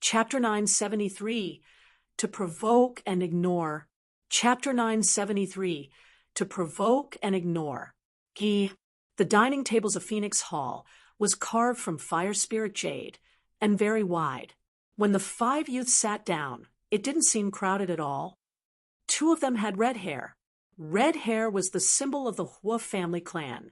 Chapter 973, to provoke and ignore. Chapter 973, to provoke and ignore. The dining tables of Phoenix Hall was carved from fire spirit jade and very wide. When the 5 youths sat down, it didn't seem crowded at all. 2 of them had red hair. Red hair was the symbol of the Hua family clan.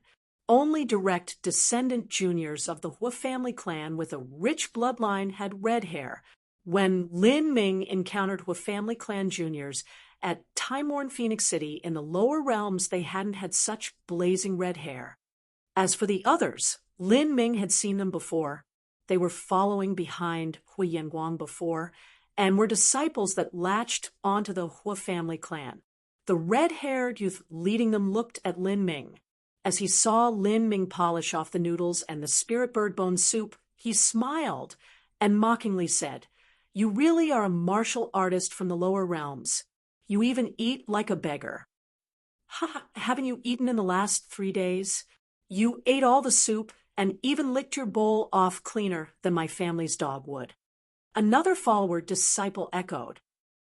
Only direct descendant juniors of the Hua family clan with a rich bloodline had red hair. When Lin Ming encountered Hua family clan juniors at time-worn Phoenix City in the lower realms, they hadn't had such blazing red hair. As for the others, Lin Ming had seen them before. They were following behind Hui Yanguang before, and were disciples that latched onto the Hua family clan. The red-haired youth leading them looked at Lin Ming. As he saw Lin Ming polish off the noodles and the spirit bird bone soup, he smiled and mockingly said, "You really are a martial artist from the lower realms. You even eat like a beggar." "Ha, haven't you eaten in the last 3 days? You ate all the soup and even licked your bowl off cleaner than my family's dog would." Another follower disciple echoed.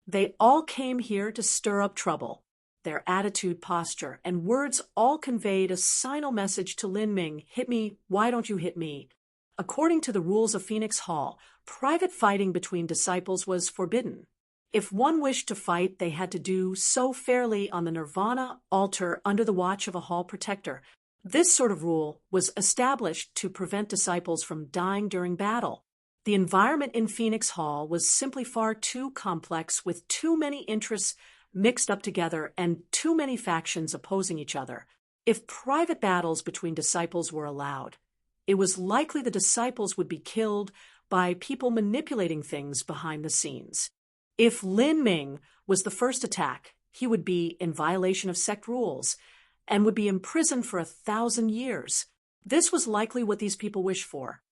They all came here to stir up trouble. Their attitude, posture, and words all conveyed a signal message to Lin Ming: "Hit me, why don't you hit me?" According to the rules of Phoenix Hall, private fighting between disciples was forbidden. If one wished to fight, they had to do so fairly on the Nirvana altar under the watch of a hall protector. This sort of rule was established to prevent disciples from dying during battle. The environment in Phoenix Hall was simply far too complex, with too many interests mixed up together and too many factions opposing each other. If private battles between disciples were allowed, it was likely the disciples would be killed by people manipulating things behind the scenes. If Lin Ming was the first attack, he would be in violation of sect rules and would be imprisoned for 1,000 years. This was likely what these people wished for.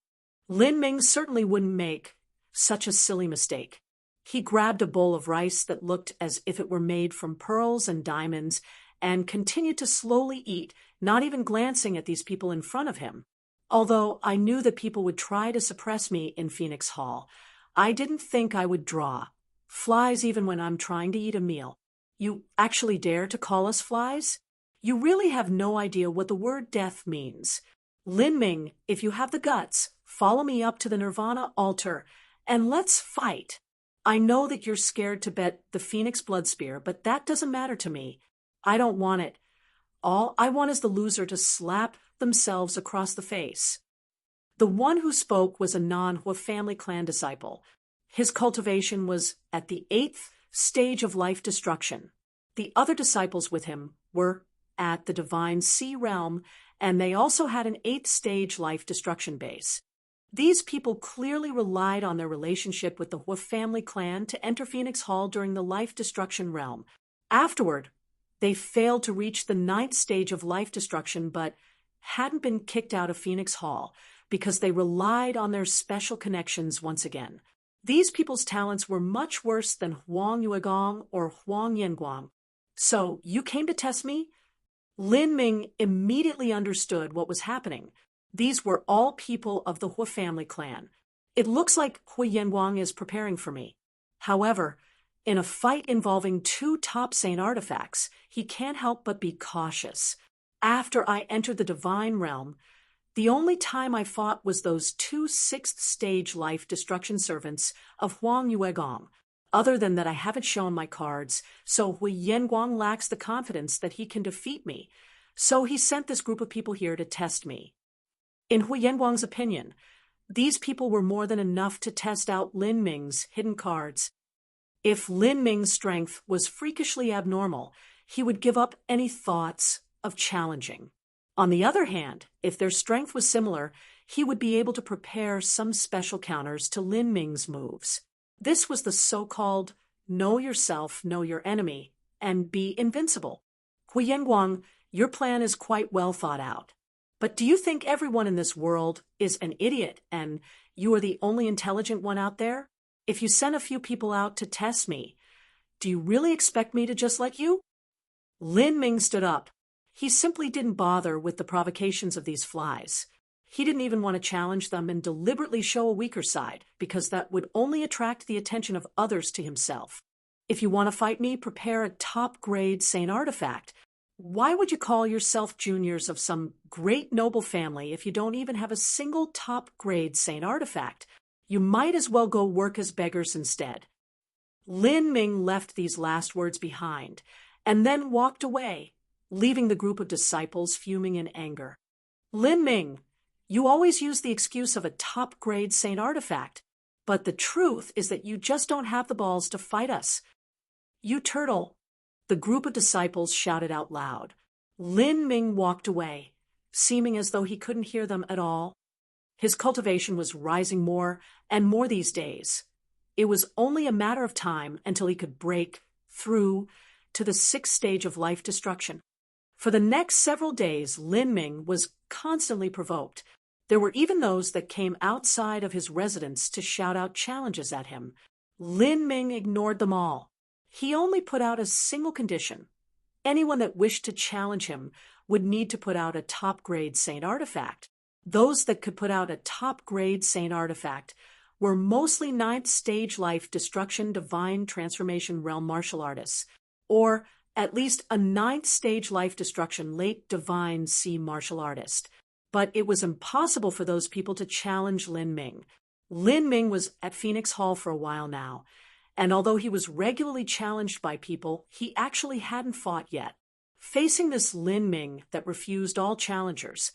Lin Ming certainly wouldn't make such a silly mistake. He grabbed a bowl of rice that looked as if it were made from pearls and diamonds and continued to slowly eat, not even glancing at these people in front of him. Although I knew that people would try to suppress me in Phoenix Hall, I didn't think I would draw flies even when I'm trying to eat a meal. "You actually dare to call us flies? You really have no idea what the word death means. Lin Ming, if you have the guts, follow me up to the Nirvana altar and let's fight. I know that you're scared to bet the Phoenix Blood Spear, but that doesn't matter to me. I don't want it. All I want is the loser to slap themselves across the face." The one who spoke was a non-Hua family clan disciple. His cultivation was at the 8th stage of life destruction. The other disciples with him were at the divine sea realm, and they also had an 8th stage life destruction base. These people clearly relied on their relationship with the Hua family clan to enter Phoenix Hall during the life destruction realm. Afterward, they failed to reach the 9th stage of life destruction, but hadn't been kicked out of Phoenix Hall because they relied on their special connections once again. These people's talents were much worse than Huang Yuegong or Huang Yanguang. "So, you came to test me?" Lin Ming immediately understood what was happening. These were all people of the Hua family clan. "It looks like Hui Yanguang is preparing for me. However, in a fight involving 2 top saint artifacts, he can't help but be cautious. After I entered the divine realm, the only time I fought was those 2 6th stage life destruction servants of Huang Yuegong. Other than that, I haven't shown my cards, so Hui Yanguang lacks the confidence that he can defeat me. So he sent this group of people here to test me." In Hui Yanguang's opinion, these people were more than enough to test out Lin Ming's hidden cards. If Lin Ming's strength was freakishly abnormal, he would give up any thoughts of challenging. On the other hand, if their strength was similar, he would be able to prepare some special counters to Lin Ming's moves. This was the so-called know yourself, know your enemy, and be invincible. "Hui Yanguang, your plan is quite well thought out. But do you think everyone in this world is an idiot and you are the only intelligent one out there? If you send a few people out to test me, do you really expect me to just let you?" Lin Ming stood up. He simply didn't bother with the provocations of these flies. He didn't even want to challenge them and deliberately show a weaker side, because that would only attract the attention of others to himself. If you want to fight me, prepare a top-grade Saint artifact. Why would you call yourself juniors of some great noble family if you don't even have a single top-grade Saint artifact? You might as well go work as beggars instead. Lin Ming left these last words behind, and then walked away, leaving the group of disciples fuming in anger. Lin Ming, you always use the excuse of a top-grade Saint artifact, but the truth is that you just don't have the balls to fight us. You turtle, the group of disciples shouted out loud. Lin Ming walked away, seeming as though he couldn't hear them at all. His cultivation was rising more and more these days. It was only a matter of time until he could break through to the 6th stage of life destruction. For the next several days, Lin Ming was constantly provoked. There were even those that came outside of his residence to shout out challenges at him. Lin Ming ignored them all. He only put out a single condition. Anyone that wished to challenge him would need to put out a top-grade Saint artifact. Those that could put out a top-grade Saint artifact were mostly 9th stage life destruction divine transformation realm martial artists, or at least a 9th stage life destruction late divine sea martial artist. But it was impossible for those people to challenge Lin Ming. Lin Ming was at Phoenix Hall for a while now, and although he was regularly challenged by people, he actually hadn't fought yet. Facing this Lin Ming that refused all challengers,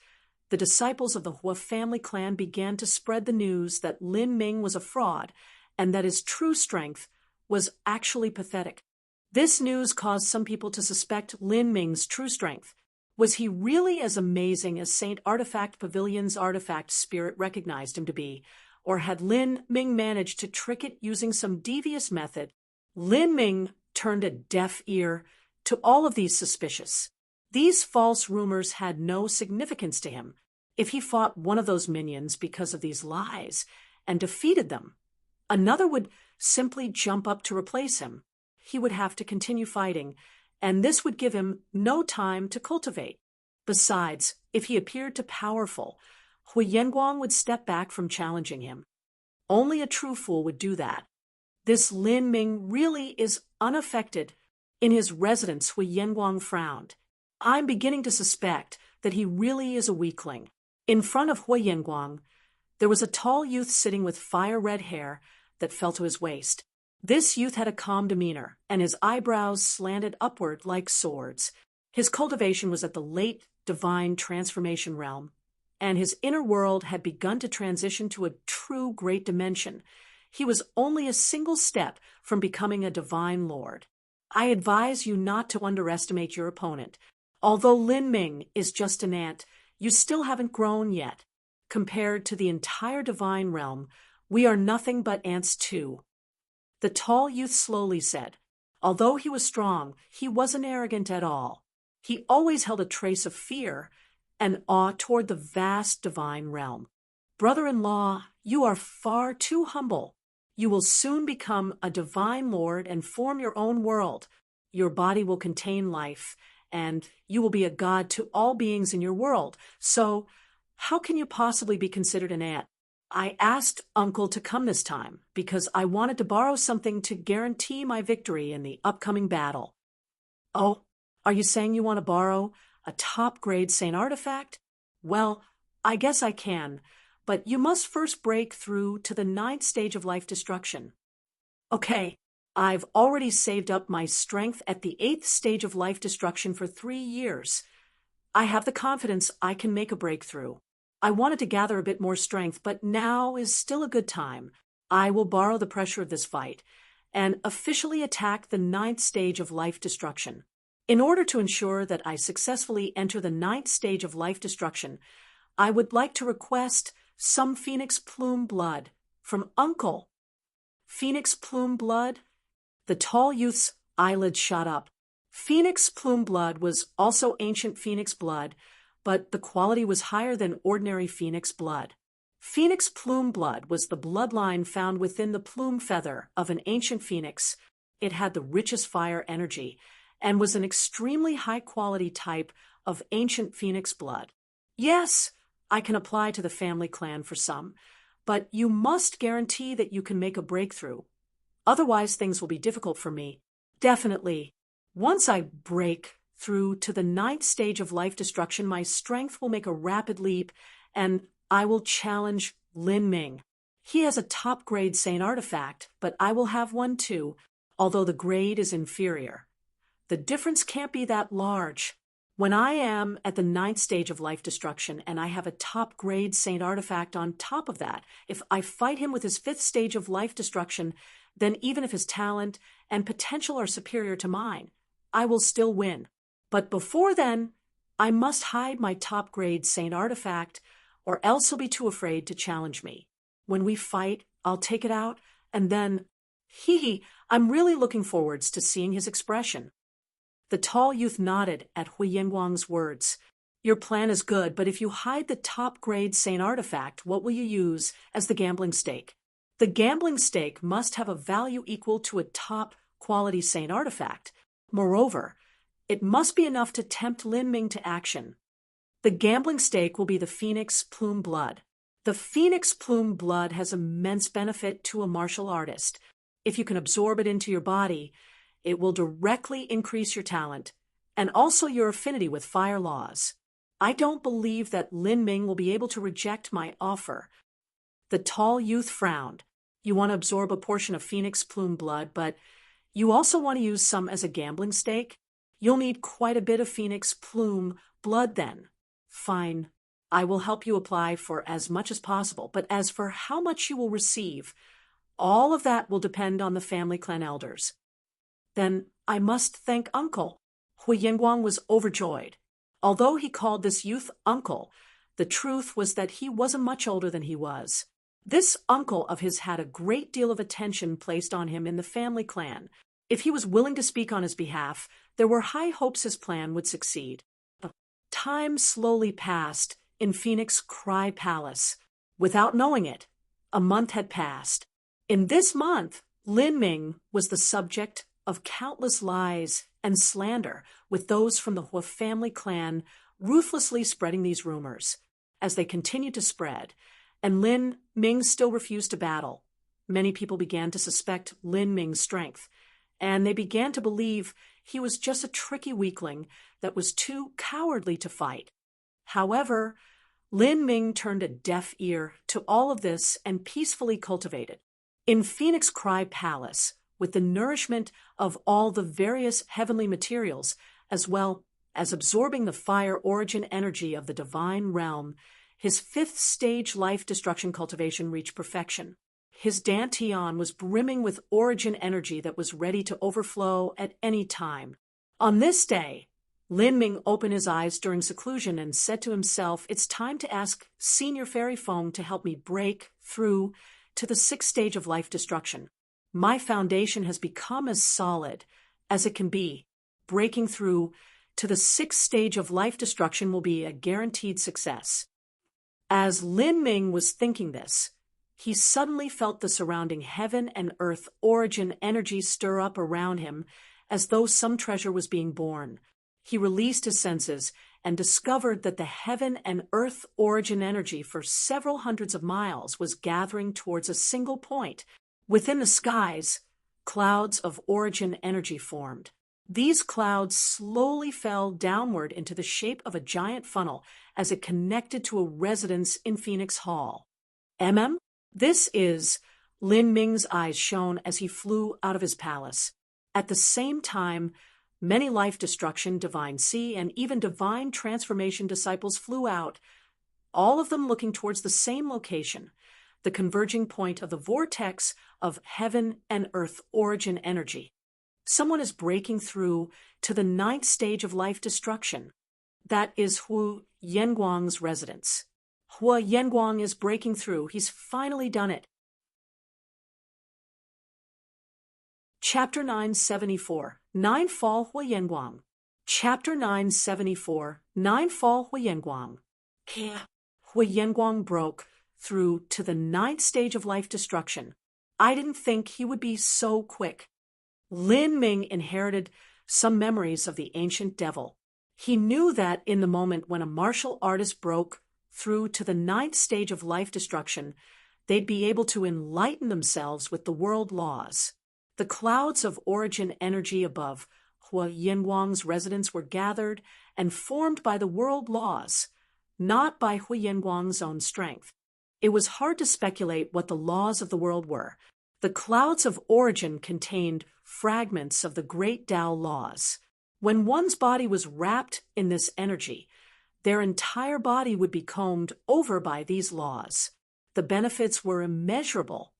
the disciples of the Hua family clan began to spread the news that Lin Ming was a fraud and that his true strength was actually pathetic. This news caused some people to suspect Lin Ming's true strength. Was he really as amazing as Saint Artifact Pavilion's artifact spirit recognized him to be? Or had Lin Ming managed to trick it using some devious method? Lin Ming turned a deaf ear to all of these suspicious. These false rumors had no significance to him. If he fought one of those minions because of these lies and defeated them, another would simply jump up to replace him. He would have to continue fighting, and this would give him no time to cultivate. Besides, if he appeared too powerful, Hui Yanguang would step back from challenging him. Only a true fool would do that. This Lin Ming really is unaffected. In his residence, Hui Yanguang frowned. I'm beginning to suspect that he really is a weakling. In front of Hui Yanguang, there was a tall youth sitting with fire-red hair that fell to his waist. This youth had a calm demeanor, and his eyebrows slanted upward like swords. His cultivation was at the late divine transformation realm, and his inner world had begun to transition to a true great dimension. He was only a single step from becoming a divine lord. I advise you not to underestimate your opponent. Although Lin Ming is just an ant, you still haven't grown yet. Compared to the entire divine realm, we are nothing but ants too. The tall youth slowly said. Although he was strong, he wasn't arrogant at all. He always held a trace of fear and awe toward the vast divine realm. Brother-in-law, you are far too humble. You will soon become a divine lord and form your own world. Your body will contain life, and you will be a god to all beings in your world. So, how can you possibly be considered an ant? I asked Uncle to come this time because I wanted to borrow something to guarantee my victory in the upcoming battle. Oh, are you saying you want to borrow a top-grade Saint artifact? Well, I guess I can, but you must first break through to the 9th stage of life destruction. Okay, I've already saved up my strength at the 8th stage of life destruction for 3 years. I have the confidence I can make a breakthrough. I wanted to gather a bit more strength, but now is still a good time. I will borrow the pressure of this fight and officially attack the 9th stage of life destruction. In order to ensure that I successfully enter the 9th stage of life destruction, I would like to request some phoenix plume blood from Uncle. Phoenix plume blood? The tall youth's eyelids shot up. Phoenix plume blood was also ancient phoenix blood, but the quality was higher than ordinary phoenix blood. Phoenix plume blood was the bloodline found within the plume feather of an ancient phoenix. It had the richest fire energy and was an extremely high-quality type of ancient phoenix blood. Yes, I can apply to the family clan for some, but you must guarantee that you can make a breakthrough. Otherwise, things will be difficult for me. Definitely. Once I break through to the 9th stage of life destruction, my strength will make a rapid leap, and I will challenge Lin Ming. He has a top-grade Saint artifact, but I will have one too, although the grade is inferior. The difference can't be that large. When I am at the 9th stage of life destruction and I have a top-grade Saint artifact on top of that, if I fight him with his 5th stage of life destruction, then even if his talent and potential are superior to mine, I will still win. But before then, I must hide my top-grade Saint artifact, or else he'll be too afraid to challenge me. When we fight, I'll take it out, and then, I'm really looking forwards to seeing his expression. The tall youth nodded at Hui Yanguang's words. Your plan is good, but if you hide the top-grade Saint artifact, what will you use as the gambling stake? The gambling stake must have a value equal to a top-quality Saint artifact. Moreover, it must be enough to tempt Lin Ming to action. The gambling stake will be the Phoenix Plume Blood. The Phoenix Plume Blood has immense benefit to a martial artist. If you can absorb it into your body, it will directly increase your talent, and also your affinity with fire laws. I don't believe that Lin Ming will be able to reject my offer. The tall youth frowned. You want to absorb a portion of Phoenix Plume Blood, but you also want to use some as a gambling stake? You'll need quite a bit of Phoenix Plume Blood then. Fine. I will help you apply for as much as possible, but as for how much you will receive, all of that will depend on the family clan elders. Then I must thank Uncle. Hui Yanguang was overjoyed. Although he called this youth uncle, the truth was that he wasn't much older than he was. This uncle of his had a great deal of attention placed on him in the family clan. If he was willing to speak on his behalf, there were high hopes his plan would succeed. Time slowly passed in Phoenix Cry Palace. Without knowing it, a month had passed. In this month, Lin Ming was the subject of countless lies and slander, with those from the Hua family clan ruthlessly spreading these rumors. As they continued to spread, and Lin Ming still refused to battle, many people began to suspect Lin Ming's strength, and they began to believe he was just a tricky weakling that was too cowardly to fight. However, Lin Ming turned a deaf ear to all of this and peacefully cultivated. In Phoenix Cry Palace, with the nourishment of all the various heavenly materials, as well as absorbing the fire origin energy of the divine realm, his 5th stage life destruction cultivation reached perfection. His dantian was brimming with origin energy that was ready to overflow at any time. On this day, Lin Ming opened his eyes during seclusion and said to himself, it's time to ask Senior Fairy Feng to help me break through to the 6th stage of life destruction. My foundation has become as solid as it can be. Breaking through to the 6th stage of life destruction will be a guaranteed success. As Lin Ming was thinking this, he suddenly felt the surrounding heaven and earth origin energy stir up around him as though some treasure was being born. He released his senses and discovered that the heaven and earth origin energy for several hundreds of miles was gathering towards a single point. Within the skies, clouds of origin energy formed. These clouds slowly fell downward into the shape of a giant funnel as it connected to a residence in Phoenix Hall. This is Lin Ming's eyes shone as he flew out of his palace. At the same time, many life destruction, divine sea, and even divine transformation disciples flew out, all of them looking towards the same location, the converging point of the vortex of heaven and earth origin energy. Someone is breaking through to the 9th stage of life destruction. That is Hu Yanguang's residence. Hua Yanguang is breaking through. He's finally done it. Chapter 974, 9 Fall Hua Yanguang. Chapter 974, 9 Fall Hua Yanguang. Hua Yanguang broke through to the 9th stage of life destruction. I didn't think he would be so quick. Lin Ming inherited some memories of the ancient devil. He knew that in the moment when a martial artist broke through to the ninth stage of life destruction, they'd be able to enlighten themselves with the world laws. The clouds of origin energy above Hua Yanguang's residence were gathered and formed by the world laws, not by Hua Yanguang's own strength. It was hard to speculate what the laws of the world were. The clouds of origin contained fragments of the great Tao laws. When one's body was wrapped in this energy, their entire body would be combed over by these laws. The benefits were immeasurable.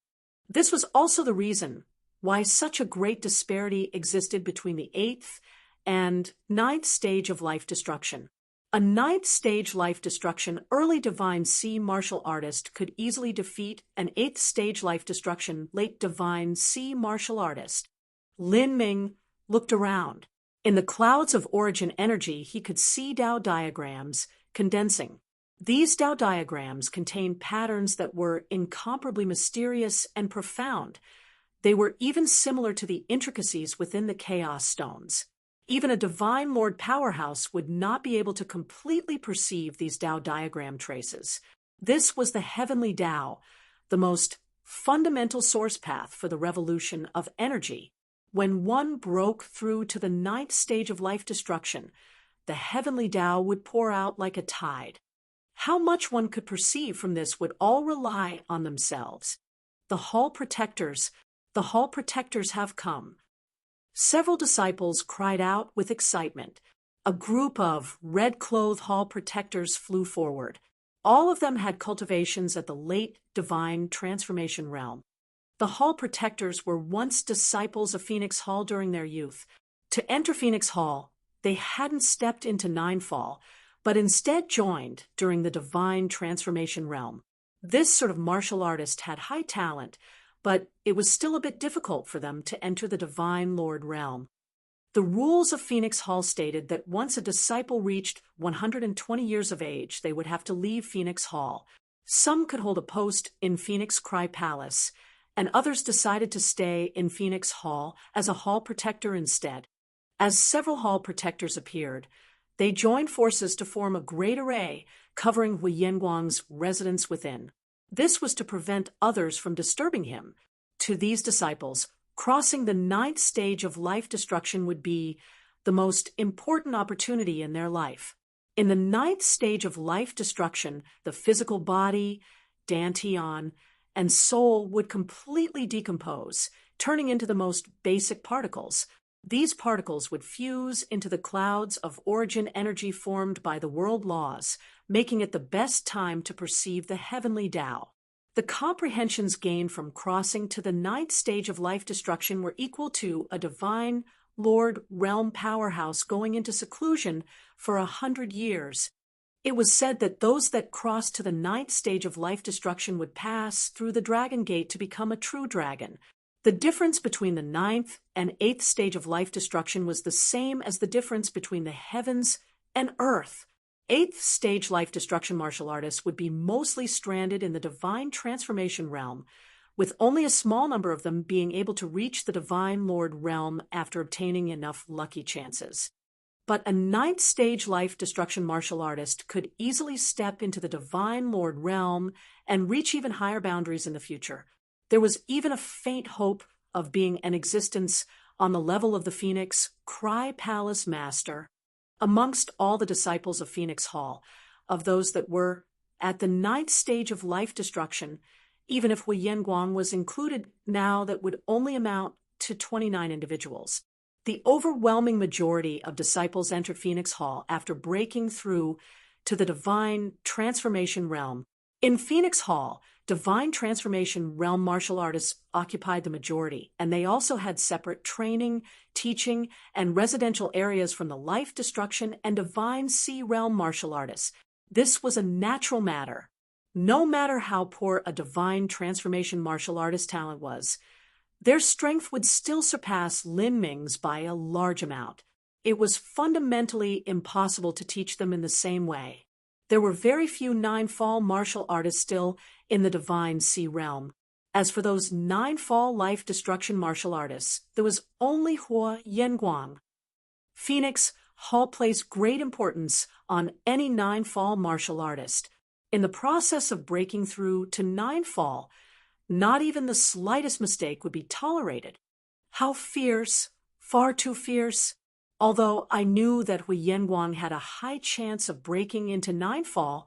This was also the reason why such a great disparity existed between the 8th and 9th stage of life destruction. A 9th stage life destruction early divine sea martial artist could easily defeat an 8th stage life destruction late divine sea martial artist. Lin Ming looked around. In the clouds of origin energy, he could see Tao diagrams condensing. These Tao diagrams contained patterns that were incomparably mysterious and profound. They were even similar to the intricacies within the chaos stones. Even a divine Lord powerhouse would not be able to completely perceive these Tao diagram traces. This was the heavenly Tao, the most fundamental source path for the revolution of energy. When one broke through to the 9th stage of life destruction, the heavenly Tao would pour out like a tide. How much one could perceive from this would all rely on themselves. The hall protectors have come. Several disciples cried out with excitement. A group of red-clothed hall protectors flew forward. All of them had cultivations at the late divine transformation realm. The hall protectors were once disciples of Phoenix Hall during their youth. To enter Phoenix Hall, they hadn't stepped into Ninefall, but instead joined during the divine transformation realm. This sort of martial artist had high talent, but it was still a bit difficult for them to enter the divine Lord realm. The rules of Phoenix Hall stated that once a disciple reached 120 years of age, they would have to leave Phoenix Hall. Some could hold a post in Phoenix Cry Palace, and others decided to stay in Phoenix Hall as a hall protector instead. As several hall protectors appeared, they joined forces to form a great array covering Hu Yanguang's residence within. This was to prevent others from disturbing him. To these disciples, crossing the 9th stage of life destruction would be the most important opportunity in their life. In the 9th stage of life destruction, the physical body, dantian, and soul would completely decompose, turning into the most basic particles. These particles would fuse into the clouds of origin energy formed by the world laws, making it the best time to perceive the heavenly Tao. The comprehensions gained from crossing to the 9th stage of life destruction were equal to a divine Lord realm powerhouse going into seclusion for 100 years. It was said that those that crossed to the 9th stage of life destruction would pass through the dragon gate to become a true dragon. The difference between the 9th and 8th stage of life destruction was the same as the difference between the heavens and earth. 8th stage life destruction martial artists would be mostly stranded in the divine transformation realm, with only a small number of them being able to reach the divine Lord realm after obtaining enough lucky chances. But a 9th stage life destruction martial artist could easily step into the divine Lord realm and reach even higher boundaries in the future. There was even a faint hope of being an existence on the level of the Phoenix Cry Palace Master. Amongst all the disciples of Phoenix Hall, of those that were at the 9th stage of life destruction, even if Hu Yanguang was included now, that would only amount to 29 individuals. The overwhelming majority of disciples entered Phoenix Hall after breaking through to the divine transformation realm. In Phoenix Hall, divine transformation realm martial artists occupied the majority, and they also had separate training, teaching, and residential areas from the life destruction and divine sea realm martial artists. This was a natural matter. No matter how poor a divine transformation martial artist talent was, their strength would still surpass Lin Ming's by a large amount. It was fundamentally impossible to teach them in the same way. There were very few Ninefall martial artists still in the divine sea realm. As for those Ninefall life destruction martial artists, there was only Hua Yanguang. Phoenix Hall placed great importance on any Ninefall martial artist. In the process of breaking through to ninefall, not even the slightest mistake would be tolerated. How fierce, far too fierce. Although I knew that Hui Yenguang had a high chance of breaking into ninefall,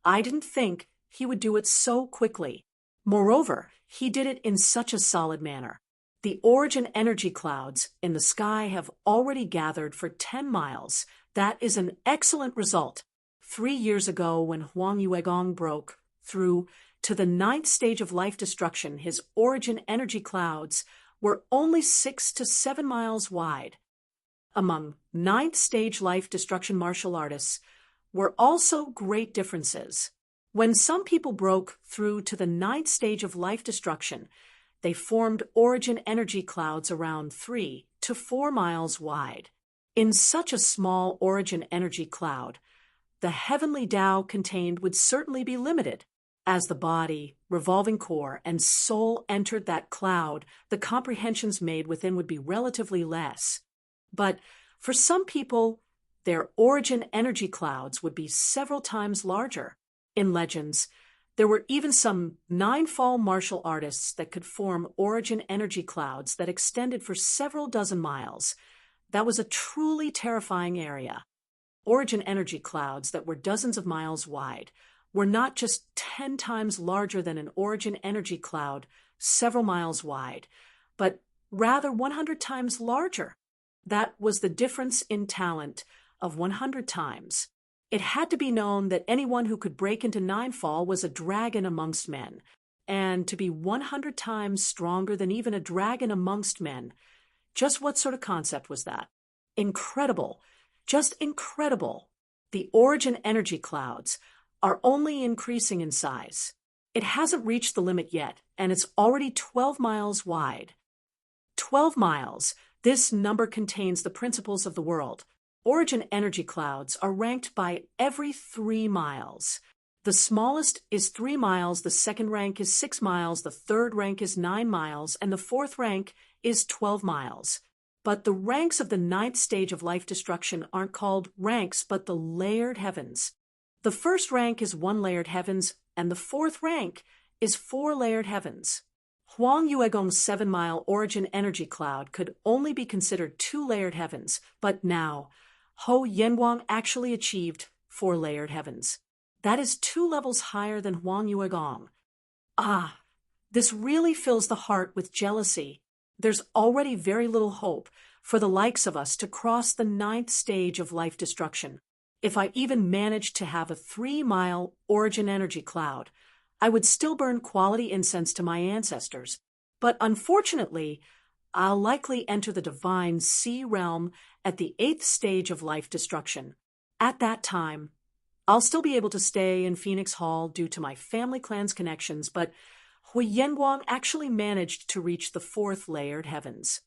I didn't think he would do it so quickly. Moreover, he did it in such a solid manner. The origin energy clouds in the sky have already gathered for 10 miles. That is an excellent result. 3 years ago, when Huang Yuegong broke through to the 9th stage of life destruction, his origin energy clouds were only 6 to 7 miles wide. Among 9th stage life destruction martial artists were also great differences. When some people broke through to the 9th stage of life destruction, they formed origin energy clouds around 3 to 4 miles wide. In such a small origin energy cloud, the heavenly Tao contained would certainly be limited. As the body, revolving core, and soul entered that cloud, the comprehensions made within would be relatively less. But for some people, their origin energy clouds would be several times larger. In legends, there were even some ninefall martial artists that could form origin energy clouds that extended for several dozen miles. That was a truly terrifying area. Origin energy clouds that were dozens of miles wide were not just 10 times larger than an origin energy cloud several miles wide, but rather 100 times larger. That was the difference in talent of 100 times. It had to be known that anyone who could break into ninefall was a dragon amongst men, and to be 100 times stronger than even a dragon amongst men. Just what sort of concept was that? Incredible. Just incredible. The origin energy clouds are only increasing in size. It hasn't reached the limit yet, and it's already 12 miles wide. 12 miles. This number contains the principles of the world. Origin energy clouds are ranked by every 3 miles. The smallest is 3 miles, the second rank is 6 miles, the third rank is 9 miles, and the fourth rank is 12 miles. But the ranks of the 9th stage of life destruction aren't called ranks, but the layered heavens. The first rank is 1 layered heavens, and the fourth rank is 4 layered heavens. Huang Yuegong's 7-mile origin energy cloud could only be considered 2 layered heavens, but now Hui Yenguang actually achieved 4 layered heavens. That is 2 levels higher than Huang Yuegong. Ah, this really fills the heart with jealousy. There's already very little hope for the likes of us to cross the 9th stage of life destruction. If I even managed to have a 3-mile origin energy cloud, I would still burn quality incense to my ancestors. But unfortunately, I'll likely enter the divine sea realm at the 8th stage of life destruction. At that time, I'll still be able to stay in Phoenix Hall due to my family clan's connections, but Hui Yenguang actually managed to reach the 4th layered heavens.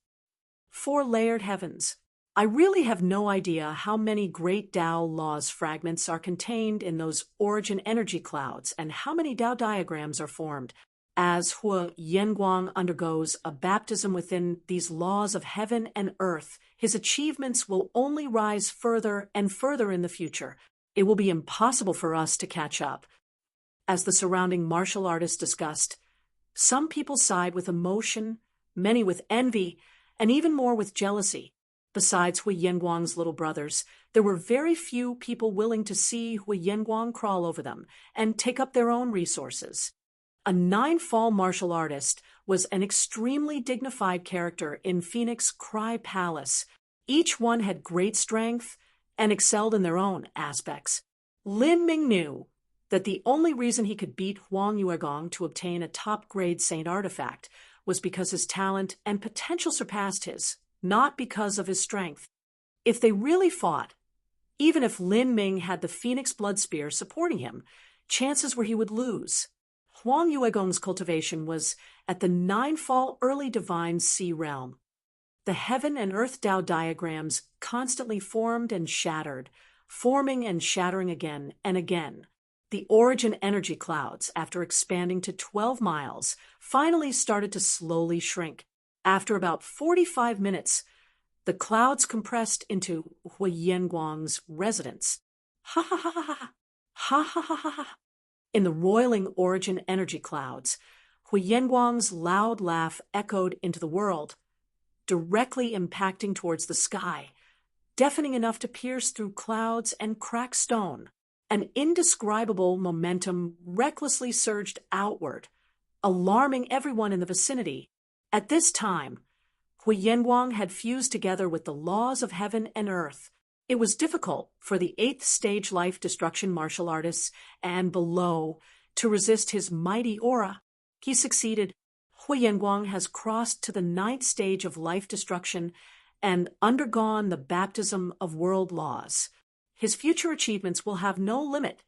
4 layered heavens. I really have no idea how many great Tao laws fragments are contained in those origin energy clouds and how many Tao diagrams are formed. As Hui Yenguang undergoes a baptism within these laws of heaven and earth, his achievements will only rise further and further in the future. It will be impossible for us to catch up. As the surrounding martial artists discussed, some people side with emotion, many with envy, and even more with jealousy. Besides Hui Yenguang's little brothers, there were very few people willing to see Hui Yenguang crawl over them and take up their own resources. A 9-fall martial artist was an extremely dignified character in Phoenix Cry Palace. Each one had great strength and excelled in their own aspects. Lin Ming knew that the only reason he could beat Huang Yuegong to obtain a top-grade saint artifact was because his talent and potential surpassed his, not because of his strength. If they really fought, even if Lin Ming had the Phoenix Blood Spear supporting him, chances were he would lose. Huang Yuegong's cultivation was at the 9-fall early divine sea realm. The heaven and earth Tao diagrams constantly formed and shattered, forming and shattering again and again. The origin energy clouds, after expanding to 12 miles, finally started to slowly shrink. After about 45 minutes, the clouds compressed into Hui Yenguang's residence. Ha ha ha ha ha ha ha ha ha ha. In the roiling origin energy clouds, Hui Yanguang's loud laugh echoed into the world, directly impacting towards the sky, deafening enough to pierce through clouds and crack stone. An indescribable momentum recklessly surged outward, alarming everyone in the vicinity. At this time, Hui Yanguang had fused together with the laws of heaven and earth. It was difficult for the 8th stage life destruction martial artists and below to resist his mighty aura. He succeeded. Hui Yanguang has crossed to the 9th stage of life destruction and undergone the baptism of world laws. His future achievements will have no limit.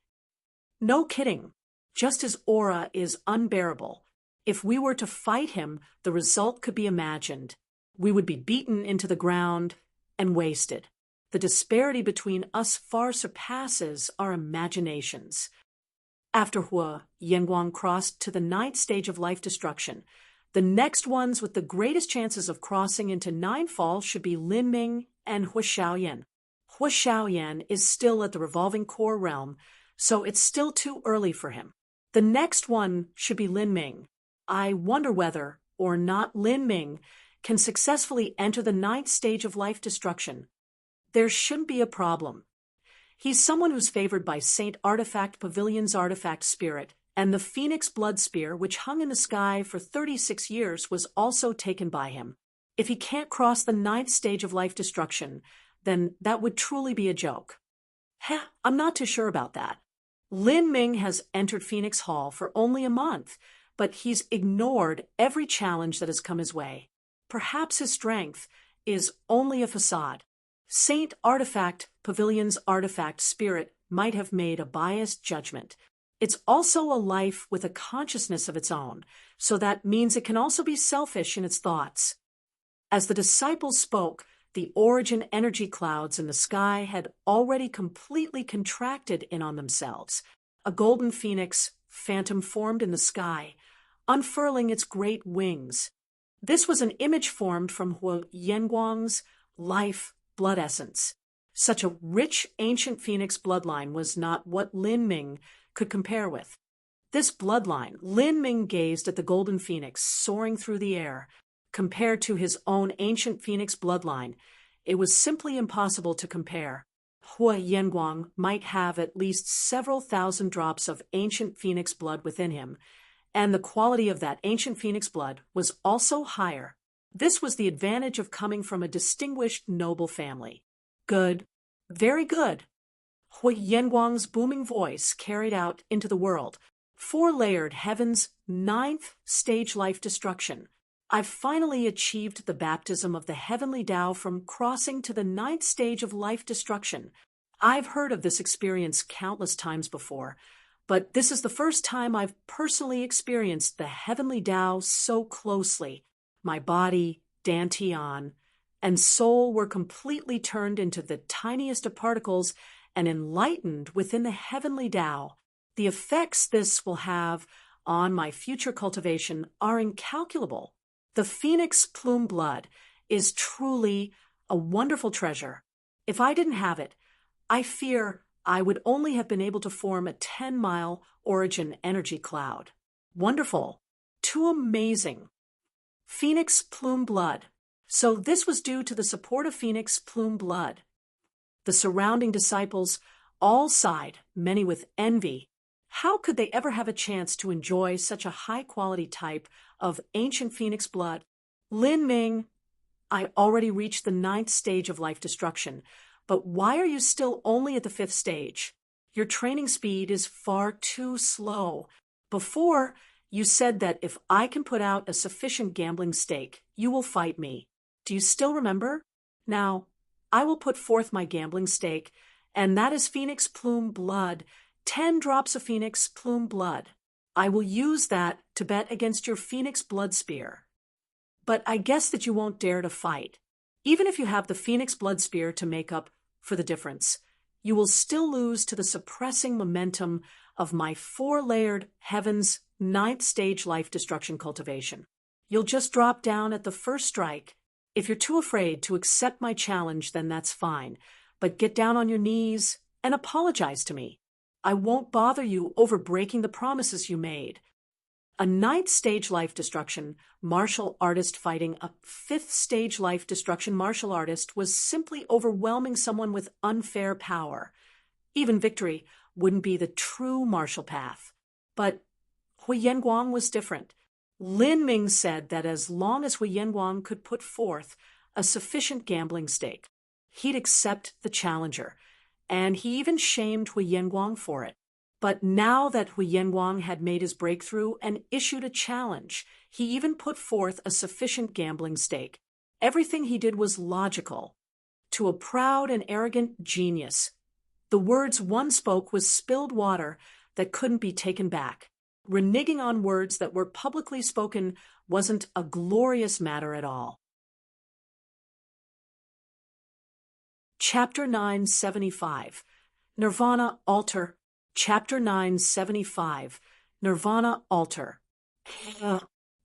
No kidding. Just his aura is unbearable. If we were to fight him, the result could be imagined. We would be beaten into the ground and wasted. The disparity between us far surpasses our imaginations. After Hui Yanguang crossed to the 9th stage of life destruction, the next ones with the greatest chances of crossing into Ninefall should be Lin Ming and Hui Xiaoyan. Hui Xiaoyan is still at the revolving core realm, so it's still too early for him. The next one should be Lin Ming. I wonder whether or not Lin Ming can successfully enter the 9th stage of life destruction. There shouldn't be a problem. He's someone who's favored by Saint Artifact Pavilion's artifact spirit, and the Phoenix Blood Spear, which hung in the sky for 36 years, was also taken by him. If he can't cross the 9th stage of life destruction, then that would truly be a joke. I'm not too sure about that. Lin Ming has entered Phoenix Hall for only a month, but he's ignored every challenge that has come his way. Perhaps his strength is only a facade. Saint Artifact Pavilion's artifact spirit might have made a biased judgment. It's also a life with a consciousness of its own, so that means it can also be selfish in its thoughts. As the disciples spoke, the origin energy clouds in the sky had already completely contracted in on themselves. A golden phoenix phantom formed in the sky, unfurling its great wings. This was an image formed from Hui Yanguang's life blood essence. Such a rich ancient phoenix bloodline was not what Lin Ming could compare with. This bloodline, Lin Ming gazed at the golden phoenix soaring through the air. Compared to his own ancient phoenix bloodline, it was simply impossible to compare. Hui Yanguang might have at least several thousand drops of ancient phoenix blood within him, and the quality of that ancient phoenix blood was also higher. This was the advantage of coming from a distinguished noble family. Good, very good. Hui Yanguang's booming voice carried out into the world. 4-layered heaven's 9th stage life destruction. I've finally achieved the baptism of the heavenly Tao from crossing to the 9th stage of life destruction. I've heard of this experience countless times before, but this is the first time I've personally experienced the heavenly Tao so closely. My body, dantian, and soul were completely turned into the tiniest of particles and enlightened within the heavenly Tao. The effects this will have on my future cultivation are incalculable. The phoenix plume blood is truly a wonderful treasure. If I didn't have it, I fear I would only have been able to form a 10-mile origin energy cloud. Wonderful. Too amazing. Phoenix plume blood. So this was due to the support of Phoenix plume blood. The surrounding disciples all sighed, many with envy. How could they ever have a chance to enjoy such a high-quality type of ancient phoenix blood? Lin Ming, I already reached the 9th stage of life destruction, but why are you still only at the 5th stage? Your training speed is far too slow. Before, you said that if I can put out a sufficient gambling stake, you will fight me. Do you still remember? Now, I will put forth my gambling stake, and that is Phoenix plume blood, 10 drops of Phoenix plume blood. I will use that to bet against your Phoenix blood spear. But I guess that you won't dare to fight. Even if you have the Phoenix blood spear to make up for the difference, you will still lose to the suppressing momentum of my 4-layered heaven's 9th stage life destruction cultivation. You'll just drop down at the first strike. If you're too afraid to accept my challenge, then that's fine, but get down on your knees and apologize to me. I won't bother you over breaking the promises you made. A ninth stage life destruction martial artist fighting a fifth stage life destruction martial artist was simply overwhelming someone with unfair power. Even victory wouldn't be the true martial path. But Hui Yanguang was different. Lin Ming said that as long as Hui Yanguang could put forth a sufficient gambling stake, he'd accept the challenger, and he even shamed Hui Yanguang for it. But now that Hui Yanguang had made his breakthrough and issued a challenge, he even put forth a sufficient gambling stake. Everything he did was logical. To a proud and arrogant genius, the words one spoke was spilled water that couldn't be taken back. Reneging on words that were publicly spoken wasn't a glorious matter at all. Chapter 975, Nirvana Altar. Chapter 975, Nirvana Altar.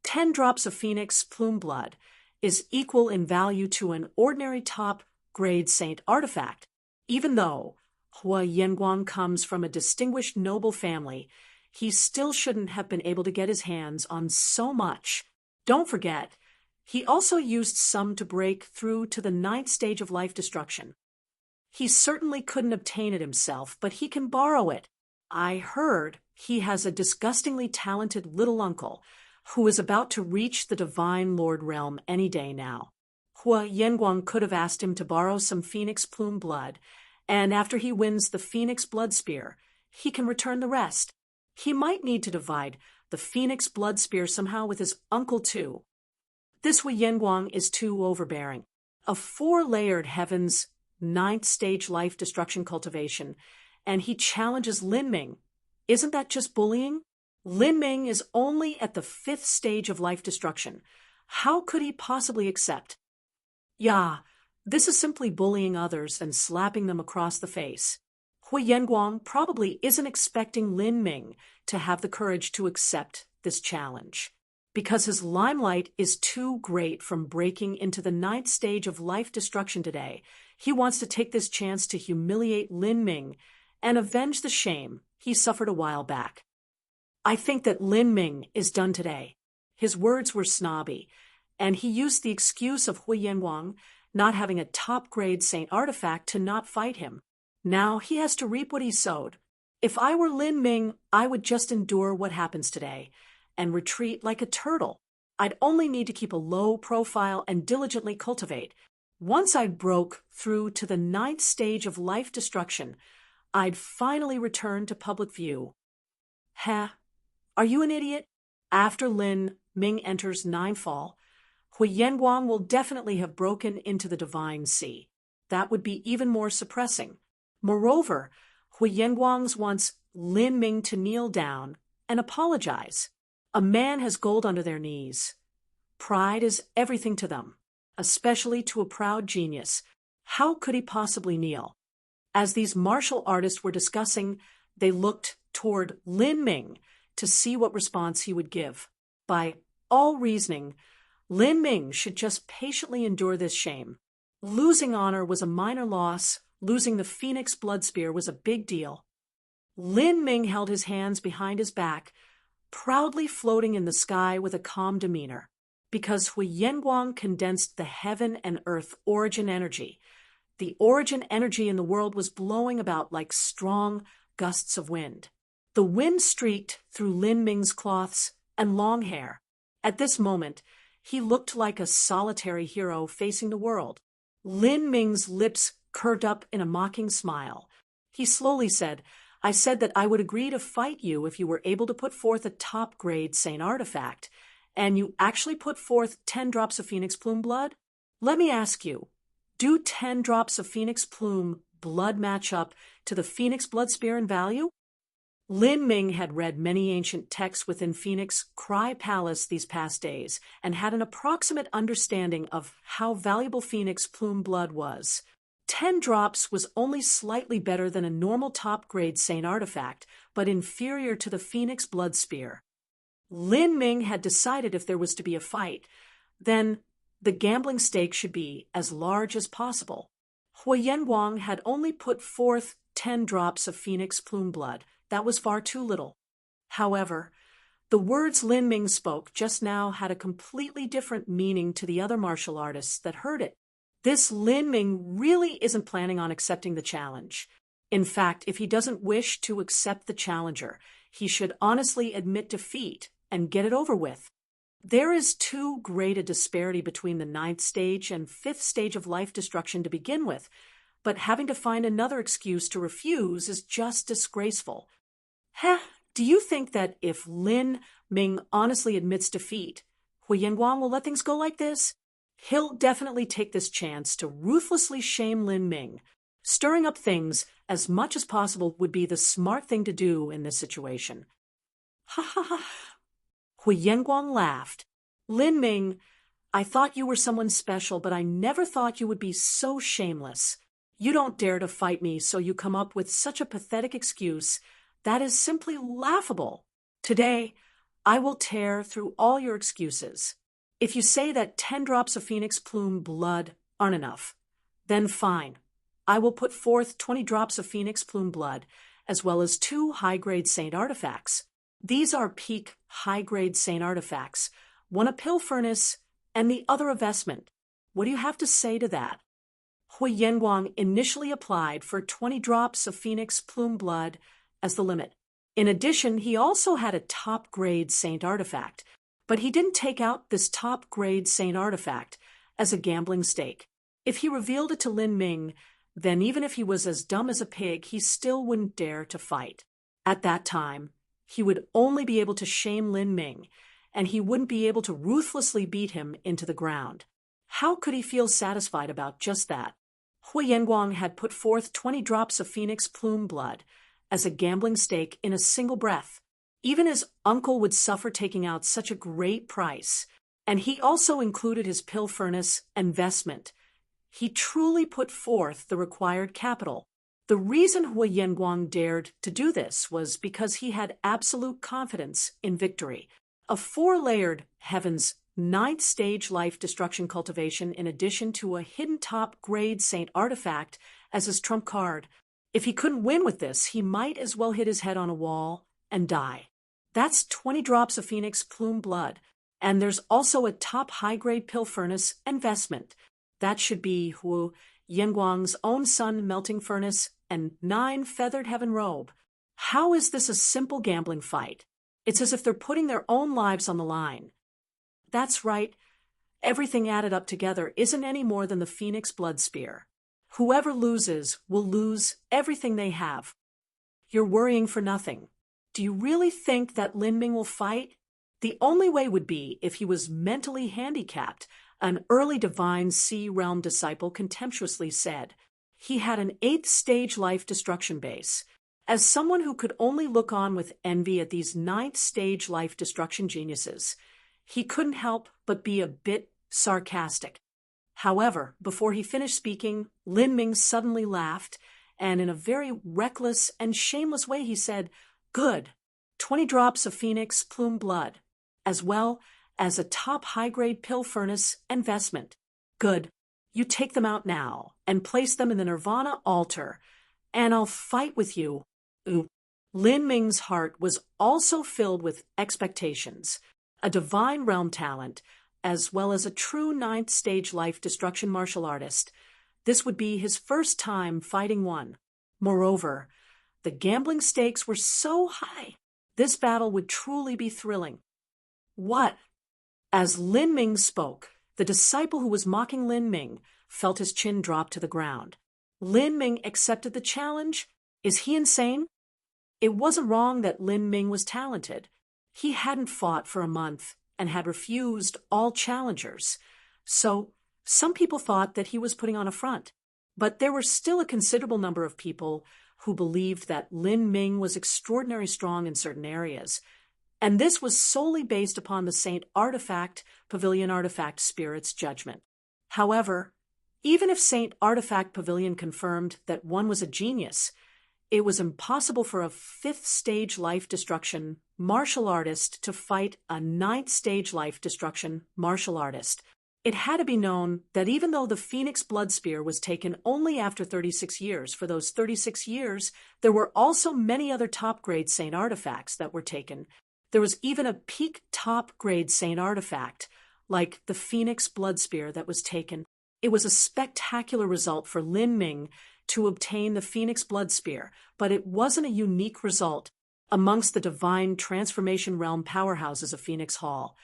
10 drops of phoenix plume blood is equal in value to an ordinary top-grade saint artifact. Even though Hui Yanguang comes from a distinguished noble family, he still shouldn't have been able to get his hands on so much. Don't forget, he also used some to break through to the ninth stage of life destruction. He certainly couldn't obtain it himself, but he can borrow it. I heard he has a disgustingly talented little uncle who is about to reach the Divine Lord realm any day now. Hui Yanguang could have asked him to borrow some phoenix plume blood, and after he wins the phoenix blood spear, he can return the rest. He might need to divide the phoenix blood spear somehow with his uncle too. This Hui Yanguang is too overbearing. A 4-layered heavens ninth stage life destruction cultivation, and he challenges Lin Ming. Isn't that just bullying? Lin Ming is only at the 5th stage of life destruction. How could he possibly accept? Yeah, this is simply bullying others and slapping them across the face. Hui Yanguang probably isn't expecting Lin Ming to have the courage to accept this challenge, because his limelight is too great from breaking into the 9th stage of life destruction today. He wants to take this chance to humiliate Lin Ming and avenge the shame he suffered a while back. I think that Lin Ming is done today. His words were snobby, and he used the excuse of Hui Yanguang not having a top-grade saint artifact to not fight him. Now he has to reap what he sowed. If I were Lin Ming, I would just endure what happens today and retreat like a turtle. I'd only need to keep a low profile and diligently cultivate. Once I broke through to the 9th stage of life destruction, I'd finally return to public view. Are you an idiot? After Lin Ming enters Ninefall, Hui Yanguang will definitely have broken into the Divine Sea. That would be even more suppressing. Moreover, Hui Yanguang wants Lin Ming to kneel down and apologize. A man has gold under their knees. Pride is everything to them, especially to a proud genius. How could he possibly kneel? As these martial artists were discussing, they looked toward Lin Ming to see what response he would give. By all reasoning, Lin Ming should just patiently endure this shame. Losing honor was a minor loss. Losing the phoenix blood spear was a big deal. Lin Ming held his hands behind his back, proudly floating in the sky with a calm demeanor. Because Hui Yanguang condensed the heaven and earth origin energy, the origin energy in the world was blowing about like strong gusts of wind. The wind streaked through Lin Ming's cloths and long hair. At this moment, he looked like a solitary hero facing the world. Lin Ming's lips curved up in a mocking smile. He slowly said, I said that I would agree to fight you if you were able to put forth a top-grade saint artifact, and you actually put forth 10 drops of phoenix plume blood? Let me ask you, do 10 drops of phoenix plume blood match up to the phoenix blood spear in value? Lin Ming had read many ancient texts within Phoenix Cry Palace these past days and had an approximate understanding of how valuable phoenix plume blood was. 10 drops was only slightly better than a normal top-grade saint artifact, but inferior to the phoenix blood spear. Lin Ming had decided if there was to be a fight, then the gambling stake should be as large as possible. Hui Yanguang had only put forth 10 drops of phoenix plume blood. That was far too little. However, the words Lin Ming spoke just now had a completely different meaning to the other martial artists that heard it. This Lin Ming really isn't planning on accepting the challenge. In fact, if he doesn't wish to accept the challenger, he should honestly admit defeat and get it over with. There is too great a disparity between the 9th stage and 5th stage of life destruction to begin with, but having to find another excuse to refuse is just disgraceful. Do you think that if Lin Ming honestly admits defeat, Hui Yanguang will let things go like this? He'll definitely take this chance to ruthlessly shame Lin Ming. Stirring up things as much as possible would be the smart thing to do in this situation. Ha ha ha. Hui Yanguang laughed. Lin Ming, I thought you were someone special, but I never thought you would be so shameless. You don't dare to fight me, so you come up with such a pathetic excuse. That is simply laughable. Today, I will tear through all your excuses. If you say that 10 drops of phoenix plume blood aren't enough, then fine. I will put forth 20 drops of phoenix plume blood, as well as 2 high-grade saint artifacts. These are peak high-grade saint artifacts, one a pill furnace and the other a vestment. What do you have to say to that? Hui Yanguang initially applied for 20 drops of phoenix plume blood as the limit. In addition, he also had a top-grade saint artifact, but he didn't take out this top-grade saint artifact as a gambling stake. If he revealed it to Lin Ming, then even if he was as dumb as a pig, he still wouldn't dare to fight. At that time, he would only be able to shame Lin Ming, and he wouldn't be able to ruthlessly beat him into the ground. How could he feel satisfied about just that? Hui Yanguang had put forth 20 drops of phoenix plume blood as a gambling stake in a single breath. Even his uncle would suffer taking out such a great price, and he also included his pill furnace and vestment. He truly put forth the required capital. The reason Hui Yanguang dared to do this was because he had absolute confidence in victory. A 4-layered Heaven's 9th stage life destruction cultivation in addition to a hidden top-grade saint artifact as his trump card. If he couldn't win with this, he might as well hit his head on a wall and die. That's 20 drops of phoenix plume blood, and there's also a top high-grade pill furnace and vestment. That should be Hu Yanguang's own sun melting furnace and 9 feathered heaven robe. How is this a simple gambling fight? It's as if they're putting their own lives on the line. That's right. Everything added up together isn't any more than the phoenix blood spear. Whoever loses will lose everything they have. You're worrying for nothing. Do you really think that Lin Ming will fight? The only way would be if he was mentally handicapped, an early divine Sea Realm disciple contemptuously said. He had an 8th stage life destruction base. As someone who could only look on with envy at these 9th stage life destruction geniuses, he couldn't help but be a bit sarcastic. However, before he finished speaking, Lin Ming suddenly laughed, and in a very reckless and shameless way he said, "Good, 20 drops of phoenix plume blood, as well as a top high-grade pill furnace and vestment. Good, you take them out now and place them in the Nirvana altar, and I'll fight with you." Ooh. Lin Ming's heart was also filled with expectations, a divine realm talent, as well as a true 9th stage life destruction martial artist. This would be his first time fighting one. Moreover, the gambling stakes were so high, this battle would truly be thrilling. What? As Lin Ming spoke, the disciple who was mocking Lin Ming felt his chin drop to the ground. Lin Ming accepted the challenge? Is he insane? It wasn't wrong that Lin Ming was talented. He hadn't fought for a month and had refused all challengers. So some people thought that he was putting on a front. But there were still a considerable number of people who believed that Lin Ming was extraordinarily strong in certain areas. And this was solely based upon the Saint Artifact Pavilion Artifact Spirit's judgment. However, even if Saint Artifact Pavilion confirmed that one was a genius, it was impossible for a 5th stage life destruction martial artist to fight a 9th stage life destruction martial artist. It had to be known that even though the Phoenix Blood Spear was taken only after 36 years, for those 36 years, there were also many other top-grade saint artifacts that were taken. There was even a peak top-grade saint artifact, like the Phoenix Blood Spear that was taken. It was a spectacular result for Lin Ming to obtain the Phoenix Blood Spear, but it wasn't a unique result amongst the divine transformation realm powerhouses of Phoenix Hall.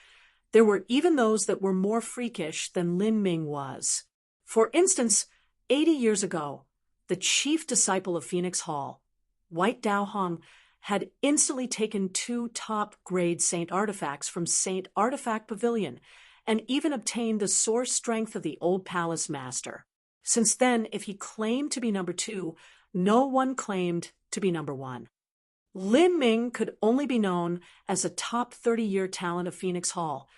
There were even those that were more freakish than Lin Ming was. For instance, 80 years ago, the chief disciple of Phoenix Hall, White Dao Hong, had instantly taken 2 top-grade saint artifacts from Saint Artifact Pavilion and even obtained the source strength of the Old Palace Master. Since then, if he claimed to be number 2, no one claimed to be number 1. Lin Ming could only be known as a top 30-year talent of Phoenix Hall,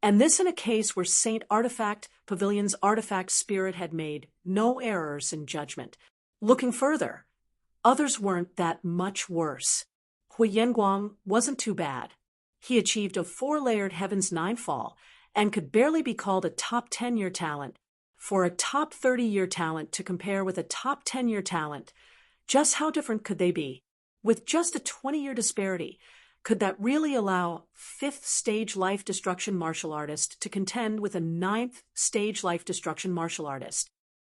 and this in a case where Saint Artifact Pavilion's artifact spirit had made no errors in judgment. Looking further, others weren't that much worse. Huyen Guang wasn't too bad. He achieved a 4-layered Heaven's 9 fall and could barely be called a top 10-year talent. For a top 30-year talent to compare with a top 10-year talent, just how different could they be? With just a 20-year disparity, could that really allow 5th stage life destruction martial artist to contend with a 9th stage life destruction martial artist?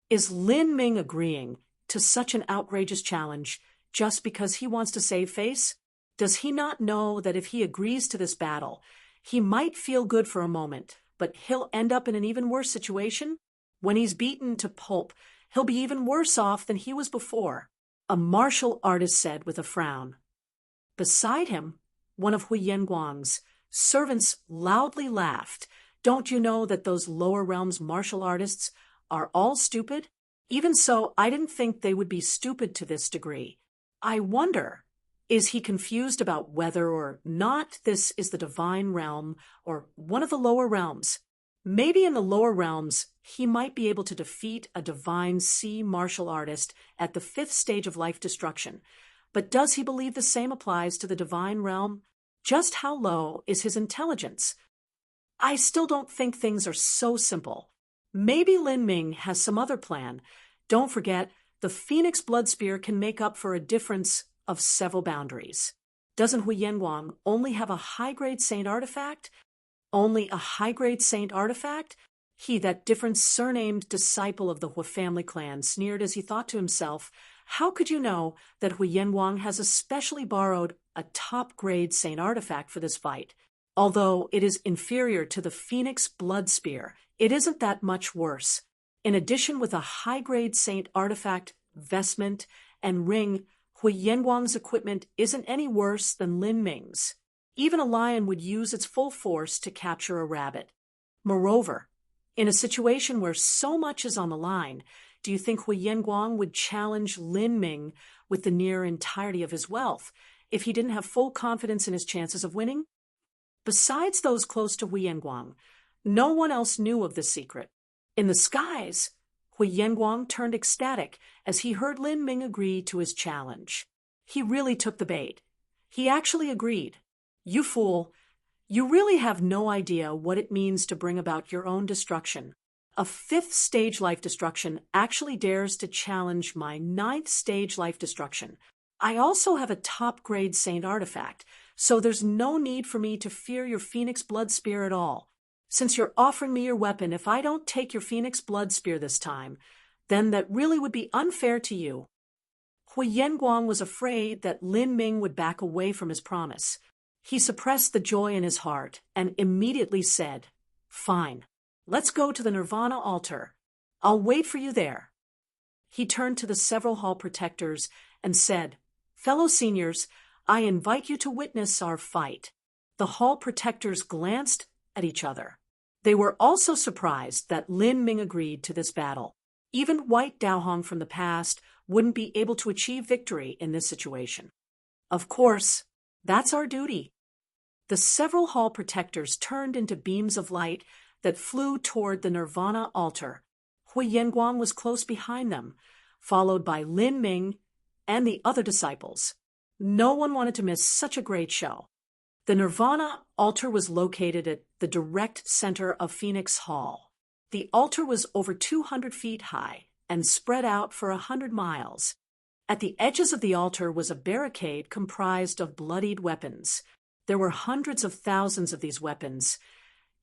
Is Lin Ming agreeing to such an outrageous challenge just because he wants to save face? Does he not know that if he agrees to this battle, he might feel good for a moment, but he'll end up in an even worse situation? When he's beaten to pulp, he'll be even worse off than he was before, a martial artist said with a frown. Beside him, one of Huyen Guang's servants loudly laughed. Don't you know that those lower realms martial artists are all stupid? Even so, I didn't think they would be stupid to this degree. I wonder, is he confused about whether or not this is the divine realm or one of the lower realms? Maybe in the lower realms, he might be able to defeat a divine sea martial artist at the 5th stage of life destruction. But does he believe the same applies to the divine realm? Just how low is his intelligence? I still don't think things are so simple. Maybe Lin Ming has some other plan. Don't forget, the Phoenix Blood Spear can make up for a difference of several boundaries. Doesn't Huyen Guang only have a high-grade saint artifact? Only a high-grade saint artifact? He, that different surnamed disciple of the Hua family clan, sneered as he thought to himself, how could you know that Huyen Guang has especially borrowed a top-grade saint artifact for this fight? Although it is inferior to the Phoenix Blood Spear, it isn't that much worse. In addition, with a high-grade saint artifact, vestment, and ring, Huyen Guang's equipment isn't any worse than Lin Ming's. Even a lion would use its full force to capture a rabbit. Moreover, in a situation where so much is on the line, do you think Huyen Guang would challenge Lin Ming with the near entirety of his wealth if he didn't have full confidence in his chances of winning? Besides those close to Huyen Guang, no one else knew of this secret. In the skies, Huyen Guang turned ecstatic as he heard Lin Ming agree to his challenge. He really took the bait. He actually agreed. You fool, you really have no idea what it means to bring about your own destruction. A 5th stage life destruction actually dares to challenge my 9th stage life destruction. I also have a top-grade saint artifact, so there's no need for me to fear your Phoenix Blood Spear at all. Since you're offering me your weapon, if I don't take your Phoenix Blood Spear this time, then that really would be unfair to you. Huyen Guang was afraid that Lin Ming would back away from his promise. He suppressed the joy in his heart and immediately said, Fine. Let's go to the Nirvana altar. I'll wait for you there. He turned to the several hall protectors and said, Fellow seniors, I invite you to witness our fight. The hall protectors glanced at each other. They were also surprised that Lin Ming agreed to this battle. Even White Dao Hong from the past wouldn't be able to achieve victory in this situation. Of course, that's our duty. The several hall protectors turned into beams of light that flew toward the Nirvana altar. Huyen Guang was close behind them, followed by Lin Ming and the other disciples. No one wanted to miss such a great show. The Nirvana altar was located at the direct center of Phoenix Hall. The altar was over 200 feet high and spread out for 100 miles. At the edges of the altar was a barricade comprised of bloodied weapons. There were hundreds of thousands of these weapons,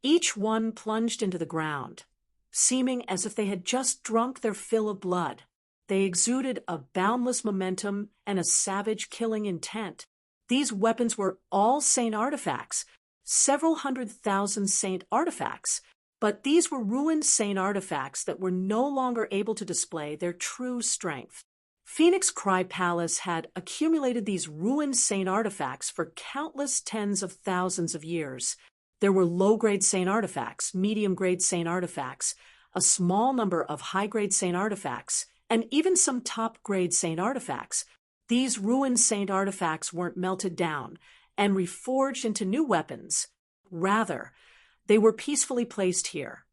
each one plunged into the ground, seeming as if they had just drunk their fill of blood. They exuded a boundless momentum and a savage killing intent. These weapons were all saint artifacts, several 100,000 saint artifacts, but these were ruined saint artifacts that were no longer able to display their true strength. Phoenix Cry Palace had accumulated these ruined saint artifacts for countless tens of thousands of years. There were low-grade saint artifacts, medium-grade saint artifacts, a small number of high-grade saint artifacts, and even some top-grade saint artifacts. These ruined saint artifacts weren't melted down and reforged into new weapons. Rather, they were peacefully placed here,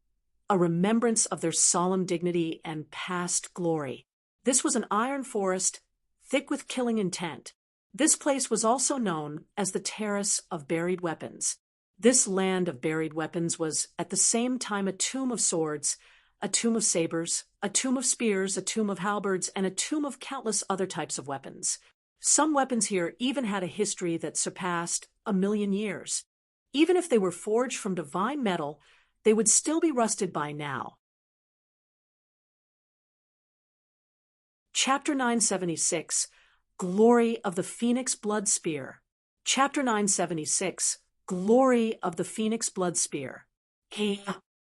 a remembrance of their solemn dignity and past glory. This was an iron forest, thick with killing intent. This place was also known as the Terrace of Buried Weapons. This land of buried weapons was at the same time a tomb of swords, a tomb of sabers, a tomb of spears, a tomb of halberds, and a tomb of countless other types of weapons. Some weapons here even had a history that surpassed 1,000,000 years. Even if they were forged from divine metal, they would still be rusted by now. Chapter 976, Glory of the Phoenix Blood Spear. Chapter 976, Glory of the Phoenix Blood Spear.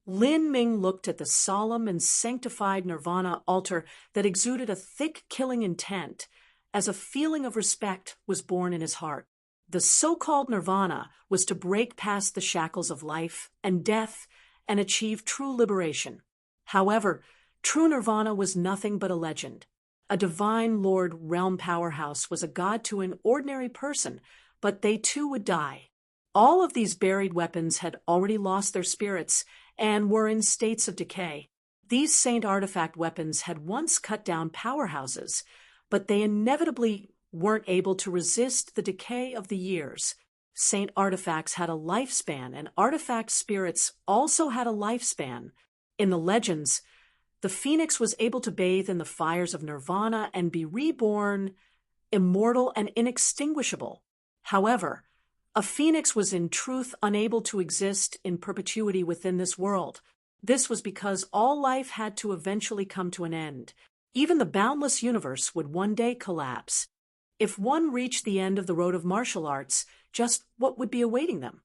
Lin Ming looked at the solemn and sanctified Nirvana altar that exuded a thick killing intent, as a feeling of respect was born in his heart. The so-called Nirvana was to break past the shackles of life and death and achieve true liberation. However, true Nirvana was nothing but a legend. A divine Lord realm powerhouse was a god to an ordinary person, but they too would die. All of these buried weapons had already lost their spirits and were in states of decay. These saint artifact weapons had once cut down powerhouses, but they inevitably weren't able to resist the decay of the years. Saint artifacts had a lifespan, and artifact spirits also had a lifespan. In the legends, the phoenix was able to bathe in the fires of nirvana and be reborn, immortal and inextinguishable. However, a phoenix was in truth unable to exist in perpetuity within this world. This was because all life had to eventually come to an end. Even the boundless universe would one day collapse. If one reached the end of the road of martial arts, just what would be awaiting them?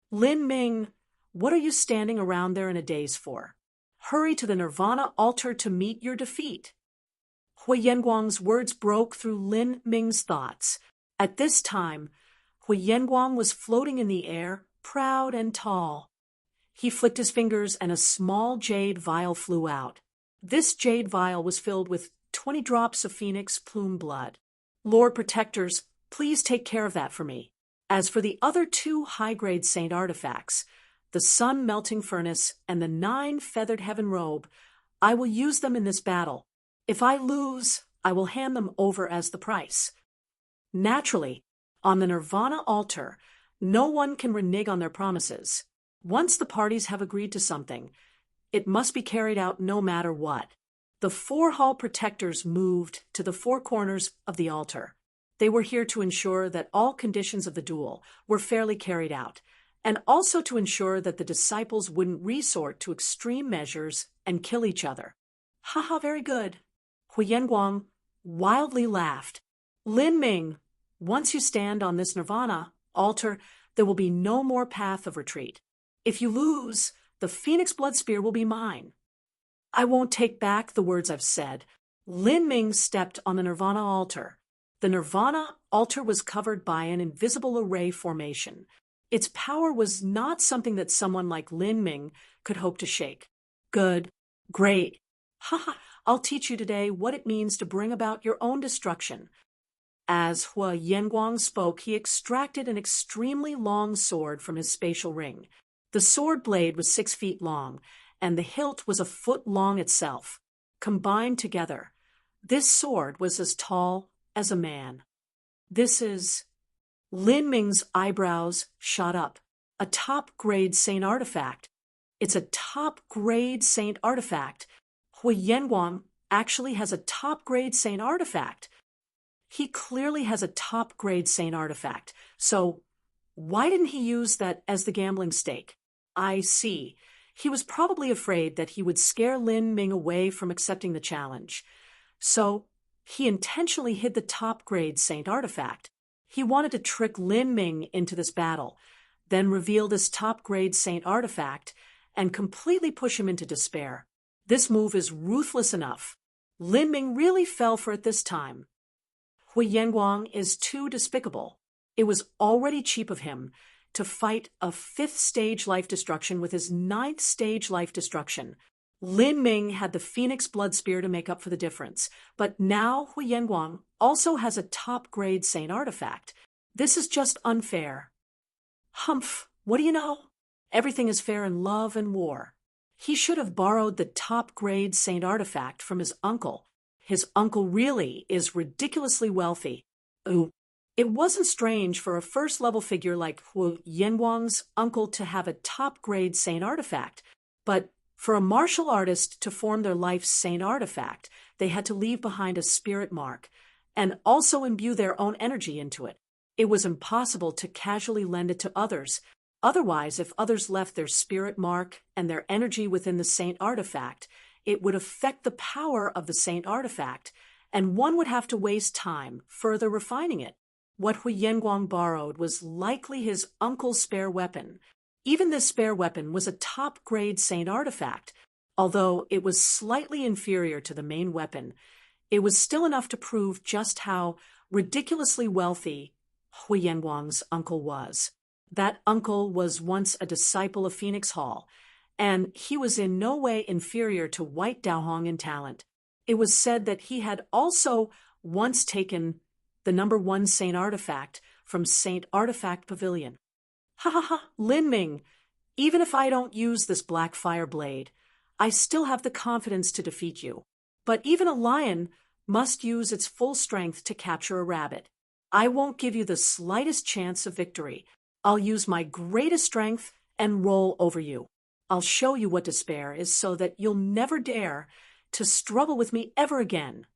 Lin Ming, what are you standing around there in a daze for? Hurry to the Nirvana altar to meet your defeat. Hui Yanguang's words broke through Lin Ming's thoughts. At this time, Hui Yanguang was floating in the air, proud and tall. He flicked his fingers and a small jade vial flew out. This jade vial was filled with 20 drops of phoenix plume blood. Lord Protectors, please take care of that for me. As for the other 2 high-grade saint artifacts, the sun melting furnace and the 9 feathered heaven robe, I will use them in this battle. If I lose, I will hand them over as the price. Naturally, on the Nirvana altar, no one can renege on their promises. Once the parties have agreed to something, it must be carried out no matter what. The 4 hall protectors moved to the 4 corners of the altar. They were here to ensure that all conditions of the duel were fairly carried out, and also to ensure that the disciples wouldn't resort to extreme measures and kill each other. Haha, very good. Hui Yanguang wildly laughed. Lin Ming, once you stand on this Nirvana altar, there will be no more path of retreat. If you lose, the Phoenix Blood Spear will be mine. I won't take back the words I've said. Lin Ming stepped on the Nirvana altar. The Nirvana altar was covered by an invisible array formation. Its power was not something that someone like Lin Ming could hope to shake. Good. Great. Haha, I'll teach you today what it means to bring about your own destruction. As Hui Yanguang spoke, he extracted an extremely long sword from his spatial ring. The sword blade was 6 feet long, and the hilt was a foot long itself. Combined together, this sword was as tall as a man. This is... Lin Ming's eyebrows shot up. A top-grade saint artifact. It's a top-grade saint artifact. Hui Yanguang actually has a top-grade saint artifact. He clearly has a top-grade saint artifact. So why didn't he use that as the gambling stake? I see. He was probably afraid that he would scare Lin Ming away from accepting the challenge. So he intentionally hid the top-grade saint artifact. He wanted to trick Lin Ming into this battle, then reveal this top-grade saint artifact, and completely push him into despair. This move is ruthless enough. Lin Ming really fell for it this time. Hui Yanguang is too despicable. It was already cheap of him to fight a 5th stage life destruction with his 9th stage life destruction. Lin Ming had the Phoenix Blood Spear to make up for the difference, but now Hui Yanguang also has a top-grade saint artifact. This is just unfair. Humph, what do you know? Everything is fair in love and war. He should have borrowed the top-grade saint artifact from his uncle. His uncle really is ridiculously wealthy. Ooh. It wasn't strange for a first-level figure like Hui Yanguang's uncle to have a top-grade saint artifact, but for a martial artist to form their life's saint artifact, they had to leave behind a spirit mark and also imbue their own energy into it. It was impossible to casually lend it to others. Otherwise, if others left their spirit mark and their energy within the saint artifact, it would affect the power of the saint artifact, and one would have to waste time further refining it. What Hui Yanguang borrowed was likely his uncle's spare weapon. Even this spare weapon was a top-grade saint artifact. Although it was slightly inferior to the main weapon, it was still enough to prove just how ridiculously wealthy Hui Yanguang's uncle was. That uncle was once a disciple of Phoenix Hall, and he was in no way inferior to White Daohong in talent. It was said that he had also once taken the #1 Saint Artifact from Saint Artifact Pavilion. Ha ha ha, Lin Ming, even if I don't use this black fire blade, I still have the confidence to defeat you. But even a lion must use its full strength to capture a rabbit. I won't give you the slightest chance of victory. I'll use my greatest strength and roll over you. I'll show you what despair is so that you'll never dare to struggle with me ever again.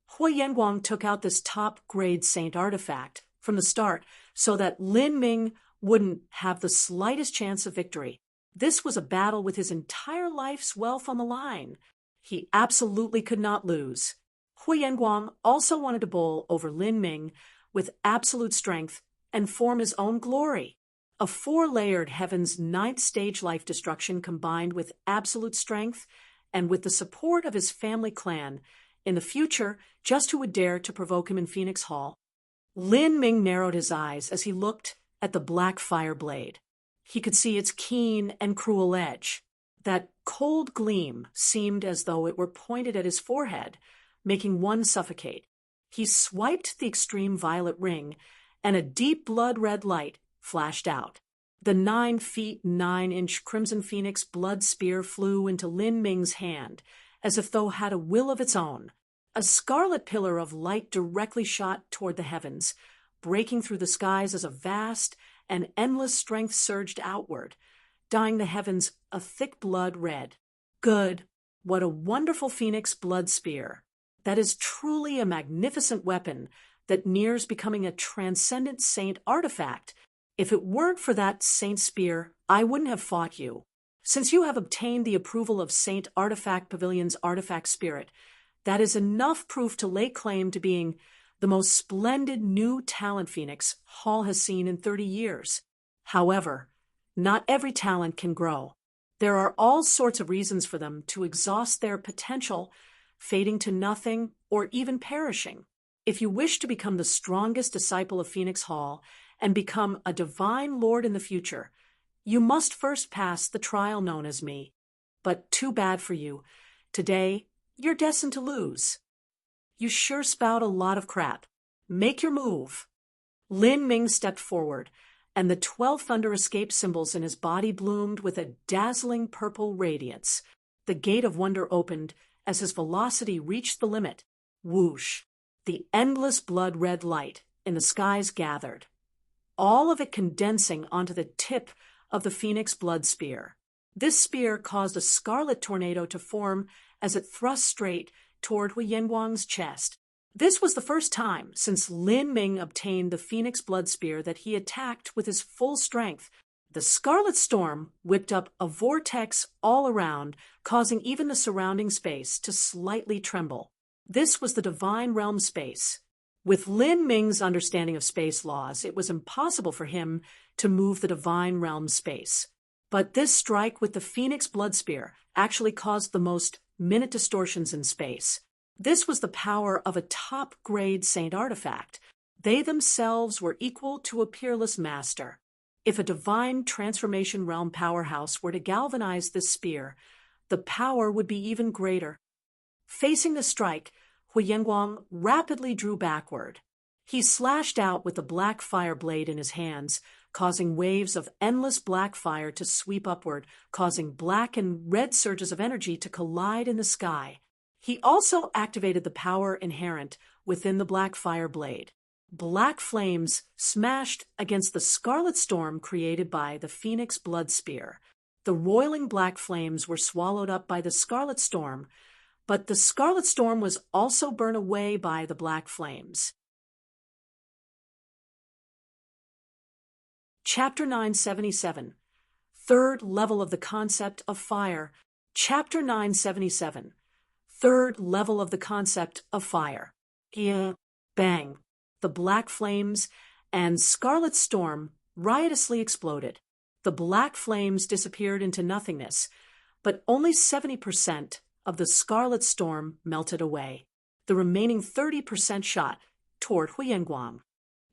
Hui Yanguang took out this top-grade saint artifact from the start so that Lin Ming wouldn't have the slightest chance of victory. This was a battle with his entire life's wealth on the line. He absolutely could not lose. Hui Yanguang also wanted to bowl over Lin Ming with absolute strength and form his own glory. A 4-layered Heaven's 9th stage life destruction combined with absolute strength and with the support of his family clan. In the future, just who would dare to provoke him in Phoenix Hall? Lin Ming narrowed his eyes as he looked at the black fire blade. He could see its keen and cruel edge. That cold gleam seemed as though it were pointed at his forehead, making one suffocate. He swiped the extreme violet ring, and a deep blood-red light flashed out. The 9 feet 9-inch Crimson Phoenix blood spear flew into Lin Ming's hand, as if though had a will of its own. A scarlet pillar of light directly shot toward the heavens, breaking through the skies as a vast and endless strength surged outward, dyeing the heavens a thick blood red. Good. What a wonderful Phoenix blood spear. That is truly a magnificent weapon that nears becoming a transcendent saint artifact. If it weren't for that saint spear, I wouldn't have fought you. Since you have obtained the approval of Saint Artifact Pavilion's artifact spirit, that is enough proof to lay claim to being the most splendid new talent Phoenix Hall has seen in 30 years. However, not every talent can grow. There are all sorts of reasons for them to exhaust their potential, fading to nothing or even perishing. If you wish to become the strongest disciple of Phoenix Hall and become a divine lord in the future, you must first pass the trial known as me. But too bad for you. Today, you're destined to lose. You sure spout a lot of crap. Make your move. Lin Ming stepped forward, and the 12 thunder escape symbols in his body bloomed with a dazzling purple radiance. The gate of wonder opened as his velocity reached the limit. Whoosh! The endless blood-red light in the skies gathered, all of it condensing onto the tip of the Phoenix blood spear. This spear caused a scarlet tornado to form as it thrust straight toward Hu Yanguang's chest. This was the first time since Lin Ming obtained the Phoenix Blood Spear that he attacked with his full strength. The Scarlet Storm whipped up a vortex all around, causing even the surrounding space to slightly tremble. This was the Divine Realm space. With Lin Ming's understanding of space laws, it was impossible for him to move the Divine Realm space. But this strike with the Phoenix Blood Spear actually caused the most minute distortions in space. This was the power of a top-grade saint artifact. They themselves were equal to a peerless master. If a divine transformation realm powerhouse were to galvanize this spear, the power would be even greater. Facing the strike, Hu Yanguang rapidly drew backward. He slashed out with the black fire blade in his hands, causing waves of endless black fire to sweep upward, causing black and red surges of energy to collide in the sky. He also activated the power inherent within the black fire blade. Black flames smashed against the scarlet storm created by the Phoenix Blood Spear. The roiling black flames were swallowed up by the scarlet storm, but the scarlet storm was also burned away by the black flames. Chapter 977. Third level of the concept of fire. Chapter 977. Third level of the concept of fire. Yeah, bang. The black flames and scarlet storm riotously exploded. The black flames disappeared into nothingness, but only 70% of the scarlet storm melted away. The remaining 30% shot toward Hu Yanguang.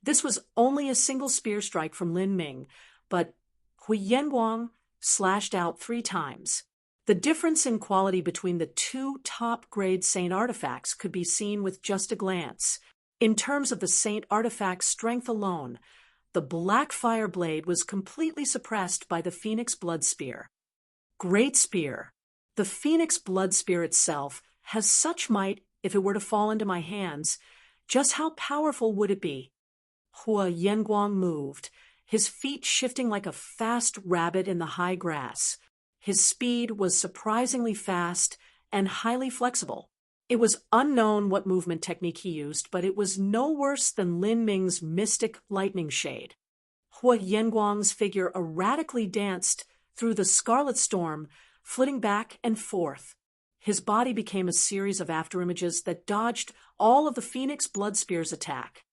This was only a single spear strike from Lin Ming, but Hu Yanguang slashed out 3 times. The difference in quality between the 2 top-grade saint artifacts could be seen with just a glance. In terms of the saint artifact's strength alone, the black fire blade was completely suppressed by the Phoenix Blood Spear. Great spear. The Phoenix Blood Spear itself has such might. If it were to fall into my hands, just how powerful would it be? Hu Yanguang moved, his feet shifting like a fast rabbit in the high grass. His speed was surprisingly fast and highly flexible. It was unknown what movement technique he used, but it was no worse than Lin Ming's mystic lightning shade. Hu Yanguang's figure erratically danced through the scarlet storm, flitting back and forth. His body became a series of afterimages that dodged all of the Phoenix Blood Spear's attack.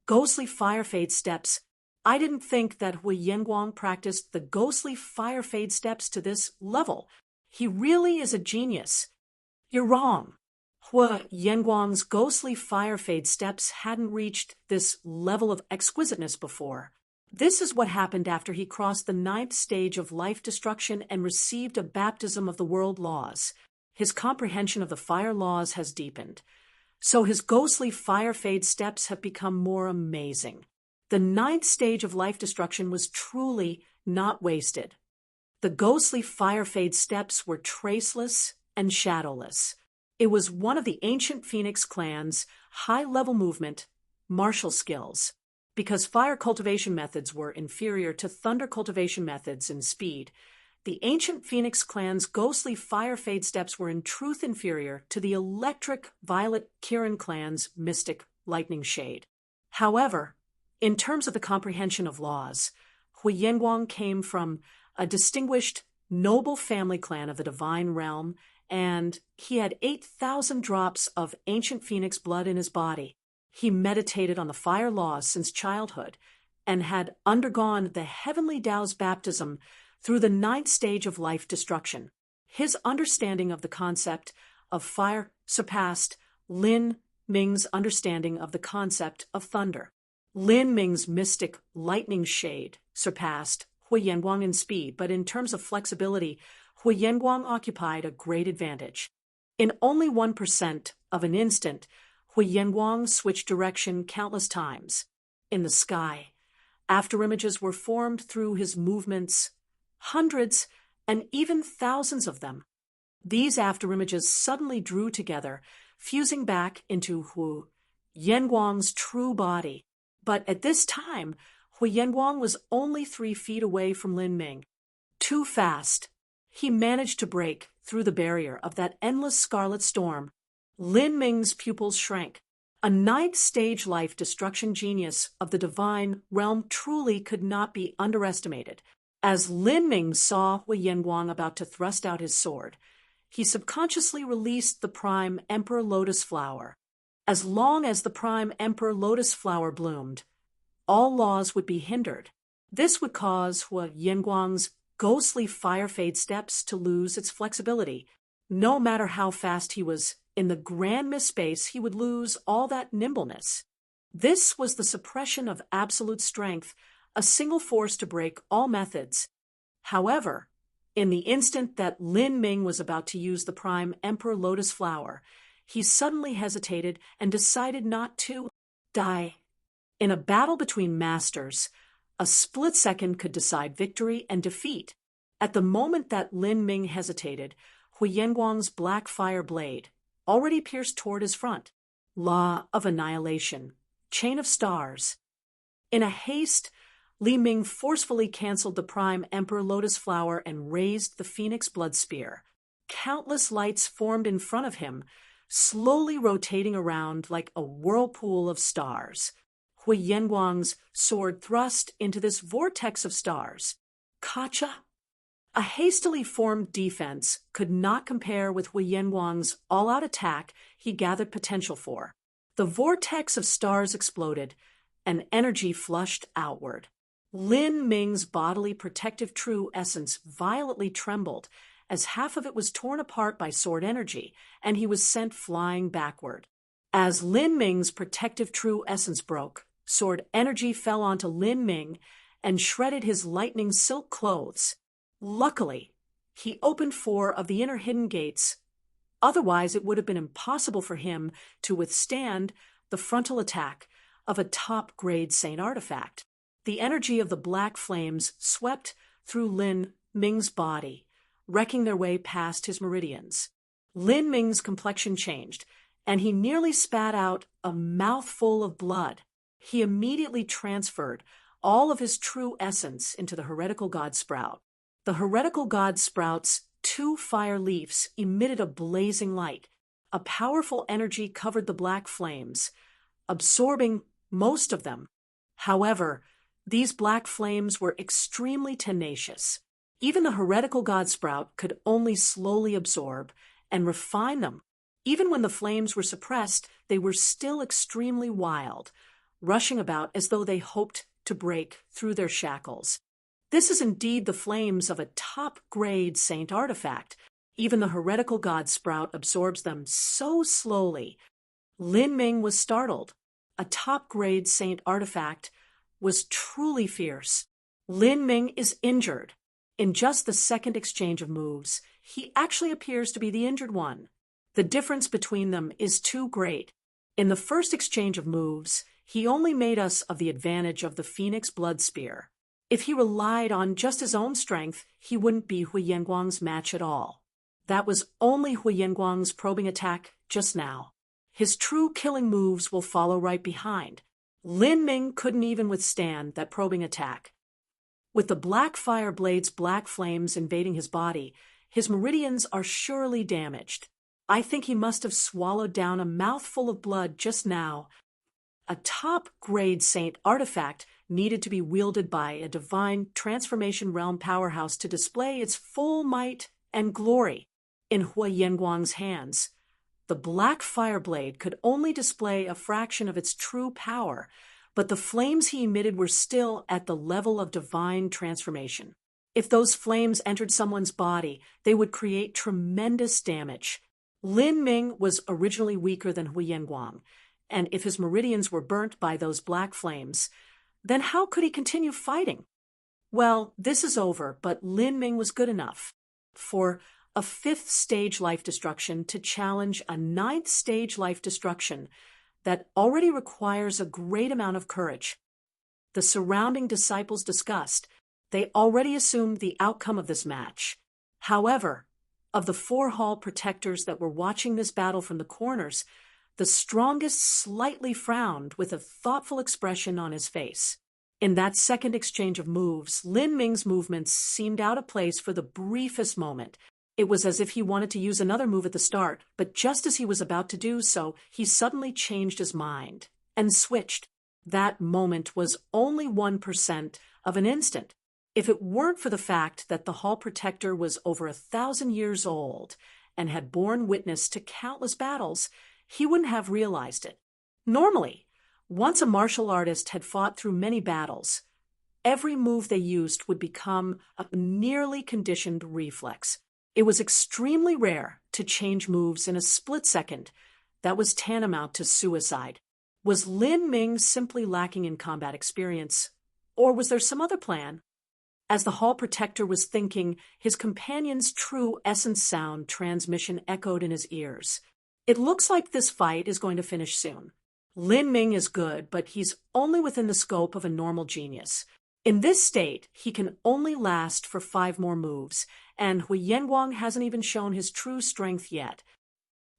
Ghostly fire fade steps. I didn't think that Hu Yanguang practiced the ghostly fire fade steps to this level. He really is a genius. You're wrong. Hu Yanguang's ghostly fire fade steps hadn't reached this level of exquisiteness before. This is what happened after he crossed the 9th stage of life destruction and received a baptism of the world laws. His comprehension of the fire laws has deepened. So his ghostly fire fade steps have become more amazing. The 9th stage of life destruction was truly not wasted. The ghostly fire fade steps were traceless and shadowless. It was one of the ancient Phoenix clan's high-level movement, martial skills. Because fire cultivation methods were inferior to thunder cultivation methods in speed, the ancient Phoenix clan's ghostly fire fade steps were in truth inferior to the electric violet Kirin clan's mystic lightning shade. However, in terms of the comprehension of laws, Hu Yanguang came from a distinguished, noble family clan of the Divine Realm, and he had 8,000 drops of ancient Phoenix blood in his body. He meditated on the fire laws since childhood and had undergone the heavenly Tao's baptism through the 9th stage of life destruction. His understanding of the concept of fire surpassed Lin Ming's understanding of the concept of thunder. Lin Ming's mystic lightning shade surpassed Hu Yanguang in speed, but in terms of flexibility, Hu Yanguang occupied a great advantage. In only 1% of an instant, Hu Yanguang switched direction countless times. In the sky, afterimages were formed through his movements, hundreds and even thousands of them. These afterimages suddenly drew together, fusing back into Hu Yanguang's true body. But at this time, Hu Yanguang was only 3 feet away from Lin Ming. Too fast. he managed to break through the barrier of that endless scarlet storm. Lin Ming's pupils shrank. A ninth-stage life destruction genius of the divine realm truly could not be underestimated. As Lin Ming saw Hui Yanguang about to thrust out his sword, he subconsciously released the prime Emperor Lotus Flower. As long as the prime Emperor Lotus Flower bloomed, all laws would be hindered. This would cause Hui Yanguang's ghostly fire fade steps to lose its flexibility. No matter how fast he was in the grand mist space, he would lose all that nimbleness. This was the suppression of absolute strength, a single force to break all methods. However, in the instant that Lin Ming was about to use the prime Emperor Lotus Flower, he suddenly hesitated and decided not to die. In a battle between masters, a split second could decide victory and defeat. At the moment that Lin Ming hesitated, Hui Yanguang's black fire blade already pierced toward his front. Law of annihilation. Chain of stars. In a haste, Li Ming forcefully canceled the prime Emperor Lotus Flower and raised the Phoenix Blood Spear. Countless lights formed in front of him, slowly rotating around like a whirlpool of stars. Hui Yanguang's sword thrust into this vortex of stars. Kacha? A hastily formed defense could not compare with Hui Yanguang's all-out attack he gathered potential for. The vortex of stars exploded, and energy flushed outward. Lin Ming's bodily protective true essence violently trembled as half of it was torn apart by sword energy, and he was sent flying backward. As Lin Ming's protective true essence broke, sword energy fell onto Lin Ming and shredded his lightning silk clothes. Luckily, he opened 4 of the inner hidden gates. Otherwise, it would have been impossible for him to withstand the frontal attack of a top-grade Saint artifact. The energy of the black flames swept through Lin Ming's body, wrecking their way past his meridians. Lin Ming's complexion changed, and he nearly spat out a mouthful of blood. He immediately transferred all of his true essence into the heretical god sprout. The heretical god sprout's 2 fire leaves emitted a blazing light. A powerful energy covered the black flames, absorbing most of them. However, these black flames were extremely tenacious. Even the heretical god sprout could only slowly absorb and refine them. Even when the flames were suppressed, they were still extremely wild, rushing about as though they hoped to break through their shackles. This is indeed the flames of a top-grade Saint artifact. Even the heretical god sprout absorbs them so slowly. Lin Ming was startled. A top-grade Saint artifact was truly fierce. Lin Ming is injured. In just the second exchange of moves, he actually appears to be the injured one. The difference between them is too great. In the first exchange of moves, he only made us of the advantage of the Phoenix Blood Spear. If he relied on just his own strength, he wouldn't be Hui Yanguang's match at all. That was only Hui Yanguang's probing attack just now. His true killing moves will follow right behind. Lin Ming couldn't even withstand that probing attack. With the black fire blade's black flames invading his body, his meridians are surely damaged. I think he must have swallowed down a mouthful of blood just now. A top-grade Saint artifact needed to be wielded by a divine transformation realm powerhouse to display its full might and glory. In Hui Yanguang's hands, the black fire blade could only display a fraction of its true power, but the flames he emitted were still at the level of divine transformation. If those flames entered someone's body, they would create tremendous damage. Lin Ming was originally weaker than Hui Yanguang, and if his meridians were burnt by those black flames, then how could he continue fighting? Well, this is over, but Lin Ming was good enough for a 5th-stage life destruction to challenge a 9th-stage life destruction that already requires a great amount of courage. The surrounding disciples discussed. They already assumed the outcome of this match. However, of the 4 hall protectors that were watching this battle from the corners, the strongest slightly frowned with a thoughtful expression on his face. In that second exchange of moves, Lin Ming's movements seemed out of place for the briefest moment. It was as if he wanted to use another move at the start, but just as he was about to do so, he suddenly changed his mind and switched. That moment was only 1% of an instant. If it weren't for the fact that the Hall Protector was over 1,000 years old and had borne witness to countless battles, he wouldn't have realized it. Normally, once a martial artist had fought through many battles, every move they used would become a nearly conditioned reflex. It was extremely rare to change moves in a split second. That was tantamount to suicide. Was Lin Ming simply lacking in combat experience, or was there some other plan? As the Hall Protector was thinking, his companion's true essence sound transmission echoed in his ears. It looks like this fight is going to finish soon. Lin Ming is good, but he's only within the scope of a normal genius. In this state, he can only last for 5 more moves, and Hui Yanguang hasn't even shown his true strength yet.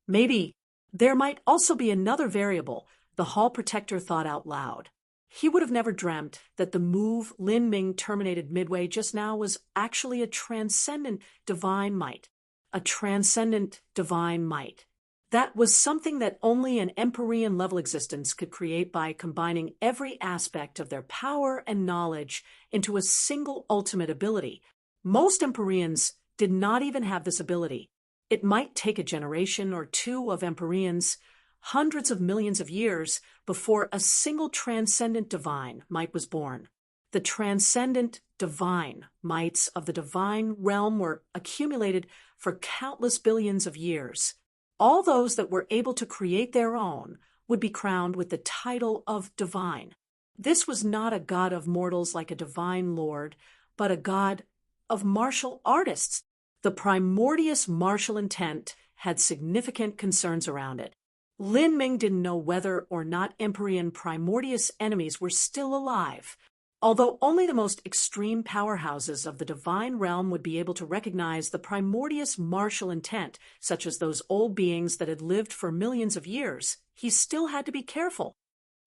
Maybe there might also be another variable, the Hall Protector thought out loud. He would have never dreamt that the move Lin Ming terminated midway just now was actually a transcendent divine might. A transcendent divine might. That was something that only an Empyrean-level existence could create by combining every aspect of their power and knowledge into a single ultimate ability. Most Empyreans did not even have this ability. It might take a generation or 2 of Empyreans, hundreds of millions of years, before a single transcendent divine might was born. The transcendent divine mights of the divine realm were accumulated for countless billions of years. All those that were able to create their own would be crowned with the title of divine. This was not a god of mortals like a divine lord, but a god of martial artists. The primordious martial intent had significant concerns around it. Lin Ming didn't know whether or not Empyrean primordious enemies were still alive. Although only the most extreme powerhouses of the divine realm would be able to recognize the primordious martial intent, such as those old beings that had lived for millions of years, he still had to be careful.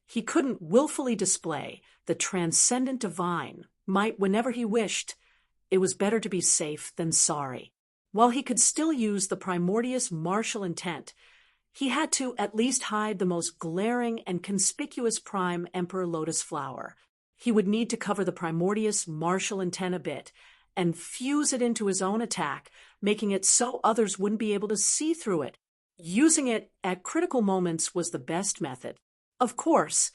He couldn't willfully display the transcendent divine might whenever he wished. It was better to be safe than sorry. While he could still use the primordious martial intent, he had to at least hide the most glaring and conspicuous prime Emperor Lotus Flower. He would need to cover the primordious martial intent a bit and fuse it into his own attack, making it so others wouldn't be able to see through it. Using it at critical moments was the best method. Of course,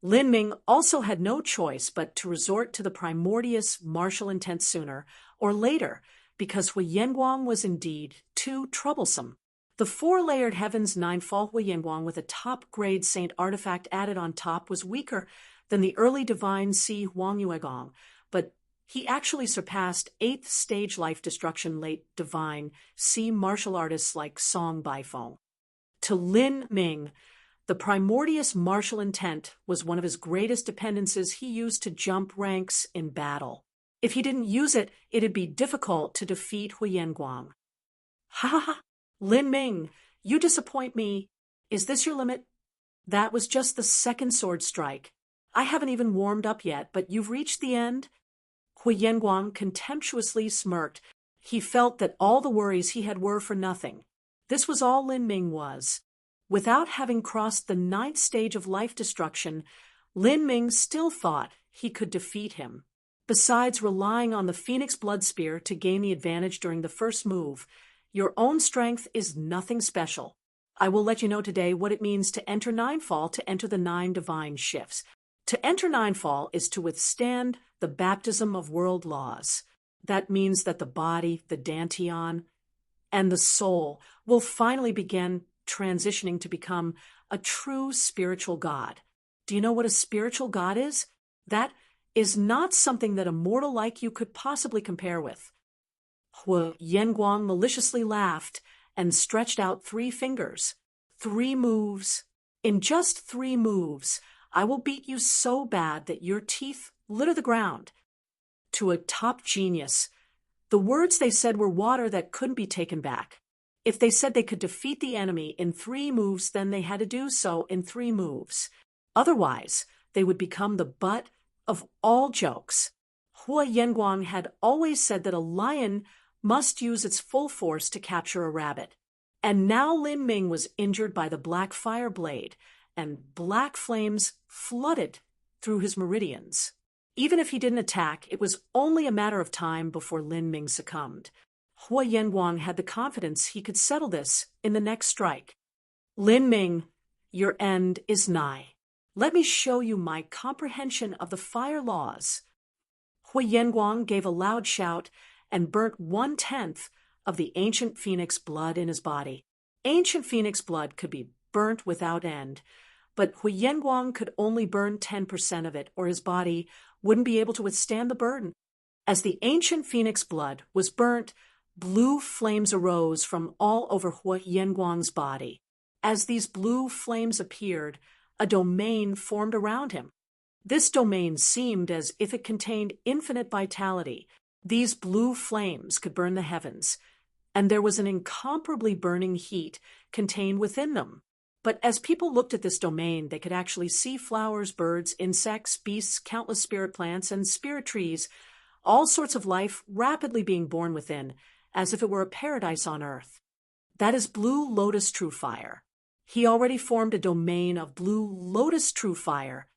Lin Ming also had no choice but to resort to the primordious martial intent sooner or later, because Hui Yanguang was indeed too troublesome. The 4-layered Heaven's 9-fall Hui Yanguang with a top-grade saint artifact added on top was weaker than the early divine Si Huang Yuegong, but he actually surpassed 8th stage life destruction late divine Si martial artists like Song Baifeng. To Lin Ming, the primordious martial intent was one of his greatest dependencies he used to jump ranks in battle. If he didn't use it, it'd be difficult to defeat Hui Yanguang. Ha ha ha! Lin Ming, you disappoint me. Is this your limit? That was just the second sword strike. I haven't even warmed up yet, but you've reached the end? Hui Yanguang contemptuously smirked. He felt that all the worries he had were for nothing. This was all Lin Ming was. Without having crossed the 9th stage of life destruction, Lin Ming still thought he could defeat him. Besides relying on the Phoenix Blood Spear to gain the advantage during the first move, your own strength is nothing special. I will let you know today what it means to enter 9-fall to enter the 9 divine shifts. To enter 9-fall is to withstand the baptism of world laws. That means that the body, the dantian, and the soul will finally begin transitioning to become a true spiritual god. Do you know what a spiritual god is? That is not something that a mortal like you could possibly compare with. Hui Yanguang maliciously laughed and stretched out 3 fingers. 3 moves. In just 3 moves, I will beat you so bad that your teeth litter the ground. To a top genius, the words they said were water that couldn't be taken back. If they said they could defeat the enemy in 3 moves, then they had to do so in 3 moves. Otherwise, they would become the butt Of all jokes, Hua Yanguang had always said that a lion must use its full force to capture a rabbit. And now Lin Ming was injured by the black fire blade, and black flames flooded through his meridians. Even if he didn't attack, it was only a matter of time before Lin Ming succumbed. Hua Yanguang had the confidence he could settle this in the next strike. Lin Ming, your end is nigh. Let me show you my comprehension of the fire laws. Hua Yanguang gave a loud shout and burnt 1/10 of the ancient phoenix blood in his body. Ancient phoenix blood could be burnt without end, but Hua Yanguang could only burn 10% of it, or his body wouldn't be able to withstand the burden. As the ancient phoenix blood was burnt, blue flames arose from all over Hua Yanguang's body. As these blue flames appeared, a domain formed around him. This domain seemed as if it contained infinite vitality. These blue flames could burn the heavens, and there was an incomparably burning heat contained within them. But as people looked at this domain, they could actually see flowers, birds, insects, beasts, countless spirit plants, and spirit trees, all sorts of life rapidly being born within, as if it were a paradise on earth. That is Blue Lotus True Fire. He already formed a domain of Blue Lotus True Fire.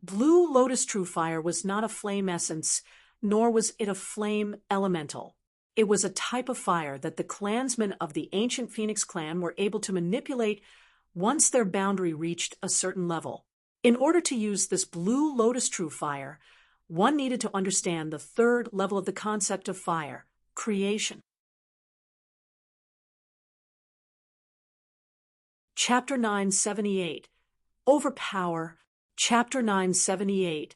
Blue Lotus True Fire was not a flame essence, nor was it a flame elemental. It was a type of fire that the clansmen of the ancient Phoenix clan were able to manipulate once their boundary reached a certain level. In order to use this Blue Lotus True Fire, one needed to understand the third level of the concept of fire, creation. Chapter 978, Overpower. Chapter 978,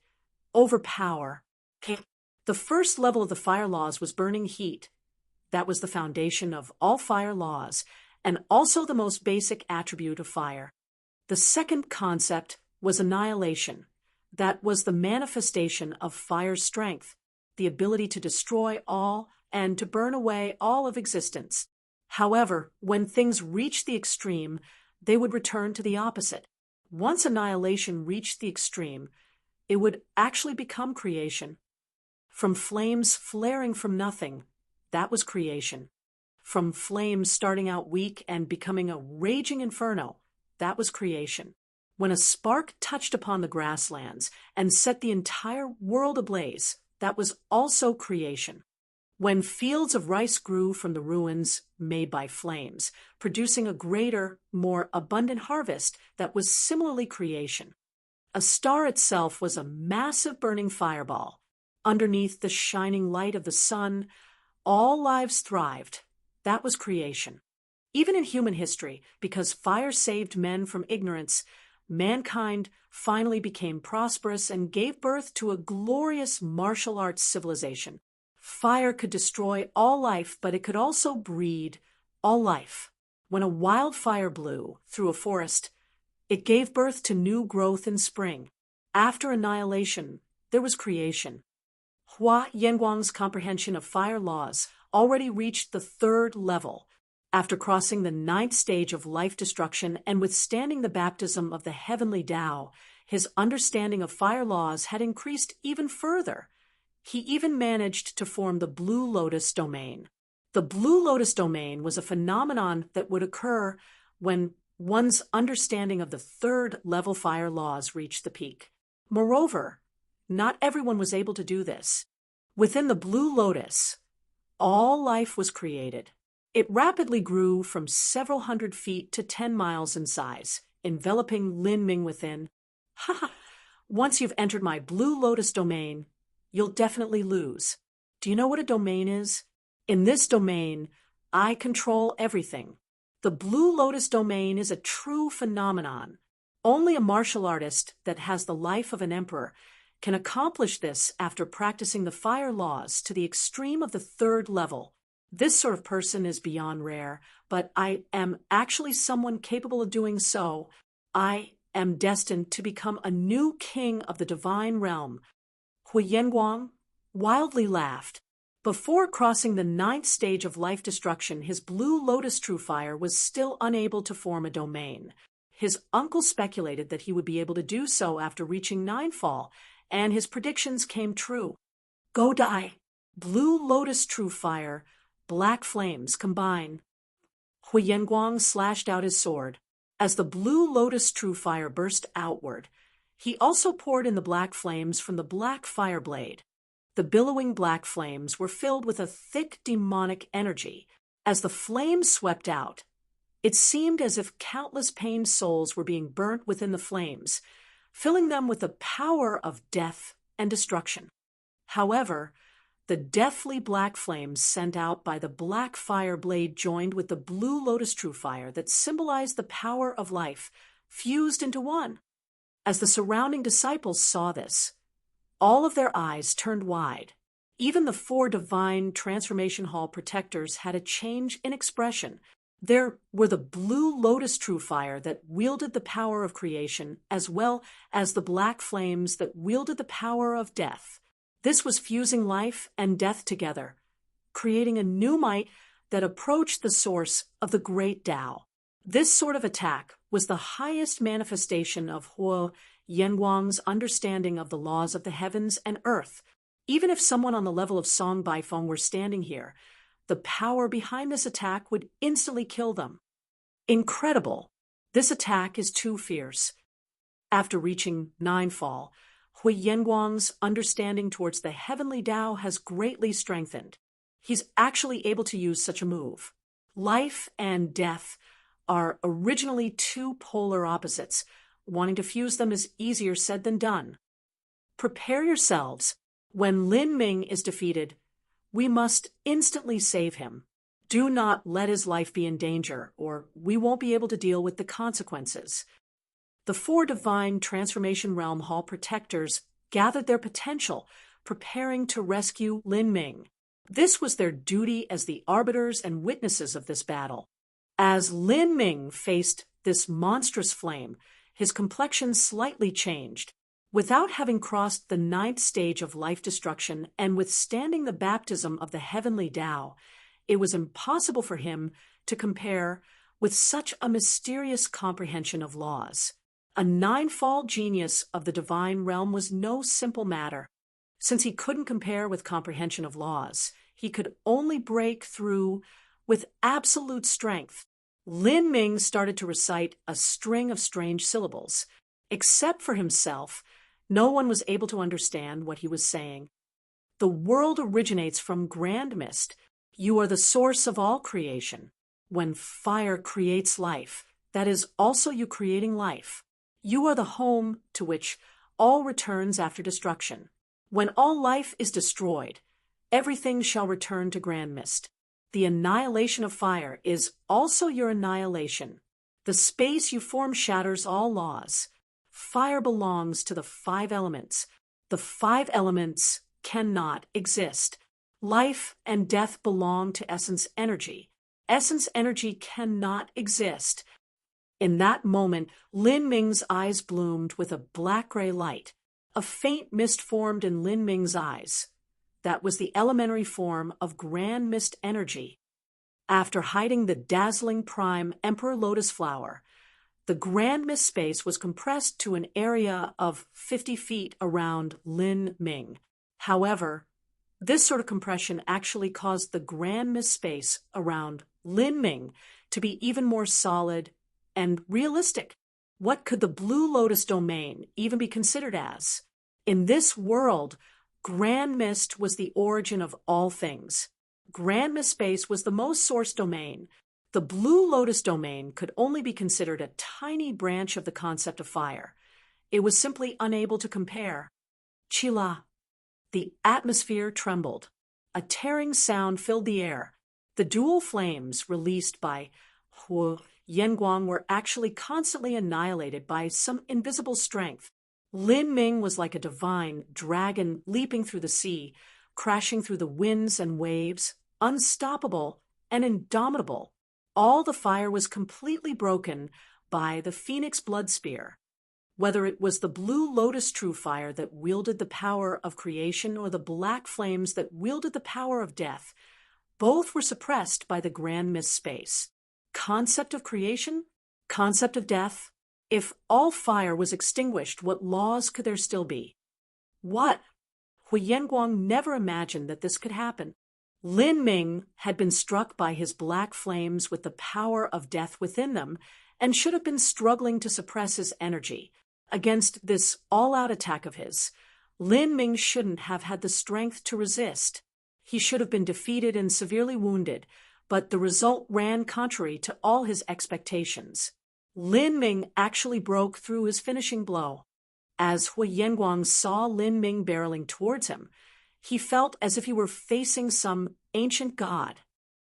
Overpower. The first level of the fire laws was burning heat. That was the foundation of all fire laws, and also the most basic attribute of fire. The second concept was annihilation. That was the manifestation of fire's strength, the ability to destroy all and to burn away all of existence. However, when things reached the extreme, they would return to the opposite. Once annihilation reached the extreme, it would actually become creation. From flames flaring from nothing, that was creation. From flames starting out weak and becoming a raging inferno, that was creation. When a spark touched upon the grasslands and set the entire world ablaze, that was also creation. When fields of rice grew from the ruins made by flames, producing a greater, more abundant harvest, that was similarly creation. A star itself was a massive burning fireball. Underneath the shining light of the sun, all lives thrived. That was creation. Even in human history, because fire saved men from ignorance, mankind finally became prosperous and gave birth to a glorious martial arts civilization. Fire could destroy all life, but it could also breed all life. When a wildfire blew through a forest, it gave birth to new growth in spring. After annihilation, there was creation. Hua Yanguang's comprehension of fire laws already reached the third level. After crossing the 9th stage of life destruction and withstanding the baptism of the heavenly Tao, his understanding of fire laws had increased even further. He even managed to form the Blue Lotus domain. The Blue Lotus domain was a phenomenon that would occur when one's understanding of the third level fire laws reached the peak. Moreover, not everyone was able to do this. Within the Blue Lotus, all life was created. It rapidly grew from several hundred feet to 10 miles in size, enveloping Lin Ming within. Once you've entered my Blue Lotus domain, you'll definitely lose. Do you know what a domain is? In this domain, I control everything. The Blue Lotus domain is a true phenomenon. Only a martial artist that has the life of an emperor can accomplish this after practicing the fire laws to the extreme of the third level. This sort of person is beyond rare, but I am actually someone capable of doing so. I am destined to become a new king of the divine realm. Hua Yanguang wildly laughed. Before crossing the 9th stage of life destruction, his Blue Lotus True Fire was still unable to form a domain. His uncle speculated that he would be able to do so after reaching Ninefall, and his predictions came true. Go die. Blue lotus true fire, black flames combine. Hui Yanguang slashed out his sword. As the blue lotus true fire burst outward, he also poured in the black flames from the black fire blade. The billowing black flames were filled with a thick demonic energy. As the flames swept out, it seemed as if countless pained souls were being burnt within the flames, filling them with the power of death and destruction. However, the deathly black flames sent out by the black fire blade joined with the blue lotus true fire that symbolized the power of life, fused into one. As the surrounding disciples saw this, all of their eyes turned wide. Even the 4 divine transformation hall protectors had a change in expression. There were the blue lotus true fire that wielded the power of creation, as well as the black flames that wielded the power of death. This was fusing life and death together, creating a new might that approached the source of the great Tao. This sort of attack was the highest manifestation of Hui Yanguang's understanding of the laws of the heavens and earth. Even if someone on the level of Song Baifeng were standing here, the power behind this attack would instantly kill them. Incredible! This attack is too fierce. After reaching Ninefall, Hui Yanguang's understanding towards the heavenly Tao has greatly strengthened. He's actually able to use such a move. Life and death are originally 2 polar opposites. Wanting to fuse them is easier said than done. Prepare yourselves. When Lin Ming is defeated, we must instantly save him. Do not let his life be in danger, or we won't be able to deal with the consequences. The 4 divine transformation realm hall protectors gathered their potential, preparing to rescue Lin Ming. This was their duty as the arbiters and witnesses of this battle. As Lin Ming faced this monstrous flame, his complexion slightly changed. Without having crossed the 9th stage of life destruction and withstanding the baptism of the heavenly Tao, it was impossible for him to compare with such a mysterious comprehension of laws. A 9-fall genius of the divine realm was no simple matter. Since he couldn't compare with comprehension of laws, he could only break through with absolute strength. Lin Ming started to recite a string of strange syllables. Except for himself, no one was able to understand what he was saying. The world originates from Grand Mist. You are the source of all creation. When fire creates life, that is also you creating life. You are the home to which all returns after destruction. When all life is destroyed, everything shall return to Grand Mist. The annihilation of fire is also your annihilation. The space you form shatters all laws. Fire belongs to the 5 elements. The 5 elements cannot exist. Life and death belong to essence energy. Essence energy cannot exist. In that moment, Lin Ming's eyes bloomed with a black-gray light. A faint mist formed in Lin Ming's eyes. That was the elementary form of Grand Mist energy. After hiding the dazzling prime Emperor Lotus flower, the Grand Mist space was compressed to an area of 50 feet around Lin Ming. However, this sort of compression actually caused the Grand Mist space around Lin Ming to be even more solid and realistic. What could the Blue Lotus domain even be considered as? In this world, Grand Mist was the origin of all things. Grand Mist space was the most source domain. The Blue Lotus domain could only be considered a tiny branch of the concept of fire. It was simply unable to compare. Chila. The atmosphere trembled. A tearing sound filled the air. The dual flames released by Hui Yanguang were actually constantly annihilated by some invisible strength. Lin Ming was like a divine dragon leaping through the sea, crashing through the winds and waves, unstoppable and indomitable. All the fire was completely broken by the Phoenix Blood Spear. Whether it was the Blue Lotus True Fire that wielded the power of creation or the black flames that wielded the power of death, both were suppressed by the Grand Mist space. Concept of creation? Concept of death? If all fire was extinguished, what laws could there still be? What? Hui Yanguang never imagined that this could happen. Lin Ming had been struck by his black flames with the power of death within them and should have been struggling to suppress his energy. Against this all-out attack of his, Lin Ming shouldn't have had the strength to resist. He should have been defeated and severely wounded, but the result ran contrary to all his expectations. Lin Ming actually broke through his finishing blow. As Hui Yanguang saw Lin Ming barreling towards him, he felt as if he were facing some ancient god.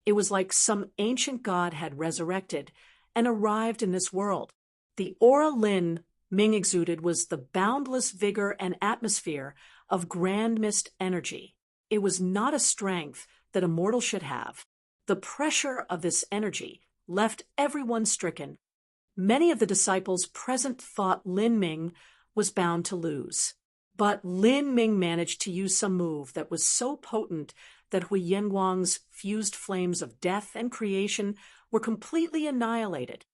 It was like some ancient god had resurrected and arrived in this world. The aura Lin Ming exuded was the boundless vigor and atmosphere of grand mist energy. It was not a strength that a mortal should have. The pressure of this energy left everyone stricken. Many of the disciples present thought Lin Ming was bound to lose. But Lin Ming managed to use some move that was so potent that Hui Yanguang's fused flames of death and creation were completely annihilated.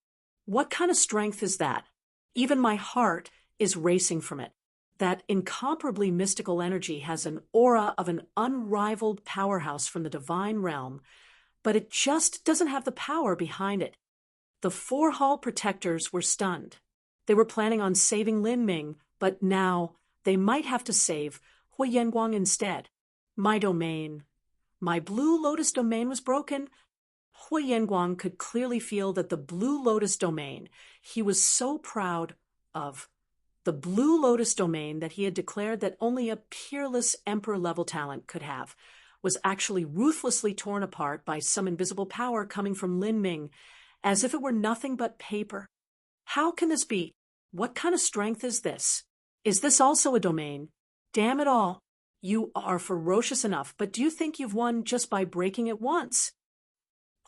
What kind of strength is that? Even my heart is racing from it. That incomparably mystical energy has an aura of an unrivaled powerhouse from the divine realm, but it just doesn't have the power behind it. The four hall protectors were stunned. They were planning on saving Lin Ming, but now they might have to save Hui Yanguang instead. My domain. My Blue Lotus domain was broken. Hui Yanguang could clearly feel that the Blue Lotus domain he was so proud of, the Blue Lotus domain that he had declared that only a peerless emperor-level talent could have, was actually ruthlessly torn apart by some invisible power coming from Lin Ming, as if it were nothing but paper. How can this be? What kind of strength is this? Is this also a domain? Damn it all. You are ferocious enough, but do you think you've won just by breaking it once?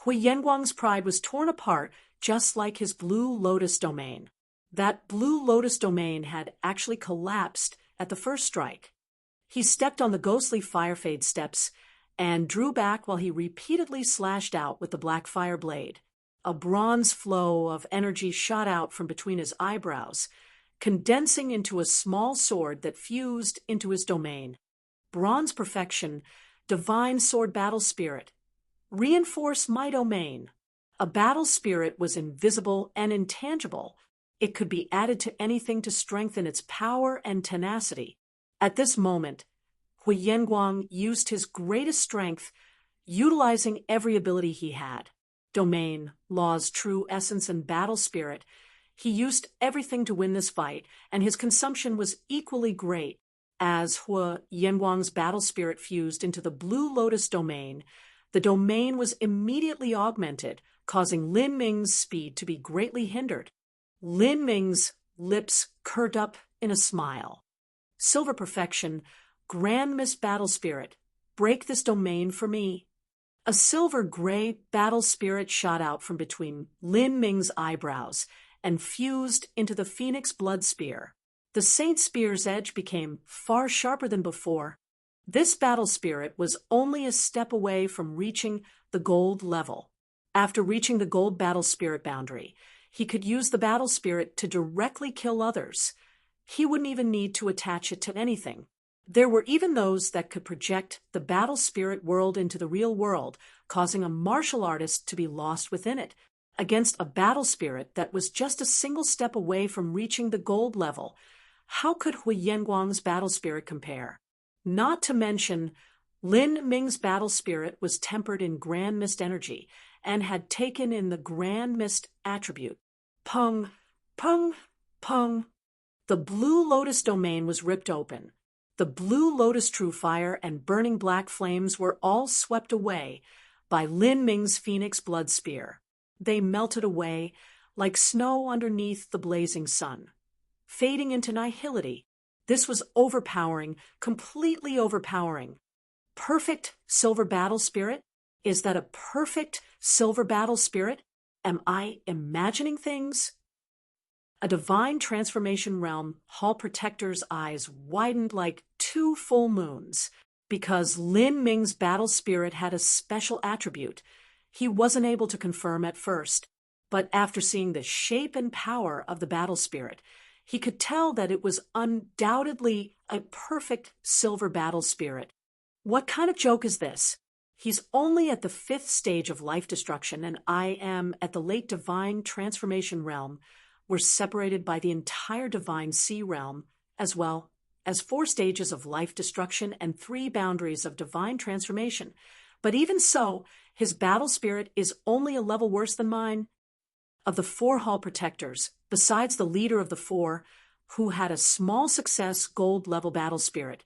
Hui Yanguang's pride was torn apart just like his Blue Lotus domain. That Blue Lotus domain had actually collapsed at the first strike. He stepped on the ghostly fire fade steps and drew back while he repeatedly slashed out with the black fire blade. A bronze flow of energy shot out from between his eyebrows, condensing into a small sword that fused into his domain. Bronze perfection, divine sword battle spirit. Reinforce my domain. A battle spirit was invisible and intangible. It could be added to anything to strengthen its power and tenacity. At this moment, Hui Yanguang used his greatest strength, utilizing every ability he had. Domain, law's true essence, and battle spirit. He used everything to win this fight, and his consumption was equally great. As Hui Yanguang's battle spirit fused into the Blue Lotus domain, the domain was immediately augmented, causing Lin Ming's speed to be greatly hindered. Lin Ming's lips curled up in a smile. Silver perfection, grand mist battle spirit, break this domain for me. A silver-gray battle spirit shot out from between Lin Ming's eyebrows and fused into the Phoenix Blood Spear. The Saint Spear's edge became far sharper than before. This battle spirit was only a step away from reaching the gold level. After reaching the gold battle spirit boundary, he could use the battle spirit to directly kill others. He wouldn't even need to attach it to anything. There were even those that could project the battle spirit world into the real world, causing a martial artist to be lost within it, against a battle spirit that was just a single step away from reaching the gold level. How could Hui Yanguang's battle spirit compare? Not to mention, Lin Ming's battle spirit was tempered in grand mist energy and had taken in the grand mist attribute. Pung, pung, pung. The Blue Lotus domain was ripped open. The Blue Lotus true fire and burning black flames were all swept away by Lin Ming's Phoenix Blood Spear. They melted away like snow underneath the blazing sun, fading into nihility. This was overpowering, completely overpowering. Perfect silver battle spirit? Is that a perfect silver battle spirit? Am I imagining things? A divine transformation realm, Hall Protector's eyes widened like two full moons. Because Lin Ming's battle spirit had a special attribute, he wasn't able to confirm at first. But after seeing the shape and power of the battle spirit, he could tell that it was undoubtedly a perfect silver battle spirit. What kind of joke is this? He's only at the 5th stage of life destruction, and I am at the late divine transformation realm. We're separated by the entire divine sea realm, as well as 4 stages of life destruction and 3 boundaries of divine transformation. But even so, his battle spirit is only a level worse than mine. Of the 4 hall protectors, besides the leader of the 4, who had a small success gold level battle spirit,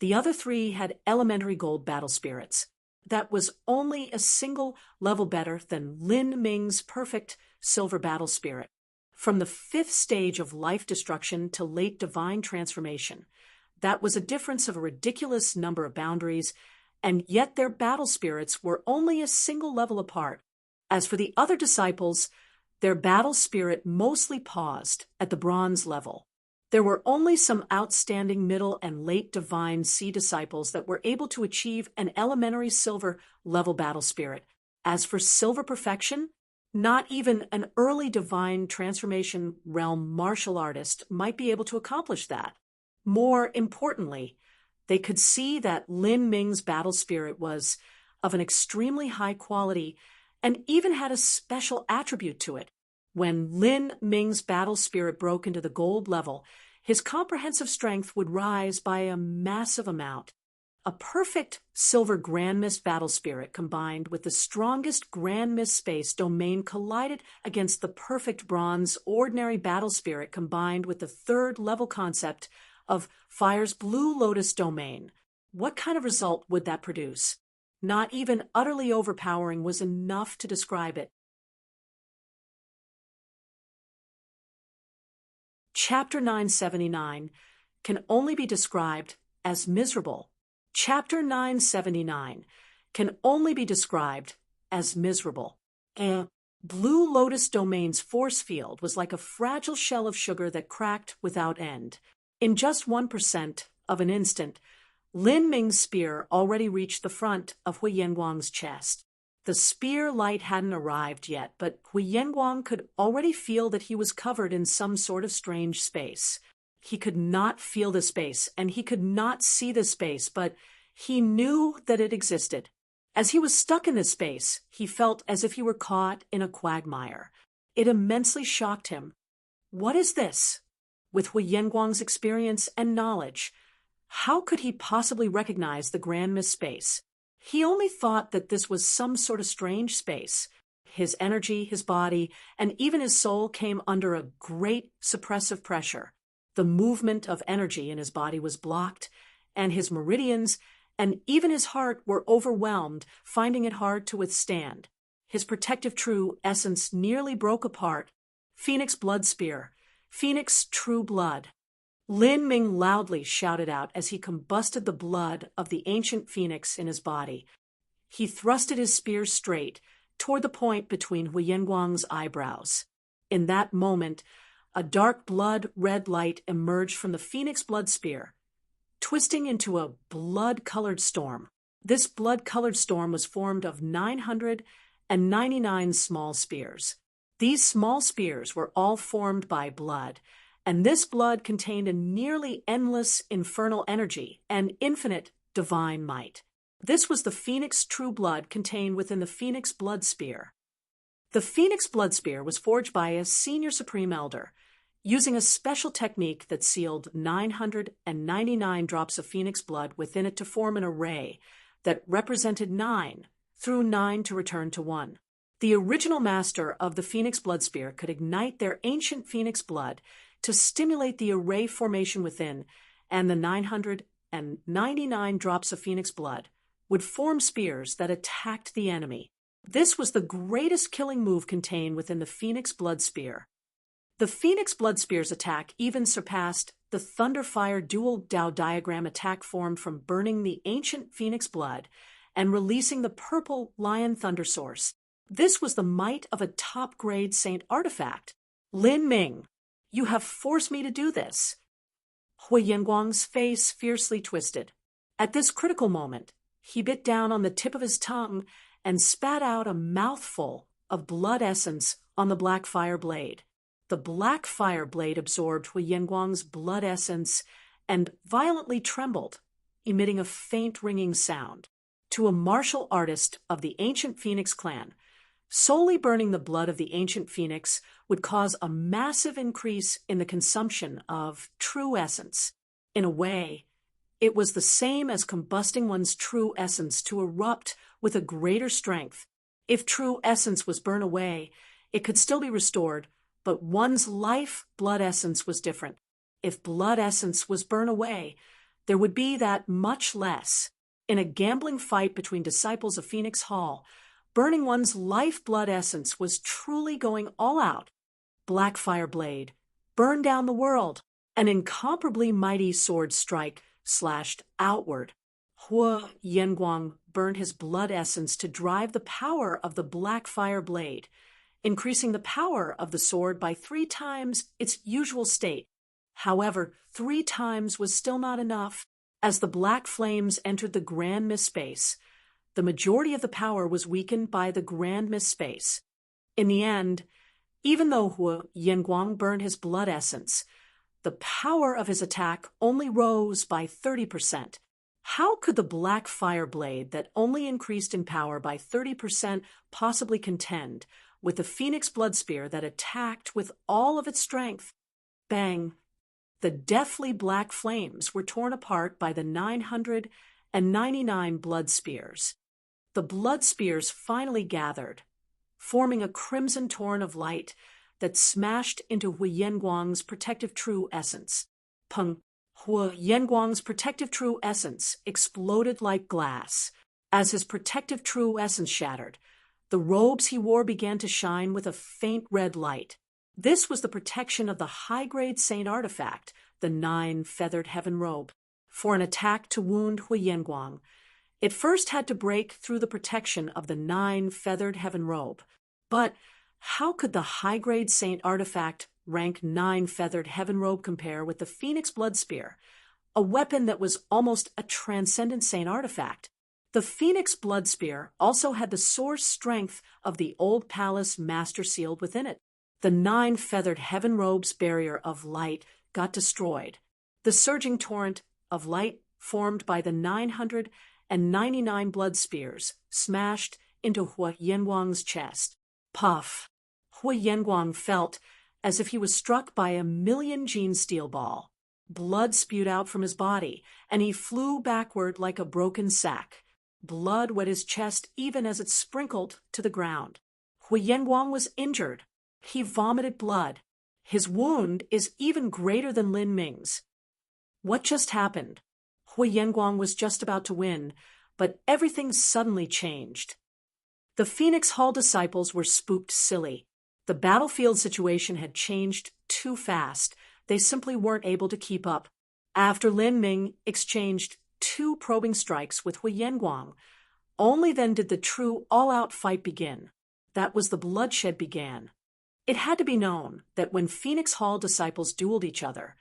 the other 3 had elementary gold battle spirits. That was only a single level better than Lin Ming's perfect silver battle spirit. From the 5th stage of life destruction to late divine transformation, that was a difference of a ridiculous number of boundaries, and yet their battle spirits were only a single level apart. As for the other disciples, their battle spirit mostly paused at the bronze level. There were only some outstanding middle and late divine sea disciples that were able to achieve an elementary silver level battle spirit. As for silver perfection, not even an early divine transformation realm martial artist might be able to accomplish that. More importantly, they could see that Lin Ming's battle spirit was of an extremely high quality and even had a special attribute to it. When Lin Ming's battle spirit broke into the gold level, his comprehensive strength would rise by a massive amount. A perfect silver Grand Mist battle spirit combined with the strongest Grand Mist space domain collided against the perfect bronze ordinary battle spirit combined with the 3rd level concept of Fire's Blue Lotus domain. What kind of result would that produce? Not even utterly overpowering was enough to describe it. Chapter 979 can only be described as miserable. Chapter 979 can only be described as miserable. Blue Lotus Domain's force field was like a fragile shell of sugar that cracked without end. In just 1% of an instant, Lin Ming's spear already reached the front of Hui Yanguang's chest. The spear light hadn't arrived yet, but Hui Yanguang could already feel that he was covered in some sort of strange space. He could not feel the space, and he could not see the space, but he knew that it existed. As he was stuck in this space, he felt as if he were caught in a quagmire. It immensely shocked him. What is this? With Hui Yanguang's experience and knowledge, how could he possibly recognize the Grand Mist space? He only thought that this was some sort of strange space. His energy, his body, and even his soul came under a great suppressive pressure. The movement of energy in his body was blocked, and his meridians and even his heart were overwhelmed, finding it hard to withstand. His protective true essence nearly broke apart. Phoenix Blood Spear, Phoenix True Blood. Lin Ming loudly shouted out as he combusted the blood of the ancient phoenix in his body. He thrusted his spear straight toward the point between Hui Yanguang's eyebrows. In that moment, a dark blood-red light emerged from the Phoenix Blood Spear, twisting into a blood-colored storm. This blood-colored storm was formed of 999 small spears. These small spears were all formed by blood, and this blood contained a nearly endless infernal energy and infinite divine might. This was the Phoenix True Blood contained within the Phoenix Blood Spear. The Phoenix Blood Spear was forged by a senior Supreme Elder, using a special technique that sealed 999 drops of Phoenix blood within it to form an array that represented 9 through 9 to return to 1. The original master of the Phoenix Blood Spear could ignite their ancient Phoenix blood to stimulate the array formation within, and the 999 drops of Phoenix blood would form spears that attacked the enemy. This was the greatest killing move contained within the Phoenix Blood Spear. The Phoenix Blood Spear's attack even surpassed the Thunderfire Dual Dao Diagram attack formed from burning the ancient Phoenix blood and releasing the purple Lion Thunder Source. This was the might of a top-grade saint artifact. Lin Ming, you have forced me to do this. Hui Yanguang's face fiercely twisted. At this critical moment, he bit down on the tip of his tongue and spat out a mouthful of blood essence on the black fire blade. The black fire blade absorbed Hu Yanguang's blood essence and violently trembled, emitting a faint ringing sound. To a martial artist of the ancient Phoenix clan, solely burning the blood of the ancient phoenix would cause a massive increase in the consumption of true essence. In a way, it was the same as combusting one's true essence to erupt with a greater strength. If true essence was burned away, it could still be restored, but one's life blood essence was different. If blood essence was burned away, there would be that much less. In a gambling fight between disciples of Phoenix Hall, burning one's life blood essence was truly going all out. Black fire blade, burn down the world. An incomparably mighty sword strike slashed outward. Hu Yanguang burned his blood essence to drive the power of the black fire blade, increasing the power of the sword by 3 times its usual state. However, 3 times was still not enough. As the black flames entered the grand mist space, the majority of the power was weakened by the grand mist space. In the end, even though Hu Yanguang burned his blood essence, the power of his attack only rose by 30%. How could the black fire blade that only increased in power by 30% possibly contend with the Phoenix blood spear that attacked with all of its strength? Bang! The deathly black flames were torn apart by the 999 blood spears. The blood spears finally gathered, forming a crimson torrent of light that smashed into Hu Yanguang's protective true essence. Peng! Hu Yanguang's protective true essence exploded like glass. As his protective true essence shattered, the robes he wore began to shine with a faint red light. This was the protection of the high-grade saint artifact, the 9-feathered heaven robe. For an attack to wound Hu Yanguang, it first had to break through the protection of the 9-feathered heaven robe. But how could the high-grade saint artifact rank 9-feathered heaven robe compare with the Phoenix blood spear, a weapon that was almost a transcendent saint artifact? The Phoenix blood spear also had the source strength of the old palace master sealed within it. The 9-feathered heaven robe's barrier of light got destroyed. The surging torrent of light formed by the 999 blood spears smashed into Hu Yanguang's chest. Puff! Hu Yanguang felt as if he was struck by a 1,000,000 gene steel ball. Blood spewed out from his body, and he flew backward like a broken sack. Blood wet his chest even as it sprinkled to the ground. Hu Yanguang was injured. He vomited blood. His wound is even greater than Lin Ming's. What just happened? Hu Yanguang was just about to win, but everything suddenly changed. The Phoenix Hall disciples were spooked silly. The battlefield situation had changed too fast. They simply weren't able to keep up. After Lin Ming exchanged 2 probing strikes with Hu Yanguang, only then did the true all-out fight begin. That was the bloodshed began. It had to be known that when Phoenix Hall disciples dueled each other,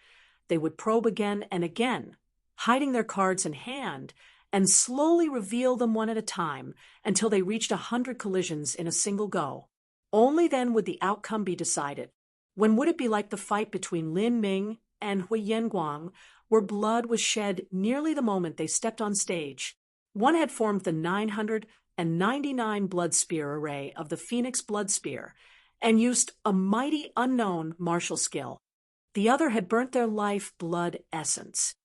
they would probe again and again, hiding their cards in hand, and slowly reveal them one at a time until they reached 100 collisions in a single go. Only then would the outcome be decided. When would it be like the fight between Lin Ming and Hu Yanguang, where blood was shed nearly the moment they stepped on stage? One had formed the 999 blood spear array of the Phoenix blood spear and used a mighty unknown martial skill. The other had burnt their life blood essence.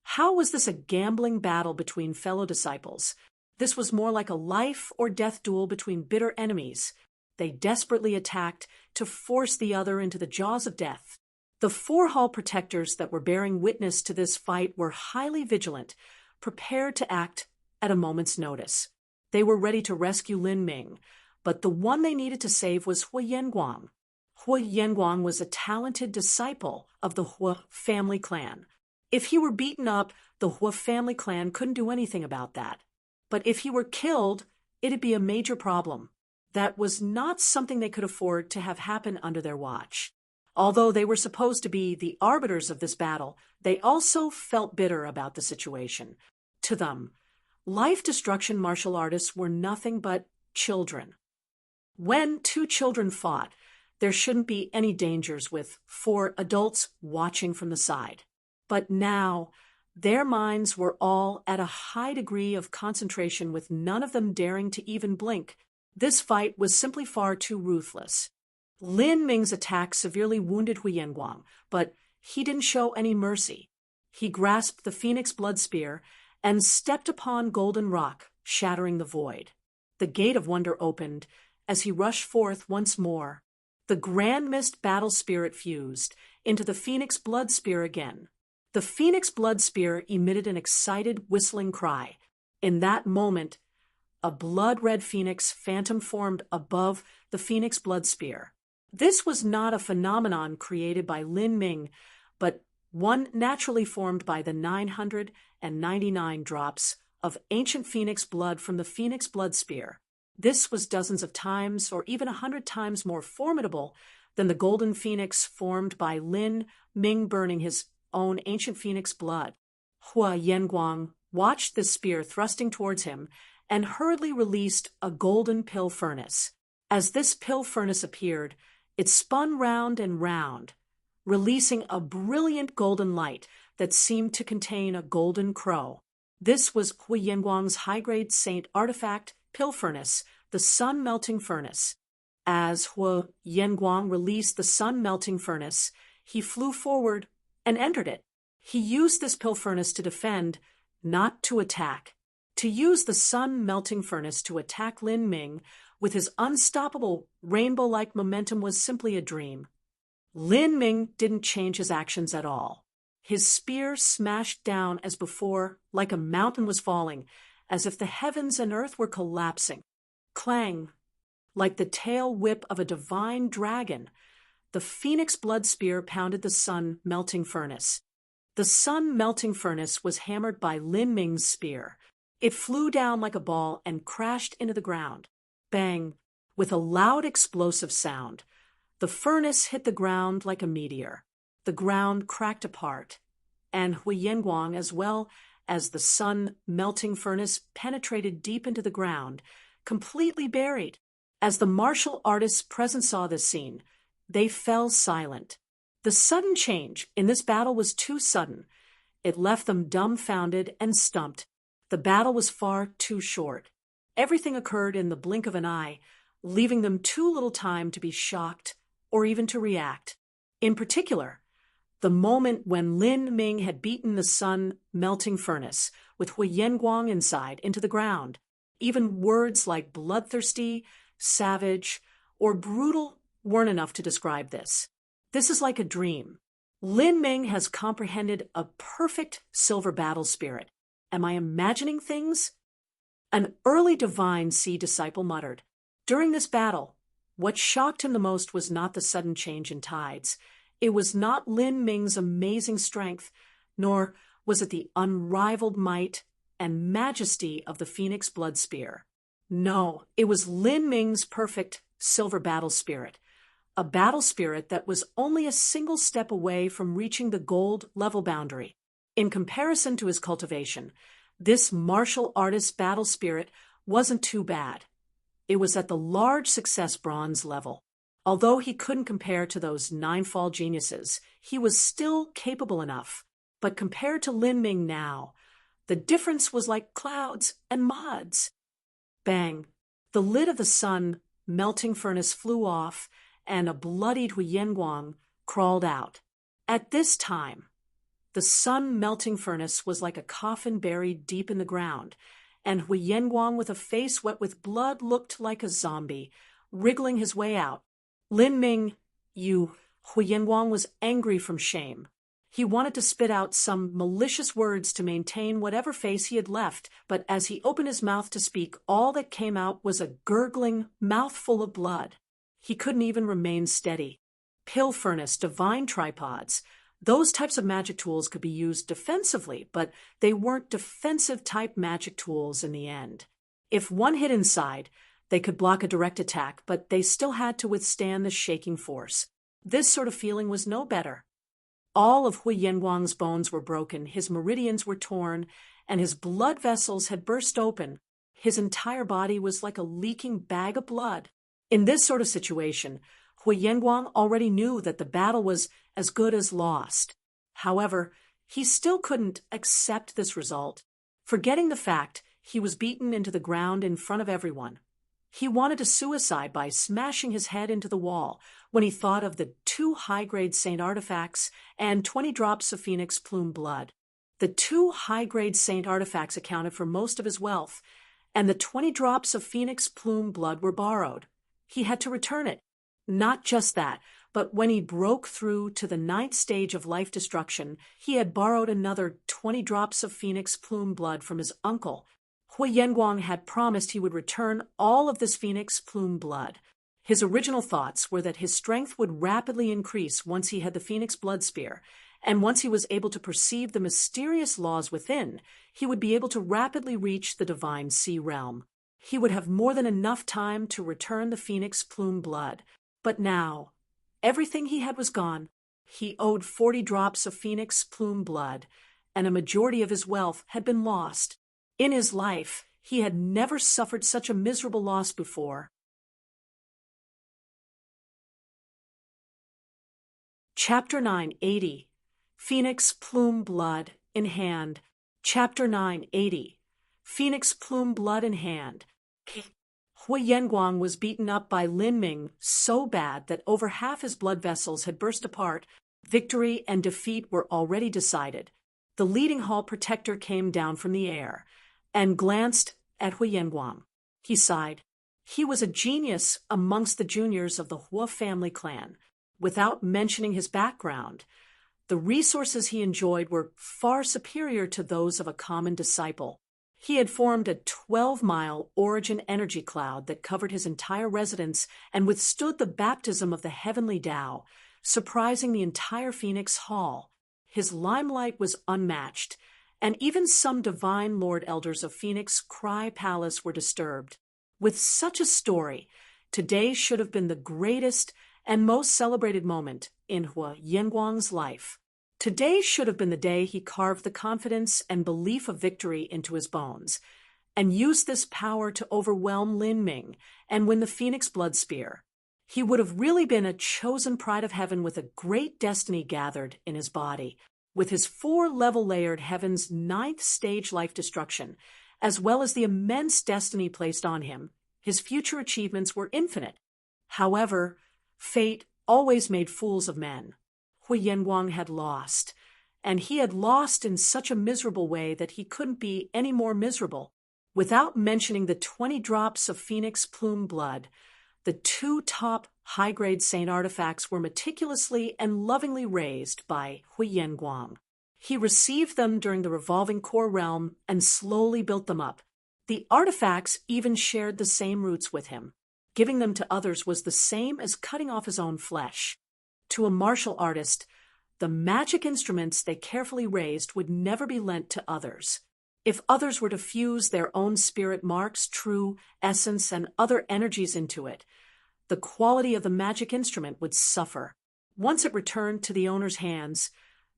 How was this a gambling battle between fellow disciples? This was more like a life or death duel between bitter enemies. They desperately attacked to force the other into the jaws of death. The 4 hall protectors that were bearing witness to this fight were highly vigilant, prepared to act at a moment's notice. They were ready to rescue Lin Ming, but the one they needed to save was Hu Yanguang. Hu Yanguang was a talented disciple of the Hu family clan. If he were beaten up, the Hu family clan couldn't do anything about that. But if he were killed, it'd be a major problem. That was not something they could afford to have happen under their watch. Although they were supposed to be the arbiters of this battle, they also felt bitter about the situation. To them, life-destruction martial artists were nothing but children. When 2 children fought, there shouldn't be any dangers with 4 adults watching from the side. But now, their minds were all at a high degree of concentration, with none of them daring to even blink. This fight was simply far too ruthless. Lin Ming's attack severely wounded Hu Yanguang, but he didn't show any mercy. He grasped the phoenix blood spear and stepped upon golden rock, shattering the void. The gate of wonder opened as he rushed forth once more. The grand mist battle spirit fused into the phoenix blood spear again. The phoenix blood spear emitted an excited, whistling cry. In that moment, a blood-red phoenix phantom formed above the phoenix blood spear. This was not a phenomenon created by Lin Ming, but one naturally formed by the 999 drops of ancient phoenix blood from the phoenix blood spear. This was dozens of times, or even 100 times more formidable than the golden phoenix formed by Lin Ming burning his own ancient phoenix blood. Hu Yanguang watched this spear thrusting towards him and hurriedly released a golden pill furnace. As this pill furnace appeared, it spun round and round, releasing a brilliant golden light that seemed to contain a golden crow. This was Hu Yanguang's high-grade saint artifact pill furnace, the sun-melting furnace. As Hu Yanguang released the sun-melting furnace, he flew forward and entered it. He used this pill furnace to defend, not to attack. To use the sun-melting furnace to attack Lin Ming with his unstoppable rainbow-like momentum was simply a dream. Lin Ming didn't change his actions at all. His spear smashed down as before, like a mountain was falling, as if the heavens and earth were collapsing. Clang! Like the tail whip of a divine dragon, the phoenix blood spear pounded the sun-melting furnace. The sun-melting furnace was hammered by Lin Ming's spear. It flew down like a ball and crashed into the ground. Bang! With a loud explosive sound, the furnace hit the ground like a meteor. The ground cracked apart, and Hu Yanguang, as well as the sun-melting furnace, penetrated deep into the ground, completely buried. As the martial artists present saw this scene, they fell silent. The sudden change in this battle was too sudden. It left them dumbfounded and stumped. The battle was far too short. Everything occurred in the blink of an eye, leaving them too little time to be shocked or even to react. In particular, the moment when Lin Ming had beaten the sun-melting furnace with Hu Yanguang inside into the ground. Even words like bloodthirsty, savage, or brutal weren't enough to describe this. This is like a dream. Lin Ming has comprehended a perfect silver battle spirit. Am I imagining things? An early divine sea disciple muttered. During this battle, what shocked him the most was not the sudden change in tides. It was not Lin Ming's amazing strength, nor was it the unrivaled might and majesty of the phoenix blood spear. No, it was Lin Ming's perfect silver battle spirit, a battle spirit that was only a single step away from reaching the gold level boundary. In comparison to his cultivation, this martial artist's battle spirit wasn't too bad. It was at the large success bronze level. Although he couldn't compare to those nine-fall geniuses, he was still capable enough. But compared to Lin Ming now, the difference was like clouds and mods. Bang! The lid of the sun-melting furnace flew off, and a bloodied Hu Yanguang crawled out. At this time, the sun-melting furnace was like a coffin buried deep in the ground, and Hu Yanguang, with a face wet with blood, looked like a zombie, wriggling his way out. Lin Ming, Hu Yanguang was angry from shame. He wanted to spit out some malicious words to maintain whatever face he had left, but as he opened his mouth to speak, all that came out was a gurgling mouthful of blood. He couldn't even remain steady. Pill furnace, divine tripods, those types of magic tools could be used defensively, but they weren't defensive-type magic tools in the end. If one hit inside, they could block a direct attack, but they still had to withstand the shaking force. This sort of feeling was no better. All of Hu Yanguang's bones were broken, his meridians were torn, and his blood vessels had burst open. His entire body was like a leaking bag of blood. In this sort of situation, Hui Yanguang already knew that the battle was as good as lost. However, he still couldn't accept this result, forgetting the fact he was beaten into the ground in front of everyone. He wanted to suicide by smashing his head into the wall when he thought of the 2 high-grade saint artifacts and 20 drops of phoenix plume blood. The 2 high-grade saint artifacts accounted for most of his wealth, and the 20 drops of phoenix plume blood were borrowed. He had to return it. Not just that, but when he broke through to the 9th stage of life destruction, he had borrowed another 20 drops of phoenix plume blood from his uncle. Hui Yanguang had promised he would return all of this phoenix plume blood. His original thoughts were that his strength would rapidly increase once he had the phoenix blood spear, and once he was able to perceive the mysterious laws within, he would be able to rapidly reach the divine sea realm. He would have more than enough time to return the phoenix plume blood. But now, everything he had was gone. He owed 40 drops of phoenix plume blood, and a majority of his wealth had been lost. In his life, he had never suffered such a miserable loss before. Chapter 980. Phoenix Plume Blood in Hand. Chapter 980. Phoenix Plume Blood in Hand. Hui Yanguang was beaten up by Lin Ming so bad that over half his blood vessels had burst apart. Victory and defeat were already decided. The leading hall protector came down from the air and glanced at Hui Yanguang. He sighed. He was a genius amongst the juniors of the Hua family clan. Without mentioning his background, the resources he enjoyed were far superior to those of a common disciple. He had formed a 12-mile origin energy cloud that covered his entire residence and withstood the baptism of the heavenly Tao, surprising the entire Phoenix Hall. His limelight was unmatched, and even some divine lord elders of Phoenix Cry Palace were disturbed. With such a story, today should have been the greatest and most celebrated moment in Hui Yanguang's life. Today should have been the day he carved the confidence and belief of victory into his bones, and used this power to overwhelm Lin Ming and win the Phoenix Blood Spear. He would have really been a chosen pride of heaven with a great destiny gathered in his body. With his 4-level layered heaven's 9th stage life destruction, as well as the immense destiny placed on him, his future achievements were infinite. However, fate always made fools of men. Hui Yanguang had lost, and he had lost in such a miserable way that he couldn't be any more miserable. Without mentioning the 20 drops of phoenix plume blood, the 2 top high-grade saint artifacts were meticulously and lovingly raised by Hui Yanguang. He received them during the revolving core realm and slowly built them up. The artifacts even shared the same roots with him. Giving them to others was the same as cutting off his own flesh. To a martial artist, the magic instruments they carefully raised would never be lent to others. If others were to fuse their own spirit marks, true essence, and other energies into it, the quality of the magic instrument would suffer. Once it returned to the owner's hands,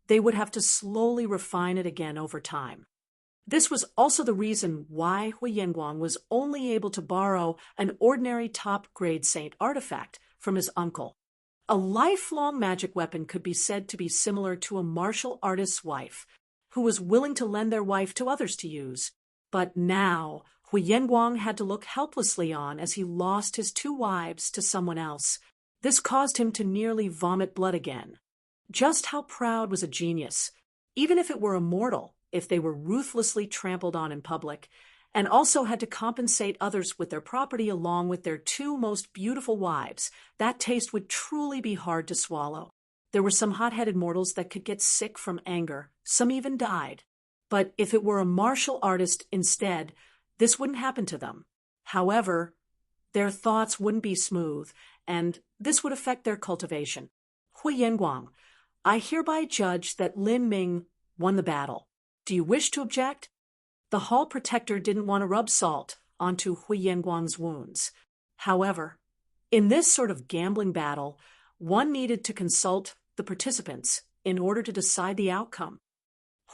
they would have to slowly refine it again over time. This was also the reason why Hui Yanguang was only able to borrow an ordinary top-grade saint artifact from his uncle. A lifelong magic weapon could be said to be similar to a martial artist's wife, who was willing to lend their wife to others to use. But now, Hui Yanguang had to look helplessly on as he lost his 2 wives to someone else. This caused him to nearly vomit blood again. Just how proud was a genius, even if it were a mortal, if they were ruthlessly trampled on in public, and also had to compensate others with their property along with their 2 most beautiful wives. That taste would truly be hard to swallow. There were some hot-headed mortals that could get sick from anger. Some even died. But if it were a martial artist instead, this wouldn't happen to them. However, their thoughts wouldn't be smooth, and this would affect their cultivation. Hui Yanguang, I hereby judge that Lin Ming won the battle. Do you wish to object? The hall protector didn't want to rub salt onto Hui Yanguang's wounds. However, in this sort of gambling battle, one needed to consult the participants in order to decide the outcome.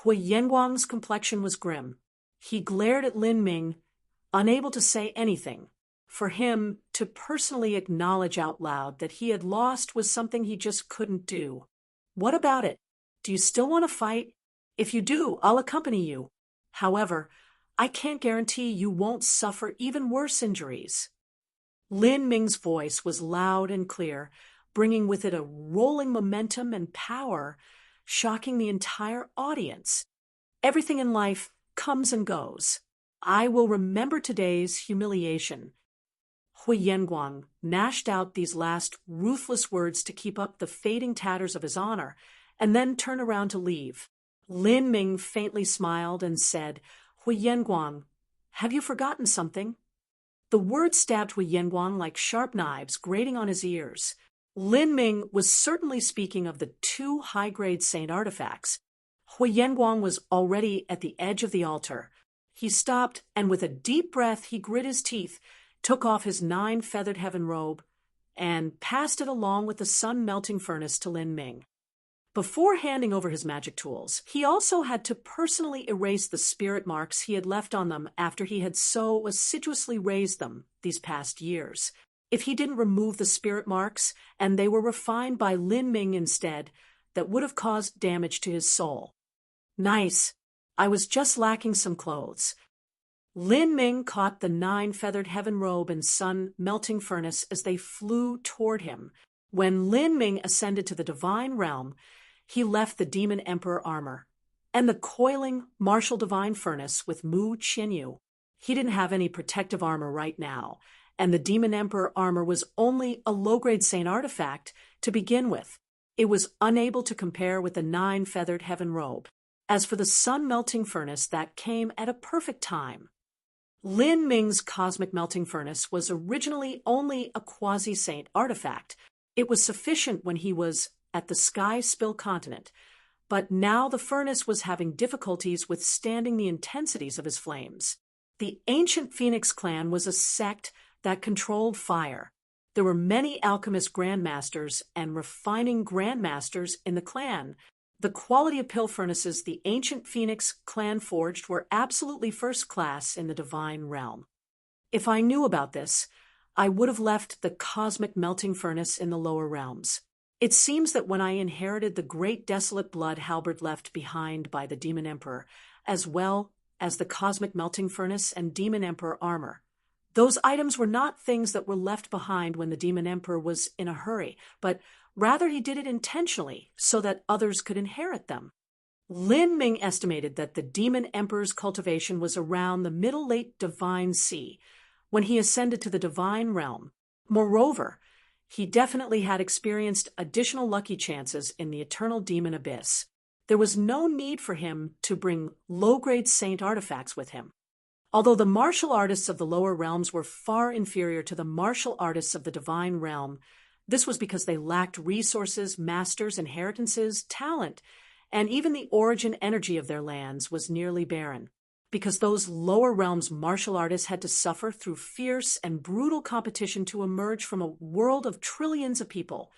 Hui Yanguang's complexion was grim. He glared at Lin Ming, unable to say anything. For him to personally acknowledge out loud that he had lost was something he just couldn't do. What about it? Do you still want to fight? If you do, I'll accompany you. However, I can't guarantee you won't suffer even worse injuries. Lin Ming's voice was loud and clear, bringing with it a rolling momentum and power, shocking the entire audience. Everything in life comes and goes. I will remember today's humiliation. Hui Yanguang gnashed out these last ruthless words to keep up the fading tatters of his honor, and then turned around to leave. Lin Ming faintly smiled and said, Hui Yanguang, have you forgotten something? The words stabbed Hui Yanguang like sharp knives, grating on his ears. Lin Ming was certainly speaking of the 2 high-grade saint artifacts. Hui Yanguang was already at the edge of the altar. He stopped, and with a deep breath he grit his teeth, took off his 9-feathered heaven robe, and passed it along with the sun-melting furnace to Lin Ming. Before handing over his magic tools, he also had to personally erase the spirit marks he had left on them after he had so assiduously raised them these past years. If he didn't remove the spirit marks, and they were refined by Lin Ming instead, that would have caused damage to his soul. Nice. I was just lacking some clothes. Lin Ming caught the 9-feathered heaven robe and sun-melting furnace as they flew toward him. When Lin Ming ascended to the divine realm, he left the demon emperor armor and the coiling martial divine furnace with Mu Qianyu. He didn't have any protective armor right now, and the demon emperor armor was only a low-grade saint artifact to begin with. It was unable to compare with the 9-feathered heaven robe. As for the sun-melting furnace, that came at a perfect time. Lin Ming's cosmic melting furnace was originally only a quasi-saint artifact. It was sufficient when he was at the Sky Spill continent, but now the furnace was having difficulties withstanding the intensities of his flames. The ancient Phoenix clan was a sect that controlled fire. There were many alchemist grandmasters and refining grandmasters in the clan. The quality of pill furnaces the ancient Phoenix clan forged were absolutely first class in the divine realm. If I knew about this, I would have left the cosmic melting furnace in the lower realms. It seems that when I inherited the great desolate blood halberd left behind by the demon emperor, as well as the cosmic melting furnace and demon emperor armor, those items were not things that were left behind when the demon emperor was in a hurry, but rather he did it intentionally so that others could inherit them. Lin Ming estimated that the demon emperor's cultivation was around the middle-late divine sea when he ascended to the divine realm. Moreover, he definitely had experienced additional lucky chances in the eternal demon abyss. There was no need for him to bring low-grade saint artifacts with him. Although the martial artists of the lower realms were far inferior to the martial artists of the divine realm, this was because they lacked resources, masters, inheritances, talent, and even the origin energy of their lands was nearly barren. Because those lower realms martial artists had to suffer through fierce and brutal competition to emerge from a world of trillions of people.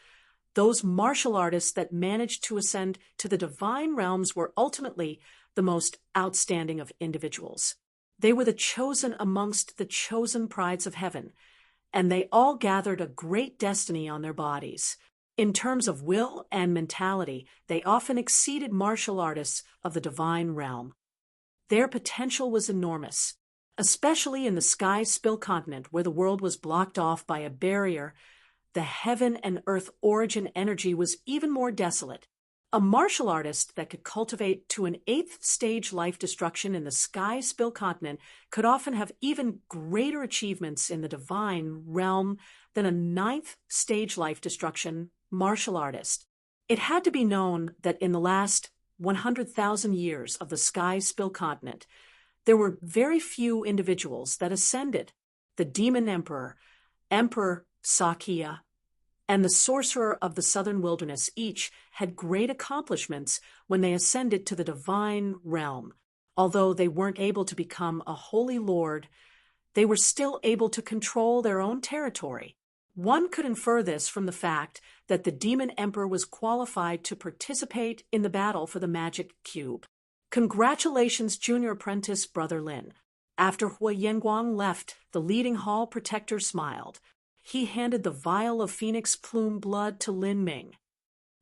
Those martial artists that managed to ascend to the divine realms were ultimately the most outstanding of individuals. They were the chosen amongst the chosen prides of heaven, and they all gathered a great destiny on their bodies. In terms of will and mentality, they often exceeded martial artists of the divine realm. Their potential was enormous, especially in the Sky Spill continent where the world was blocked off by a barrier. The heaven and earth origin energy was even more desolate. A martial artist that could cultivate to an 8th stage life destruction in the Sky Spill continent could often have even greater achievements in the divine realm than a 9th stage life destruction martial artist. It had to be known that in the last 100,000 years of the Sky Spill continent, there were very few individuals that ascended. The demon emperor, Emperor Sakya, and the sorcerer of the southern wilderness each had great accomplishments when they ascended to the divine realm. Although they weren't able to become a holy lord, they were still able to control their own territory. One could infer this from the fact that the demon emperor was qualified to participate in the battle for the magic cube. Congratulations, junior apprentice Brother Lin. After Hui Yanguang left, the leading hall protector smiled. He handed the vial of phoenix plume blood to Lin Ming.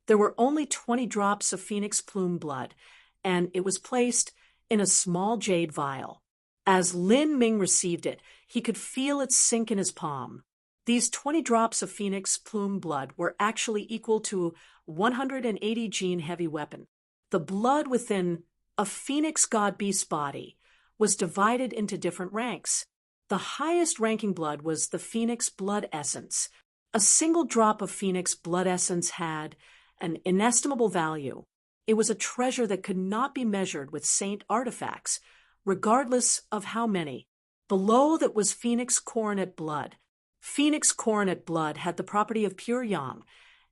There were only 20 drops of phoenix plume blood, and it was placed in a small jade vial. As Lin Ming received it, he could feel it sink in his palm. These 20 drops of phoenix plume blood were actually equal to 180 gene heavy weapon. The blood within a phoenix god beast's body was divided into different ranks. The highest ranking blood was the phoenix blood essence. A single drop of phoenix blood essence had an inestimable value. It was a treasure that could not be measured with saint artifacts, regardless of how many. Below that was phoenix coronet blood. Phoenix coronet blood had the property of pure yang,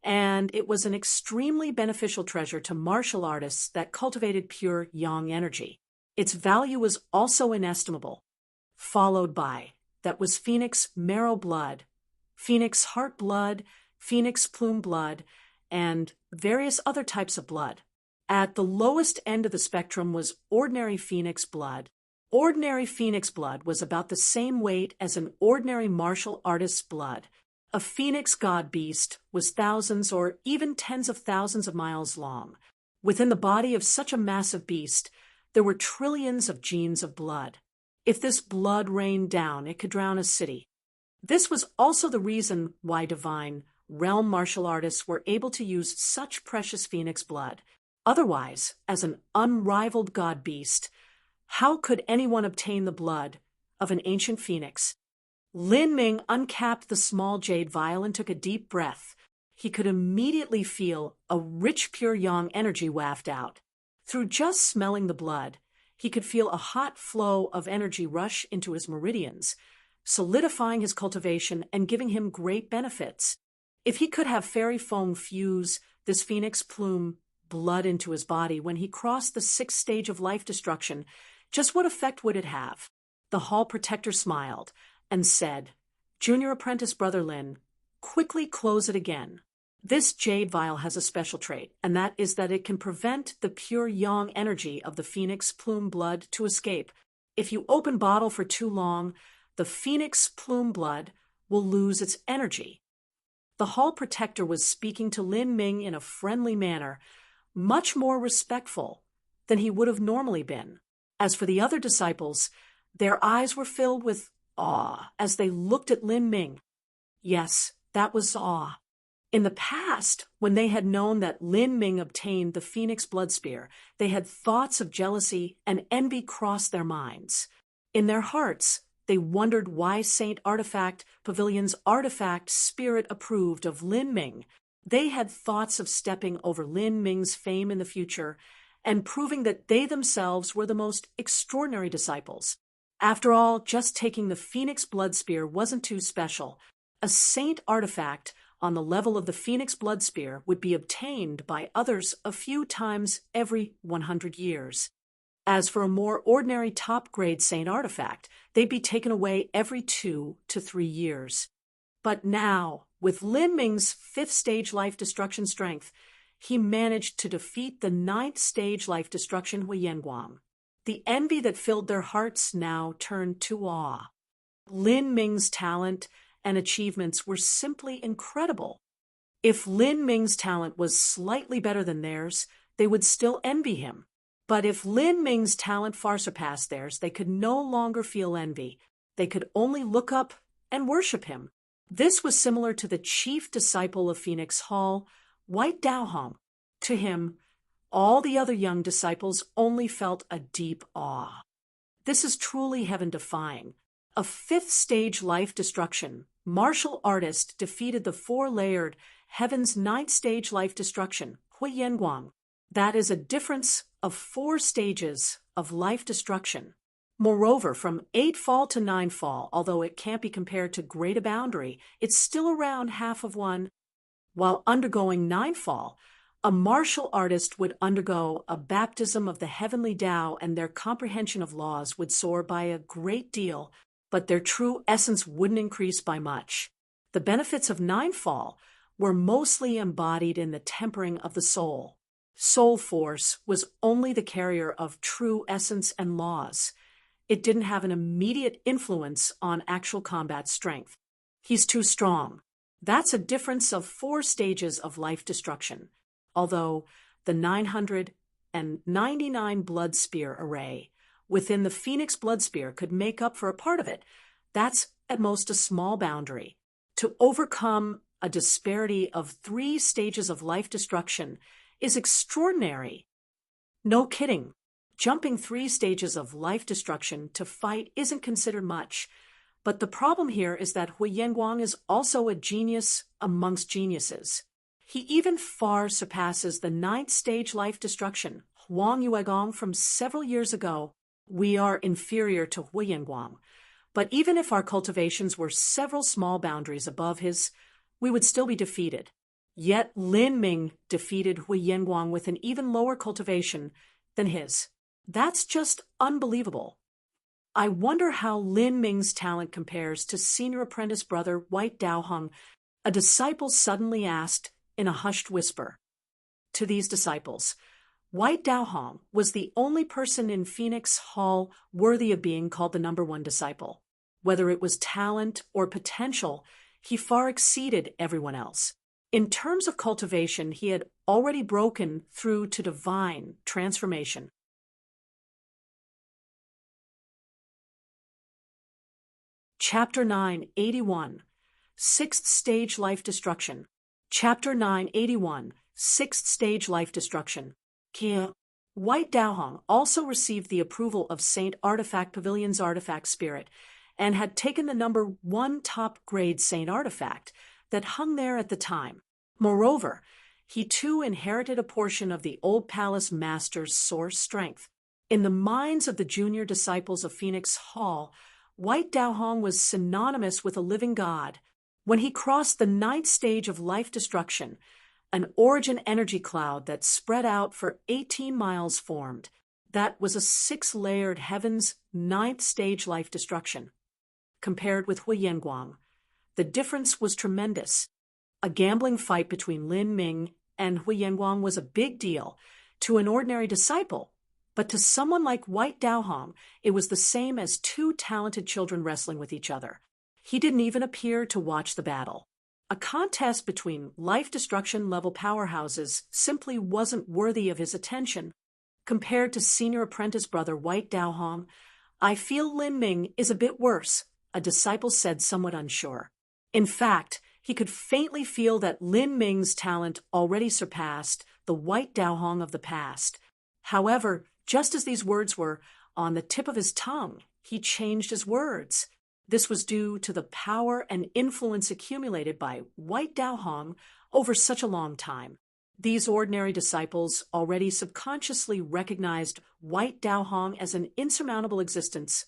and it was an extremely beneficial treasure to martial artists that cultivated pure yang energy. Its value was also inestimable. Followed by, that was phoenix marrow blood, phoenix heart blood, phoenix plume blood, and various other types of blood. At the lowest end of the spectrum was ordinary phoenix blood. Ordinary phoenix blood was about the same weight as an ordinary martial artist's blood. A phoenix god beast was thousands or even tens of thousands of miles long. Within the body of such a massive beast, there were trillions of genes of blood. If this blood rained down, it could drown a city. This was also the reason why divine realm martial artists were able to use such precious phoenix blood. Otherwise, as an unrivaled god beast, how could anyone obtain the blood of an ancient phoenix? Lin Ming uncapped the small jade vial and took a deep breath. He could immediately feel a rich pure yang energy waft out. Through just smelling the blood, he could feel a hot flow of energy rush into his meridians, solidifying his cultivation and giving him great benefits. If he could have Fairy Feng fuse this phoenix plume blood into his body when he crossed the 6th stage of life destruction, just what effect would it have? The hall protector smiled and said, "Junior apprentice Brother Lin, quickly close it again. This jade vial has a special trait, and that is that it can prevent the pure yang energy of the phoenix plume blood to escape. If you open bottle for too long, the phoenix plume blood will lose its energy." The hall protector was speaking to Lin Ming in a friendly manner, much more respectful than he would have normally been. As for the other disciples, their eyes were filled with awe as they looked at Lin Ming. Yes, that was awe. In the past, when they had known that Lin Ming obtained the phoenix blood spear, they had thoughts of jealousy and envy cross their minds. In their hearts, they wondered why Saint Artifact Pavilion's artifact spirit approved of Lin Ming. They had thoughts of stepping over Lin Ming's fame in the future and proving that they themselves were the most extraordinary disciples. After all, just taking the phoenix blood spear wasn't too special. A saint artifact on the level of the phoenix blood spear would be obtained by others a few times every 100 years. As for a more ordinary top-grade saint artifact, they'd be taken away every 2 to 3 years. But now, with Lin Ming's 5th stage life destruction strength, he managed to defeat the 9th stage life destruction Hui Yanguang. The envy that filled their hearts now turned to awe. Lin Ming's talent and achievements were simply incredible. If Lin Ming's talent was slightly better than theirs, they would still envy him. But if Lin Ming's talent far surpassed theirs, they could no longer feel envy. They could only look up and worship him. This was similar to the chief disciple of Phoenix Hall, White Daohong. To him, all the other young disciples only felt a deep awe. This is truly heaven-defying. A 5th stage life destruction, martial artist defeated the 4-layered heaven's 9th stage life destruction, Hui Yanguang. That is a difference of 4 stages of life destruction. Moreover, from 8 fall to 9 fall, although it can't be compared to greater boundary, it's still around half of one. While undergoing 9 fall, a martial artist would undergo a baptism of the heavenly Tao, and their comprehension of laws would soar by a great deal, but their true essence wouldn't increase by much. The benefits of 9 fall were mostly embodied in the tempering of the soul. Soul force was only the carrier of true essence and laws. it didn't have an immediate influence on actual combat strength. He's too strong. That's a difference of 4 stages of life destruction, although the 999 blood spear array within the Phoenix blood spear could make up for a part of it. That's at most a small boundary. To overcome a disparity of 3 stages of life destruction is extraordinary. No kidding. Jumping 3 stages of life destruction to fight isn't considered much. But the problem here is that Hui Yanguang is also a genius amongst geniuses. He even far surpasses the 9th stage life destruction, Huang Yuegong, from several years ago. We are inferior to Hui Yanguang. But even if our cultivations were several small boundaries above his, we would still be defeated. Yet Lin Ming defeated Hui Yanguang with an even lower cultivation than his. That's just unbelievable. I wonder how Lin Ming's talent compares to senior apprentice brother White Daohong, a disciple suddenly asked in a hushed whisper. To these disciples, White Daohong was the only person in Phoenix Hall worthy of being called the number 1 disciple. Whether it was talent or potential, he far exceeded everyone else. In terms of cultivation, he had already broken through to divine transformation. Chapter 981, 6th Stage Life Destruction. Chapter 981, 6th Stage Life Destruction. Kia. White Daohong also received the approval of Saint Artifact Pavilion's artifact spirit and had taken the number 1 top-grade Saint Artifact that hung there at the time. Moreover, he too inherited a portion of the old palace master's source strength. In the minds of the junior disciples of Phoenix Hall, White Daohong was synonymous with a living god. When he crossed the 9th stage of life destruction, an origin energy cloud that spread out for 18 miles formed. That was a 6-layered heaven's 9th stage life destruction. Compared with Hui Yanguang, the difference was tremendous. A gambling fight between Lin Ming and Hui Yanguang was a big deal to an ordinary disciple. But to someone like White Daohong, it was the same as 2 talented children wrestling with each other. He didn't even appear to watch the battle. A contest between life destruction level powerhouses simply wasn't worthy of his attention. Compared to senior apprentice brother White Daohong, I feel Lin Ming is a bit worse, a disciple said, somewhat unsure. In fact, he could faintly feel that Lin Ming's talent already surpassed the White Daohong of the past. However, just as these words were on the tip of his tongue, he changed his words. This was due to the power and influence accumulated by White Daohong over such a long time. These ordinary disciples already subconsciously recognized White Daohong as an insurmountable existence,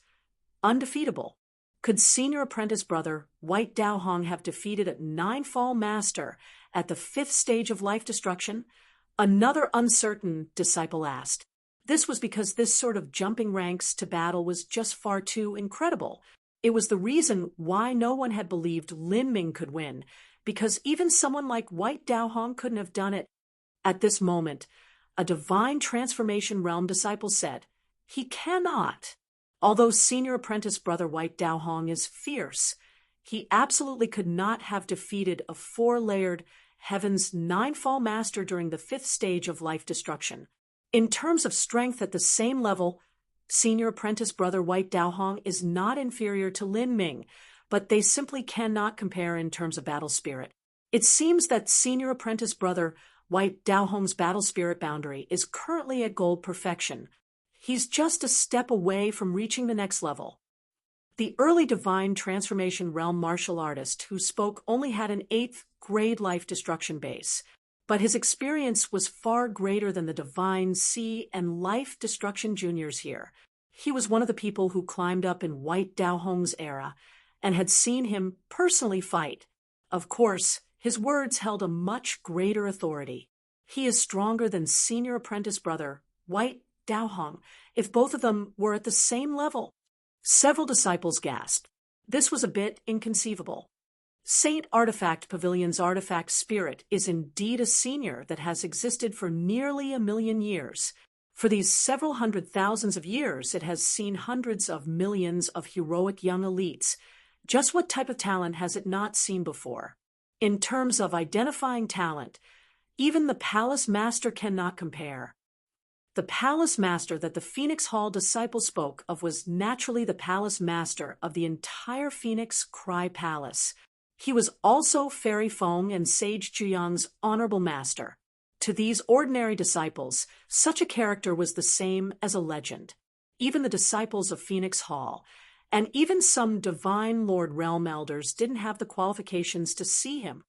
undefeatable. Could senior apprentice brother White Daohong have defeated a 9-fall master at the 5th stage of life destruction? Another uncertain disciple asked. This was because this sort of jumping ranks to battle was just far too incredible. It was the reason why no one had believed Lin Ming could win, because even someone like White Daohong couldn't have done it. At this moment, a divine transformation realm disciple said, "He cannot." Although senior apprentice brother White Daohong is fierce, he absolutely could not have defeated a 4-layered heaven's 9-fall master during the 5th stage of life destruction. In terms of strength at the same level, senior apprentice brother White Daohong is not inferior to Lin Ming, but they simply cannot compare in terms of battle spirit. It seems that senior apprentice brother White Daohong's battle spirit boundary is currently at gold perfection. He's just a step away from reaching the next level. The early divine transformation realm martial artist who spoke only had an 8th grade life destruction base, but his experience was far greater than the divine sea and life destruction juniors here. He was one of the people who climbed up in White Daohong's era and had seen him personally fight. Of course, his words held a much greater authority. He is stronger than senior apprentice brother White Daohong if both of them were at the same level. Several disciples gasped. This was a bit inconceivable. Saint Artifact Pavilion's artifact spirit is indeed a senior that has existed for nearly 1,000,000 years. For these several hundred thousands of years, it has seen hundreds of millions of heroic young elites. Just what type of talent has it not seen before? In terms of identifying talent, even the Palace Master cannot compare. The Palace Master that the Phoenix Hall disciples spoke of was naturally the Palace Master of the entire Phoenix Cry Palace. He was also Fairy Feng and Sage Chuyang's honorable master. To these ordinary disciples, such a character was the same as a legend. Even the disciples of Phoenix Hall, and even some divine Lord Realm elders, didn't have the qualifications to see him.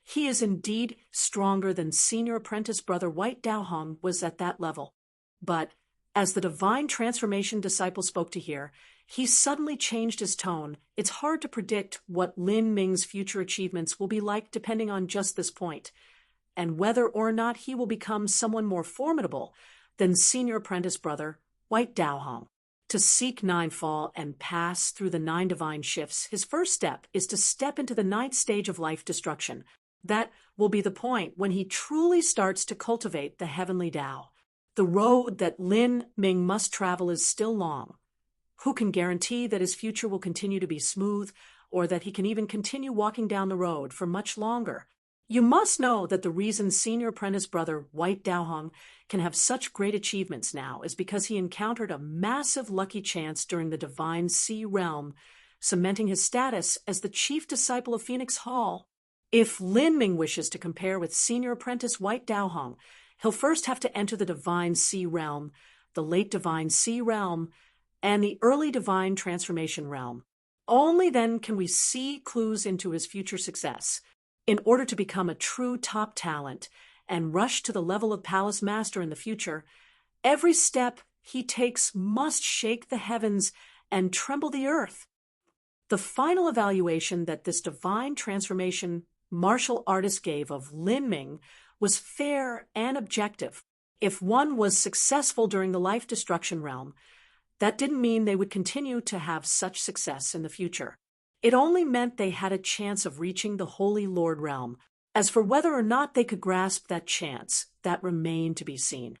He is indeed stronger than senior apprentice brother White Daohong was at that level. But, as the divine transformation disciple spoke to here, he suddenly changed his tone. It's hard to predict what Lin Ming's future achievements will be like depending on just this point, and whether or not he will become someone more formidable than senior apprentice brother White Daohong. To seek ninefall and pass through the 9 divine shifts, his first step is to step into the 9th stage of life destruction. That will be the point when he truly starts to cultivate the heavenly Tao. The road that Lin Ming must travel is still long. Who can guarantee that his future will continue to be smooth, or that he can even continue walking down the road for much longer? You must know that the reason senior apprentice brother White Daohong can have such great achievements now is because he encountered a massive lucky chance during the Divine Sea Realm, cementing his status as the chief disciple of Phoenix Hall. If Lin Ming wishes to compare with senior apprentice White Daohong, he'll first have to enter the Divine Sea Realm, the late Divine Sea Realm, and the early Divine Transformation Realm. Only then can we see clues into his future success. In order to become a true top talent and rush to the level of Palace Master in the future, every step he takes must shake the heavens and tremble the earth. The final evaluation that this divine transformation martial artist gave of Lin Ming was fair and objective. If one was successful during the life destruction realm, that didn't mean they would continue to have such success in the future. It only meant they had a chance of reaching the Holy Lord realm. As for whether or not they could grasp that chance, that remained to be seen.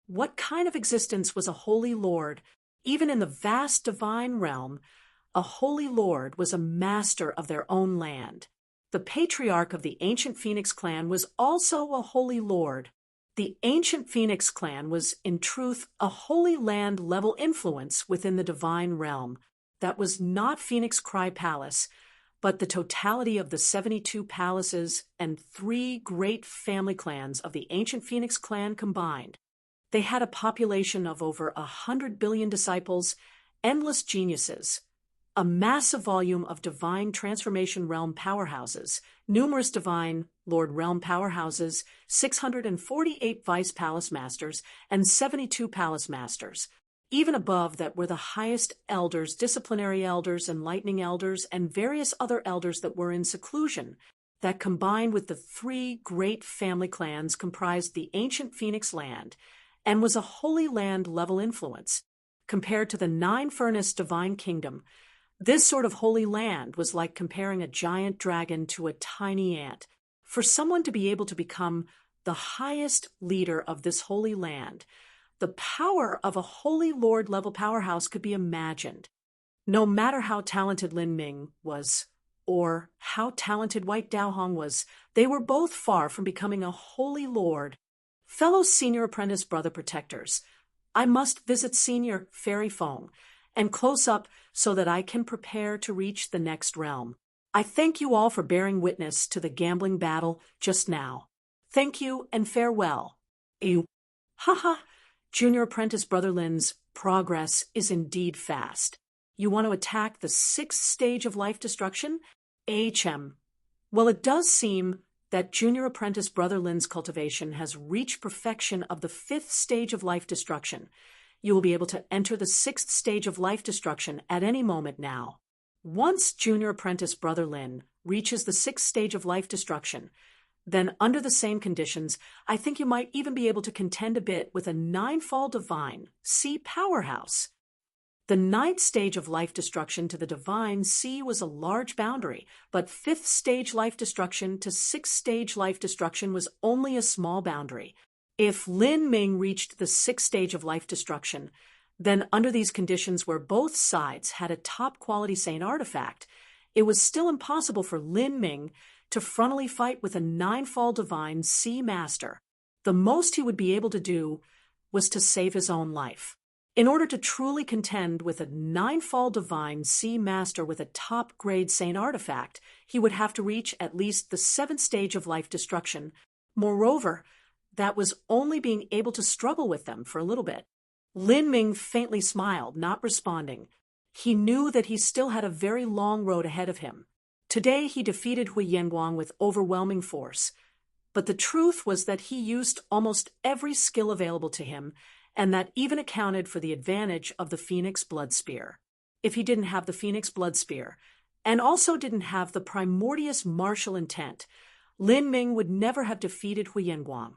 What kind of existence was a Holy Lord? Even in the vast divine realm, a Holy Lord was a master of their own land. The patriarch of the ancient Phoenix clan was also a Holy Lord. The ancient Phoenix clan was, in truth, a Holy Land-level influence within the divine realm. That was not Phoenix Cry Palace, but the totality of the 72 palaces and 3 great family clans of the ancient Phoenix clan combined. They had a population of over 100 billion disciples, endless geniuses, a massive volume of divine transformation realm powerhouses, numerous divine Lord Realm powerhouses, 648 vice palace masters, and 72 palace masters. Even above that were the highest elders, disciplinary elders, enlightening elders, and various other elders that were in seclusion, that combined with the 3 great family clans comprised the ancient Phoenix land, and was a Holy Land-level influence. Compared to the 9-furnace divine kingdom, this sort of Holy Land was like comparing a giant dragon to a tiny ant. For someone to be able to become the highest leader of this Holy Land, the power of a Holy Lord-level powerhouse could be imagined. No matter how talented Lin Ming was, or how talented White Daohong was, they were both far from becoming a Holy Lord. Fellow senior apprentice brother protectors, I must visit senior Fairy Feng and close up so that I can prepare to reach the next realm. I thank you all for bearing witness to the gambling battle just now. Thank you and farewell. Haha. Junior apprentice brother Lin's progress is indeed fast. You want to attack the 6th stage of life destruction? Well, it does seem that junior apprentice brother Lin's cultivation has reached perfection of the 5th stage of life destruction. You will be able to enter the 6th stage of life destruction at any moment now. Once junior apprentice brother Lin reaches the 6th stage of life destruction, then under the same conditions, I think you might even be able to contend a bit with a 9-fall divine sea powerhouse. The 9th stage of life destruction to the divine sea was a large boundary, but 5th stage life destruction to 6th stage life destruction was only a small boundary. If Lin Ming reached the sixth stage of life destruction, then under these conditions where both sides had a top-quality Saint artifact, it was still impossible for Lin Ming to frontally fight with a nine-fall divine Sea Master. The most he would be able to do was to save his own life. In order to truly contend with a nine-fall divine Sea Master with a top-grade Saint artifact, he would have to reach at least the seventh stage of life destruction. Moreover, that was only being able to struggle with them for a little bit. Lin Ming faintly smiled, not responding. He knew that he still had a very long road ahead of him. Today he defeated Hui Yanguang with overwhelming force, but the truth was that he used almost every skill available to him, and that even accounted for the advantage of the Phoenix Blood Spear. If he didn't have the Phoenix Blood Spear, and also didn't have the primordious martial intent, Lin Ming would never have defeated Hui Yanguang.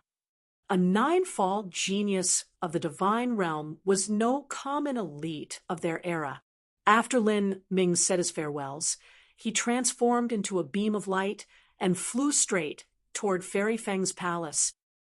A nine-fall genius of the divine realm was no common elite of their era. After Lin Ming said his farewells, he transformed into a beam of light and flew straight toward Fairy Feng's palace.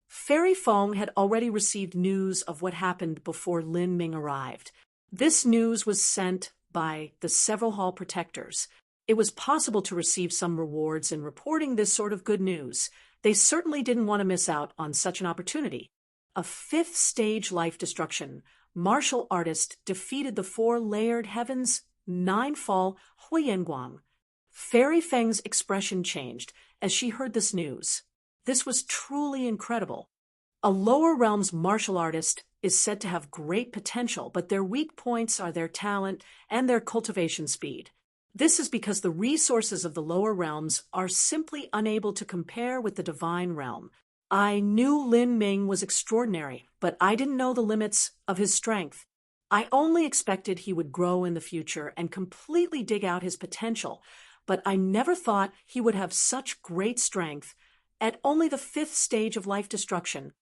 Fairy Feng had already received news of what happened before Lin Ming arrived. This news was sent by the several hall protectors. It was possible to receive some rewards in reporting this sort of good news. They certainly didn't want to miss out on such an opportunity. A fifth stage life destruction martial artist defeated the four-layered heavens nine-fall Hui Yanguang. Fairy Feng's expression changed as she heard this news. This was truly incredible. A lower realms martial artist is said to have great potential, but their weak points are their talent and their cultivation speed. This is because the resources of the lower realms are simply unable to compare with the divine realm. I knew Lin Ming was extraordinary, but I didn't know the limits of his strength. I only expected he would grow in the future and completely dig out his potential, but I never thought he would have such great strength at only the fifth stage of life destruction.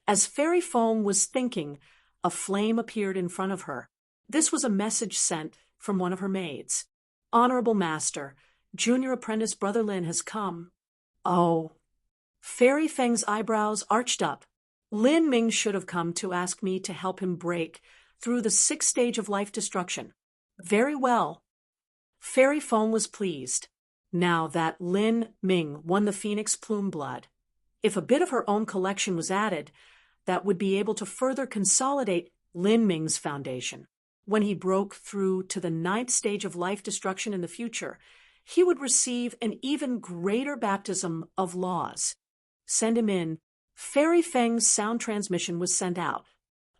As Fairy Feng was thinking, a flame appeared in front of her. This was a message sent from one of her maids. Honorable Master, Junior Apprentice Brother Lin has come. Oh. Fairy Feng's eyebrows arched up. Lin Ming should have come to ask me to help him break through the sixth stage of life destruction. Very well. Fairy Feng was pleased. Now that Lin Ming won the Phoenix Plume Blood, if a bit of her own collection was added, that would be able to further consolidate Lin Ming's foundation. When he broke through to the ninth stage of life destruction in the future, he would receive an even greater baptism of laws. Send him in. Fairy Feng's sound transmission was sent out.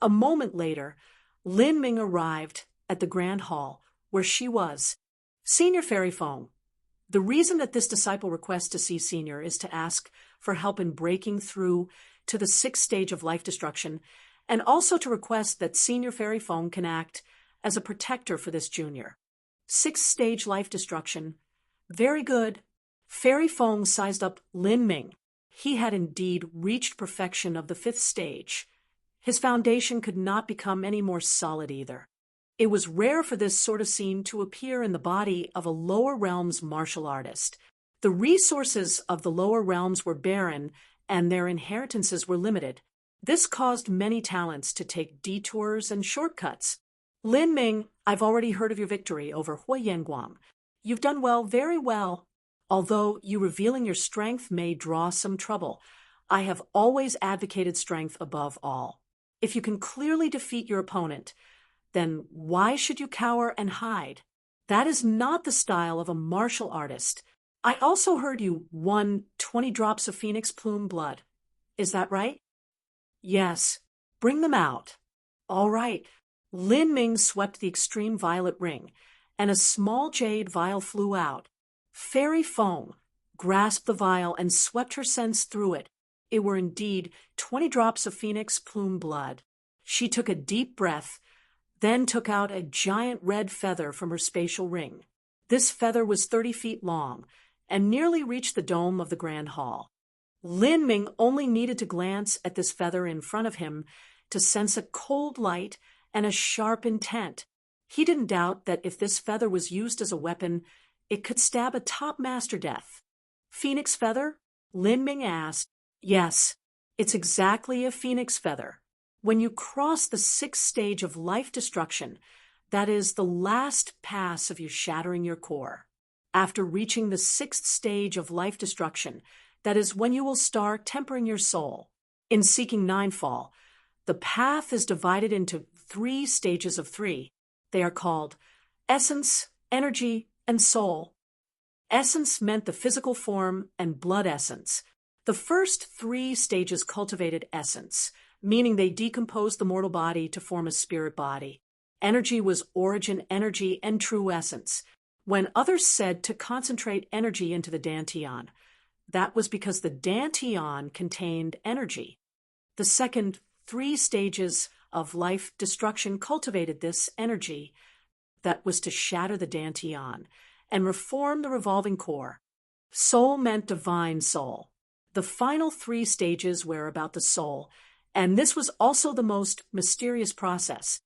A moment later, Lin Ming arrived at the Grand Hall, where she was. Senior Fairy Feng, the reason that this disciple requests to see Senior is to ask for help in breaking through to the sixth stage of life destruction, and also to request that Senior Fairy Feng can act as a protector for this junior. Sixth stage life destruction. Very good. Fairy Feng sized up Lin Ming. He had indeed reached perfection of the fifth stage. His foundation could not become any more solid either. It was rare for this sort of scene to appear in the body of a lower realms martial artist. The resources of the lower realms were barren, and their inheritances were limited. This caused many talents to take detours and shortcuts. Lin Ming, I've already heard of your victory over Hui Yanguang. You've done well, very well. Although you revealing your strength may draw some trouble, I have always advocated strength above all. If you can clearly defeat your opponent, then why should you cower and hide? That is not the style of a martial artist. I also heard you won 20 drops of Phoenix Plume blood. Is that right? Yes. Bring them out. All right. Lin Ming swept the extreme violet ring, and a small jade vial flew out. Fairy Feng grasped the vial and swept her sense through it. It were indeed 20 drops of Phoenix Plume blood. She took a deep breath, then took out a giant red feather from her spatial ring. This feather was 30 feet long and nearly reached the dome of the Grand Hall. Lin Ming only needed to glance at this feather in front of him to sense a cold light and a sharp intent. He didn't doubt that if this feather was used as a weapon, it could stab a top master death. Phoenix feather? Lin Ming asked. Yes. It's exactly a phoenix feather. When you cross the sixth stage of life destruction, that is the last pass of you shattering your core. After reaching the sixth stage of life destruction, that is when you will start tempering your soul. In seeking Ninefall, the path is divided into 3 stages of 3. They are called essence, energy, and soul. Essence meant the physical form and blood essence. The first 3 stages cultivated essence, meaning they decomposed the mortal body to form a spirit body. Energy was origin energy and true essence. When others said to concentrate energy into the dantian, that was because the dantian contained energy. The second 3 stages of life destruction cultivated this energy that was to shatter the dantian and reform the revolving core. Soul meant divine soul. The final 3 stages were about the soul, and this was also the most mysterious process.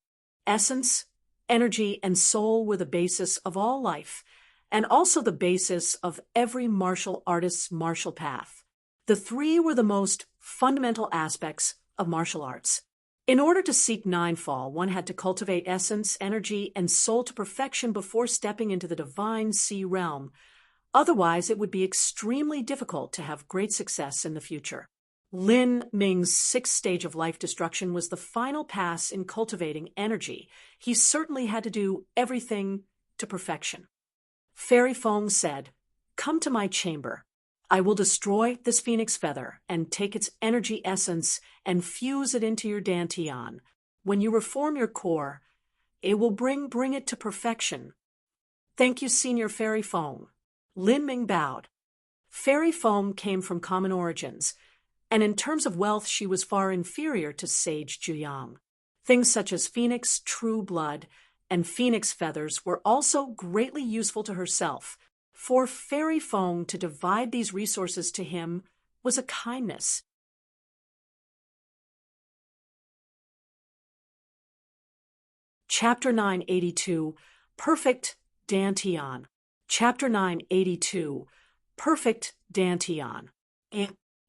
Essence, energy, and soul were the basis of all life, and also the basis of every martial artist's martial path. The 3 were the most fundamental aspects of martial arts. In order to seek Ninefall, one had to cultivate essence, energy, and soul to perfection before stepping into the divine sea realm. Otherwise, it would be extremely difficult to have great success in the future. Lin Ming's 6th stage of life destruction was the final pass in cultivating energy. He certainly had to do everything to perfection. Fairy Feng said, "Come to my chamber. I will destroy this phoenix feather and take its energy essence and fuse it into your dantian. When you reform your core, it will bring it to perfection." "Thank you, Senior Fairy Feng." Lin Ming bowed. Fairy Feng came from common origins, and in terms of wealth she was far inferior to Sage Juyang. Things such as phoenix true blood and phoenix feathers were also greatly useful to herself. For Fairy Feng to divide these resources to him was a kindness. Chapter 982, Perfect Dantian. Chapter 982, Perfect Dantian.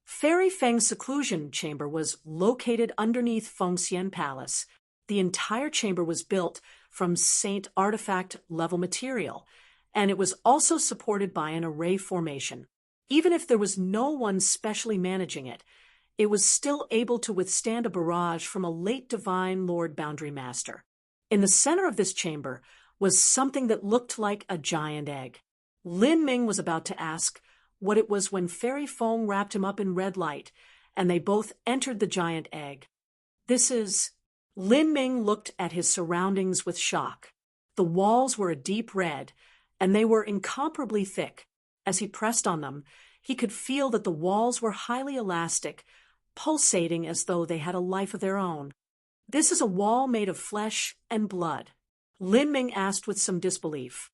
Fairy Feng's seclusion chamber was located underneath Fengxian Palace. The entire chamber was built from Saint artifact level material, and it was also supported by an array formation. Even if there was no one specially managing it, it was still able to withstand a barrage from a late Divine Lord Boundary Master. In the center of this chamber was something that looked like a giant egg. Lin Ming was about to ask what it was when Fairy Feng wrapped him up in red light, and they both entered the giant egg. "This is..." Lin Ming looked at his surroundings with shock. The walls were a deep red, and they were incomparably thick. As he pressed on them, he could feel that the walls were highly elastic, pulsating as though they had a life of their own. "This is a wall made of flesh and blood?" Lin Ming asked with some disbelief.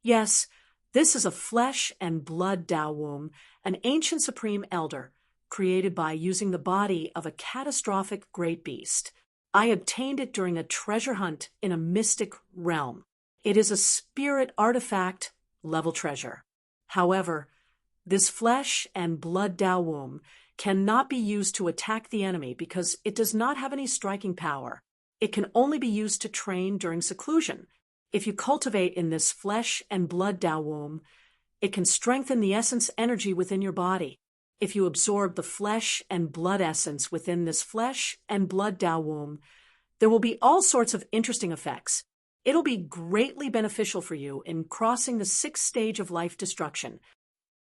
"Yes, this is a flesh and blood Dao womb, an ancient supreme elder, created by using the body of a catastrophic great beast. I obtained it during a treasure hunt in a mystic realm. It is a spirit artifact level treasure. However, this flesh and blood Dao womb cannot be used to attack the enemy because it does not have any striking power. It can only be used to train during seclusion. If you cultivate in this flesh and blood Dao womb, it can strengthen the essence energy within your body. If you absorb the flesh and blood essence within this flesh and blood Dao womb, there will be all sorts of interesting effects. It'll be greatly beneficial for you in crossing the 6th stage of life destruction."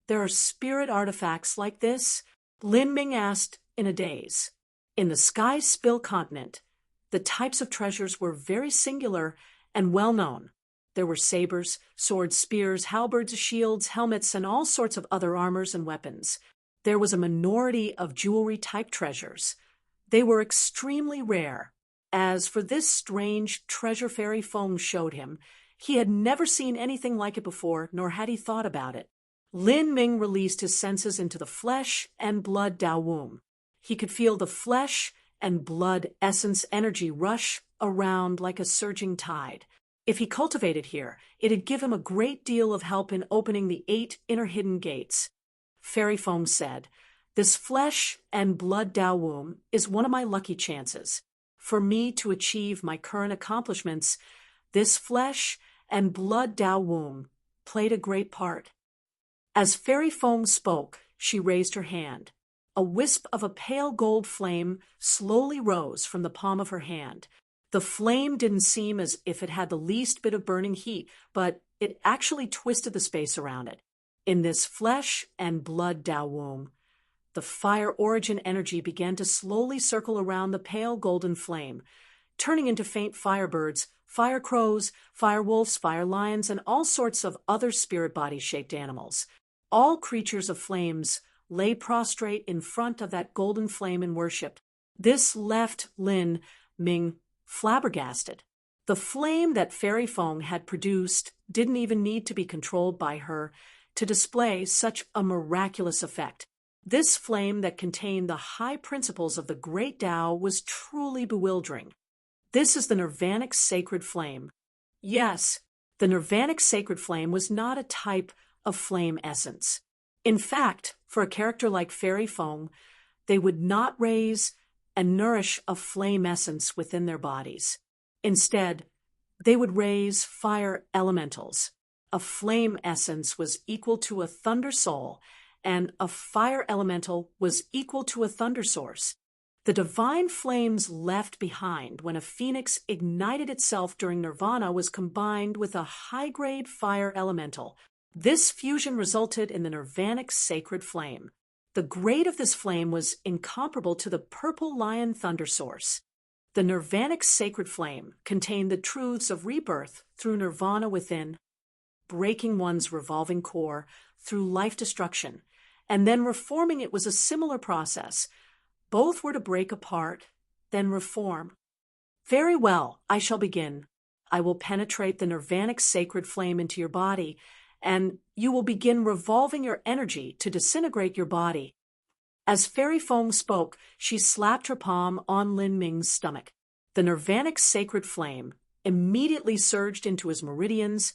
"There are spirit artifacts like this?" Lin Ming asked in a daze. In the Sky Spill continent, the types of treasures were very singular and well known. There were sabers, swords, spears, halberds, shields, helmets, and all sorts of other armors and weapons. There was a minority of jewelry-type treasures. They were extremely rare. As for this strange treasure Fairy Feng showed him, he had never seen anything like it before, nor had he thought about it. Lin Ming released his senses into the flesh and blood Dao womb. He could feel the flesh and blood essence energy rush around like a surging tide. If he cultivated here, it'd give him a great deal of help in opening the 8 inner hidden gates. Fairy Feng said, This flesh and blood Tao womb is one of my lucky chances. For me to achieve my current accomplishments, this flesh and blood Tao womb played a great part. As Fairy Fong spoke, she raised her hand. A wisp of a pale gold flame slowly rose from the palm of her hand. The flame didn't seem as if it had the least bit of burning heat, but it actually twisted the space around it. In this flesh and blood Tao womb, the fire origin energy began to slowly circle around the pale golden flame, turning into faint firebirds, fire crows, fire wolves, fire lions, and all sorts of other spirit body-shaped animals. All creatures of flames lay prostrate in front of that golden flame in worship. This left Lin Ming flabbergasted. The flame that Fairy Fong had produced didn't even need to be controlled by her to display such a miraculous effect. This flame that contained the high principles of the great Tao was truly bewildering. This is the Nirvanic sacred flame. Yes, the Nirvanic sacred flame was not a type of flame essence. In fact, for a character like Fairy Fong, they would not raise and nourish a flame essence within their bodies. Instead, they would raise fire elementals. A flame essence was equal to a thunder soul, and a fire elemental was equal to a thunder source. The divine flames left behind when a phoenix ignited itself during nirvana was combined with a high-grade fire elemental. This fusion resulted in the Nirvanic sacred flame. The grade of this flame was incomparable to the purple lion thunder source. The Nirvanic sacred flame contained the truths of rebirth through nirvana within, breaking one's revolving core through life destruction, and then reforming it was a similar process. Both were to break apart, then reform. Very well, I shall begin. I will penetrate the Nirvanic sacred flame into your body, and you will begin revolving your energy to disintegrate your body. As Fairy Fong spoke, she slapped her palm on Lin Ming's stomach. The Nirvanic sacred flame immediately surged into his meridians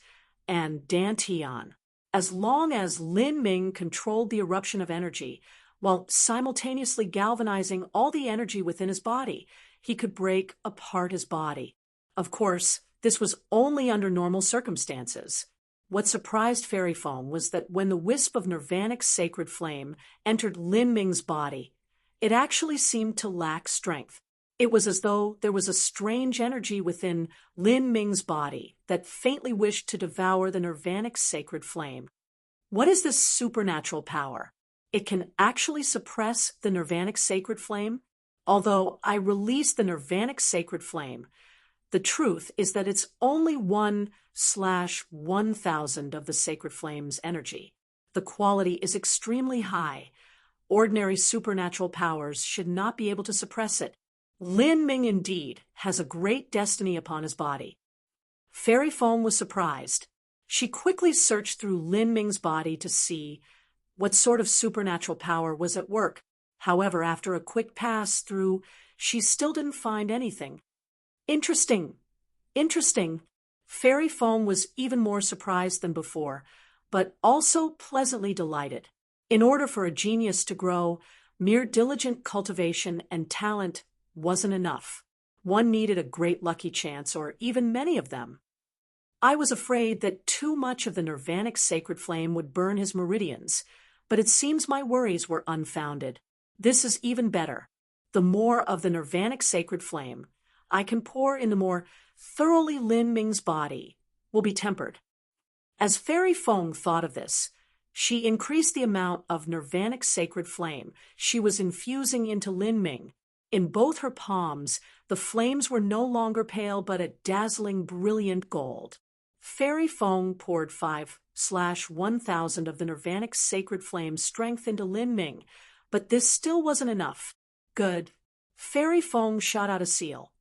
and dantian. As long as Lin Ming controlled the eruption of energy, while simultaneously galvanizing all the energy within his body, he could break apart his body. Of course, this was only under normal circumstances. What surprised Fairy Fong was that when the wisp of Nirvanic sacred flame entered Lin Ming's body, it actually seemed to lack strength. It was as though there was a strange energy within Lin Ming's body that faintly wished to devour the Nirvanic sacred flame. What is this supernatural power? It can actually suppress the Nirvanic sacred flame? Although I release the Nirvanic sacred flame, the truth is that it's only 1/1000 of the sacred flame's energy. The quality is extremely high. Ordinary supernatural powers should not be able to suppress it. Lin Ming indeed has a great destiny upon his body. Fairy Fong was surprised. She quickly searched through Lin Ming's body to see what sort of supernatural power was at work. However, after a quick pass through, she still didn't find anything. Interesting. Fairy Fong was even more surprised than before, but also pleasantly delighted. In order for a genius to grow, mere diligent cultivation and talent wasn't enough. One needed a great lucky chance, or even many of them. I was afraid that too much of the Nirvanic sacred flame would burn his meridians, but it seems my worries were unfounded. This is even better. The more of the Nirvanic sacred flame I can pour into more thoroughly Lin Ming's body will be tempered. As Fairy Fong thought of this, she increased the amount of Nirvanic sacred flame she was infusing into Lin Ming. In both her palms, the flames were no longer pale but a dazzling, brilliant gold. Fairy Fong poured 5/1000 of the Nirvanic sacred flame's strength into Lin Ming, but this still wasn't enough. Good. Fairy Fong shot out a seal,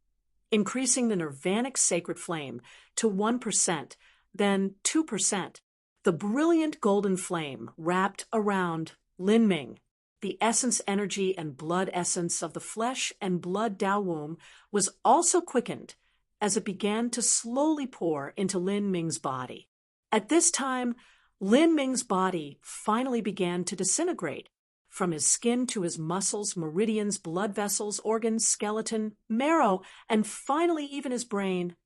increasing the Nirvanic sacred flame to 1%, then 2%. The brilliant golden flame wrapped around Lin Ming. The essence, energy, and blood essence of the flesh and blood Tao womb was also quickened as it began to slowly pour into Lin Ming's body. At this time, Lin Ming's body finally began to disintegrate. from his skin to his muscles, meridians, blood vessels, organs, skeleton, marrow, and finally even his brain.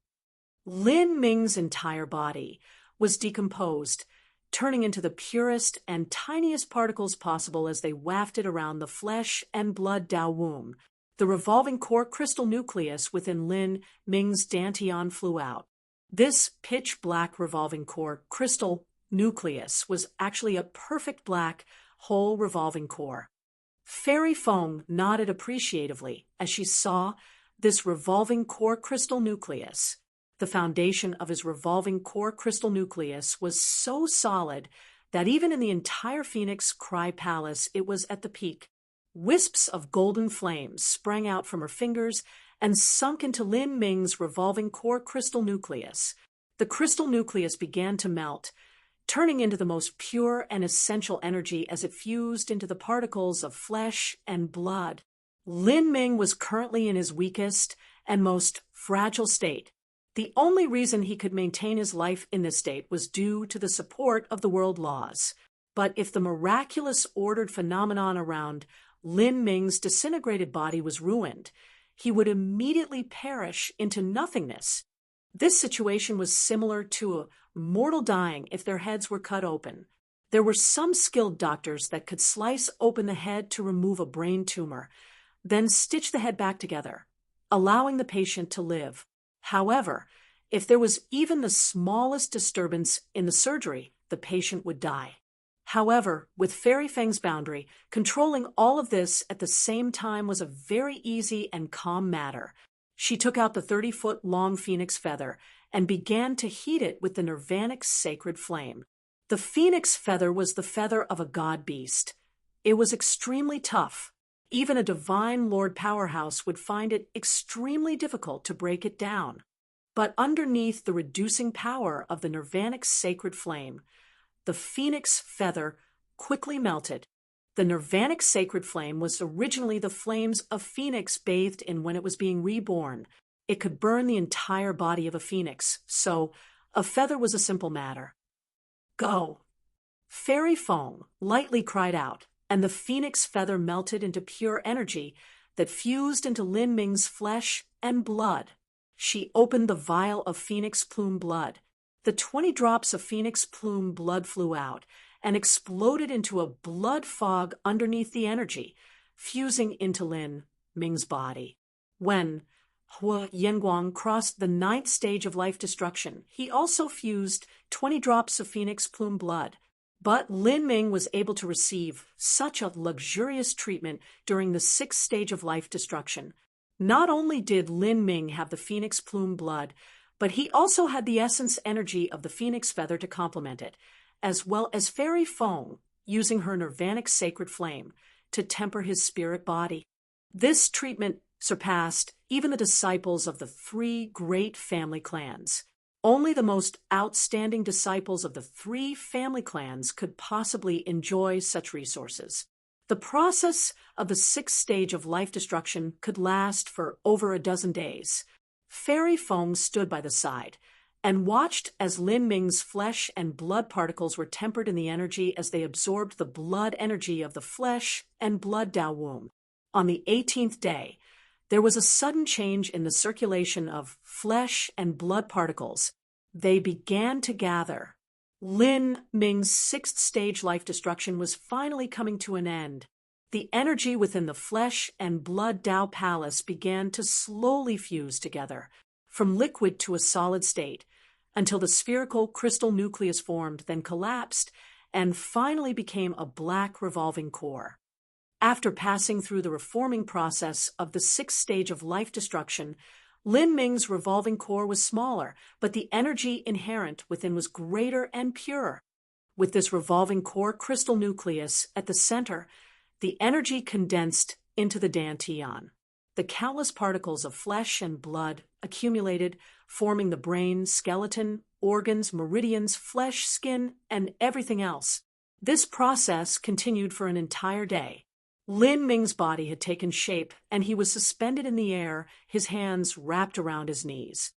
Lin Ming's entire body was decomposed, turning into the purest and tiniest particles possible as they wafted around the flesh and blood Dao womb. The revolving core crystal nucleus within Lin Ming's dantian flew out. This pitch-black revolving core crystal nucleus was actually a perfect black, whole revolving core. Fairy Feng nodded appreciatively as she saw this revolving core crystal nucleus. The foundation of his revolving core crystal nucleus was so solid that even in the entire Phoenix Cry Palace it was at the peak. Wisps of golden flames sprang out from her fingers and sunk into Lin Ming's revolving core crystal nucleus. The crystal nucleus began to melt, turning into the most pure and essential energy as it fused into the particles of flesh and blood. Lin Ming was currently in his weakest and most fragile state. The only reason he could maintain his life in this state was due to the support of the world laws. But if the miraculous ordered phenomenon around Lin Ming's disintegrated body was ruined, he would immediately perish into nothingness. This situation was similar to a mortal dying if their heads were cut open. There were some skilled doctors that could slice open the head to remove a brain tumor, then stitch the head back together, allowing the patient to live. However, if there was even the smallest disturbance in the surgery, the patient would die. However, with Fairy Feng's boundary, controlling all of this at the same time was a very easy and calm matter. She took out the 30-foot-long phoenix feather and began to heat it with the nirvanic sacred flame. The phoenix feather was the feather of a god beast. It was extremely tough. Even a divine Lord Powerhouse would find it extremely difficult to break it down. But underneath the reducing power of the nirvanic sacred flame, the phoenix feather quickly melted. The nirvanic sacred flame was originally the flames a phoenix bathed in when it was being reborn. It could burn the entire body of a phoenix, so a feather was a simple matter. Go! Fairy Feng lightly cried out, and the phoenix feather melted into pure energy that fused into Lin Ming's flesh and blood. She opened the vial of phoenix plume blood. The 20 drops of phoenix plume blood flew out and exploded into a blood fog underneath the energy, fusing into Lin Ming's body. When Hua Yanguang crossed the 9th stage of life destruction, he also fused 20 drops of phoenix plume blood. But Lin Ming was able to receive such a luxurious treatment during the 6th stage of life destruction. Not only did Lin Ming have the phoenix plume blood, but he also had the essence energy of the phoenix feather to complement it, as well as Fairy Feng using her nirvanic sacred flame to temper his spirit body. This treatment surpassed even the disciples of the 3 great family clans. Only the most outstanding disciples of the 3 family clans could possibly enjoy such resources. The process of the 6th stage of life destruction could last for over a dozen days. Fairy Feng stood by the side and watched as Lin Ming's flesh and blood particles were tempered in the energy as they absorbed the blood energy of the flesh and blood Dao womb. On the 18th day, there was a sudden change in the circulation of flesh and blood particles. They began to gather. Lin Ming's 6th stage life destruction was finally coming to an end. The energy within the flesh and blood Dao palace began to slowly fuse together, from liquid to a solid state, until the spherical crystal nucleus formed, then collapsed, and finally became a black revolving core. After passing through the reforming process of the 6th stage of life destruction, Lin Ming's revolving core was smaller, but the energy inherent within was greater and purer. With this revolving core crystal nucleus at the center, the energy condensed into the dantian. The countless particles of flesh and blood accumulated, forming the brain, skeleton, organs, meridians, flesh, skin, and everything else. This process continued for an entire day. Lin Ming's body had taken shape, and he was suspended in the air, his hands wrapped around his knees.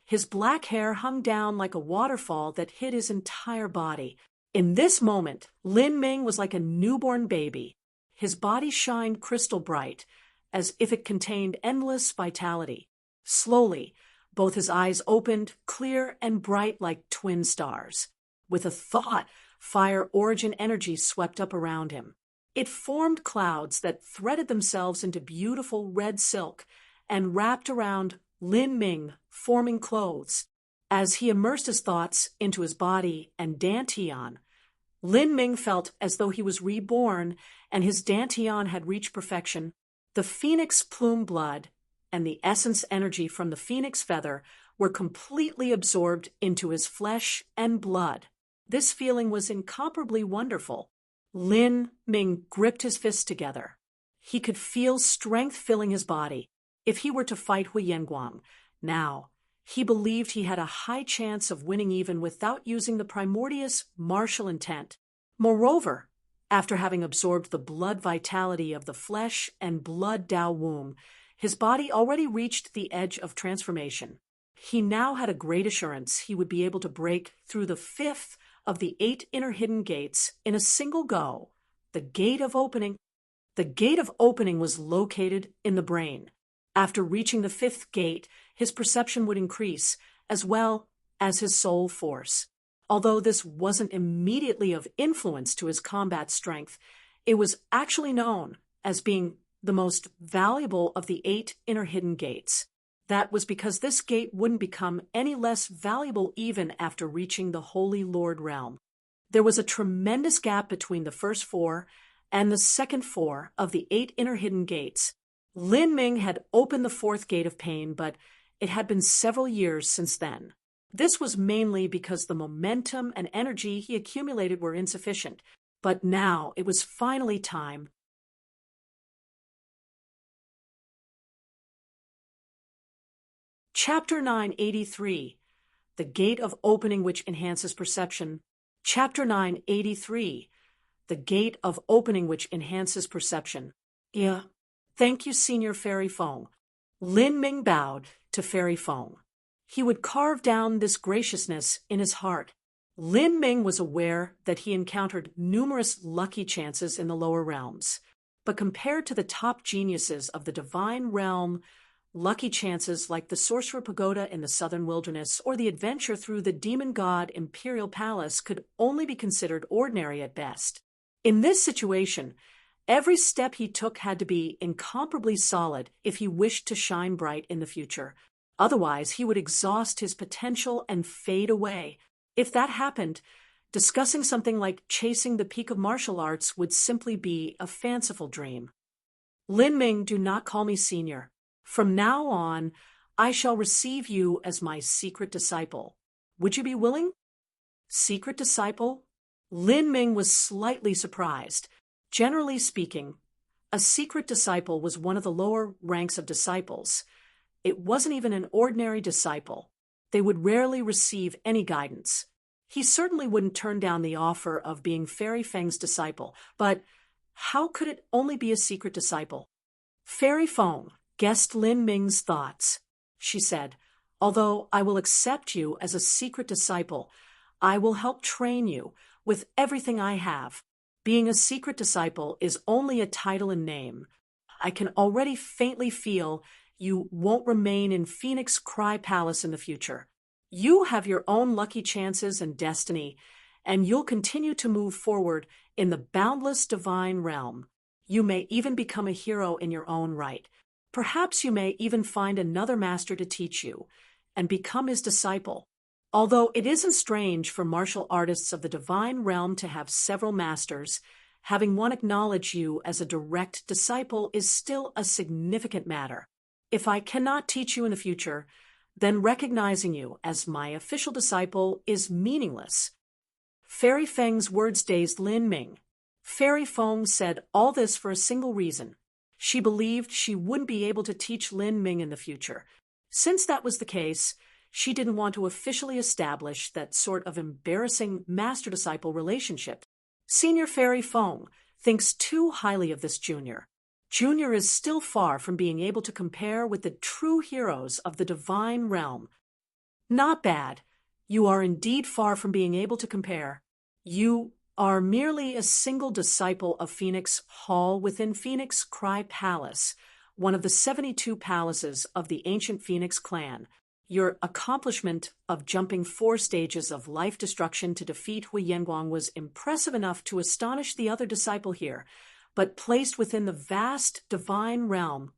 His black hair hung down like a waterfall that hid his entire body. In this moment, Lin Ming was like a newborn baby. his body shined crystal bright, as if it contained endless vitality. Slowly, both his eyes opened, clear and bright like twin stars. With a thought, fire origin energy swept up around him. It formed clouds that threaded themselves into beautiful red silk and wrapped around Lin Ming, forming clothes. As he immersed his thoughts into his body and dantian, Lin Ming felt as though he was reborn and his dantian had reached perfection. The phoenix plume blood and the essence energy from the phoenix feather were completely absorbed into his flesh and blood. This feeling was incomparably wonderful. Lin Ming gripped his fists together. He could feel strength filling his body. If he were to fight Hui Yanguang now, he believed he had a high chance of winning even without using the primordious martial intent. Moreover, after having absorbed the blood vitality of the flesh and blood Dao womb, his body already reached the edge of transformation. He now had a great assurance he would be able to break through the 5th of the 8 inner hidden gates in a single go. The gate of opening was located in the brain. After reaching the 5th gate, his perception would increase, as well as his soul force. Although this wasn't immediately of influence to his combat strength, it was actually known as being the most valuable of the 8 inner hidden gates. That was because this gate wouldn't become any less valuable even after reaching the Holy Lord realm. There was a tremendous gap between the first 4 and the second 4 of the 8 inner hidden gates. Lin Ming had opened the 4th gate of pain, but it had been several years since then. This was mainly because the momentum and energy he accumulated were insufficient, but now it was finally time. Chapter 983, The Gate of Opening Which Enhances Perception. Chapter 983, The Gate of Opening Which Enhances Perception. Yeah. Thank you, Senior Fairy Feng. Lin Ming bowed to Fairy Feng. He would carve down this graciousness in his heart. Lin Ming was aware that he encountered numerous lucky chances in the lower realms, but compared to the top geniuses of the divine realm, lucky chances like the Sorcerer Pagoda in the southern wilderness or the adventure through the demon god Imperial Palace could only be considered ordinary at best. In this situation, every step he took had to be incomparably solid if he wished to shine bright in the future. Otherwise, he would exhaust his potential and fade away. If that happened, discussing something like chasing the peak of martial arts would simply be a fanciful dream. Lin Ming, do not call me senior. From now on, I shall receive you as my secret disciple. Would you be willing? Secret disciple? Lin Ming was slightly surprised. Generally speaking, a secret disciple was one of the lower ranks of disciples. It wasn't even an ordinary disciple. They would rarely receive any guidance. He certainly wouldn't turn down the offer of being Fairy Feng's disciple, but how could it only be a secret disciple? Fairy Feng guessed Lin Ming's thoughts. She said, although I will accept you as a secret disciple, I will help train you with everything I have. Being a secret disciple is only a title in name. I can already faintly feel you won't remain in Phoenix Cry Palace in the future. You have your own lucky chances and destiny, and you'll continue to move forward in the boundless divine realm. You may even become a hero in your own right. Perhaps you may even find another master to teach you and become his disciple. Although it isn't strange for martial artists of the divine realm to have several masters, having one acknowledge you as a direct disciple is still a significant matter. If I cannot teach you in the future, then recognizing you as my official disciple is meaningless. Fairy Feng's words dazed Lin Ming. Fairy Feng said all this for a single reason. She believed she wouldn't be able to teach Lin Ming in the future. Since that was the case, she didn't want to officially establish that sort of embarrassing master-disciple relationship. Senior Fairy Feng thinks too highly of this junior. Junior is still far from being able to compare with the true heroes of the divine realm. Not bad. You are indeed far from being able to compare. You are merely a single disciple of Phoenix Hall within Phoenix Cry Palace, one of the 72 palaces of the ancient Phoenix clan. Your accomplishment of jumping 4 stages of life destruction to defeat Hui Yanguang was impressive enough to astonish the other disciple here, but placed within the vast divine realm,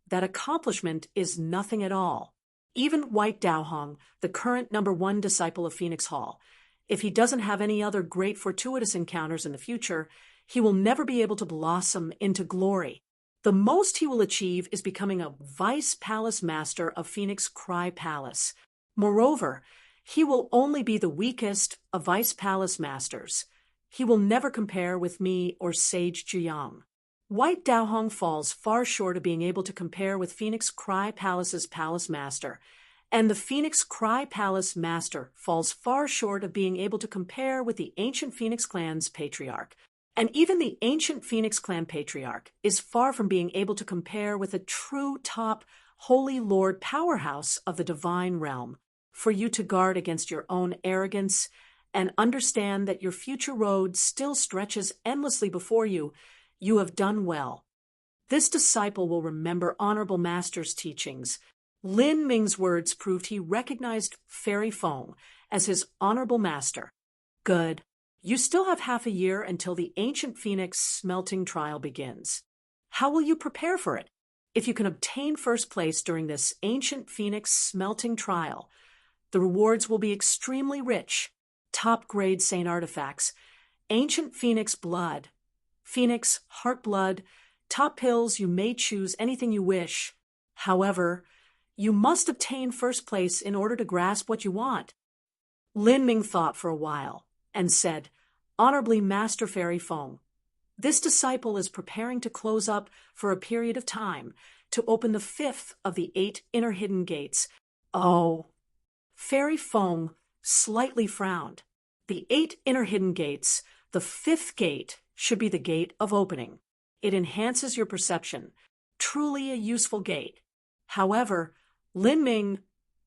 that accomplishment is nothing at all. Even White Daohong, the current #1 disciple of Phoenix Hall, if he doesn't have any other great fortuitous encounters in the future, he will never be able to blossom into glory. The most he will achieve is becoming a vice palace master of Phoenix Cry Palace. Moreover, he will only be the weakest of vice palace masters. He will never compare with me or Sage Jiang. White Daohong falls far short of being able to compare with Phoenix Cry Palace's palace master, and the Phoenix Cry Palace master falls far short of being able to compare with the ancient Phoenix clan's patriarch. And even the ancient Phoenix clan patriarch is far from being able to compare with a true top Holy Lord powerhouse of the divine realm. For you to guard against your own arrogance and understand that your future road still stretches endlessly before you, you have done well. This disciple will remember Honorable Master's teachings. Lin Ming's words proved he recognized Fairy Feng as his Honorable Master. Good. You still have half a year until the ancient Phoenix smelting trial begins. How will you prepare for it? If you can obtain first place during this ancient Phoenix smelting trial, the rewards will be extremely rich. Top-grade Saint artifacts, ancient Phoenix blood, Phoenix heart blood, top pills. You may choose anything you wish. However, you must obtain first place in order to grasp what you want. Lin Ming thought for a while and said, Honorably Master Fairy Feng, this disciple is preparing to close up for a period of time to open the 5th of the 8 inner hidden gates. Oh. Fairy Feng slightly frowned. The 8 inner hidden gates, the 5th gate, should be the gate of opening. It enhances your perception. Truly a useful gate. However, Lin Ming,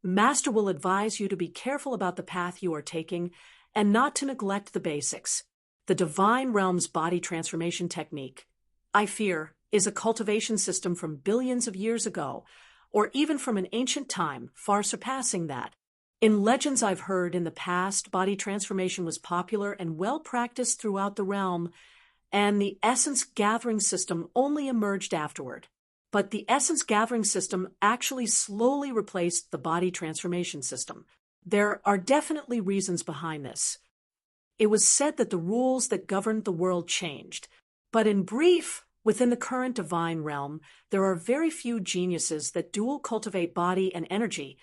Master will advise you to be careful about the path you are taking and not to neglect the basics. The Divine Realm's body transformation technique, I fear, is a cultivation system from billions of years ago, or even from an ancient time, far surpassing that. In legends I've heard in the past, body transformation was popular and well practiced throughout the realm, and the essence gathering system only emerged afterward. But the essence gathering system actually slowly replaced the body transformation system. There are definitely reasons behind this. It was said that the rules that governed the world changed. But in brief, within the current divine realm, there are very few geniuses that dual cultivate body and energy,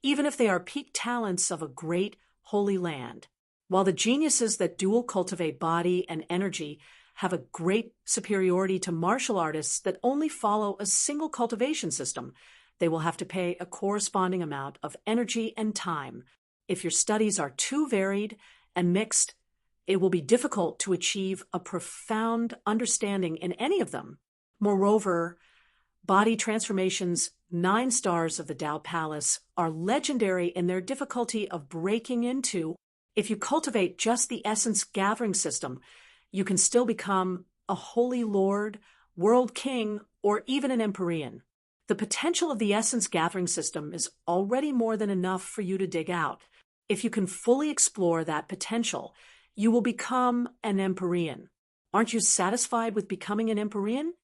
even if they are peak talents of a great holy land. While the geniuses that dual cultivate body and energy have a great superiority to martial artists that only follow a single cultivation system, they will have to pay a corresponding amount of energy and time. If your studies are too varied and mixed, it will be difficult to achieve a profound understanding in any of them. Moreover, body transformation's 9 stars of the Tao Palace are legendary in their difficulty of breaking into. If you cultivate just the essence gathering system, you can still become a holy lord, world king, or even an empyrean. The potential of the essence gathering system is already more than enough for you to dig out. If you can fully explore that potential, you will become an empyrean. Aren't you satisfied with becoming an empyrean?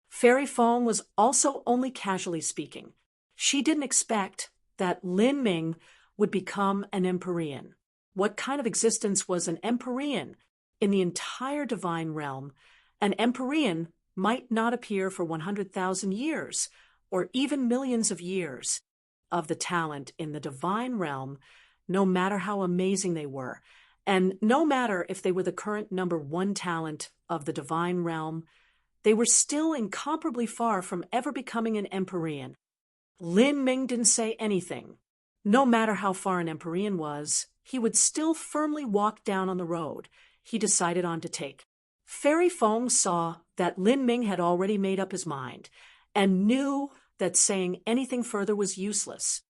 Fairy Feng was also only casually speaking. She didn't expect that Lin Ming would become an empyrean. What kind of existence was an empyrean? In the entire divine realm, an empyrean might not appear for 100,000 years, or even millions of years. Of the talent in the divine realm, no matter how amazing they were, and no matter if they were the current #1 talent of the divine realm, they were still incomparably far from ever becoming an empyrean. Lin Ming didn't say anything. No matter how far an empyrean was, he would still firmly walk down on the road he decided on to take. Fairy Feng saw that Lin Ming had already made up his mind, and knew that saying anything further was useless.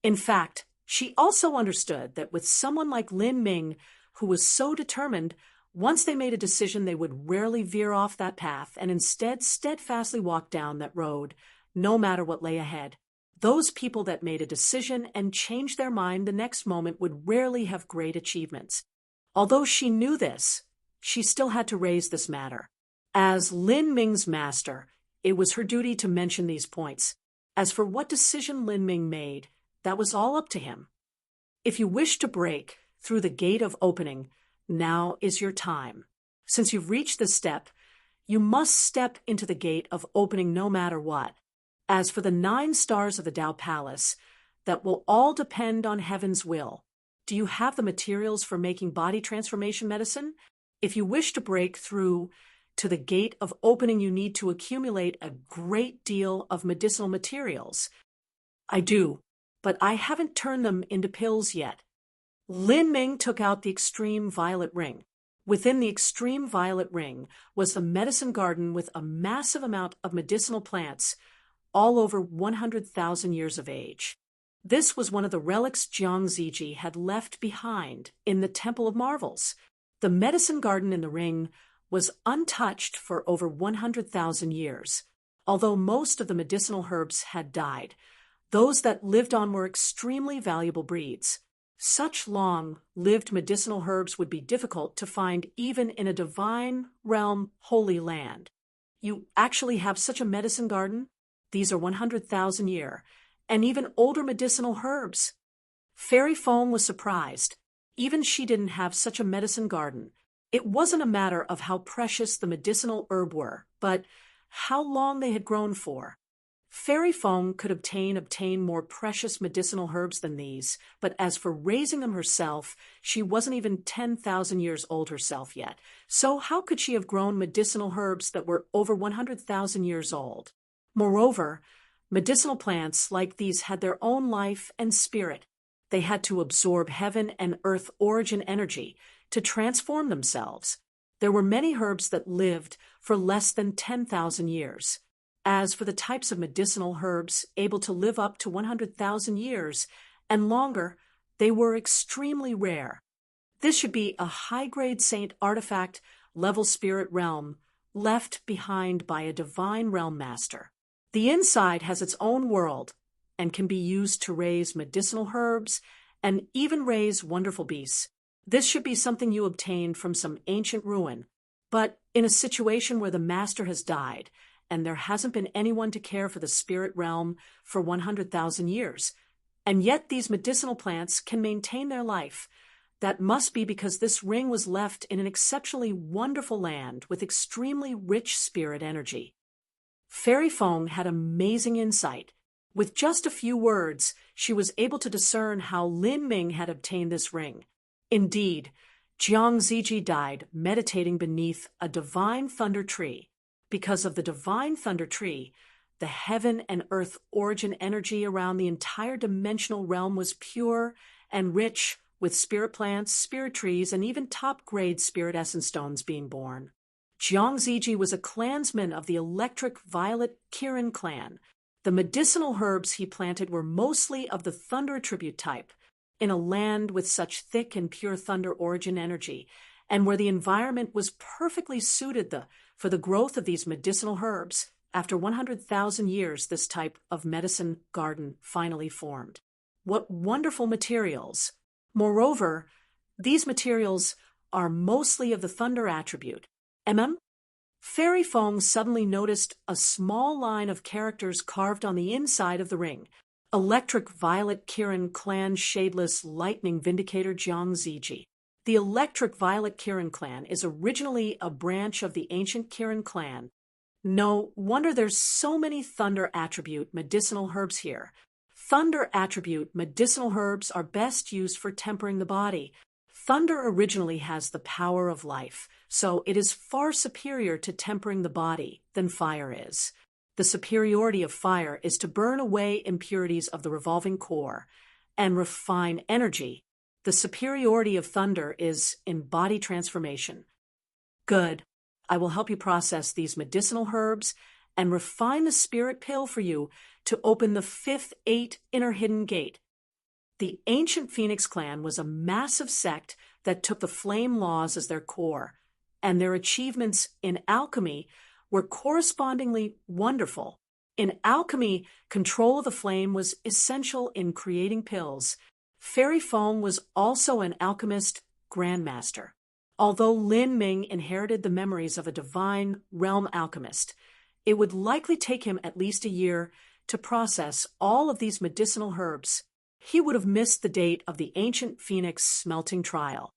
In fact, she also understood that with someone like Lin Ming, who was so determined, Once they made a decision, they would rarely veer off that path and instead steadfastly walk down that road, no matter what lay ahead. Those people that made a decision and changed their mind the next moment would rarely have great achievements. Although she knew this, she still had to raise this matter. As Lin Ming's master, it was her duty to mention these points. As for what decision Lin Ming made, that was all up to him. If you wish to break through the gate of opening, now is your time. Since you've reached this step, you must step into the gate of opening no matter what. As for the 9 stars of the Tao Palace, that will all depend on heaven's will. Do you have the materials for making body transformation medicine? If you wish to break through to the gate of opening, you need to accumulate a great deal of medicinal materials. I do, but I haven't turned them into pills yet. Lin Ming took out the extreme violet ring. Within the extreme violet ring was the medicine garden with a massive amount of medicinal plants, all over 100,000 years of age. This was one of the relics Jiang Ziji had left behind in the Temple of Marvels. The medicine garden in the ring was untouched for over 100,000 years. Although most of the medicinal herbs had died, those that lived on were extremely valuable breeds. Such long-lived medicinal herbs would be difficult to find even in a divine realm holy land. You actually have such a medicine garden? These are 100,000 year, and even older medicinal herbs. Fairy Foam was surprised. Even she didn't have such a medicine garden. It wasn't a matter of how precious the medicinal herb were, but how long they had grown for. Fairy Foam could obtain more precious medicinal herbs than these, but as for raising them herself, she wasn't even 10,000 years old herself yet. So how could she have grown medicinal herbs that were over 100,000 years old? Moreover, medicinal plants like these had their own life and spirit. They had to absorb heaven and earth origin energy to transform themselves. There were many herbs that lived for less than 10,000 years. As for the types of medicinal herbs able to live up to 100,000 years and longer, they were extremely rare. This should be a high-grade saint artifact level spirit realm left behind by a divine realm master. The inside has its own world and can be used to raise medicinal herbs and even raise wonderful beasts. This should be something you obtained from some ancient ruin, but in a situation where the master has died and there hasn't been anyone to care for the spirit realm for 100,000 years. And yet these medicinal plants can maintain their life. That must be because this ring was left in an exceptionally wonderful land with extremely rich spirit energy. Fairy Foam had amazing insight. With just a few words, she was able to discern how Lin Ming had obtained this ring. Indeed, Jiang Ziji died meditating beneath a divine thunder tree. Because of the divine thunder tree, the heaven and earth origin energy around the entire dimensional realm was pure and rich with spirit plants, spirit trees, and even top-grade spirit essence stones being born. Jiang Ziji was a clansman of the electric violet Kirin clan. The medicinal herbs he planted were mostly of the thunder attribute type, in a land with such thick and pure thunder origin energy, and where the environment was perfectly suited for the growth of these medicinal herbs. After 100,000 years, this type of medicine garden finally formed. What wonderful materials! Moreover, these materials are mostly of the thunder attribute. Fairy Foam suddenly noticed a small line of characters carved on the inside of the ring. Electric Violet Kirin Clan Shadeless Lightning Vindicator Jiang Ziji. The Electric Violet Kirin Clan is originally a branch of the ancient Kirin Clan. No wonder there's so many thunder attribute medicinal herbs here. Thunder attribute medicinal herbs are best used for tempering the body. Thunder originally has the power of life, so it is far superior to tempering the body than fire is. The superiority of fire is to burn away impurities of the revolving core and refine energy. The superiority of thunder is in body transformation. Good. I will help you process these medicinal herbs and refine the spirit pill for you to open the 5th 8 inner hidden gate. The ancient Phoenix clan was a massive sect that took the flame laws as their core. and their achievements in alchemy were correspondingly wonderful. In alchemy, control of the flame was essential in creating pills. Fairy Feng was also an alchemist grandmaster. Although Lin Ming inherited the memories of a divine realm alchemist, it would likely take him at least a year to process all of these medicinal herbs. He would have missed the date of the ancient phoenix smelting trial.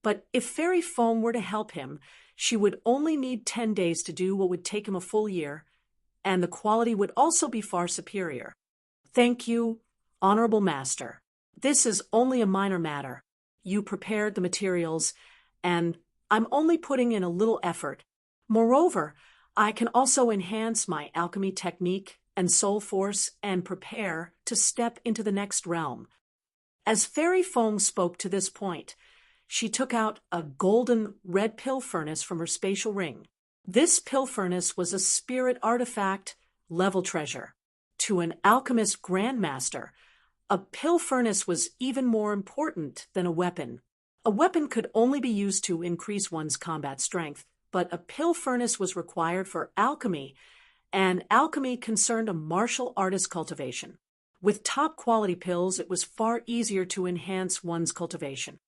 But if Fairy Feng were to help him, she would only need 10 days to do what would take him a full year, and the quality would also be far superior. Thank you, Honorable Master. This is only a minor matter. You prepared the materials, and I'm only putting in a little effort. Moreover, I can also enhance my alchemy technique and soul force and prepare to step into the next realm. As Fairy Feng spoke to this point, she took out a golden red pill furnace from her spatial ring. This pill furnace was a spirit artifact level treasure. To an alchemist grandmaster, a pill furnace was even more important than a weapon. A weapon could only be used to increase one's combat strength, but a pill furnace was required for alchemy, and alchemy concerned a martial artist cultivation. With top-quality pills, it was far easier to enhance one's cultivation.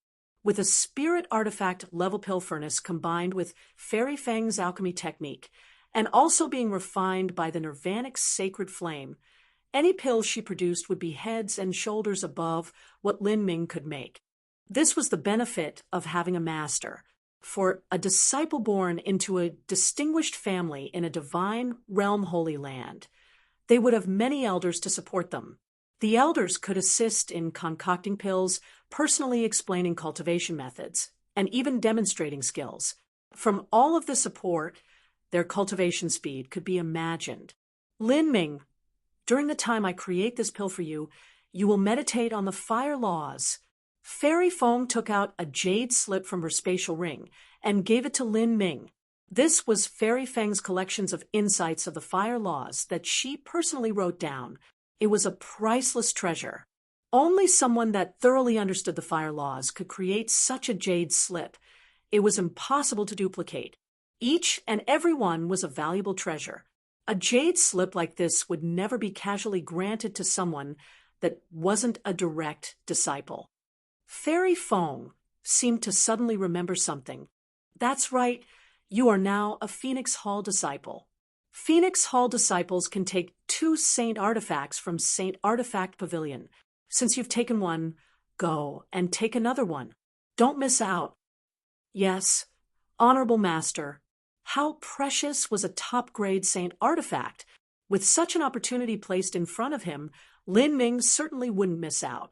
With a spirit artifact level pill furnace combined with Fairy Feng's alchemy technique, and also being refined by the nirvanic sacred flame, any pills she produced would be heads and shoulders above what Lin Ming could make. This was the benefit of having a master. For a disciple born into a distinguished family in a divine realm holy land, they would have many elders to support them. The elders could assist in concocting pills, personally explaining cultivation methods, and even demonstrating skills. From all of the support, their cultivation speed could be imagined. Lin Ming, during the time I create this pill for you, you will meditate on the fire laws. Fairy Feng took out a jade slip from her spatial ring and gave it to Lin Ming. This was Fairy Feng's collections of insights of the fire laws that she personally wrote down. It was a priceless treasure. Only someone that thoroughly understood the fire laws could create such a jade slip. It was impossible to duplicate. Each and every one was a valuable treasure. A jade slip like this would never be casually granted to someone that wasn't a direct disciple. Fairy Feng seemed to suddenly remember something. That's right, you are now a Phoenix Hall disciple. Phoenix Hall disciples can take 2 Saint Artifacts from Saint Artifact Pavilion. Since you've taken one, go and take another one. Don't miss out. Yes, Honorable Master, how precious was a top-grade Saint Artifact. With such an opportunity placed in front of him, Lin Ming certainly wouldn't miss out.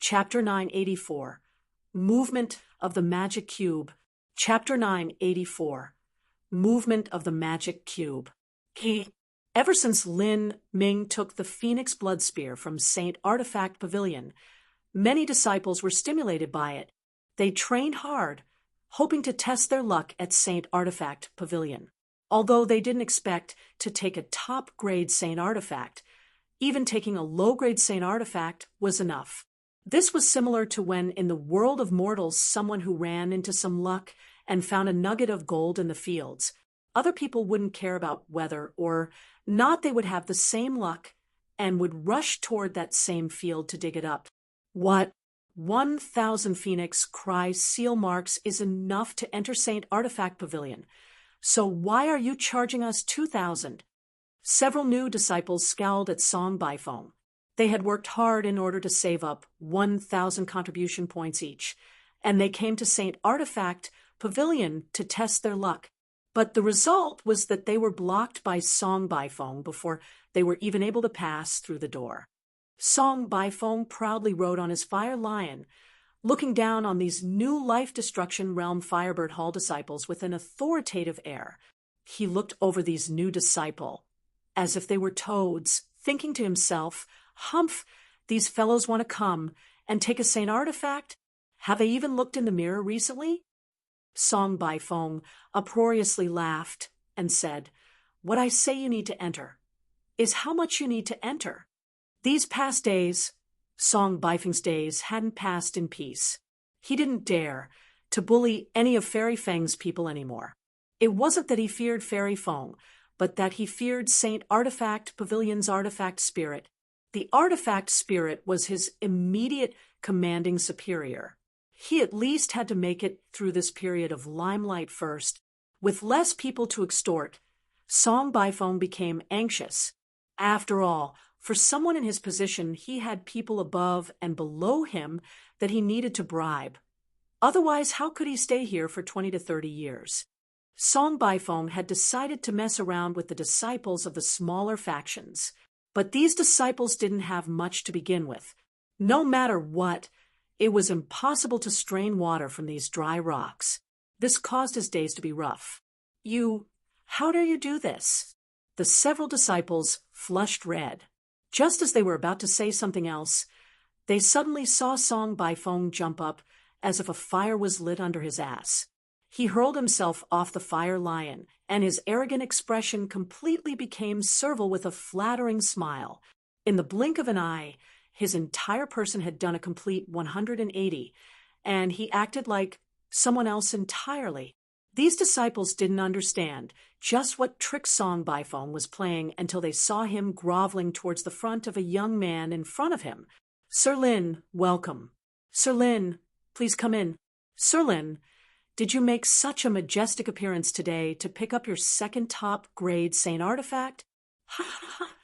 Chapter 984, Movement of the Magic Cube. Chapter 984, Movement of the Magic Cube. Ever since Lin Ming took the Phoenix Blood Spear from Saint Artifact Pavilion, many disciples were stimulated by it. They trained hard, hoping to test their luck at Saint Artifact Pavilion. Although they didn't expect to take a top-grade Saint Artifact, even taking a low-grade Saint Artifact was enough. This was similar to when in the world of mortals someone who ran into some luck and found a nugget of gold in the fields. Other people wouldn't care about whether or not they would have the same luck and would rush toward that same field to dig it up. What? 1,000 Phoenix Cry seal marks is enough to enter Saint Artifact Pavilion. So why are you charging us 2,000? Several new disciples scowled at Song Baifeng. They had worked hard in order to save up 1,000 contribution points each, and they came to Saint Artifact Pavilion to test their luck. But the result was that they were blocked by Song Baifeng before they were even able to pass through the door. Song Baifeng proudly rode on his fire lion, looking down on these new Life Destruction Realm Firebird Hall disciples with an authoritative air. He looked over these new disciple as if they were toads, thinking to himself, "Humph, these fellows want to come and take a Saint Artifact? Have they even looked in the mirror recently?" Song Baifeng uproariously laughed and said, "What I say you need to enter is how much you need to enter. These past days, Song Bifeng's days hadn't passed in peace. He didn't dare to bully any of Fairy Feng's people anymore. It wasn't that he feared Fairy Feng, but that he feared Saint Artifact Pavilion's artifact spirit. The artifact spirit was his immediate commanding superior. He at least had to make it through this period of limelight first. With less people to extort, Song Bifeng became anxious. After all, for someone in his position, he had people above and below him that he needed to bribe. Otherwise, how could he stay here for 20 to 30 years? Song Bifeng had decided to mess around with the disciples of the smaller factions. But these disciples didn't have much to begin with. No matter what, it was impossible to strain water from these dry rocks. This caused his days to be rough. How dare you do this? The several disciples flushed red. Just as they were about to say something else, they suddenly saw Song Bifeng jump up as if a fire was lit under his ass. He hurled himself off the fire lion, and his arrogant expression completely became servile with a flattering smile. In the blink of an eye, his entire person had done a complete 180, and he acted like someone else entirely. These disciples didn't understand just what trick Song Bifeng was playing until they saw him groveling towards the front of a young man in front of him. "Sir Lin, welcome. Sir Lin, please come in. Sir Lin, did you make such a majestic appearance today to pick up your second top-grade Saint Artifact? Ha ha ha!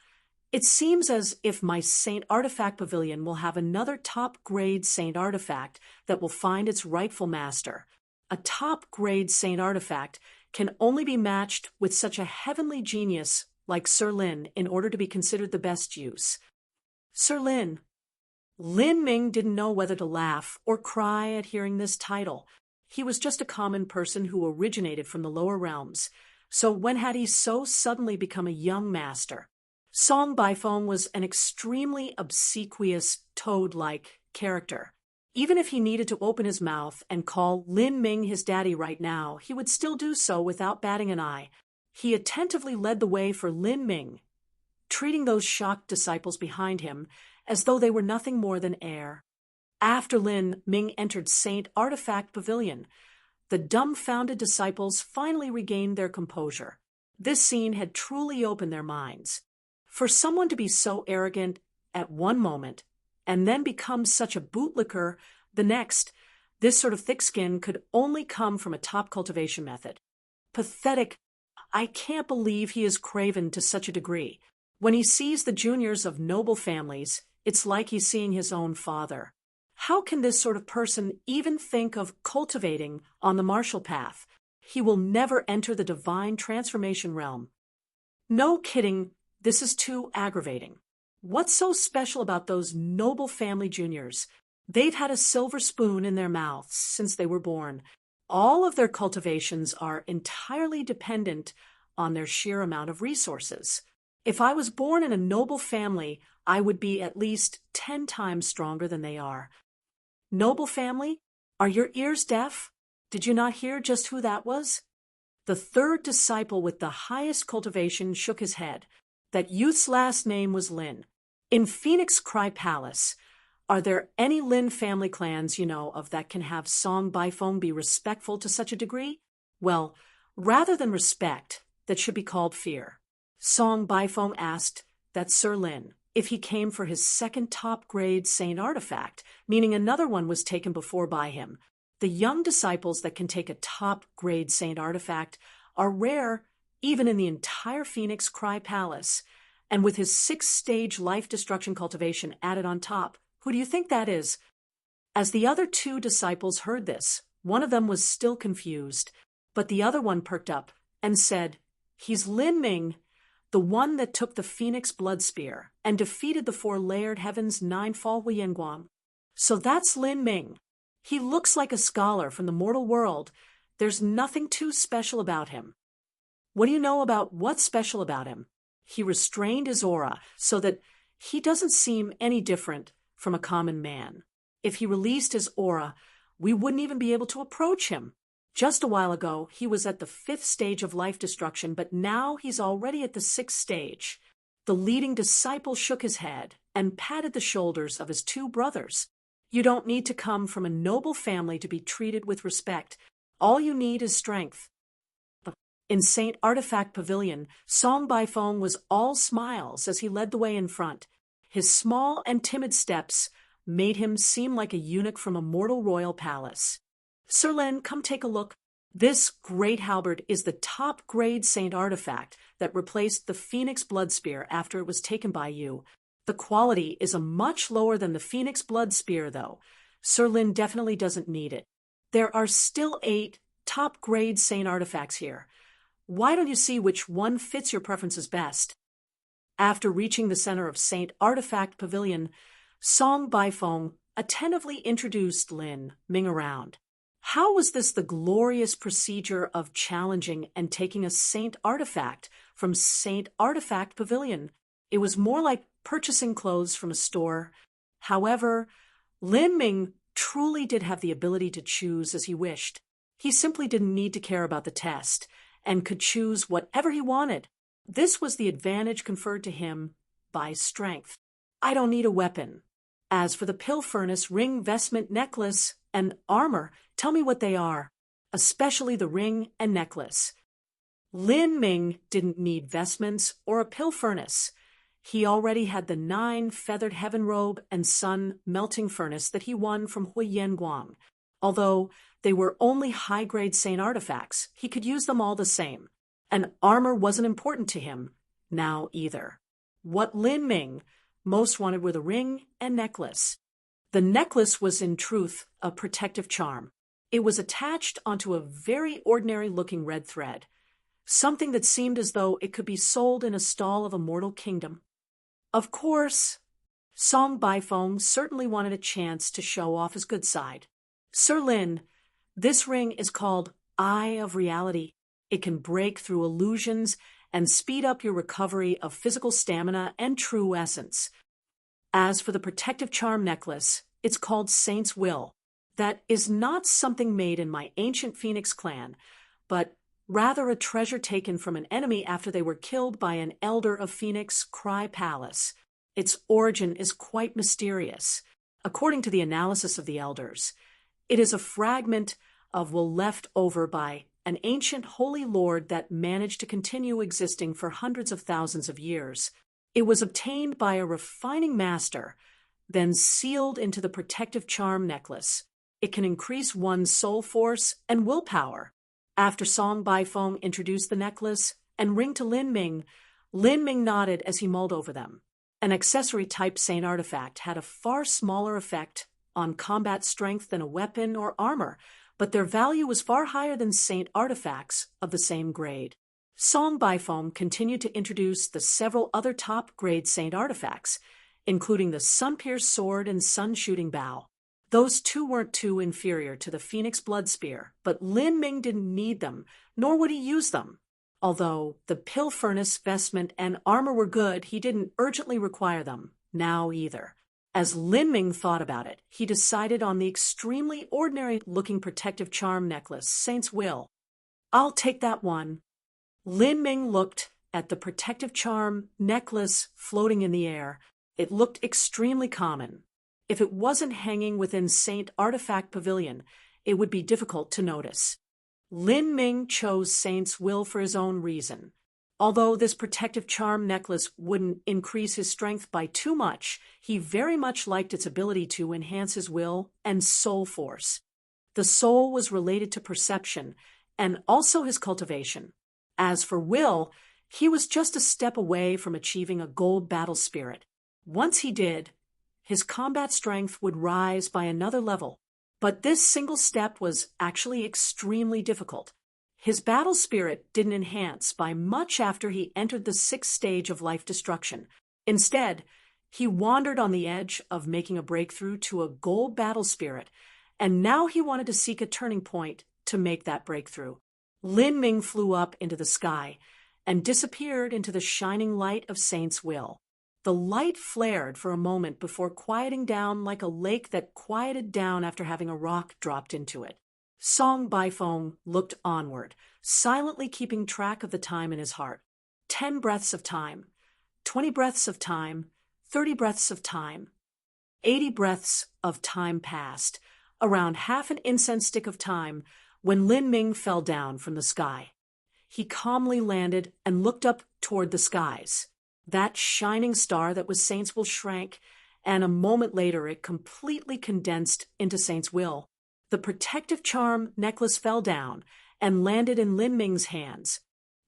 It seems as if my Saint Artifact Pavilion will have another top-grade Saint Artifact that will find its rightful master. A top-grade Saint Artifact can only be matched with such a heavenly genius like Sir Lin in order to be considered the best use." Sir Lin. Lin Ming didn't know whether to laugh or cry at hearing this title. He was just a common person who originated from the lower realms. So when had he so suddenly become a young master? Song Bifeng was an extremely obsequious, toad-like character. Even if he needed to open his mouth and call Lin Ming his daddy right now, he would still do so without batting an eye. He attentively led the way for Lin Ming, treating those shocked disciples behind him as though they were nothing more than air. After Lin Ming entered Saint Artifact Pavilion, the dumbfounded disciples finally regained their composure. This scene had truly opened their minds. For someone to be so arrogant at one moment and then become such a bootlicker the next, this sort of thick skin could only come from a top cultivation method. Pathetic. I can't believe he is craven to such a degree. When he sees the juniors of noble families, it's like he's seeing his own father. How can this sort of person even think of cultivating on the martial path? He will never enter the divine transformation realm. No kidding, this is too aggravating. What's so special about those noble family juniors? They've had a silver spoon in their mouths since they were born. All of their cultivations are entirely dependent on their sheer amount of resources. If I was born in a noble family, I would be at least 10 times stronger than they are. Noble family? Are your ears deaf? Did you not hear just who that was? The third disciple with the highest cultivation shook his head. That youth's last name was Lin. In Phoenix Cry Palace, are there any Lin family clans you know of that can have Song Bifeng be respectful to such a degree? Well, rather than respect, that should be called fear. Song Bifeng asked that Sir Lin, if he came for his second top-grade Saint Artifact, meaning another one was taken before by him. The young disciples that can take a top-grade Saint Artifact are rare even in the entire Phoenix Cry Palace. And with his 6-stage life destruction cultivation added on top, who do you think that is? As the other 2 disciples heard this, one of them was still confused, but the other one perked up and said, "He's Lin Ming, the one that took the Phoenix Blood Spear and defeated the 4-layered heaven's 9-fall Huyenguang. So that's Lin Ming. He looks like a scholar from the mortal world. There's nothing too special about him." What do you know about what's special about him? He restrained his aura so that he doesn't seem any different from a common man. If he released his aura, we wouldn't even be able to approach him. Just a while ago, he was at the 5th stage of life destruction, but now he's already at the 6th stage. The leading disciple shook his head and patted the shoulders of his two brothers. You don't need to come from a noble family to be treated with respect. All you need is strength. In St. Artifact Pavilion, Song Baifeng was all smiles as he led the way in front. His small and timid steps made him seem like a eunuch from a mortal royal palace. Sir Lin, come take a look. This great halberd is the top-grade Saint artifact that replaced the Phoenix Blood Spear after it was taken by you. The quality is a much lower than the Phoenix Blood Spear, though. Sir Lin definitely doesn't need it. There are still 8 top-grade Saint artifacts here. Why don't you see which one fits your preferences best? After reaching the center of St. Artifact Pavilion, Song Baifeng attentively introduced Lin Ming around. How was this the glorious procedure of challenging and taking a Saint artifact from Saint Artifact Pavilion? It was more like purchasing clothes from a store. However, Lin Ming truly did have the ability to choose as he wished. He simply didn't need to care about the test and could choose whatever he wanted. This was the advantage conferred to him by strength. I don't need a weapon. As for the pill furnace, ring, vestment, necklace, and armor, tell me what they are, especially the ring and necklace. Lin Ming didn't need vestments or a pill furnace. He already had the 9 feathered heaven robe and sun melting furnace that he won from Huiyan Guang. Although they were only high-grade Saint artifacts, he could use them all the same. And armor wasn't important to him now either. What Lin Ming most wanted were the ring and necklace. The necklace was in truth a protective charm. It was attached onto a very ordinary-looking red thread, something that seemed as though it could be sold in a stall of a mortal kingdom. Of course, Song Baifeng certainly wanted a chance to show off his good side. Sir Lin, this ring is called Eye of Reality. It can break through illusions and speed up your recovery of physical stamina and true essence. As for the protective charm necklace, it's called Saint's Will. That is not something made in my ancient Phoenix clan, but rather a treasure taken from an enemy after they were killed by an elder of Phoenix Cry Palace. Its origin is quite mysterious. According to the analysis of the elders, it is a fragment of will left over by an ancient holy lord that managed to continue existing for hundreds of thousands of years. It was obtained by a refining master, then sealed into the protective charm necklace. It can increase one's soul force and willpower. After Song Baifeng introduced the necklace and ring to Lin Ming nodded as he mulled over them. An accessory-type Saint artifact had a far smaller effect on combat strength than a weapon or armor, but their value was far higher than Saint artifacts of the same grade. Song Baifeng continued to introduce the several other top-grade Saint artifacts, including the sun-pierced sword and sun-shooting bow. Those two weren't too inferior to the Phoenix Blood Spear, but Lin Ming didn't need them, nor would he use them. Although the pill furnace, vestment, and armor were good, he didn't urgently require them, now either. As Lin Ming thought about it, he decided on the extremely ordinary-looking protective charm necklace, Saint's Will. I'll take that one. Lin Ming looked at the protective charm necklace floating in the air. It looked extremely common. If it wasn't hanging within Saint Artifact Pavilion, it would be difficult to notice. Lin Ming chose Saint's Will for his own reason. Although this protective charm necklace wouldn't increase his strength by too much, he very much liked its ability to enhance his will and soul force. The soul was related to perception and also his cultivation. As for will, he was just a step away from achieving a gold battle spirit. Once he did, his combat strength would rise by another level. But this single step was actually extremely difficult. His battle spirit didn't enhance by much after he entered the 6th stage of life destruction. Instead, he wandered on the edge of making a breakthrough to a gold battle spirit, and now he wanted to seek a turning point to make that breakthrough. Lin Ming flew up into the sky and disappeared into the shining light of Saint's Will. The light flared for a moment before quieting down like a lake that quieted down after having a rock dropped into it. Song Baifeng looked onward, silently keeping track of the time in his heart. 10 breaths of time. 20 breaths of time, 30 breaths of time. 80 breaths of time passed, around half an incense stick of time, when Lin Ming fell down from the sky. He calmly landed and looked up toward the skies. That shining star that was Saint's Will shrank, and a moment later it completely condensed into Saint's Will. The protective charm necklace fell down and landed in Lin Ming's hands.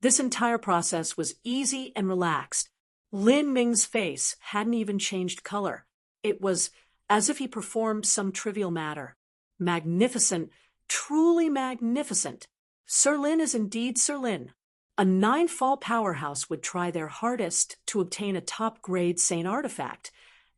This entire process was easy and relaxed. Lin Ming's face hadn't even changed color. It was as if he performed some trivial matter. Magnificent, truly magnificent. Sir Lin is indeed Sir Lin. A 9-fall powerhouse would try their hardest to obtain a top-grade Saint artifact,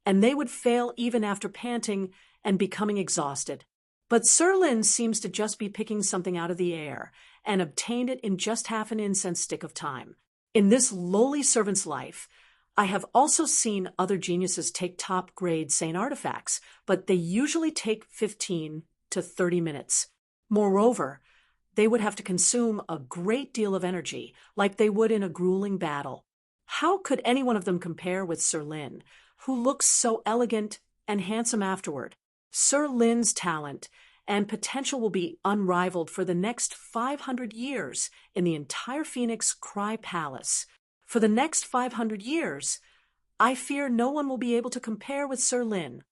and they would fail even after panting and becoming exhausted. But Sir Lin seems to just be picking something out of the air and obtained it in just half an incense stick of time. In this lowly servant's life, I have also seen other geniuses take top-grade Saint artifacts, but they usually take 15 to 30 minutes. Moreover, they would have to consume a great deal of energy, like they would in a grueling battle. How could any one of them compare with Sir Lin, who looks so elegant and handsome afterward? Sir Lin's talent and potential will be unrivaled for the next 500 years in the entire Phoenix Cry Palace. For the next 500 years, I fear no one will be able to compare with Sir Lin.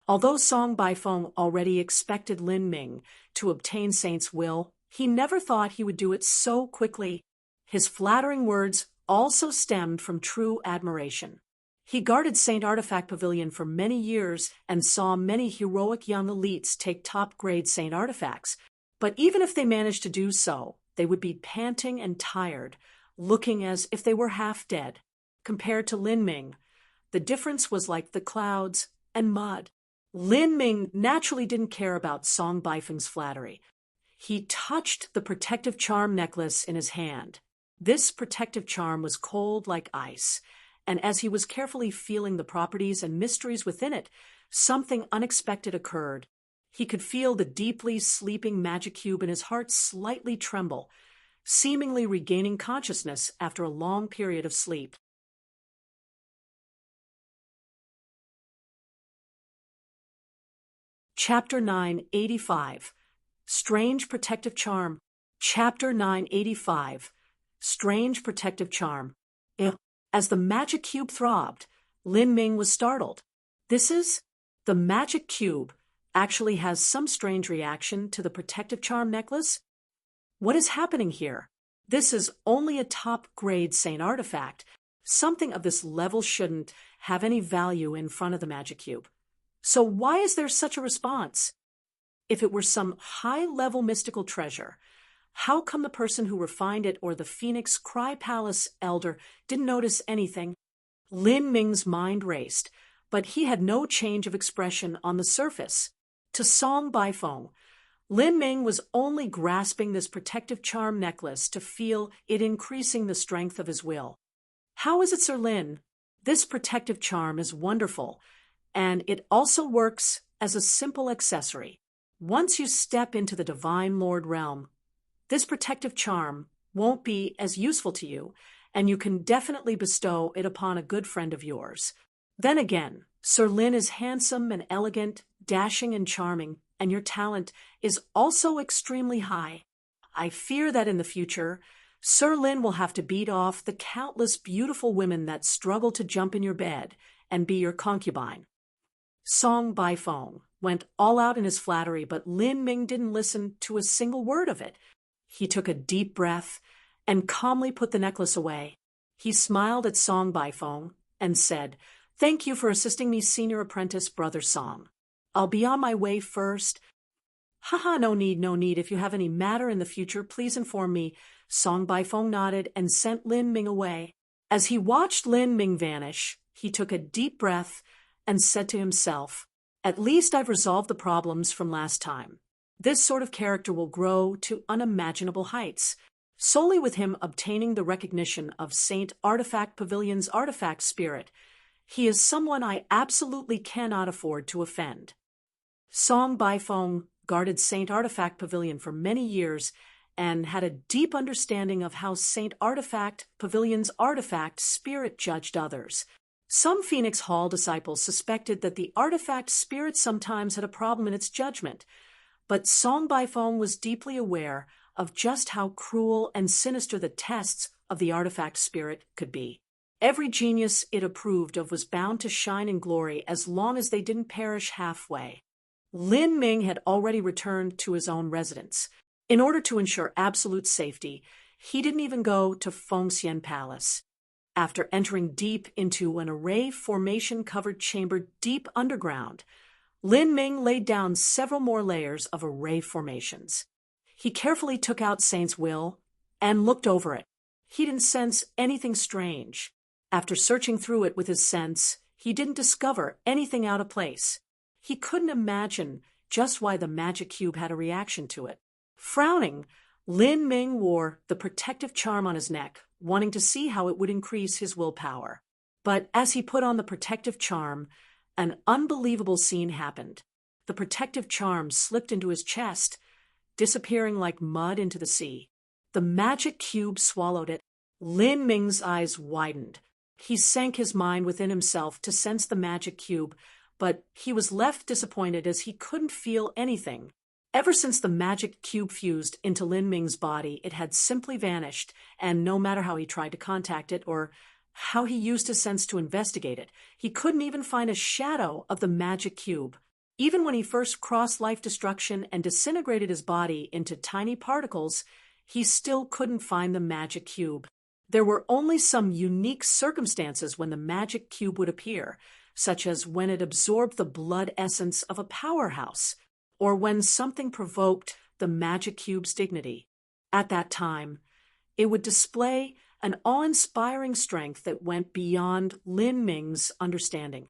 Although Song Baifeng already expected Lin Ming to obtain Saint's Will, he never thought he would do it so quickly. His flattering words also stemmed from true admiration. He guarded Saint Artifact Pavilion for many years and saw many heroic young elites take top-grade Saint artifacts. But even if they managed to do so, they would be panting and tired, looking as if they were half dead. Compared to Lin Ming, the difference was like the clouds and mud. Lin Ming naturally didn't care about Song Baifeng's flattery. He touched the protective charm necklace in his hand. This protective charm was cold like ice, and as he was carefully feeling the properties and mysteries within it, something unexpected occurred. He could feel the deeply sleeping magic cube in his heart slightly tremble, seemingly regaining consciousness after a long period of sleep. Chapter 985. Strange Protective Charm. Chapter 985. Strange Protective Charm. As the magic cube throbbed, Lin Ming was startled. The magic cube actually has some strange reaction to the protective charm necklace? What is happening here? This is only a top-grade Saint artifact. Something of this level shouldn't have any value in front of the magic cube. So why is there such a response? If it were some high-level mystical treasure, how come the person who refined it or the Phoenix Cry Palace elder didn't notice anything? Lin Ming's mind raced, but he had no change of expression on the surface. To Song Baifeng, Lin Ming was only grasping this protective charm necklace to feel it increasing the strength of his will. How is it, Sir Lin? This protective charm is wonderful, and it also works as a simple accessory. Once you step into the Divine Lord realm, this protective charm won't be as useful to you, and you can definitely bestow it upon a good friend of yours. Then again, Sir Lin is handsome and elegant, dashing and charming, and your talent is also extremely high. I fear that in the future, Sir Lin will have to beat off the countless beautiful women that struggle to jump in your bed and be your concubine. Song Baifeng went all out in his flattery, but Lin Ming didn't listen to a single word of it. He took a deep breath and calmly put the necklace away. He smiled at Song Baifeng and said, "Thank you for assisting me, senior apprentice, Brother Song. I'll be on my way first." "Haha, no need. If you have any matter in the future, please inform me." Song Baifeng nodded and sent Lin Ming away. As he watched Lin Ming vanish, he took a deep breath and said to himself, "At least I've resolved the problems from last time. This sort of character will grow to unimaginable heights, solely with him obtaining the recognition of Saint Artifact Pavilion's artifact spirit. He is someone I absolutely cannot afford to offend." Song Baifeng guarded Saint Artifact Pavilion for many years and had a deep understanding of how St. Artifact Pavilion's artifact spirit judged others. Some Phoenix Hall disciples suspected that the artifact spirit sometimes had a problem in its judgment, but Song Baifeng was deeply aware of just how cruel and sinister the tests of the artifact spirit could be. Every genius it approved of was bound to shine in glory as long as they didn't perish halfway. Lin Ming had already returned to his own residence. In order to ensure absolute safety, he didn't even go to Fengxian Palace. After entering deep into an array formation-covered chamber deep underground, Lin Ming laid down several more layers of array formations. He carefully took out Saint's will and looked over it. He didn't sense anything strange. After searching through it with his sense, he didn't discover anything out of place. He couldn't imagine just why the magic cube had a reaction to it. Frowning, Lin Ming wore the protective charm on his neck, wanting to see how it would increase his willpower. But as he put on the protective charm, an unbelievable scene happened. The protective charm slipped into his chest, disappearing like mud into the sea. The magic cube swallowed it. Lin Ming's eyes widened. He sank his mind within himself to sense the magic cube, but he was left disappointed as he couldn't feel anything. Ever since the magic cube fused into Lin Ming's body, it had simply vanished, and no matter how he tried to contact it or how he used his sense to investigate it, he couldn't even find a shadow of the magic cube. Even when he first crossed life destruction and disintegrated his body into tiny particles, he still couldn't find the magic cube. There were only some unique circumstances when the magic cube would appear, such as when it absorbed the blood essence of a powerhouse, or when something provoked the magic cube's dignity. At that time, it would display an awe-inspiring strength that went beyond Lin Ming's understanding.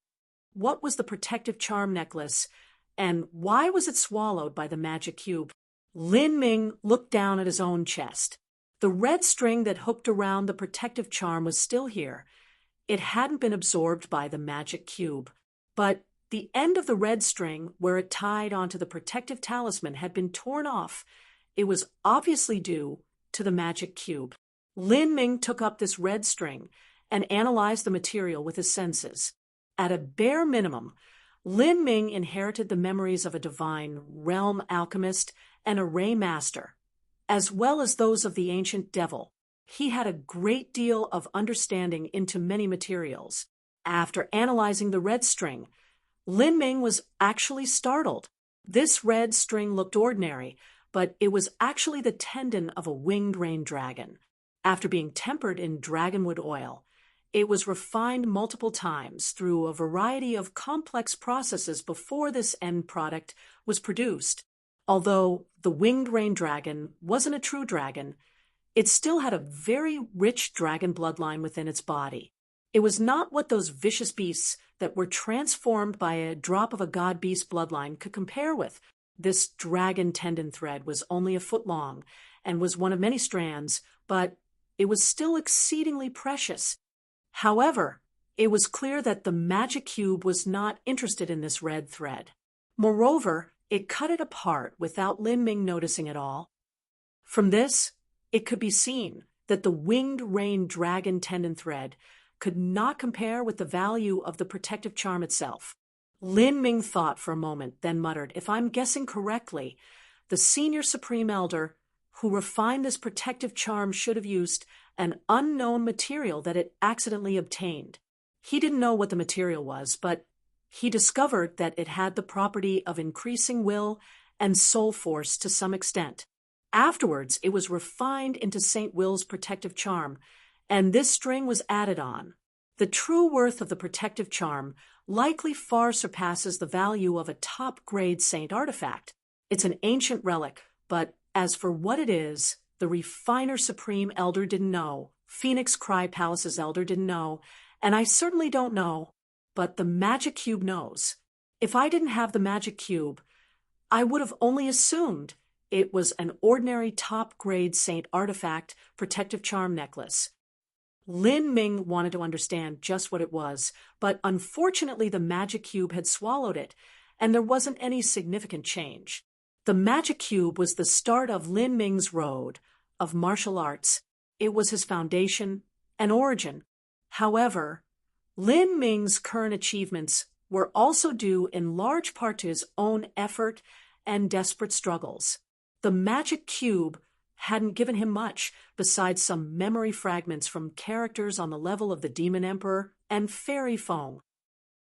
What was the protective charm necklace, and why was it swallowed by the magic cube? Lin Ming looked down at his own chest. The red string that hooked around the protective charm was still here. It hadn't been absorbed by the magic cube, but the end of the red string, where it tied onto the protective talisman, had been torn off. It was obviously due to the magic cube. Lin Ming took up this red string and analyzed the material with his senses. At a bare minimum, Lin Ming inherited the memories of a divine realm alchemist and a ray master, as well as those of the ancient devil. He had a great deal of understanding into many materials. After analyzing the red string, Lin Ming was actually startled. This red string looked ordinary, but it was actually the tendon of a winged rain dragon. After being tempered in dragonwood oil, it was refined multiple times through a variety of complex processes before this end product was produced. Although the winged rain dragon wasn't a true dragon, it still had a very rich dragon bloodline within its body. It was not what those vicious beasts that were transformed by a drop of a god-beast bloodline could compare with. This dragon tendon thread was only a foot long and was one of many strands, but it was still exceedingly precious. However, it was clear that the magic cube was not interested in this red thread. Moreover, it cut it apart without Lin Ming noticing at all. From this, it could be seen that the winged rain dragon tendon thread could not compare with the value of the protective charm itself. Lin Ming thought for a moment, then muttered, "If I'm guessing correctly, the senior supreme elder who refined this protective charm should have used an unknown material that it accidentally obtained." He didn't know what the material was, but he discovered that it had the property of increasing will and soul force to some extent. Afterwards, it was refined into Saint Will's protective charm, and this string was added on. The true worth of the protective charm likely far surpasses the value of a top-grade saint artifact. It's an ancient relic, but as for what it is, the refiner supreme elder didn't know, Phoenix Cry Palace's elder didn't know, and I certainly don't know, but the magic cube knows. If I didn't have the magic cube, I would have only assumed it was an ordinary top-grade saint artifact protective charm necklace. Lin Ming wanted to understand just what it was, but unfortunately the magic cube had swallowed it, and there wasn't any significant change. The magic cube was the start of Lin Ming's road of martial arts. It was his foundation and origin. However, Lin Ming's current achievements were also due in large part to his own effort and desperate struggles. The magic cube hadn't given him much besides some memory fragments from characters on the level of the Demon Emperor and Fairy Fong.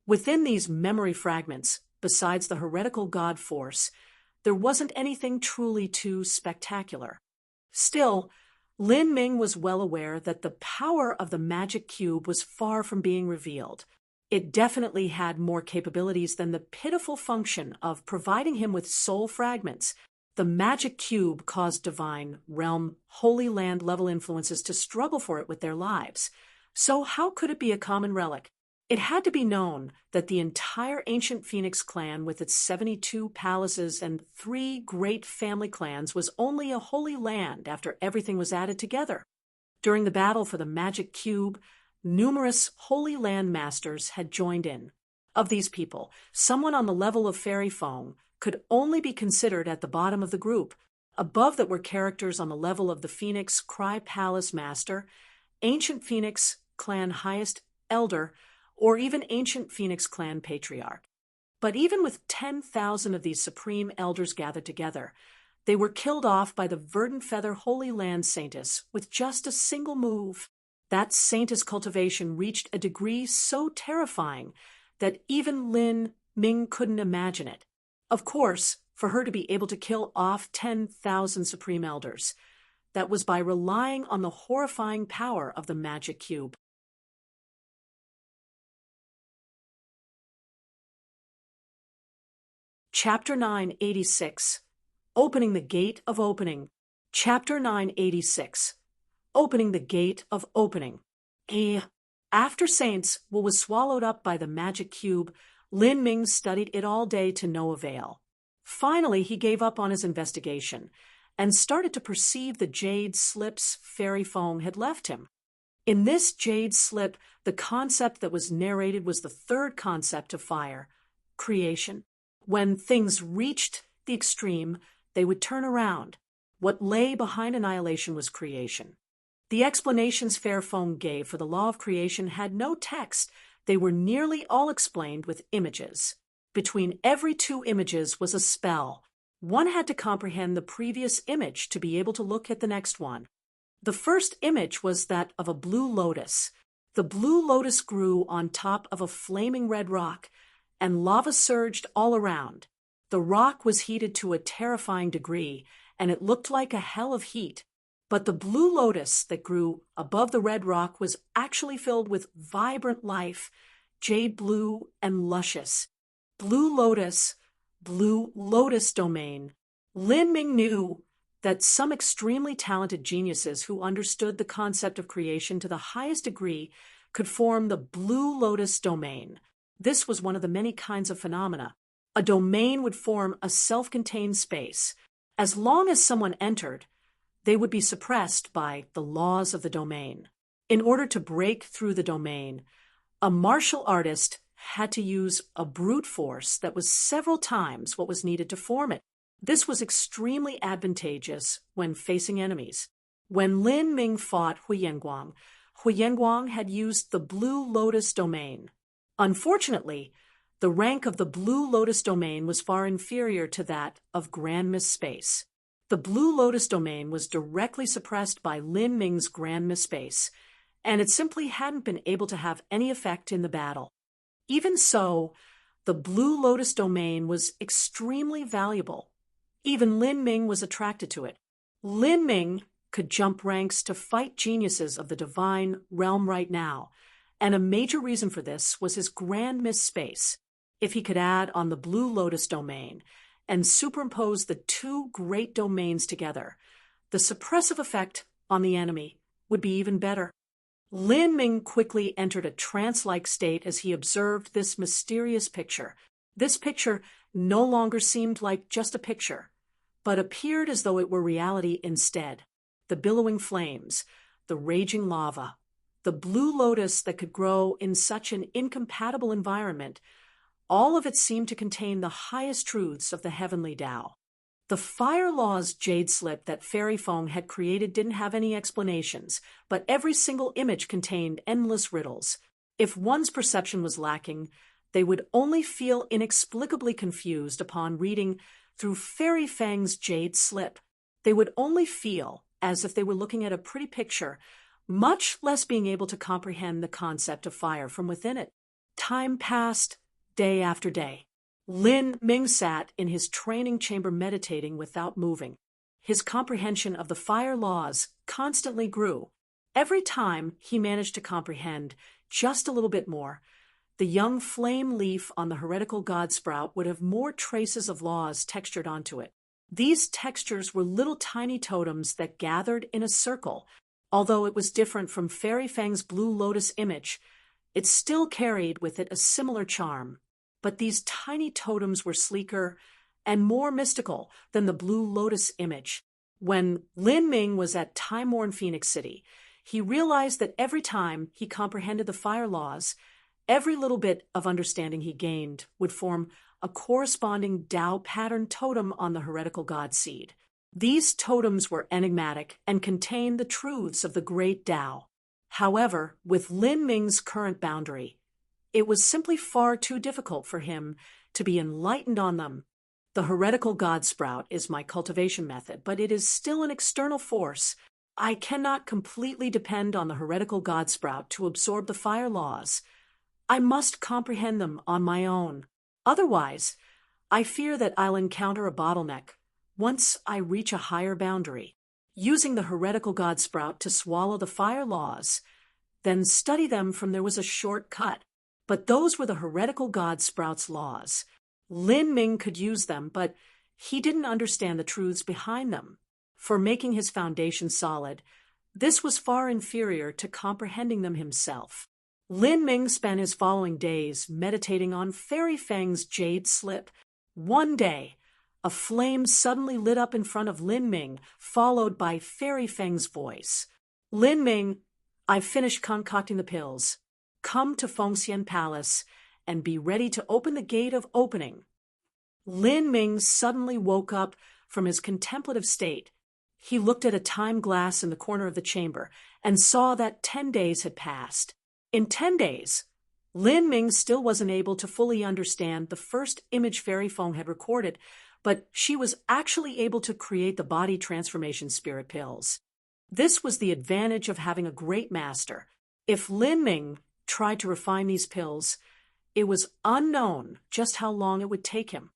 Within these memory fragments, besides the heretical god force, there wasn't anything truly too spectacular. Still, Lin Ming was well aware that the power of the magic cube was far from being revealed. It definitely had more capabilities than the pitiful function of providing him with soul fragments. The magic cube caused divine, realm, Holy Land level influences to struggle for it with their lives. So how could it be a common relic? It had to be known that the entire ancient Phoenix clan with its 72 palaces and 3 great family clans was only a Holy Land after everything was added together. During the battle for the magic cube, numerous Holy Land masters had joined in. Of these people, someone on the level of Fairy Fong could only be considered at the bottom of the group. Above that were characters on the level of the Phoenix Cry Palace Master, Ancient Phoenix Clan Highest Elder, or even Ancient Phoenix Clan Patriarch. But even with 10,000 of these supreme elders gathered together, they were killed off by the Verdant Feather Holy Land Saintess with just a single move. That Saintess cultivation reached a degree so terrifying that even Lin Ming couldn't imagine it. Of course, for her to be able to kill off 10,000 supreme elders, that was by relying on the horrifying power of the magic cube. Chapter 986, Opening the Gate of Opening. Chapter 986, Opening the Gate of Opening. After Saints was swallowed up by the magic cube, Lin Ming studied it all day to no avail. Finally, he gave up on his investigation and started to perceive the jade slips Fairy Fong had left him. In this jade slip, the concept that was narrated was the third concept of fire, creation. When things reached the extreme, they would turn around. What lay behind annihilation was creation. The explanations Fairy Fong gave for the law of creation had no text. They were nearly all explained with images. Between every 2 images was a spell. One had to comprehend the previous image to be able to look at the next one. The first image was that of a blue lotus. The blue lotus grew on top of a flaming red rock, and lava surged all around. The rock was heated to a terrifying degree, and it looked like a hell of heat. But the blue lotus that grew above the red rock was actually filled with vibrant life, jade blue and luscious. Blue lotus domain. Lin Ming knew that some extremely talented geniuses who understood the concept of creation to the highest degree could form the blue lotus domain. This was one of the many kinds of phenomena. A domain would form a self-contained space. As long as someone entered, they would be suppressed by the laws of the domain. In order to break through the domain, a martial artist had to use a brute force that was several times what was needed to form it. This was extremely advantageous when facing enemies. When Lin Ming fought Huyenguang had used the Blue Lotus domain. Unfortunately, the rank of the Blue Lotus domain was far inferior to that of Grand Miss Space. The Blue Lotus domain was directly suppressed by Lin Ming's Grand Miss Space, and it simply hadn't been able to have any effect in the battle. Even so, the Blue Lotus domain was extremely valuable. Even Lin Ming was attracted to it. Lin Ming could jump ranks to fight geniuses of the divine realm right now, and a major reason for this was his Grand Miss Space. If he could add on the Blue Lotus domain and superimpose the 2 great domains together, the suppressive effect on the enemy would be even better. Lin Ming quickly entered a trance-like state as he observed this mysterious picture. This picture no longer seemed like just a picture, but appeared as though it were reality instead. The billowing flames, the raging lava, the blue lotus that could grow in such an incompatible environment, all of it seemed to contain the highest truths of the heavenly Tao. The Fire Law's jade slip that Fairy Fong had created didn't have any explanations, but every single image contained endless riddles. If one's perception was lacking, they would only feel inexplicably confused upon reading through Fairy Fang's jade slip. They would only feel as if they were looking at a pretty picture, much less being able to comprehend the concept of fire from within it. Time passed, day after day. Lin Ming sat in his training chamber meditating without moving. His comprehension of the fire laws constantly grew. Every time he managed to comprehend just a little bit more, the young flame leaf on the heretical god sprout would have more traces of laws textured onto it. These textures were little tiny totems that gathered in a circle. Although it was different from Fairy Fang's blue lotus image, it still carried with it a similar charm. But these tiny totems were sleeker and more mystical than the blue lotus image. When Lin Ming was at time-worn Phoenix City, he realized that every time he comprehended the fire laws, every little bit of understanding he gained would form a corresponding Tao pattern totem on the heretical god seed. These totems were enigmatic and contained the truths of the great Tao. However, with Lin Ming's current boundary, it was simply far too difficult for him to be enlightened on them. The heretical god sprout is my cultivation method, but it is still an external force. I cannot completely depend on the heretical god sprout to absorb the fire laws. I must comprehend them on my own. Otherwise, I fear that I'll encounter a bottleneck once I reach a higher boundary. Using the heretical god sprout to swallow the fire laws, then study them from there was a shortcut. But those were the heretical god sprout's laws. Lin Ming could use them, but he didn't understand the truths behind them. For making his foundation solid, this was far inferior to comprehending them himself. Lin Ming spent his following days meditating on Fairy Fang's jade slip. One day, a flame suddenly lit up in front of Lin Ming, followed by Fairy Fang's voice. Lin Ming, I've finished concocting the pills. Come to Fengxian Palace and be ready to open the gate of opening. Lin Ming suddenly woke up from his contemplative state. He looked at a time glass in the corner of the chamber and saw that 10 days had passed. In 10 days, Lin Ming still wasn't able to fully understand the first image Fairy Fong had recorded, but she was actually able to create the body transformation spirit pills. This was the advantage of having a great master. If Lin Ming tried to refine these pills, it was unknown just how long it would take him.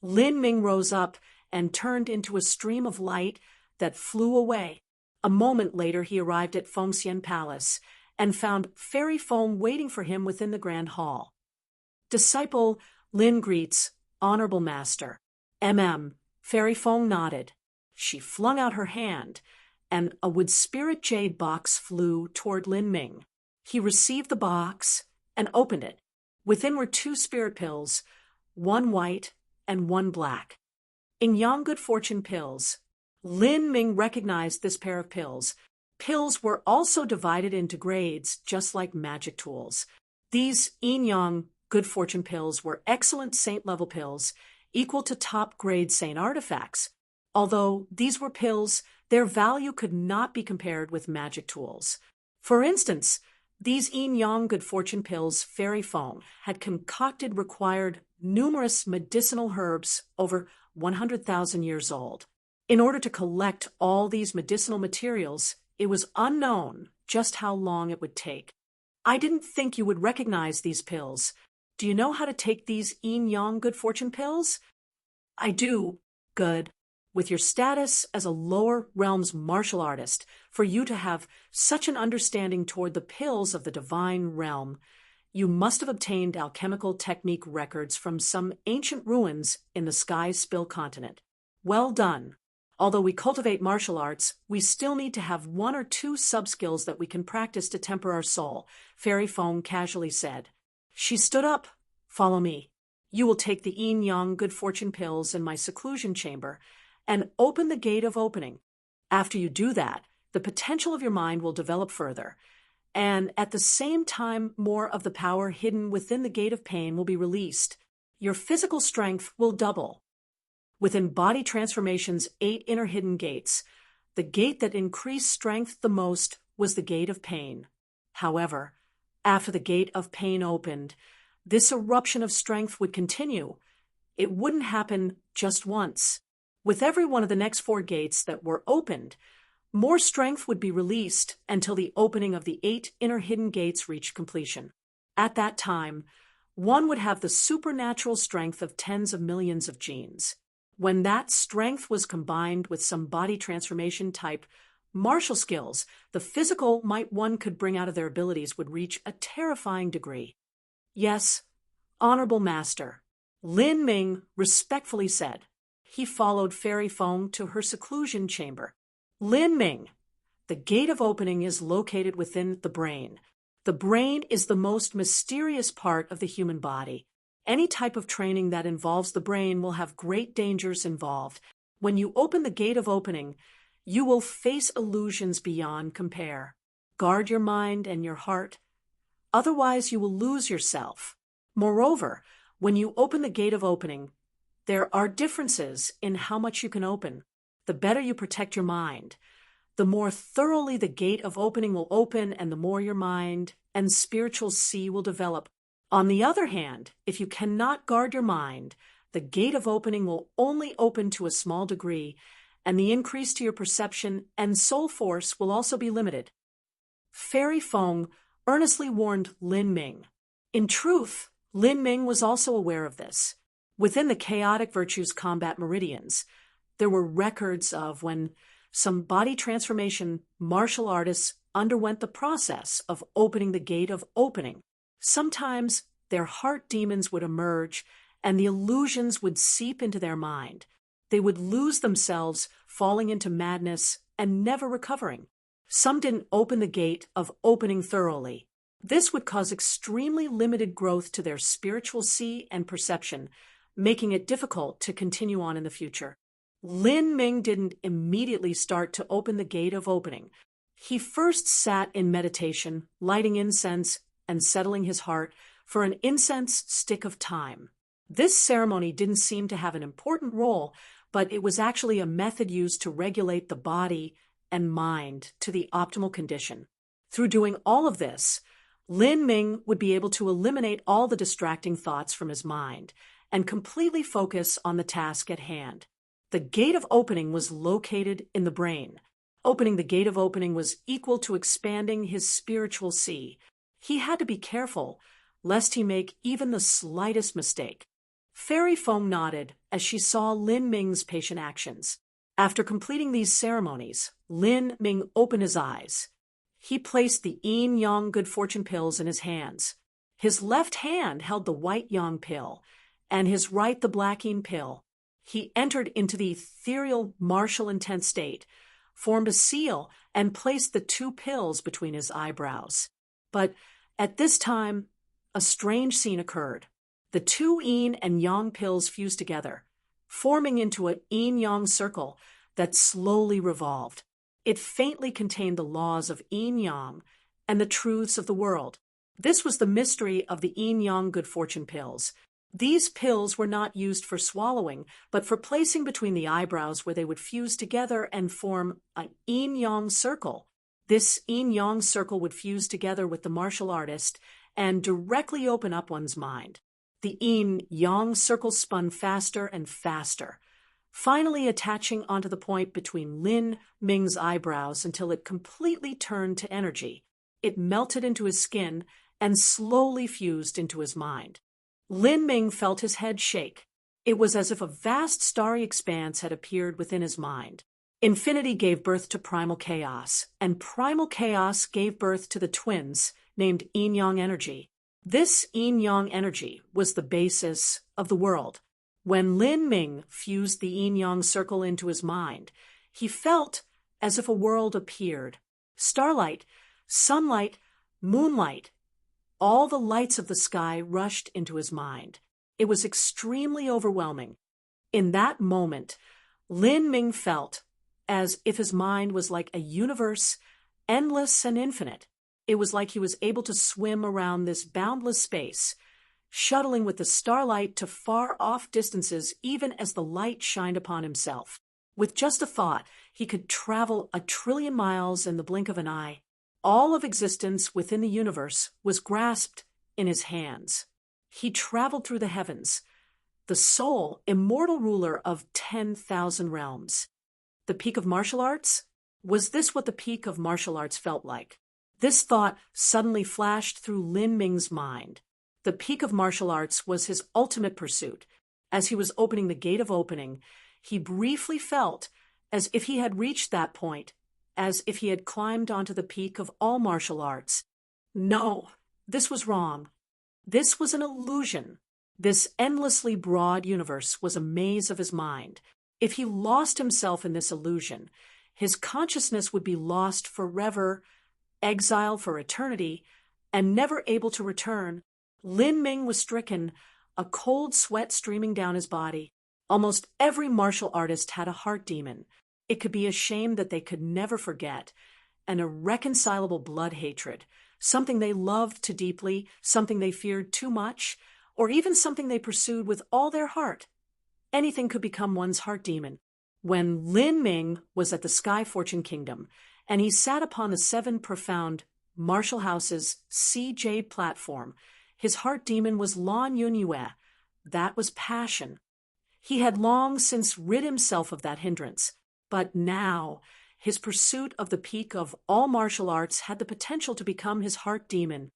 Lin Ming rose up and turned into a stream of light that flew away. A moment later, he arrived at Fengxian Palace and found Fairy Fong waiting for him within the grand hall. Disciple Lin greets, Honorable Master. Fairy Fong nodded. She flung out her hand, and a wood spirit jade box flew toward Lin Ming. He received the box and opened it. Within were 2 spirit pills, one white and one black. In Yang Good Fortune pills, Lin Ming recognized this pair of pills. Pills were also divided into grades, just like magic tools. These Yin Yang Good Fortune pills were excellent saint-level pills, equal to top-grade saint artifacts. Although these were pills, their value could not be compared with magic tools. For instance, these Yin Yang Good Fortune pills Fairy Fong had concocted required numerous medicinal herbs over 100,000 years old. In order to collect all these medicinal materials, it was unknown just how long it would take. I didn't think you would recognize these pills. Do you know how to take these Yin Yang Good Fortune pills? I do. Good. With your status as a lower realms martial artist, for you to have such an understanding toward the pills of the divine realm, you must have obtained alchemical technique records from some ancient ruins in the Sky Spill continent. Well done. Although we cultivate martial arts, we still need to have 1 or 2 sub-skills that we can practice to temper our soul, Fairy Fong casually said. She stood up. Follow me. You will take the Yin Yang Good Fortune pills in my seclusion chamber and open the gate of opening. After you do that, the potential of your mind will develop further, and at the same time, more of the power hidden within the gate of pain will be released. Your physical strength will double. Within body transformation's 8 inner hidden gates, the gate that increased strength the most was the gate of pain. However, after the gate of pain opened, this eruption of strength would continue. It wouldn't happen just once. With every one of the next 4 gates that were opened, more strength would be released until the opening of the 8 inner hidden gates reached completion. At that time, one would have the supernatural strength of tens of millions of genes. When that strength was combined with some body transformation type martial skills, the physical might one could bring out of their abilities would reach a terrifying degree. Yes, Honorable Master, Lin Ming respectfully said. He followed Fairy Feng to her seclusion chamber. Lin Ming, the gate of opening is located within the brain. The brain is the most mysterious part of the human body. Any type of training that involves the brain will have great dangers involved. When you open the gate of opening, you will face illusions beyond compare. Guard your mind and your heart. Otherwise, you will lose yourself. Moreover, when you open the gate of opening, there are differences in how much you can open. The better you protect your mind, the more thoroughly the gate of opening will open and the more your mind and spiritual sea will develop. On the other hand, if you cannot guard your mind, the gate of opening will only open to a small degree, and the increase to your perception and soul force will also be limited. Fairy Feng earnestly warned Lin Ming. In truth, Lin Ming was also aware of this. Within the chaotic virtues combat meridians, there were records of when some body transformation martial artists underwent the process of opening the gate of opening. Sometimes their heart demons would emerge and the illusions would seep into their mind. They would lose themselves, falling into madness and never recovering. Some didn't open the gate of opening thoroughly. This would cause extremely limited growth to their spiritual sea and perception, making it difficult to continue on in the future. Lin Ming didn't immediately start to open the gate of opening. He first sat in meditation, lighting incense and settling his heart for an incense stick of time. This ceremony didn't seem to have an important role, but it was actually a method used to regulate the body and mind to the optimal condition. Through doing all of this, Lin Ming would be able to eliminate all the distracting thoughts from his mind and completely focus on the task at hand. The gate of opening was located in the brain. Opening the gate of opening was equal to expanding his spiritual sea. He had to be careful, lest he make even the slightest mistake. Fairy Feng nodded as she saw Lin Ming's patient actions. After completing these ceremonies, Lin Ming opened his eyes. He placed the yin-yang good fortune pills in his hands. His left hand held the white yang pill, and his right the black yin pill. He entered into the ethereal martial intent state, formed a seal, and placed the 2 pills between his eyebrows. But at this time, a strange scene occurred. The 2 yin and yang pills fused together, forming into a yin-yang circle that slowly revolved. It faintly contained the laws of yin-yang and the truths of the world. This was the mystery of the yin-yang good fortune pills. These pills were not used for swallowing, but for placing between the eyebrows where they would fuse together and form an yin-yang circle. This yin-yang circle would fuse together with the martial artist and directly open up one's mind. The yin-yang circle spun faster and faster, finally attaching onto the point between Lin Ming's eyebrows until it completely turned to energy. It melted into his skin and slowly fused into his mind. Lin Ming felt his head shake. It was as if a vast starry expanse had appeared within his mind. Infinity gave birth to primal chaos, and primal chaos gave birth to the twins named yin-yang energy. This yin-yang energy was the basis of the world. When Lin Ming fused the yin-yang circle into his mind, he felt as if a world appeared. Starlight, sunlight, moonlight, all the lights of the sky rushed into his mind. It was extremely overwhelming. In that moment, Lin Ming felt as if his mind was like a universe, endless and infinite. It was like he was able to swim around this boundless space, shuttling with the starlight to far-off distances even as the light shined upon himself. With just a thought, he could travel 1,000,000,000,000 miles in the blink of an eye. All of existence within the universe was grasped in his hands. He traveled through the heavens, the sole immortal ruler of 10,000 realms. The peak of martial arts? Was this what the peak of martial arts felt like? This thought suddenly flashed through Lin Ming's mind. The peak of martial arts was his ultimate pursuit. As he was opening the gate of opening, he briefly felt as if he had reached that point, as if he had climbed onto the peak of all martial arts. No, this was wrong. This was an illusion. This endlessly broad universe was a maze of his mind. If he lost himself in this illusion, his consciousness would be lost forever, exiled for eternity, and never able to return. Lin Ming was stricken, a cold sweat streaming down his body. Almost every martial artist had a heart demon. It could be a shame that they could never forget, an irreconcilable blood hatred, something they loved too deeply, something they feared too much, or even something they pursued with all their heart. Anything could become one's heart demon. When Lin Ming was at the Sky Fortune Kingdom, and he sat upon the 7 profound Martial House's CJ platform, his heart demon was Lan Yunyue. That was passion. He had long since rid himself of that hindrance, but now his pursuit of the peak of all martial arts had the potential to become his heart demon.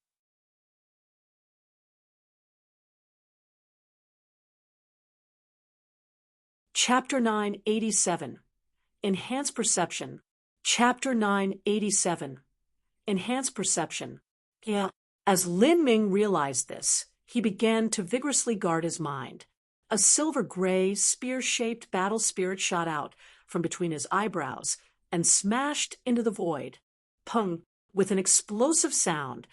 Chapter 987. Enhance Perception. Chapter 987. Enhance Perception. As Lin Ming realized this, he began to vigorously guard his mind. A silver-gray, spear-shaped battle spirit shot out from between his eyebrows and smashed into the void. Pung! With an explosive sound,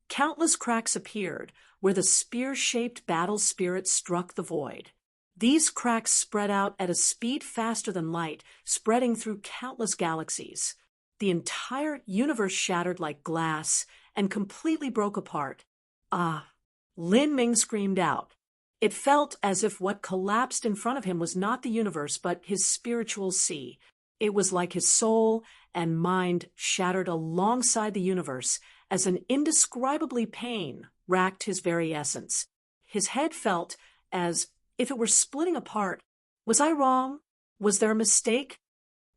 countless cracks appeared where the spear-shaped battle spirit struck the void. These cracks spread out at a speed faster than light, spreading through countless galaxies. The entire universe shattered like glass and completely broke apart. Ah! Lin Ming screamed out. It felt as if what collapsed in front of him was not the universe, but his spiritual sea. It was like his soul and mind shattered alongside the universe as an indescribably pain racked his very essence. His head felt as if it were splitting apart. Was I wrong? Was there a mistake?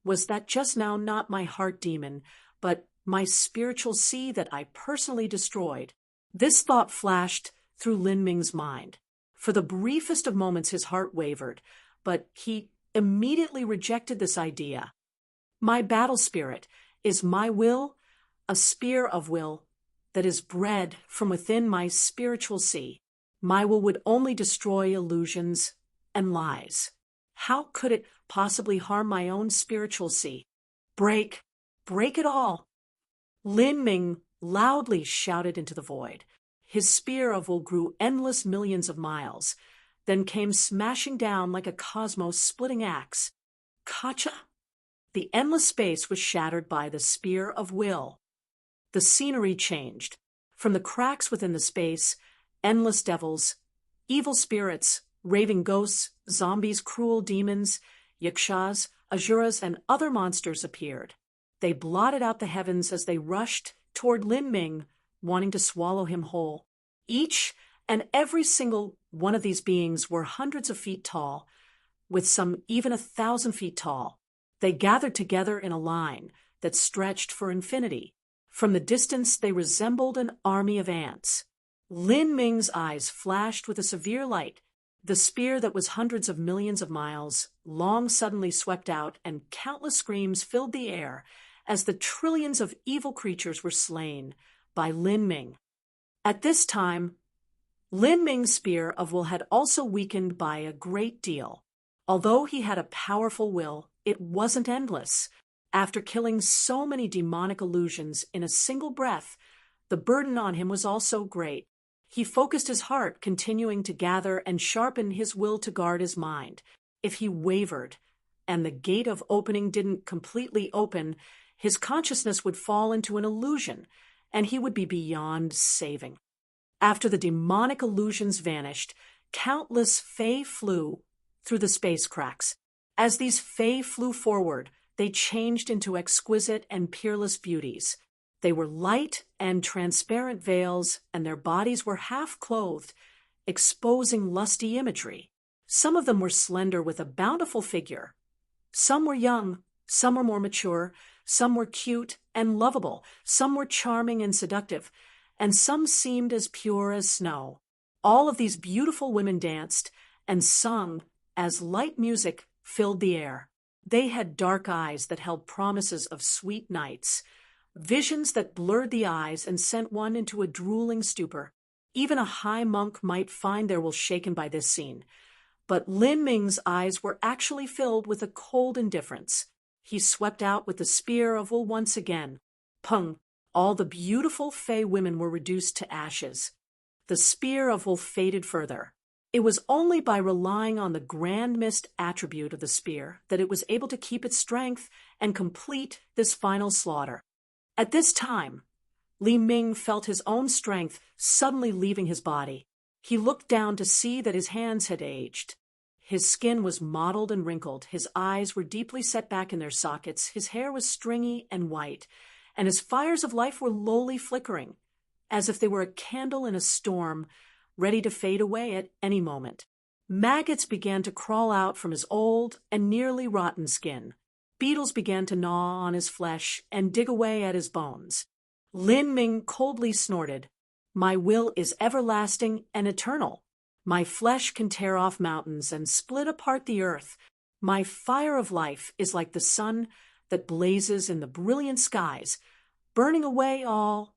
Was that just now not my heart demon, but my spiritual sea that I personally destroyed? This thought flashed through Lin Ming's mind. For the briefest of moments his heart wavered, but he immediately rejected this idea. My battle spirit is my will, a spear of will that is bred from within my spiritual sea. My will would only destroy illusions and lies. How could it possibly harm my own spiritual sea? Break it all. Lin Ming loudly shouted into the void. His spear of will grew endless millions of miles, then came smashing down like a cosmos-splitting axe. Kacha! The endless space was shattered by the spear of will. The scenery changed. From the cracks within the space, endless devils, evil spirits, raving ghosts, zombies, cruel demons, yakshas, asuras, and other monsters appeared. They blotted out the heavens as they rushed toward Lin Ming, wanting to swallow him whole. Each and every single one of these beings were hundreds of feet tall, with some even 1,000 feet tall. They gathered together in a line that stretched for infinity. From the distance, they resembled an army of ants. Lin Ming's eyes flashed with a severe light. The spear that was hundreds of millions of miles long suddenly swept out, and countless screams filled the air as the trillions of evil creatures were slain by Lin Ming. At this time, Lin Ming's spear of will had also weakened by a great deal. Although he had a powerful will, it wasn't endless. After killing so many demonic illusions in a single breath, the burden on him was also great. He focused his heart, continuing to gather and sharpen his will to guard his mind. If he wavered, and the gate of opening didn't completely open, his consciousness would fall into an illusion, and he would be beyond saving. After the demonic illusions vanished, countless fae flew through the space cracks. As these fae flew forward, they changed into exquisite and peerless beauties. They were light and transparent veils, and their bodies were half-clothed, exposing lusty imagery. Some of them were slender with a bountiful figure. Some were young, some were more mature, some were cute and lovable, some were charming and seductive, and some seemed as pure as snow. All of these beautiful women danced and sung as light music filled the air. They had dark eyes that held promises of sweet nights, visions that blurred the eyes and sent one into a drooling stupor. Even a high monk might find their will shaken by this scene. But Lin Ming's eyes were actually filled with a cold indifference. He swept out with the spear of wool once again. Pung! All the beautiful fae women were reduced to ashes. The spear of wool faded further. It was only by relying on the grand mist attribute of the spear that it was able to keep its strength and complete this final slaughter. At this time, Li Ming felt his own strength suddenly leaving his body. He looked down to see that his hands had aged. His skin was mottled and wrinkled, his eyes were deeply set back in their sockets, his hair was stringy and white, and his fires of life were lowly flickering, as if they were a candle in a storm, ready to fade away at any moment. Maggots began to crawl out from his old and nearly rotten skin. Beetles began to gnaw on his flesh and dig away at his bones. Lin Ming coldly snorted, "My will is everlasting and eternal. My flesh can tear off mountains and split apart the earth. My fire of life is like the sun that blazes in the brilliant skies, burning away all."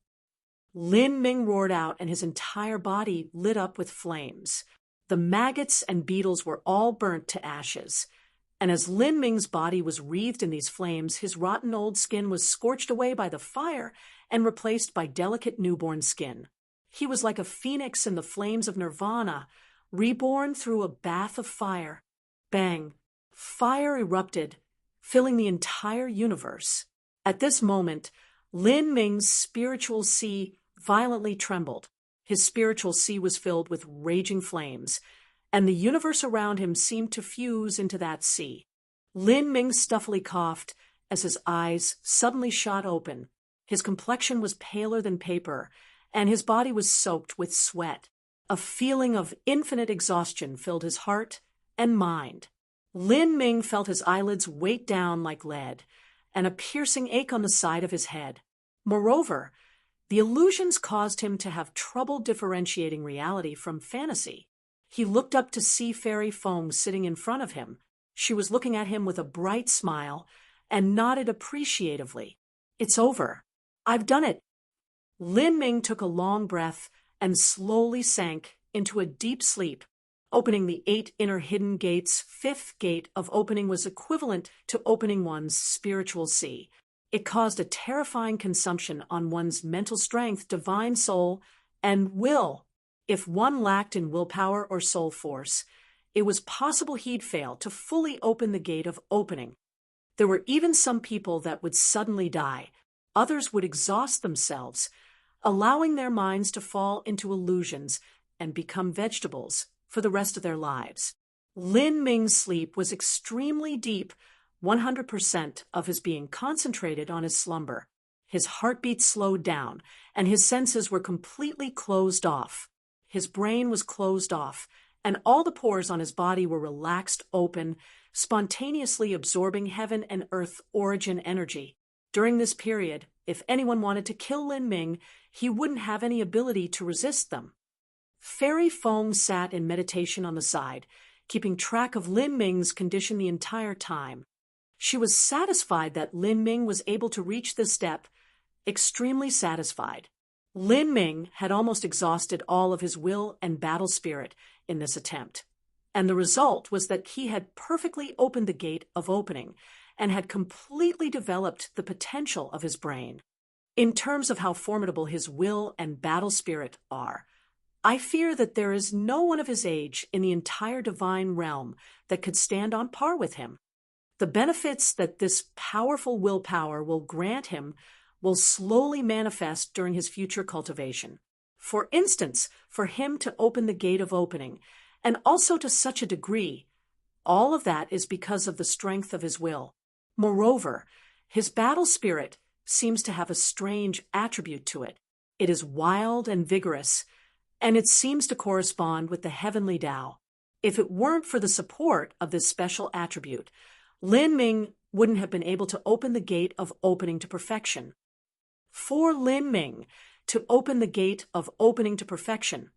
Lin Ming roared out, and his entire body lit up with flames. The maggots and beetles were all burnt to ashes. And as Lin Ming's body was wreathed in these flames, his rotten old skin was scorched away by the fire and replaced by delicate newborn skin. He was like a phoenix in the flames of nirvana, reborn through a bath of fire. Bang! Fire erupted, filling the entire universe. At this moment, Lin Ming's spiritual sea violently trembled. His spiritual sea was filled with raging flames, and the universe around him seemed to fuse into that sea. Lin Ming stuffily coughed as his eyes suddenly shot open. His complexion was paler than paper, and his body was soaked with sweat. A feeling of infinite exhaustion filled his heart and mind. Lin Ming felt his eyelids weight down like lead, and a piercing ache on the side of his head. Moreover, the illusions caused him to have trouble differentiating reality from fantasy. He looked up to see Fairy Fong sitting in front of him. She was looking at him with a bright smile and nodded appreciatively. "It's over. I've done it." Lin Ming took a long breath and slowly sank into a deep sleep. Opening the 8 inner hidden gates, 5th gate of opening was equivalent to opening one's spiritual sea. It caused a terrifying consumption on one's mental strength, divine soul, and will. If one lacked in willpower or soul force, it was possible he'd fail to fully open the gate of opening. There were even some people that would suddenly die. Others would exhaust themselves, allowing their minds to fall into illusions and become vegetables for the rest of their lives. Lin Ming's sleep was extremely deep, 100% of his being concentrated on his slumber. His heartbeat slowed down, and his senses were completely closed off. His brain was closed off, and all the pores on his body were relaxed open, spontaneously absorbing heaven and earth origin energy. During this period, if anyone wanted to kill Lin Ming, he wouldn't have any ability to resist them. Fairy Fong sat in meditation on the side, keeping track of Lin Ming's condition the entire time. She was satisfied that Lin Ming was able to reach this step, extremely satisfied. Lin Ming had almost exhausted all of his will and battle spirit in this attempt, and the result was that he had perfectly opened the gate of opening and had completely developed the potential of his brain. In terms of how formidable his will and battle spirit are, I fear that there is no one of his age in the entire divine realm that could stand on par with him. The benefits that this powerful willpower will grant him will slowly manifest during his future cultivation. For instance, for him to open the gate of opening, and also to such a degree, all of that is because of the strength of his will. Moreover, his battle spirit seems to have a strange attribute to it. It is wild and vigorous, and it seems to correspond with the heavenly Tao. If it weren't for the support of this special attribute, Lin Ming wouldn't have been able to open the gate of opening to perfection. For Lin Ming to open the gate of opening to perfection,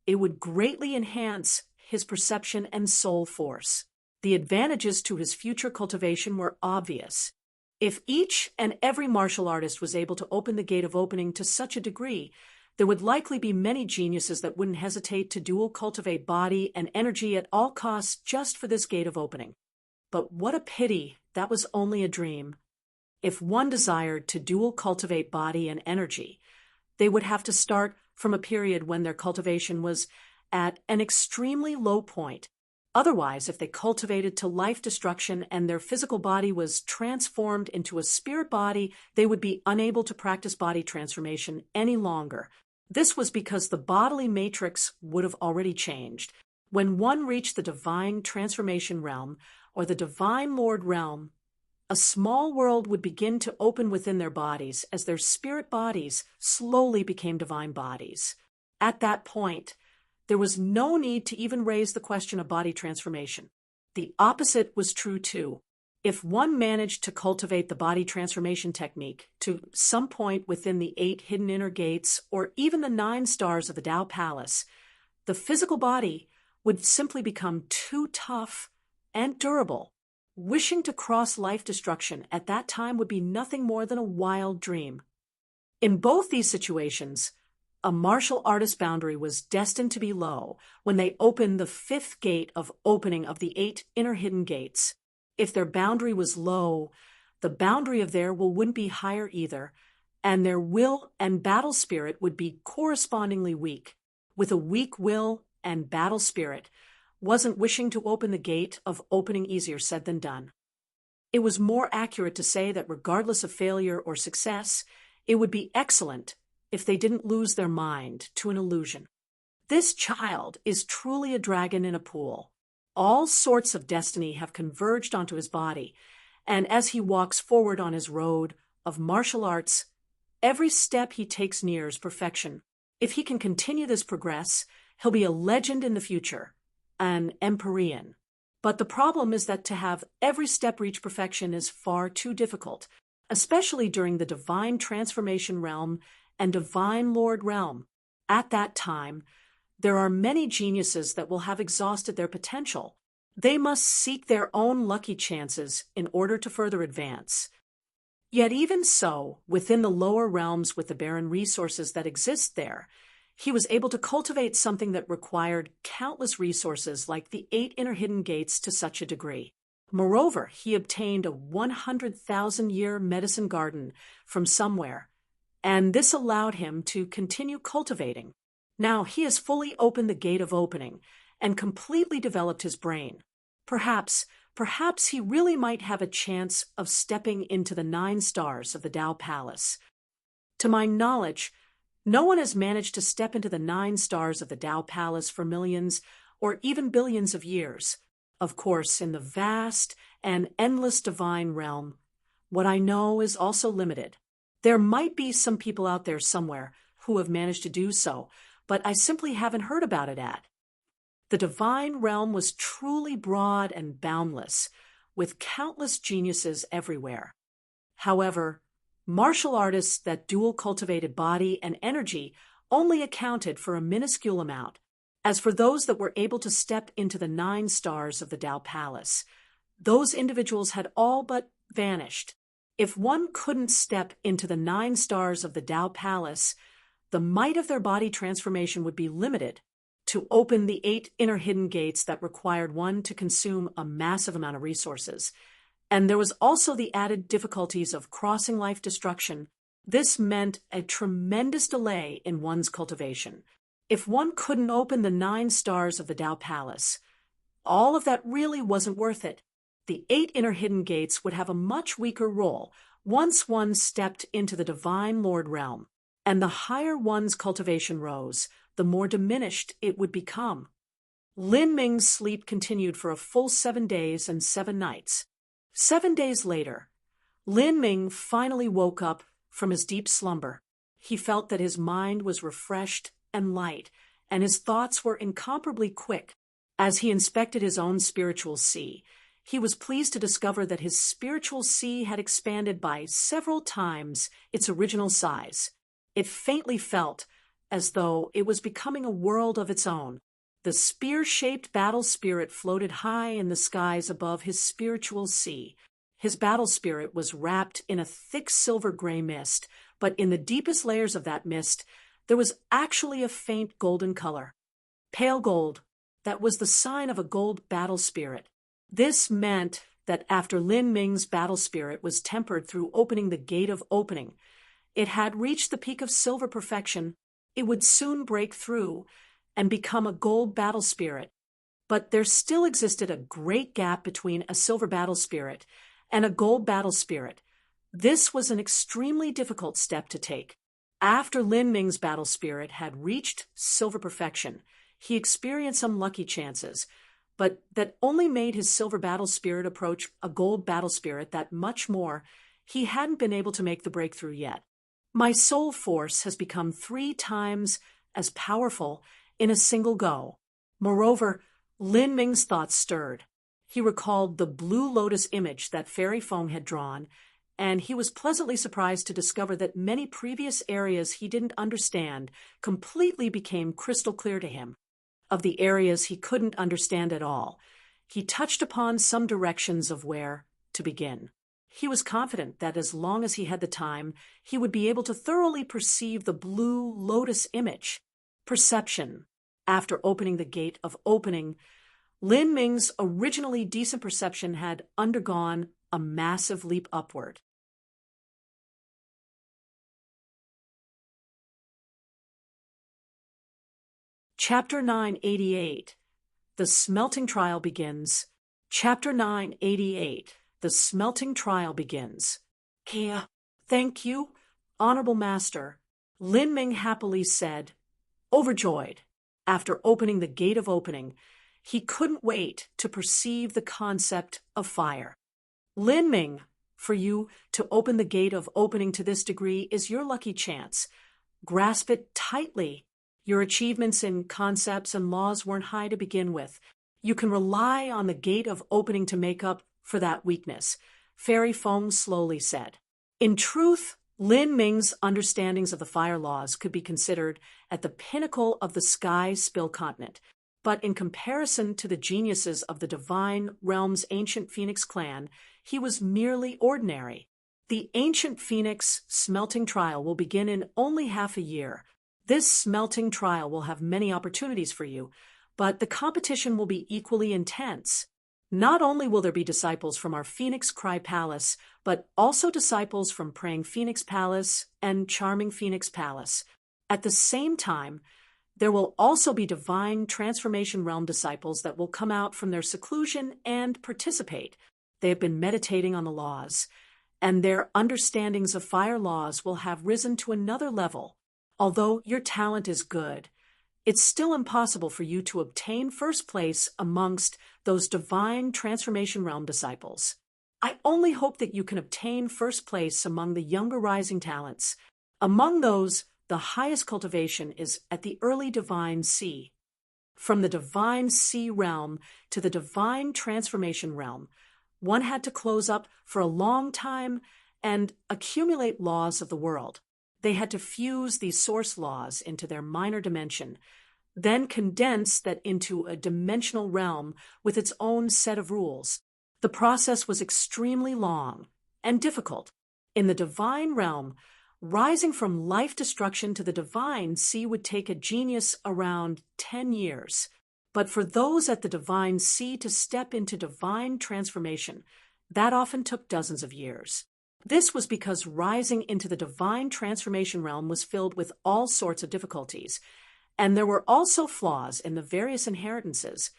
it would greatly enhance his perception and soul force. The advantages to his future cultivation were obvious. If each and every martial artist was able to open the gate of opening to such a degree, there would likely be many geniuses that wouldn't hesitate to dual cultivate body and energy at all costs just for this gate of opening. But what a pity that was only a dream. If one desired to dual cultivate body and energy, they would have to start from a period when their cultivation was at an extremely low point. Otherwise, if they cultivated to life destruction and their physical body was transformed into a spirit body, they would be unable to practice body transformation any longer. This was because the bodily matrix would have already changed. When one reached the divine transformation realm, or the divine Lord realm, a small world would begin to open within their bodies as their spirit bodies slowly became divine bodies. At that point, there was no need to even raise the question of body transformation. The opposite was true too. If one managed to cultivate the body transformation technique to some point within the 8 hidden inner gates or even the 9 stars of the Tao Palace, the physical body would simply become too tough and durable. Wishing to cross life destruction at that time would be nothing more than a wild dream. In both these situations, a martial artist's boundary was destined to be low when they opened the 5th gate of opening of the 8 inner hidden gates. If their boundary was low, the boundary of their will wouldn't be higher either, and their will and battle spirit would be correspondingly weak. With a weak will and battle spirit, wasn't wishing to open the gate of opening easier said than done. It was more accurate to say that regardless of failure or success, it would be excellent if they didn't lose their mind to an illusion. This child is truly a dragon in a pool. All sorts of destiny have converged onto his body, and as he walks forward on his road of martial arts, every step he takes nears perfection. If he can continue this progress, he'll be a legend in the future, an Empyrean. But the problem is that to have every step reach perfection is far too difficult, especially during the divine transformation realm and divine Lord realm. At that time, there are many geniuses that will have exhausted their potential. They must seek their own lucky chances in order to further advance. Yet even so, within the lower realms with the barren resources that exist there, he was able to cultivate something that required countless resources like the 8 inner hidden gates to such a degree. Moreover, he obtained a 100,000-year medicine garden from somewhere, and this allowed him to continue cultivating. Now he has fully opened the gate of opening and completely developed his brain. Perhaps he really might have a chance of stepping into the 9 stars of the Tao Palace. To my knowledge, no one has managed to step into the 9 stars of the Tao Palace for millions or even billions of years. Of course, in the vast and endless divine realm, what I know is also limited. There might be some people out there somewhere who have managed to do so, but I simply haven't heard about it at. The divine realm was truly broad and boundless, with countless geniuses everywhere. However, martial artists that dual cultivated body and energy only accounted for a minuscule amount. As for those that were able to step into the 9 stars of the Tao Palace, those individuals had all but vanished. If one couldn't step into the 9 stars of the Tao Palace, the might of their body transformation would be limited to open the 8 inner hidden gates that required one to consume a massive amount of resources. And there was also the added difficulties of crossing life destruction. This meant a tremendous delay in one's cultivation. If one couldn't open the 9 stars of the Tao Palace, all of that really wasn't worth it. The 8 inner hidden gates would have a much weaker role once one stepped into the divine Lord realm. and the higher one's cultivation rose, the more diminished it would become. Lin Ming's sleep continued for a full 7 days and 7 nights. 7 days later, Lin Ming finally woke up from his deep slumber. He felt that his mind was refreshed and light, and his thoughts were incomparably quick. As he inspected his own spiritual sea, he was pleased to discover that his spiritual sea had expanded by several times its original size. It faintly felt as though it was becoming a world of its own. The spear-shaped battle spirit floated high in the skies above his spiritual sea. His battle spirit was wrapped in a thick silver-gray mist, but in the deepest layers of that mist, there was actually a faint golden color. Pale gold, that was the sign of a gold battle spirit. This meant that after Lin Ming's battle spirit was tempered through opening the gate of opening, it had reached the peak of silver perfection. It would soon break through and become a gold battle spirit. But there still existed a great gap between a silver battle spirit and a gold battle spirit. This was an extremely difficult step to take. After Lin Ming's battle spirit had reached silver perfection, he experienced some lucky chances, but that only made his silver battle spirit approach a gold battle spirit that much more. He hadn't been able to make the breakthrough yet. My soul force has become 3 times as powerful in a single go. Moreover, Lin Ming's thoughts stirred. He recalled the blue lotus image that Fairy Feng had drawn, and he was pleasantly surprised to discover that many previous areas he didn't understand completely became crystal clear to him. Of the areas he couldn't understand at all, he touched upon some directions of where to begin. He was confident that as long as he had the time, he would be able to thoroughly perceive the blue lotus image. Perception. After opening the gate of opening, Lin Ming's originally decent perception had undergone a massive leap upward. Chapter 988. The Smelting Trial Begins. Chapter 988. The Smelting Trial Begins. Kia, thank you, Honorable Master, Lin Ming happily said, overjoyed. After opening the gate of opening, he couldn't wait to perceive the concept of fire. Lin Ming, for you to open the gate of opening to this degree is your lucky chance. Grasp it tightly. Your achievements in concepts and laws weren't high to begin with. You can rely on the gate of opening to make up for that weakness, Fairy Feng slowly said. In truth, Lin Ming's understandings of the fire laws could be considered at the pinnacle of the sky spill continent, but in comparison to the geniuses of the divine realm's ancient Phoenix clan, he was merely ordinary. The ancient Phoenix smelting trial will begin in only half a year. This smelting trial will have many opportunities for you, but the competition will be equally intense. Not only will there be disciples from our Phoenix Cry Palace, but also disciples from Praying Phoenix Palace and Charming Phoenix Palace. At the same time, there will also be Divine Transformation Realm disciples that will come out from their seclusion and participate. They have been meditating on the laws, and their understandings of fire laws will have risen to another level. Although your talent is good, it's still impossible for you to obtain first place amongst those Divine Transformation Realm disciples. I only hope that you can obtain first place among the younger rising talents. Among those, the highest cultivation is at the early Divine Sea. From the Divine Sea realm to the Divine Transformation realm, one had to close up for a long time and accumulate laws of the world. They had to fuse these source laws into their minor dimension, then condense that into a dimensional realm with its own set of rules. The process was extremely long and difficult. In the divine realm, rising from life destruction to the divine sea would take a genius around 10 years. But for those at the divine sea to step into divine transformation, that often took dozens of years. This was because rising into the divine transformation realm was filled with all sorts of difficulties, and there were also flaws in the various inheritances,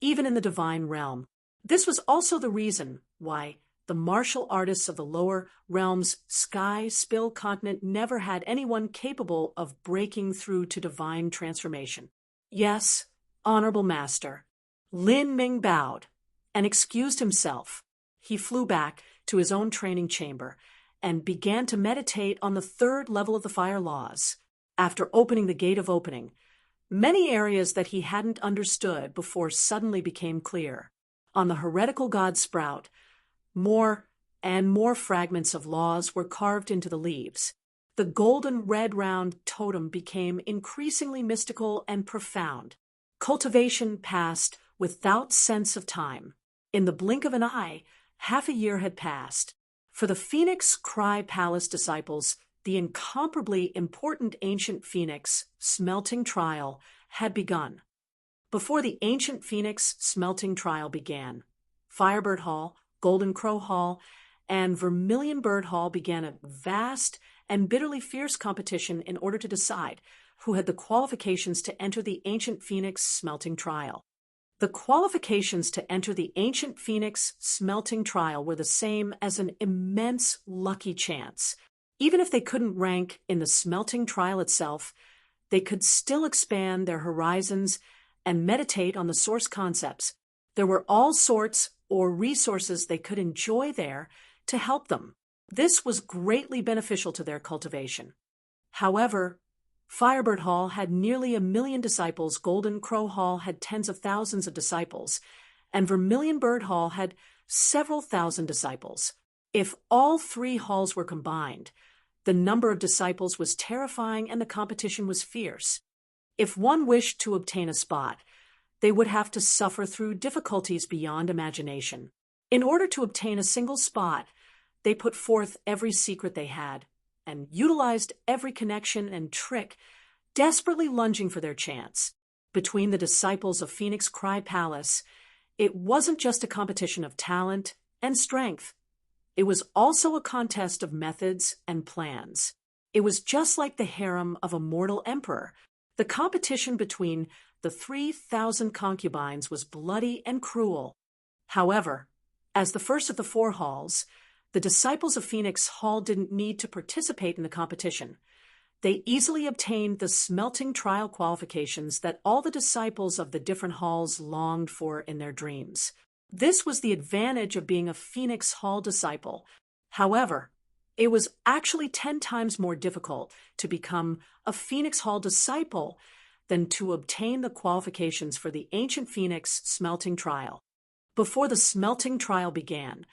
even in the divine realm. This was also the reason why the martial artists of the lower realms, sky, spill continent never had anyone capable of breaking through to divine transformation. Yes, honorable master. Lin Ming bowed and excused himself. He flew back to his own training chamber and began to meditate on the third level of the fire laws. After opening the gate of opening, many areas that he hadn't understood before suddenly became clear. On the heretical god Sprout, more and more fragments of laws were carved into the leaves. The golden red round totem became increasingly mystical and profound. Cultivation passed without sense of time. In the blink of an eye, half a year had passed. For the Phoenix Cry Palace disciples, the incomparably important ancient Phoenix smelting trial had begun. Before the ancient Phoenix smelting trial began, Firebird Hall, Golden Crow Hall, and Vermilion Bird Hall began a vast and bitterly fierce competition in order to decide who had the qualifications to enter the ancient Phoenix smelting trial. The qualifications to enter the ancient Phoenix smelting trial were the same as an immense lucky chance. Even if they couldn't rank in the smelting trial itself, they could still expand their horizons and meditate on the source concepts. There were all sorts or resources they could enjoy there to help them. This was greatly beneficial to their cultivation. However, Firebird Hall had nearly 1 million disciples, Golden Crow Hall had tens of thousands of disciples, and Vermilion Bird Hall had several thousand disciples. If all three halls were combined, the number of disciples was terrifying and the competition was fierce. If one wished to obtain a spot, they would have to suffer through difficulties beyond imagination. In order to obtain a single spot, they put forth every secret they had and utilized every connection and trick, desperately lunging for their chance. Between the disciples of Phoenix Cry Palace, it wasn't just a competition of talent and strength. It was also a contest of methods and plans. It was just like the harem of a mortal emperor. The competition between the 3,000 concubines was bloody and cruel. However, as the first of the 4 halls, the disciples of Phoenix Hall didn't need to participate in the competition. They easily obtained the smelting trial qualifications that all the disciples of the different halls longed for in their dreams. This was the advantage of being a Phoenix Hall disciple. However, it was actually 10 times more difficult to become a Phoenix Hall disciple than to obtain the qualifications for the ancient Phoenix smelting trial. Before the smelting trial began,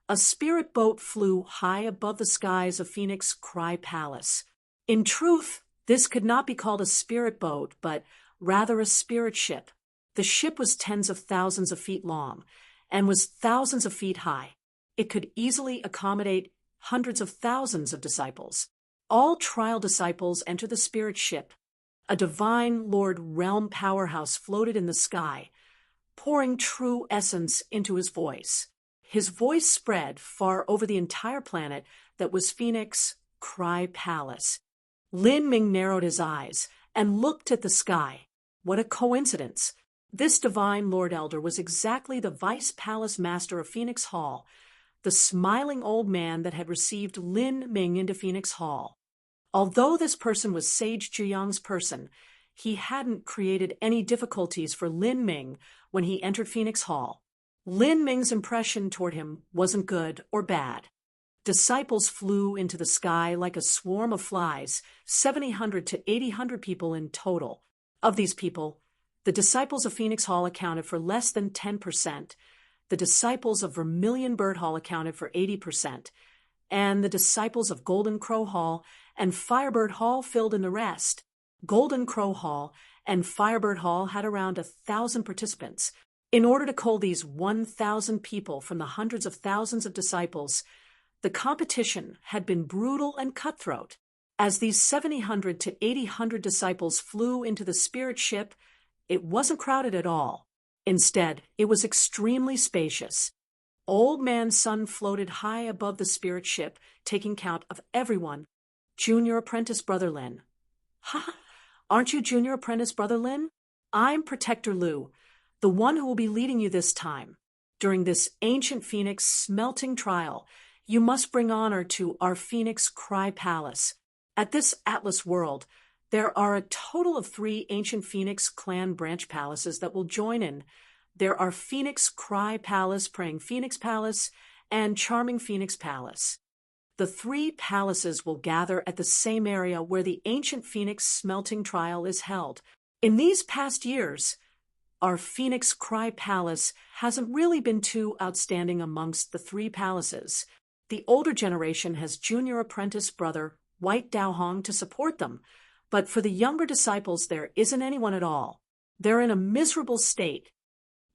a spirit boat flew high above the skies of Phoenix Cry Palace. In truth, this could not be called a spirit boat, but rather a spirit ship. The ship was tens of thousands of feet long and was thousands of feet high. It could easily accommodate hundreds of thousands of disciples. All trial disciples entered the spirit ship. A divine Lord Realm powerhouse floated in the sky, pouring true essence into his voice. His voice spread far over the entire planet that was Phoenix Cry Palace. Lin Ming narrowed his eyes and looked at the sky. What a coincidence! This divine Lord Elder was exactly the Vice Palace Master of Phoenix Hall, the smiling old man that had received Lin Ming into Phoenix Hall. Although this person was Sage Zhiyang's person, he hadn't created any difficulties for Lin Ming when he entered Phoenix Hall. Lin Ming's impression toward him wasn't good or bad. Disciples flew into the sky like a swarm of flies, 700 to 800 people in total. Of these people, the disciples of Phoenix Hall accounted for less than 10%. The disciples of Vermilion Bird Hall accounted for 80%, and the disciples of Golden Crow Hall and Firebird Hall filled in the rest. Golden Crow Hall and Firebird Hall had around 1,000 participants. In order to cull these 1,000 people from the hundreds of thousands of disciples, the competition had been brutal and cutthroat. As these 700 to 800 disciples flew into the spirit ship, it wasn't crowded at all. Instead, it was extremely spacious. Old Man Sun floated high above the spirit ship, taking count of everyone. Junior Apprentice Brother Lin. Ha! Aren't you Junior Apprentice Brother Lin? I'm Protector Lu, the one who will be leading you this time. During this ancient phoenix smelting trial, you must bring honor to our Phoenix Cry Palace. At this Atlas world, there are a total of 3 ancient Phoenix clan branch palaces that will join in. There are Phoenix Cry Palace, Praying Phoenix Palace, and Charming Phoenix Palace. The 3 palaces will gather at the same area where the ancient Phoenix smelting trial is held. In these past years, our Phoenix Cry Palace hasn't really been too outstanding amongst the 3 palaces. The older generation has junior apprentice brother White Dao Hong to support them, but for the younger disciples there isn't anyone at all. They're in a miserable state.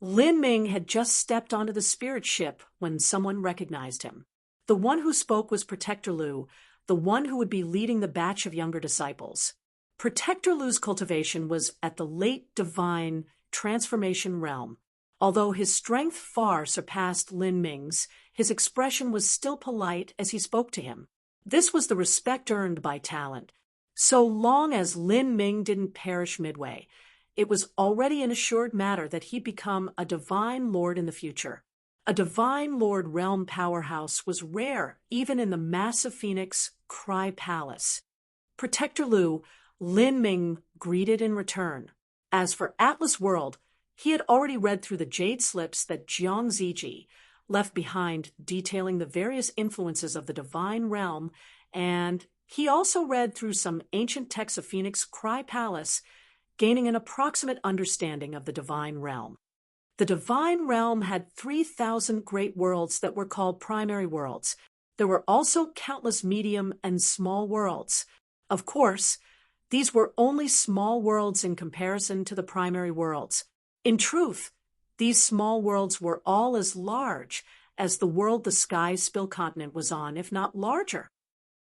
Lin Ming had just stepped onto the spirit ship when someone recognized him. The one who spoke was Protector Lu, the one who would be leading the batch of younger disciples. Protector Lu's cultivation was at the late divine transformation realm. Although his strength far surpassed Lin Ming's, his expression was still polite as he spoke to him. This was the respect earned by talent. So long as Lin Ming didn't perish midway, it was already an assured matter that he'd become a divine lord in the future. A divine lord realm powerhouse was rare even in the massive Phoenix Cry Palace. Protector Lu, Lin Ming greeted in return. As for Atlas World, he had already read through the jade slips that Jiang Ziji left behind detailing the various influences of the divine realm, and he also read through some ancient texts of Phoenix Cry Palace, gaining an approximate understanding of the divine realm. The divine realm had 3,000 great worlds that were called primary worlds. There were also countless medium and small worlds. Of course, these were only small worlds in comparison to the primary worlds. In truth, these small worlds were all as large as the world the Sky Spill continent was on, if not larger.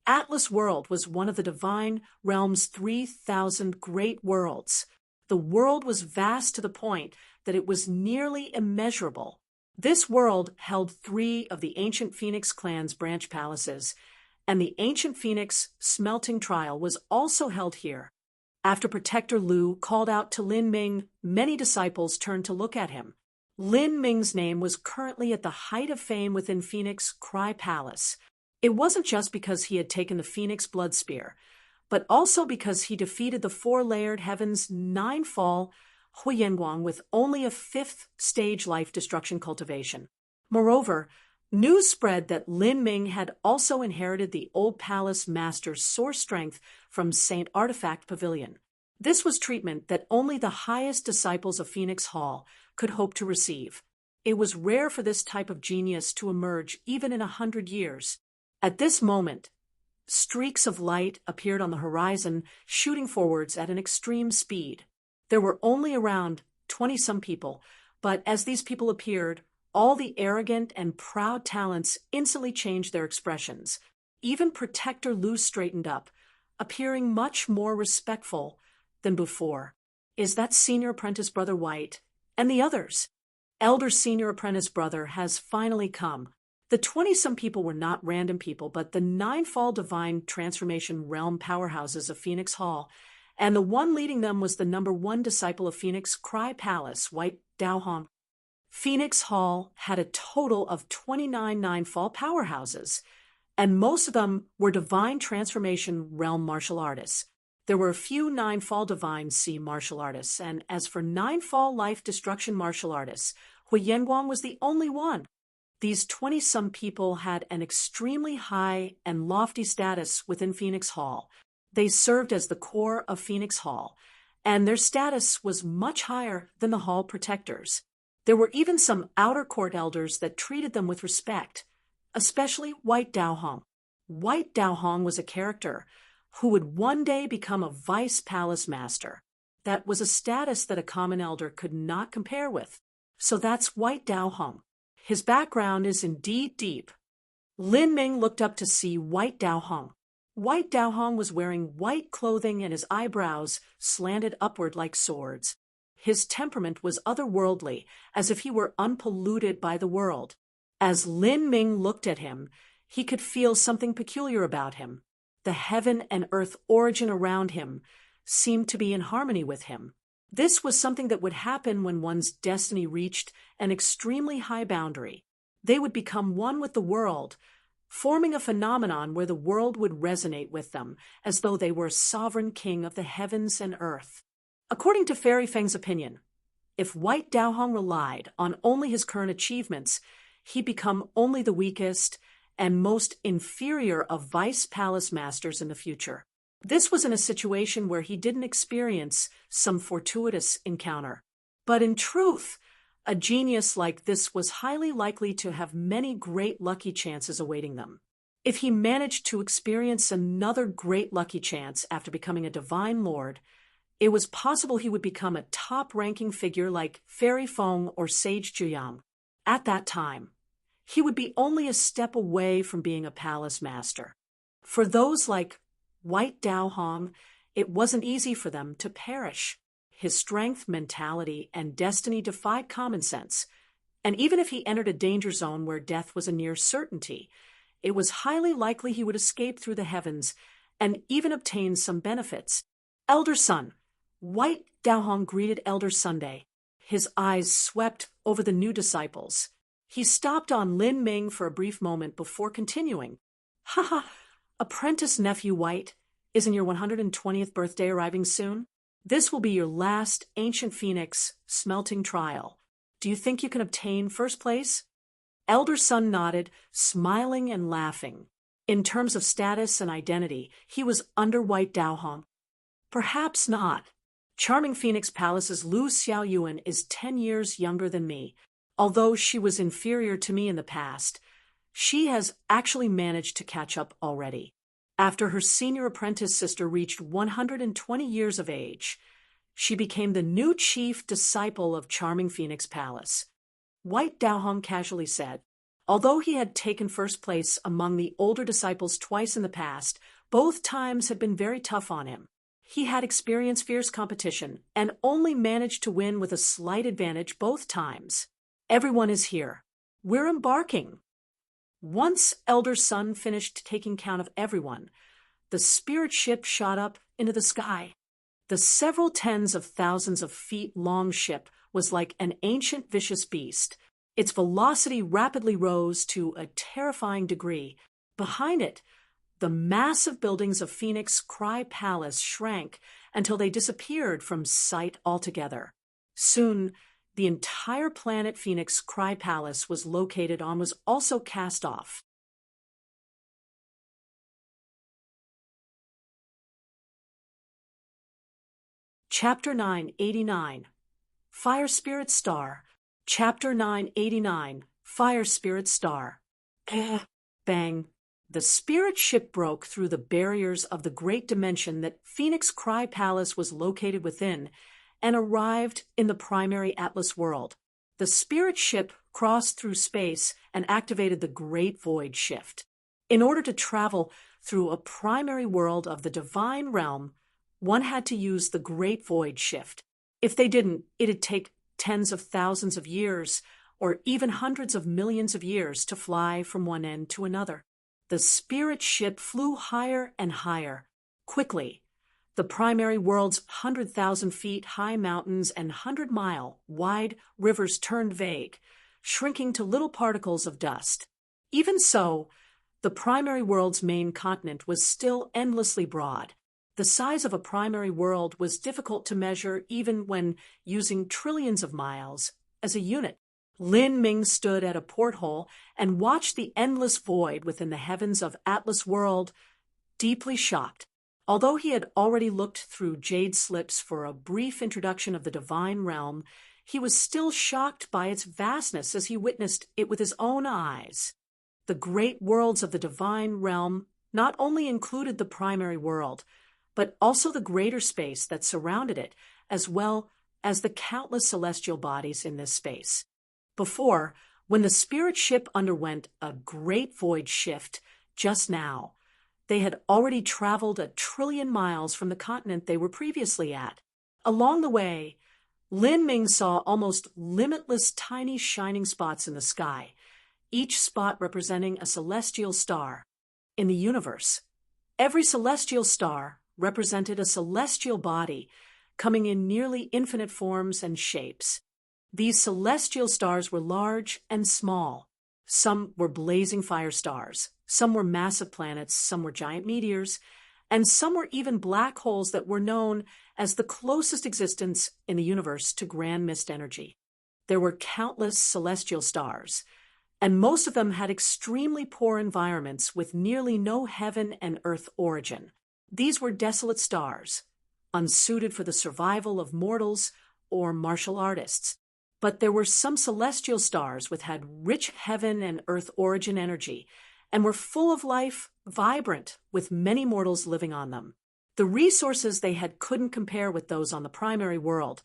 Atlas World was one of the divine realm's 3,000 great worlds. The world was vast to the point that it was nearly immeasurable. This world held 3 of the ancient Phoenix clan's branch palaces, and the ancient Phoenix smelting trial was also held here. After Protector Lu called out to Lin Ming, many disciples turned to look at him. Lin Ming's name was currently at the height of fame within Phoenix Cry Palace. It wasn't just because he had taken the Phoenix Blood Spear, but also because he defeated the 4-layered heaven's 9-fall Huiyanguang with only a 5th stage life destruction cultivation. Moreover, news spread that Lin Ming had also inherited the old palace master's source strength from Saint Artifact Pavilion. This was treatment that only the highest disciples of Phoenix Hall could hope to receive. It was rare for this type of genius to emerge even in 100 years. At this moment, streaks of light appeared on the horizon, shooting forwards at an extreme speed. There were only around 20-some people, but as these people appeared, all the arrogant and proud talents instantly changed their expressions. Even Protector Lu straightened up, appearing much more respectful than before. Is that Senior Apprentice Brother White? And the others? Elder Senior Apprentice Brother has finally come. The 20-some people were not random people, but the 9-fall divine transformation realm powerhouses of Phoenix Hall, and the one leading them was the number 1 disciple of Phoenix Cry Palace, White Dao Hong. Phoenix Hall had a total of 29 9-fall powerhouses, and most of them were divine transformation realm martial artists. There were a few 9-fall divine sea martial artists, and as for 9-fall life destruction martial artists, Huiyanguang was the only one. These 20-some people had an extremely high and lofty status within Phoenix Hall. They served as the core of Phoenix Hall, and their status was much higher than the hall protectors. There were even some outer court elders that treated them with respect, especially White Dao Hong. White Dao Hong was a character who would one day become a vice palace master. That was a status that a common elder could not compare with. So that's White Dao Hong. His background is indeed deep. Lin Ming looked up to see White Dao Hong. White Dao Hong was wearing white clothing and his eyebrows slanted upward like swords. His temperament was otherworldly, as if he were unpolluted by the world. As Lin Ming looked at him, he could feel something peculiar about him. The heaven and earth origin around him seemed to be in harmony with him. This was something that would happen when one's destiny reached an extremely high boundary. They would become one with the world, forming a phenomenon where the world would resonate with them, as though they were sovereign king of the heavens and earth. According to Fairy Feng's opinion, if White Daohong relied on only his current achievements, he'd become only the weakest and most inferior of vice palace masters in the future. This was in a situation where he didn't experience some fortuitous encounter. But in truth, a genius like this was highly likely to have many great lucky chances awaiting them. If he managed to experience another great lucky chance after becoming a divine lord, it was possible he would become a top-ranking figure like Fairy Feng or Sage Zhuyang. At that time, he would be only a step away from being a palace master. For those like White Daohong, it wasn't easy for them to perish. His strength, mentality, and destiny defied common sense, and even if he entered a danger zone where death was a near certainty, it was highly likely he would escape through the heavens and even obtain some benefits. Elder Sun. White Daohong greeted Elder Sunday. His eyes swept over the new disciples. He stopped on Lin Ming for a brief moment before continuing. Haha, apprentice nephew White, isn't your 120th birthday arriving soon? This will be your last ancient phoenix smelting trial. Do you think you can obtain first place? Elder Sun nodded, smiling and laughing. In terms of status and identity, he was under White Daohong. Perhaps not. Charming Phoenix Palace's Lu Xiaoyuan is 10 years younger than me. Although she was inferior to me in the past, she has actually managed to catch up already. After her senior apprentice sister reached 120 years of age, she became the new chief disciple of Charming Phoenix Palace. White Daohong casually said, although he had taken first place among the older disciples twice in the past, both times had been very tough on him. He had experienced fierce competition and only managed to win with a slight advantage both times. Everyone is here. We're embarking. Once Elder Sun finished taking count of everyone, the spirit ship shot up into the sky. The several tens of thousands of feet long ship was like an ancient vicious beast. Its velocity rapidly rose to a terrifying degree. Behind it, the massive buildings of Phoenix Cry Palace shrank until they disappeared from sight altogether. Soon, the entire planet Phoenix Cry Palace was located on was also cast off. Chapter 989, Fire Spirit Star. Chapter 989, Fire Spirit Star. Bang. The spirit ship broke through the barriers of the great dimension that Phoenix Cry Palace was located within and arrived in the primary Atlas world. The spirit ship crossed through space and activated the Great Void Shift. In order to travel through a primary world of the divine realm, one had to use the Great Void Shift. If they didn't, it'd take tens of thousands of years or even hundreds of millions of years to fly from one end to another. The spirit ship flew higher and higher. Quickly, the primary world's 100,000 feet high mountains and 100-mile wide rivers turned vague, shrinking to little particles of dust. Even so, the primary world's main continent was still endlessly broad. The size of a primary world was difficult to measure even when using trillions of miles as a unit. Lin Ming stood at a porthole and watched the endless void within the heavens of Atlas World, deeply shocked. Although he had already looked through jade slips for a brief introduction of the divine realm, he was still shocked by its vastness as he witnessed it with his own eyes. The great worlds of the divine realm not only included the primary world, but also the greater space that surrounded it, as well as the countless celestial bodies in this space. Before, when the spirit ship underwent a great void shift just now, they had already traveled 1 trillion miles from the continent they were previously at. Along the way, Lin Ming saw almost limitless tiny shining spots in the sky, each spot representing a celestial star. In the universe, every celestial star represented a celestial body coming in nearly infinite forms and shapes. These celestial stars were large and small. Some were blazing fire stars, some were massive planets, some were giant meteors, and some were even black holes that were known as the closest existence in the universe to grand mist energy. There were countless celestial stars, and most of them had extremely poor environments with nearly no heaven and earth origin. These were desolate stars, unsuited for the survival of mortals or martial artists. But there were some celestial stars which had rich heaven and earth origin energy and were full of life, vibrant, with many mortals living on them. The resources they had couldn't compare with those on the primary world,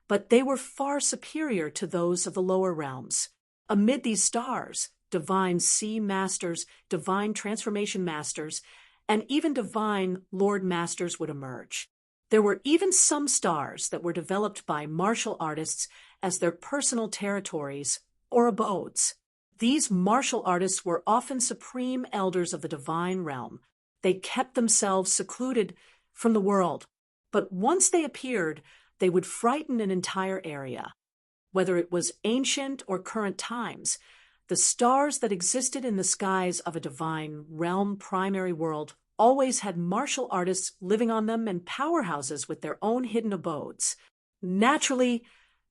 but they were far superior to those of the lower realms. Amid these stars, divine sea masters, divine transformation masters, and even divine lord masters would emerge. There were even some stars that were developed by martial artists as their personal territories or abodes. These martial artists were often supreme elders of the divine realm. They kept themselves secluded from the world, but once they appeared, they would frighten an entire area. Whether it was ancient or current times, the stars that existed in the skies of a divine realm primary world always had martial artists living on them and powerhouses with their own hidden abodes. Naturally,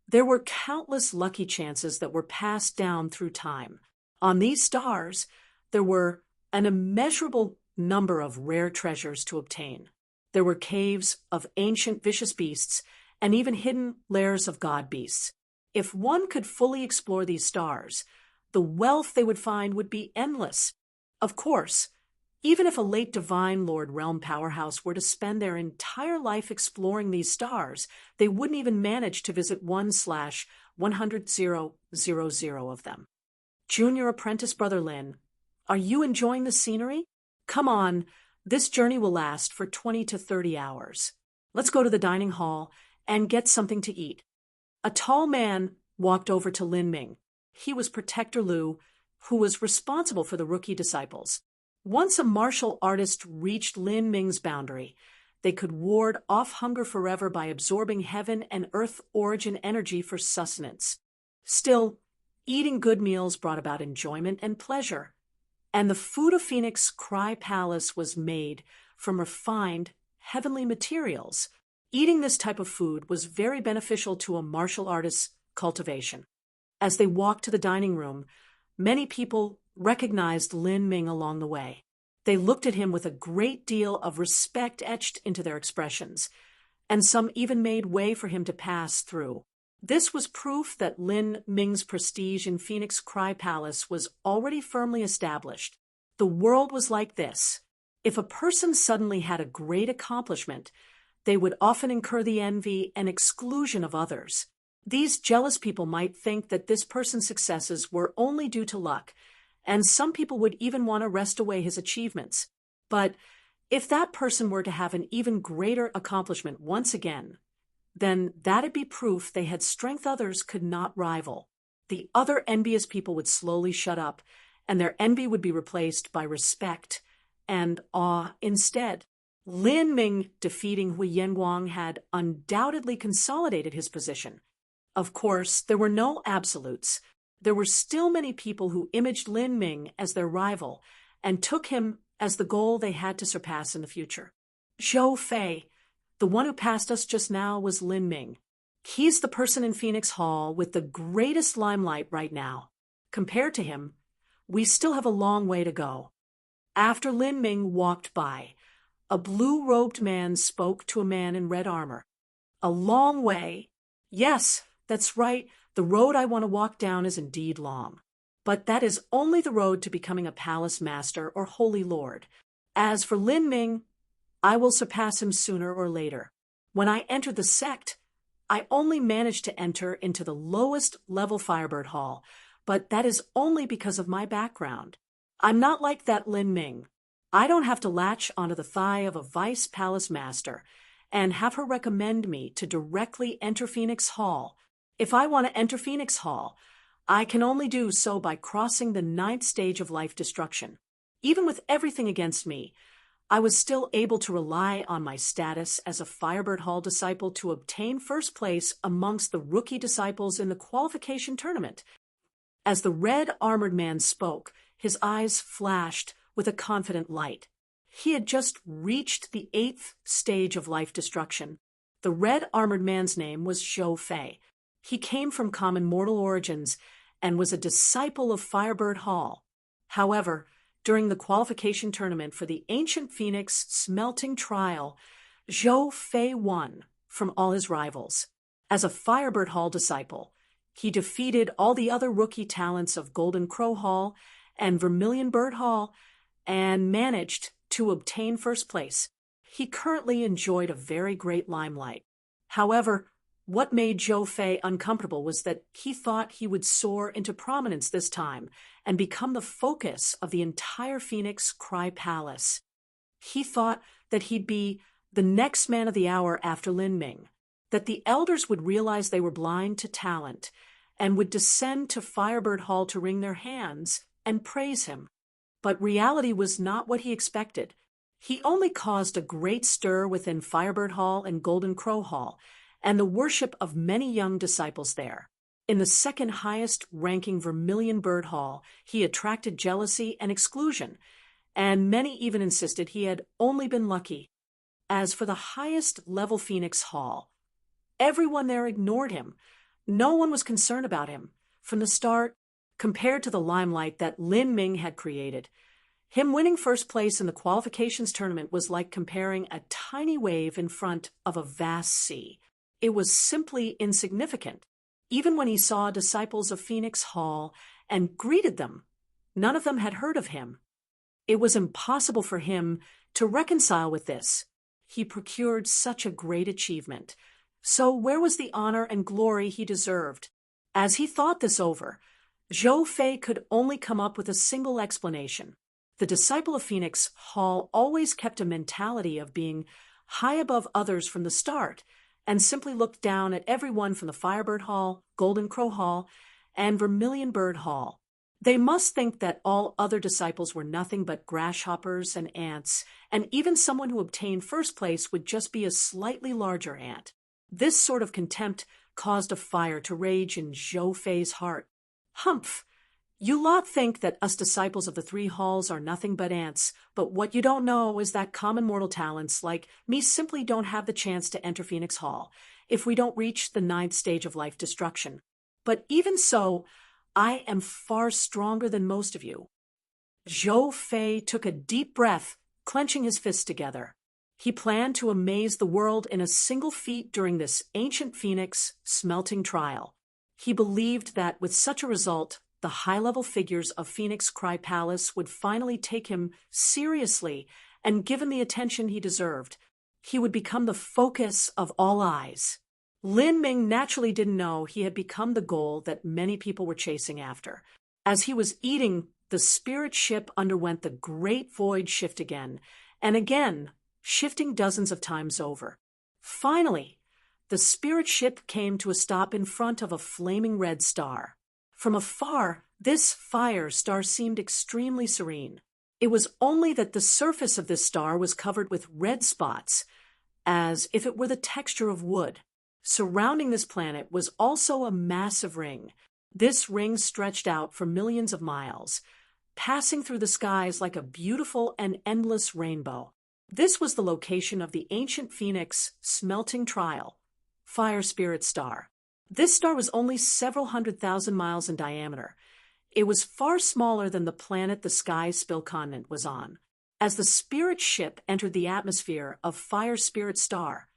there were countless lucky chances that were passed down through time. On these stars, there were an immeasurable number of rare treasures to obtain. There were caves of ancient vicious beasts and even hidden lairs of god beasts. If one could fully explore these stars, the wealth they would find would be endless. Of course, even if a late divine lord realm powerhouse were to spend their entire life exploring these stars, they wouldn't even manage to visit 1/100,000 of them. Junior apprentice Brother Lin, are you enjoying the scenery? Come on, this journey will last for 20 to 30 hours. Let's go to the dining hall and get something to eat. A tall man walked over to Lin Ming. He was Protector Lu, who was responsible for the rookie disciples. Once a martial artist reached Lin Ming's boundary, they could ward off hunger forever by absorbing heaven and earth origin energy for sustenance. Still, eating good meals brought about enjoyment and pleasure, and the food of Phoenix Cry Palace was made from refined, heavenly materials. Eating this type of food was very beneficial to a martial artist's cultivation. As they walked to the dining room, many people recognized Lin Ming along the way. They looked at him with a great deal of respect etched into their expressions, and some even made way for him to pass through. This was proof that Lin Ming's prestige in Phoenix Cry Palace was already firmly established. The world was like this. If a person suddenly had a great accomplishment, they would often incur the envy and exclusion of others. These jealous people might think that this person's successes were only due to luck, and some people would even want to wrest away his achievements. But if that person were to have an even greater accomplishment once again, then that'd be proof they had strength others could not rival. The other envious people would slowly shut up, and their envy would be replaced by respect and awe instead. Lin Ming defeating Hui Yanguang had undoubtedly consolidated his position. Of course, there were no absolutes. There were still many people who imaged Lin Ming as their rival and took him as the goal they had to surpass in the future. Zhou Fei, the one who passed us just now, was Lin Ming. He's the person in Phoenix Hall with the greatest limelight right now. Compared to him, we still have a long way to go. After Lin Ming walked by, a blue-robed man spoke to a man in red armor. A long way. Yes, that's right. The road I want to walk down is indeed long. But that is only the road to becoming a palace master or holy lord. As for Lin Ming, I will surpass him sooner or later. When I entered the sect, I only managed to enter into the lowest level Firebird Hall, but that is only because of my background. I'm not like that Lin Ming. I don't have to latch onto the thigh of a vice palace master and have her recommend me to directly enter Phoenix Hall. If I want to enter Phoenix Hall, I can only do so by crossing the 9th stage of life destruction. Even with everything against me, I was still able to rely on my status as a Firebird Hall disciple to obtain first place amongst the rookie disciples in the qualification tournament. As the red armored man spoke, his eyes flashed with a confident light. He had just reached the 8th stage of life destruction. The red armored man's name was Zhou Fei. He came from common mortal origins and was a disciple of Firebird Hall. However, during the qualification tournament for the Ancient Phoenix Smelting Trial, Zhou Fei won from all his rivals. As a Firebird Hall disciple, he defeated all the other rookie talents of Golden Crow Hall and Vermilion Bird Hall and managed to obtain first place. He currently enjoyed a very great limelight. However, what made Zhou Fei uncomfortable was that he thought he would soar into prominence this time and become the focus of the entire Phoenix Cry Palace. He thought that he'd be the next man of the hour after Lin Ming, that the elders would realize they were blind to talent and would descend to Firebird Hall to wring their hands and praise him. But reality was not what he expected. He only caused a great stir within Firebird Hall and Golden Crow Hall, and the worship of many young disciples there. In the second highest ranking Vermilion Bird Hall, he attracted jealousy and exclusion, and many even insisted he had only been lucky. As for the highest level Phoenix Hall, everyone there ignored him. No one was concerned about him. From the start, compared to the limelight that Lin Ming had created, him winning first place in the qualifications tournament was like comparing a tiny wave in front of a vast sea. It was simply insignificant. Even when he saw disciples of Phoenix Hall and greeted them, none of them had heard of him. It was impossible for him to reconcile with this. He procured such a great achievement. So where was the honor and glory he deserved? As he thought this over, Zhou Fei could only come up with a single explanation. The disciple of Phoenix Hall always kept a mentality of being high above others from the start, and simply looked down at everyone from the Firebird Hall, Golden Crow Hall, and Vermilion Bird Hall. They must think that all other disciples were nothing but grasshoppers and ants, and even someone who obtained first place would just be a slightly larger ant. This sort of contempt caused a fire to rage in Zhou Fei's heart. Humph! You lot think that us disciples of the 3 halls are nothing but ants, but what you don't know is that common mortal talents like me simply don't have the chance to enter Phoenix Hall if we don't reach the 9th stage of life destruction. But even so, I am far stronger than most of you. Zhou Fei took a deep breath, clenching his fists together. He planned to amaze the world in a single feat during this Ancient Phoenix Smelting Trial. He believed that with such a result, the high-level figures of Phoenix Cry Palace would finally take him seriously and give him the attention he deserved. He would become the focus of all eyes. Lin Ming naturally didn't know he had become the goal that many people were chasing after. As he was eating, the spirit ship underwent the great void shift again, and again, shifting dozens of times over. Finally, the spirit ship came to a stop in front of a flaming red star. From afar, this fire star seemed extremely serene. It was only that the surface of this star was covered with red spots, as if it were the texture of wood. Surrounding this planet was also a massive ring. This ring stretched out for millions of miles, passing through the skies like a beautiful and endless rainbow. This was the location of the Ancient Phoenix Smelting Trial, Fire Spirit Star. This star was only several 100,000 miles in diameter. It was far smaller than the planet the Sky Spill continent was on. As the spirit ship entered the atmosphere of Fire Spirit Star,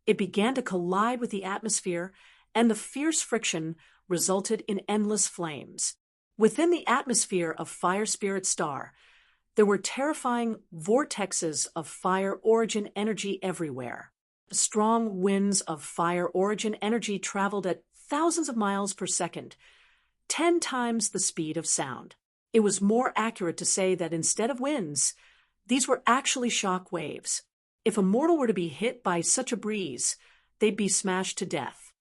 it began to collide with the atmosphere, and the fierce friction resulted in endless flames. Within the atmosphere of Fire Spirit Star, there were terrifying vortexes of fire origin energy everywhere. Strong winds of fire origin energy traveled at thousands of miles per second, 10 times the speed of sound. It was more accurate to say that instead of winds, these were actually shock waves. If a mortal were to be hit by such a breeze, they'd be smashed to death.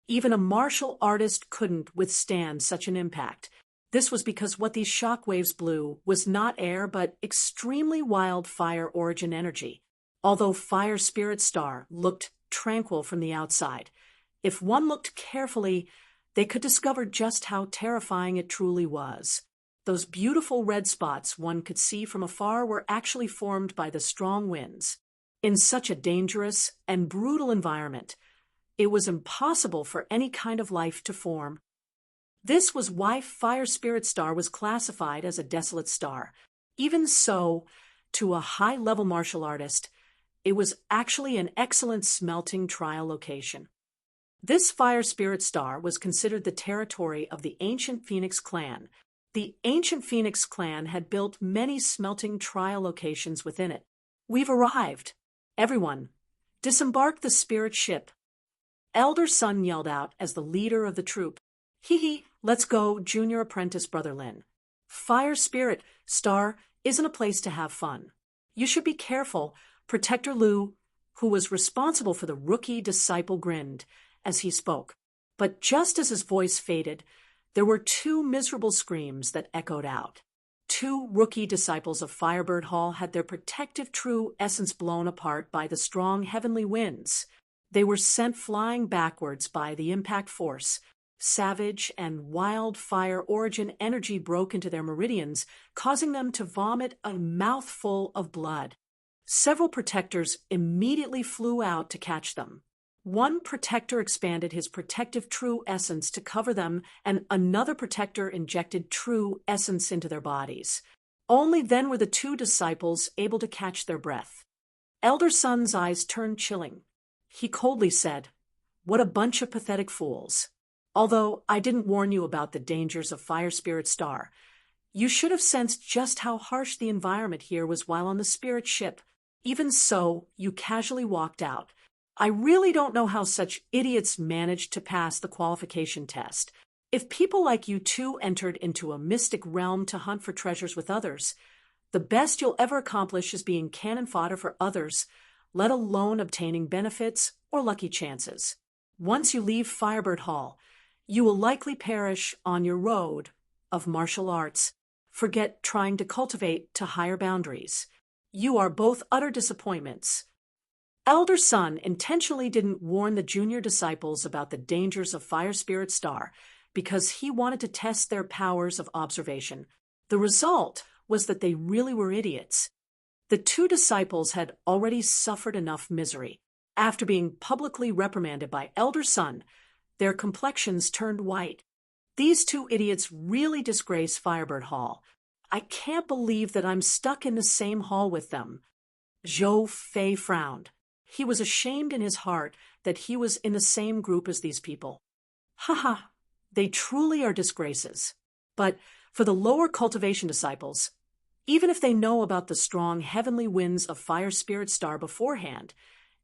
Even a martial artist couldn't withstand such an impact. This was because what these shock waves blew was not air but extremely wild fire origin energy. Although Fire Spirit Star looked tranquil from the outside, if one looked carefully, they could discover just how terrifying it truly was. Those beautiful red spots one could see from afar were actually formed by the strong winds. In such a dangerous and brutal environment, it was impossible for any kind of life to form. This was why Fire Spirit Star was classified as a desolate star. Even so, to a high-level martial artist, it was actually an excellent smelting trial location. This Fire Spirit Star was considered the territory of the ancient Phoenix clan. The ancient Phoenix clan had built many smelting trial locations within it. "We've arrived. Everyone, disembark the spirit ship," Elder Sun yelled out as the leader of the troop. "Hee, let's go, junior apprentice Brother Lin. Fire Spirit Star isn't a place to have fun. You should be careful." Protector Lu, who was responsible for the rookie disciple, grinned as he spoke. But just as his voice faded, there were two miserable screams that echoed out. Two rookie disciples of Firebird Hall had their protective true essence blown apart by the strong heavenly winds. They were sent flying backwards by the impact force. Savage and wild fire origin energy broke into their meridians, causing them to vomit a mouthful of blood. Several protectors immediately flew out to catch them. One protector expanded his protective true essence to cover them, and another protector injected true essence into their bodies. Only then were the two disciples able to catch their breath. Elder Sun's eyes turned chilling. He coldly said, "What a bunch of pathetic fools. Although I didn't warn you about the dangers of Fire Spirit Star, you should have sensed just how harsh the environment here was while on the spirit ship. Even so, you casually walked out. I really don't know how such idiots managed to pass the qualification test. If people like you two entered into a mystic realm to hunt for treasures with others, the best you'll ever accomplish is being cannon fodder for others, let alone obtaining benefits or lucky chances. Once you leave Firebird Hall, you will likely perish on your road of martial arts. Forget trying to cultivate to higher boundaries. You are both utter disappointments." Elder Sun intentionally didn't warn the junior disciples about the dangers of Fire Spirit Star because he wanted to test their powers of observation. The result was that they really were idiots. The two disciples had already suffered enough misery. After being publicly reprimanded by Elder Sun, their complexions turned white. These two idiots really disgrace Firebird Hall. I can't believe that I'm stuck in the same hall with them. Zhou Fei frowned. He was ashamed in his heart that he was in the same group as these people. Haha, they truly are disgraces. But for the lower cultivation disciples, even if they know about the strong heavenly winds of Fire Spirit Star beforehand,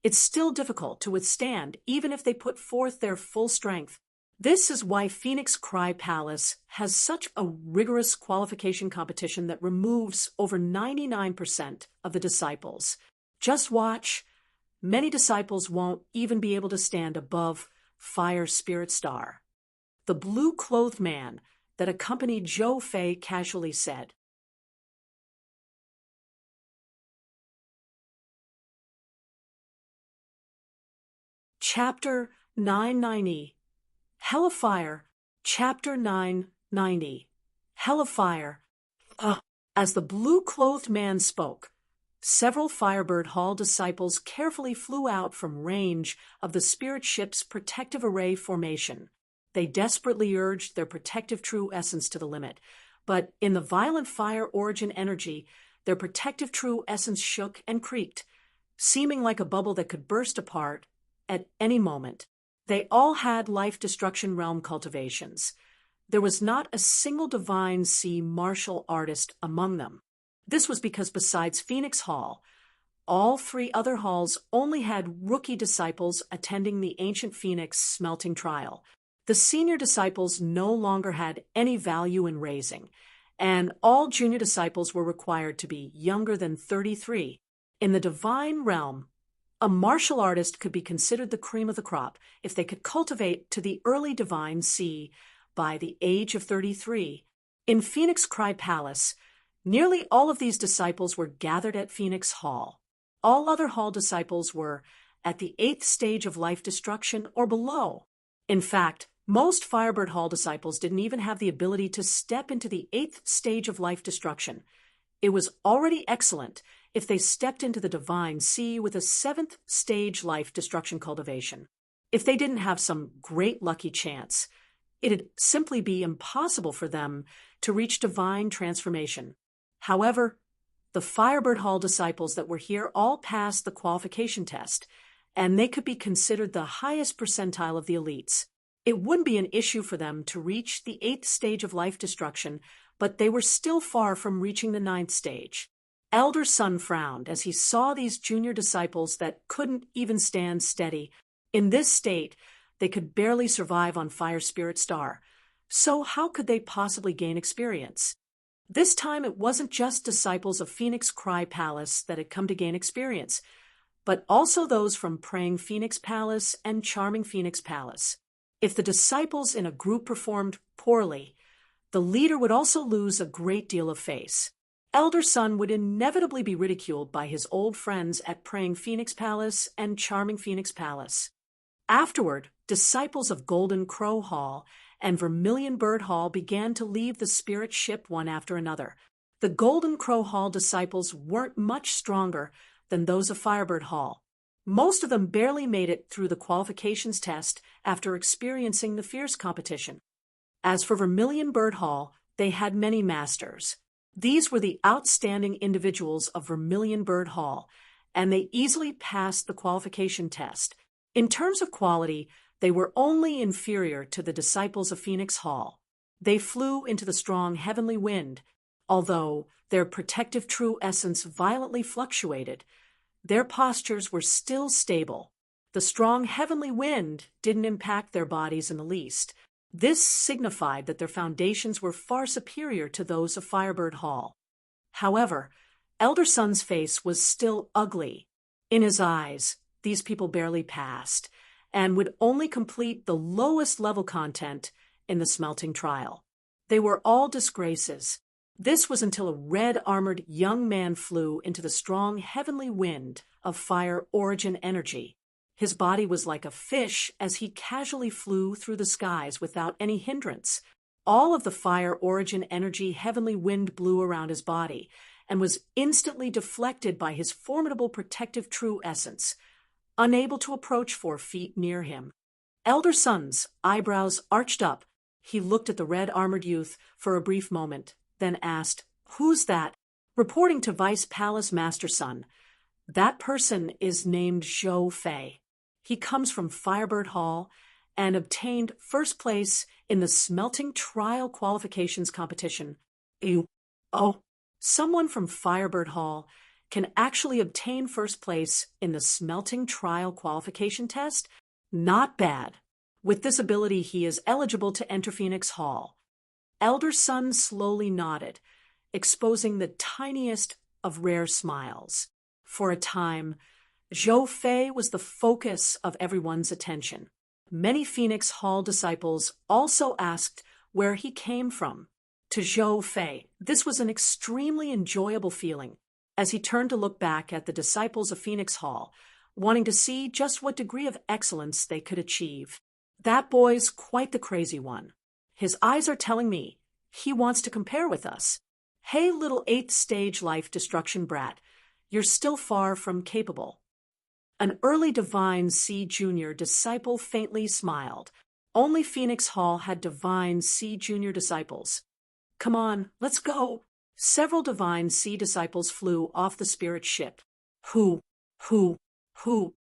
it's still difficult to withstand even if they put forth their full strength. This is why Phoenix Cry Palace has such a rigorous qualification competition that removes over 99% of the disciples. Just watch. Many disciples won't even be able to stand above Fire Spirit Star. The blue-clothed man that accompanied Zhou Fei casually said. Chapter 990. Hell of Fire. Chapter 990. Hell of Fire. As the blue-clothed man spoke, several Firebird Hall disciples carefully flew out from range of the spirit ship's protective array formation. They desperately urged their protective true essence to the limit, but in the violent fire origin energy, their protective true essence shook and creaked, seeming like a bubble that could burst apart at any moment. They all had life-destruction realm cultivations. There was not a single Divine Sea martial artist among them. This was because besides Phoenix Hall, all three other halls only had rookie disciples attending the ancient Phoenix smelting trial. The senior disciples no longer had any value in raising, and all junior disciples were required to be younger than 33. In the divine realm, a martial artist could be considered the cream of the crop if they could cultivate to the early Divine Sea by the age of 33. In Phoenix Cry Palace, nearly all of these disciples were gathered at Phoenix Hall. All other hall disciples were at the 8th stage of life destruction or below. In fact, most Firebird Hall disciples didn't even have the ability to step into the 8th stage of life destruction. It was already excellent if they stepped into the Divine Sea with a 7th stage life destruction cultivation. If they didn't have some great lucky chance, it'd simply be impossible for them to reach divine transformation. However, the Firebird Hall disciples that were here all passed the qualification test, and they could be considered the highest percentile of the elites. It wouldn't be an issue for them to reach the 8th stage of life destruction, but they were still far from reaching the 9th stage. Elder Sun frowned as he saw these junior disciples that couldn't even stand steady. In this state, they could barely survive on Fire Spirit Star. So how could they possibly gain experience? This time it wasn't just disciples of Phoenix Cry Palace that had come to gain experience, but also those from Praying Phoenix Palace and Charming Phoenix Palace. If the disciples in a group performed poorly, the leader would also lose a great deal of face. Elder Sun would inevitably be ridiculed by his old friends at Praying Phoenix Palace and Charming Phoenix Palace. Afterward, disciples of Golden Crow Hall and Vermilion Bird Hall began to leave the spirit ship one after another. The Golden Crow Hall disciples weren't much stronger than those of Firebird Hall. Most of them barely made it through the qualifications test after experiencing the fierce competition. As for Vermilion Bird Hall, they had many masters. These were the outstanding individuals of Vermilion Bird Hall, and they easily passed the qualification test. In terms of quality, they were only inferior to the disciples of Phoenix Hall. They flew into the strong heavenly wind, although their protective true essence violently fluctuated. Their postures were still stable. The strong heavenly wind didn't impact their bodies in the least. This signified that their foundations were far superior to those of Firebird Hall. However, Elder Sun's face was still ugly. In his eyes, these people barely passed, and would only complete the lowest level content in the smelting trial. They were all disgraces. This was until a red-armored young man flew into the strong heavenly wind of fire origin energy. His body was like a fish as he casually flew through the skies without any hindrance. All of the fire origin energy heavenly wind blew around his body and was instantly deflected by his formidable protective true essence, unable to approach 4 feet near him. Elder Sun's eyebrows arched up. He looked at the red-armored youth for a brief moment, then asked, "Who's that?" Reporting to Vice Palace Master Sun, "That person is named Zhou Fei. He comes from Firebird Hall and obtained first place in the Smelting Trial Qualifications Competition." Oh, someone from Firebird Hall can actually obtain first place in the Smelting Trial Qualification Test? Not bad. With this ability, he is eligible to enter Phoenix Hall. Elder Sun slowly nodded, exposing the tiniest of rare smiles. For a time, Zhou Fei was the focus of everyone's attention. Many Phoenix Hall disciples also asked where he came from. To Zhou Fei, this was an extremely enjoyable feeling, as he turned to look back at the disciples of Phoenix Hall, wanting to see just what degree of excellence they could achieve. That boy's quite the crazy one. His eyes are telling me he wants to compare with us. Hey, little 8th stage life destruction brat, you're still far from capable. An early Divine C Junior disciple faintly smiled. Only Phoenix Hall had Divine C Junior disciples. "Come on, let's go." Several Divine C disciples flew off the spirit ship. Hoo.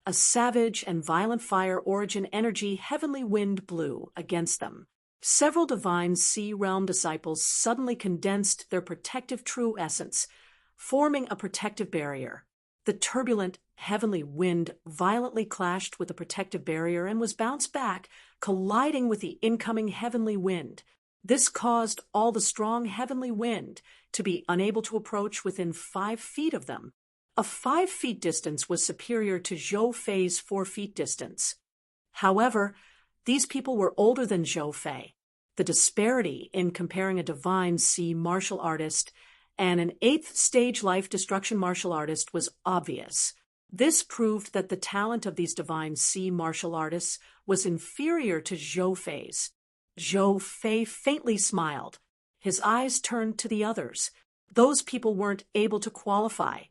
A savage and violent fire origin energy heavenly wind blew against them. Several Divine C realm disciples suddenly condensed their protective true essence, forming a protective barrier. The turbulent heavenly wind violently clashed with the protective barrier and was bounced back, colliding with the incoming heavenly wind. This caused all the strong heavenly wind to be unable to approach within 5 feet of them. A 5 feet distance was superior to Zhou Fei's 4 feet distance. However, these people were older than Zhou Fei. The disparity in comparing a divine sea martial artist and an 8th stage life destruction martial artist was obvious. This proved that the talent of these divine sea martial artists was inferior to Zhou Fei's. Zhou Fei faintly smiled. His eyes turned to the others. Those people weren't able to qualify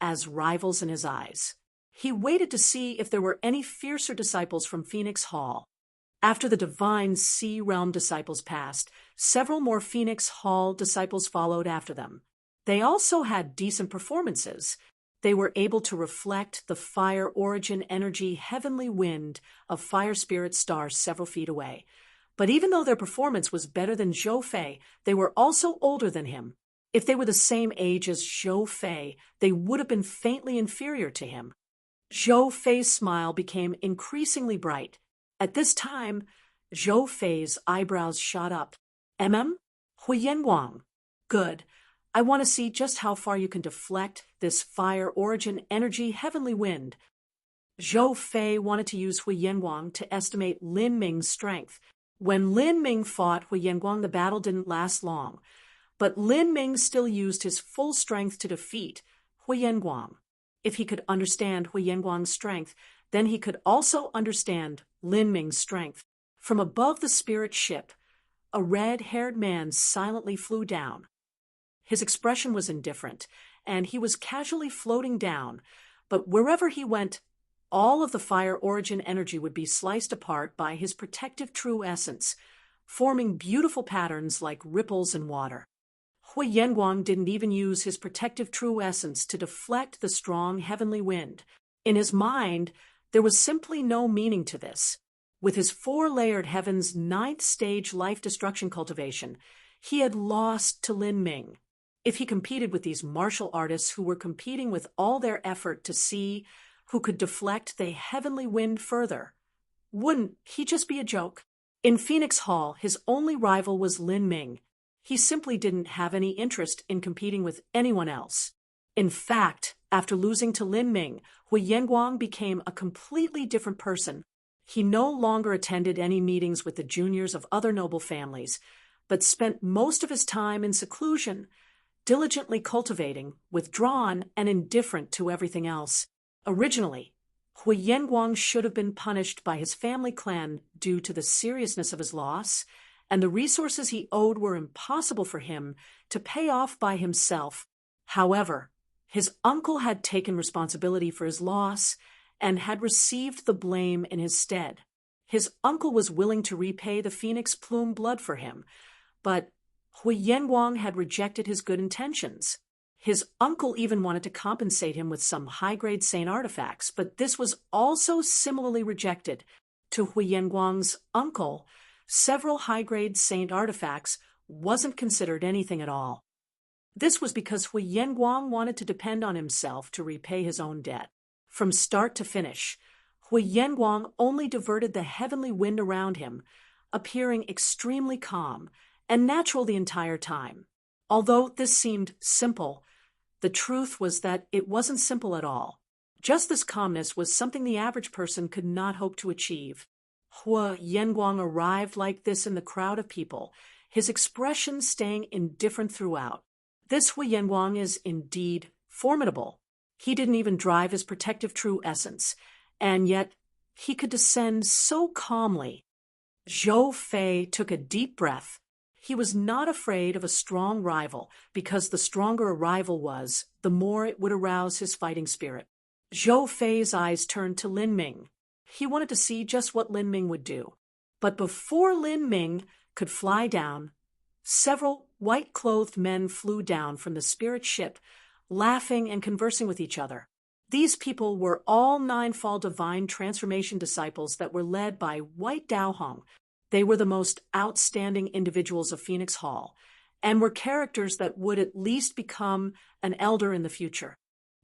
as rivals in his eyes. He waited to see if there were any fiercer disciples from Phoenix Hall. After the divine sea realm disciples passed, several more Phoenix Hall disciples followed after them. They also had decent performances. They were able to reflect the fire origin energy heavenly wind of fire spirit stars several feet away. But even though their performance was better than Zhou Fei, they were also older than him. If they were the same age as Zhou Fei, they would have been faintly inferior to him. Zhou Fei's smile became increasingly bright. At this time, Zhou Fei's eyebrows shot up. Huiyanguang. Good. I want to see just how far you can deflect this fire origin energy heavenly wind. Zhou Fei wanted to use Huiyanguang to estimate Lin Ming's strength. When Lin Ming fought Huiyanguang, the battle didn't last long. But Lin Ming still used his full strength to defeat Huiyanguang. If he could understand Huiyanguang's strength, then he could also understand Lin Ming's strength. From above the spirit ship, a red-haired man silently flew down. His expression was indifferent, and he was casually floating down, but wherever he went, all of the fire origin energy would be sliced apart by his protective true essence, forming beautiful patterns like ripples in water. Huiyanguang didn't even use his protective true essence to deflect the strong heavenly wind. In his mind, there was simply no meaning to this. With his 4-layered heaven's 9th stage life destruction cultivation, he had lost to Lin Ming. If he competed with these martial artists who were competing with all their effort to see who could deflect the heavenly wind further, wouldn't he just be a joke? In Phoenix Hall, his only rival was Lin Ming. He simply didn't have any interest in competing with anyone else. In fact, after losing to Lin Ming, Huiyanguang became a completely different person. He no longer attended any meetings with the juniors of other noble families, but spent most of his time in seclusion, diligently cultivating, withdrawn, and indifferent to everything else. Originally, Huiyanguang should have been punished by his family clan due to the seriousness of his loss, and the resources he owed were impossible for him to pay off by himself. However, his uncle had taken responsibility for his loss and had received the blame in his stead. His uncle was willing to repay the Phoenix Plume blood for him, but Huiyanguang had rejected his good intentions. His uncle even wanted to compensate him with some high-grade saint artifacts, but this was also similarly rejected. To Huiyanguang's uncle, several high-grade saint artifacts wasn't considered anything at all. This was because Huiyanguang wanted to depend on himself to repay his own debt. From start to finish, Huiyanguang only diverted the heavenly wind around him, appearing extremely calm and natural the entire time. Although this seemed simple, the truth was that it wasn't simple at all. Just this calmness was something the average person could not hope to achieve. Huiyanguang arrived like this in the crowd of people, his expression staying indifferent throughout. This Huiyanguang is indeed formidable. He didn't even drive his protective true essence, and yet he could descend so calmly. Zhou Fei took a deep breath. He was not afraid of a strong rival, because the stronger a rival was, the more it would arouse his fighting spirit. Zhou Fei's eyes turned to Lin Ming. He wanted to see just what Lin Ming would do. But before Lin Ming could fly down, several white-clothed men flew down from the spirit ship, laughing and conversing with each other. These people were all 9-fall divine transformation disciples that were led by White Daohong. They were the most outstanding individuals of Phoenix Hall, and were characters that would at least become an elder in the future.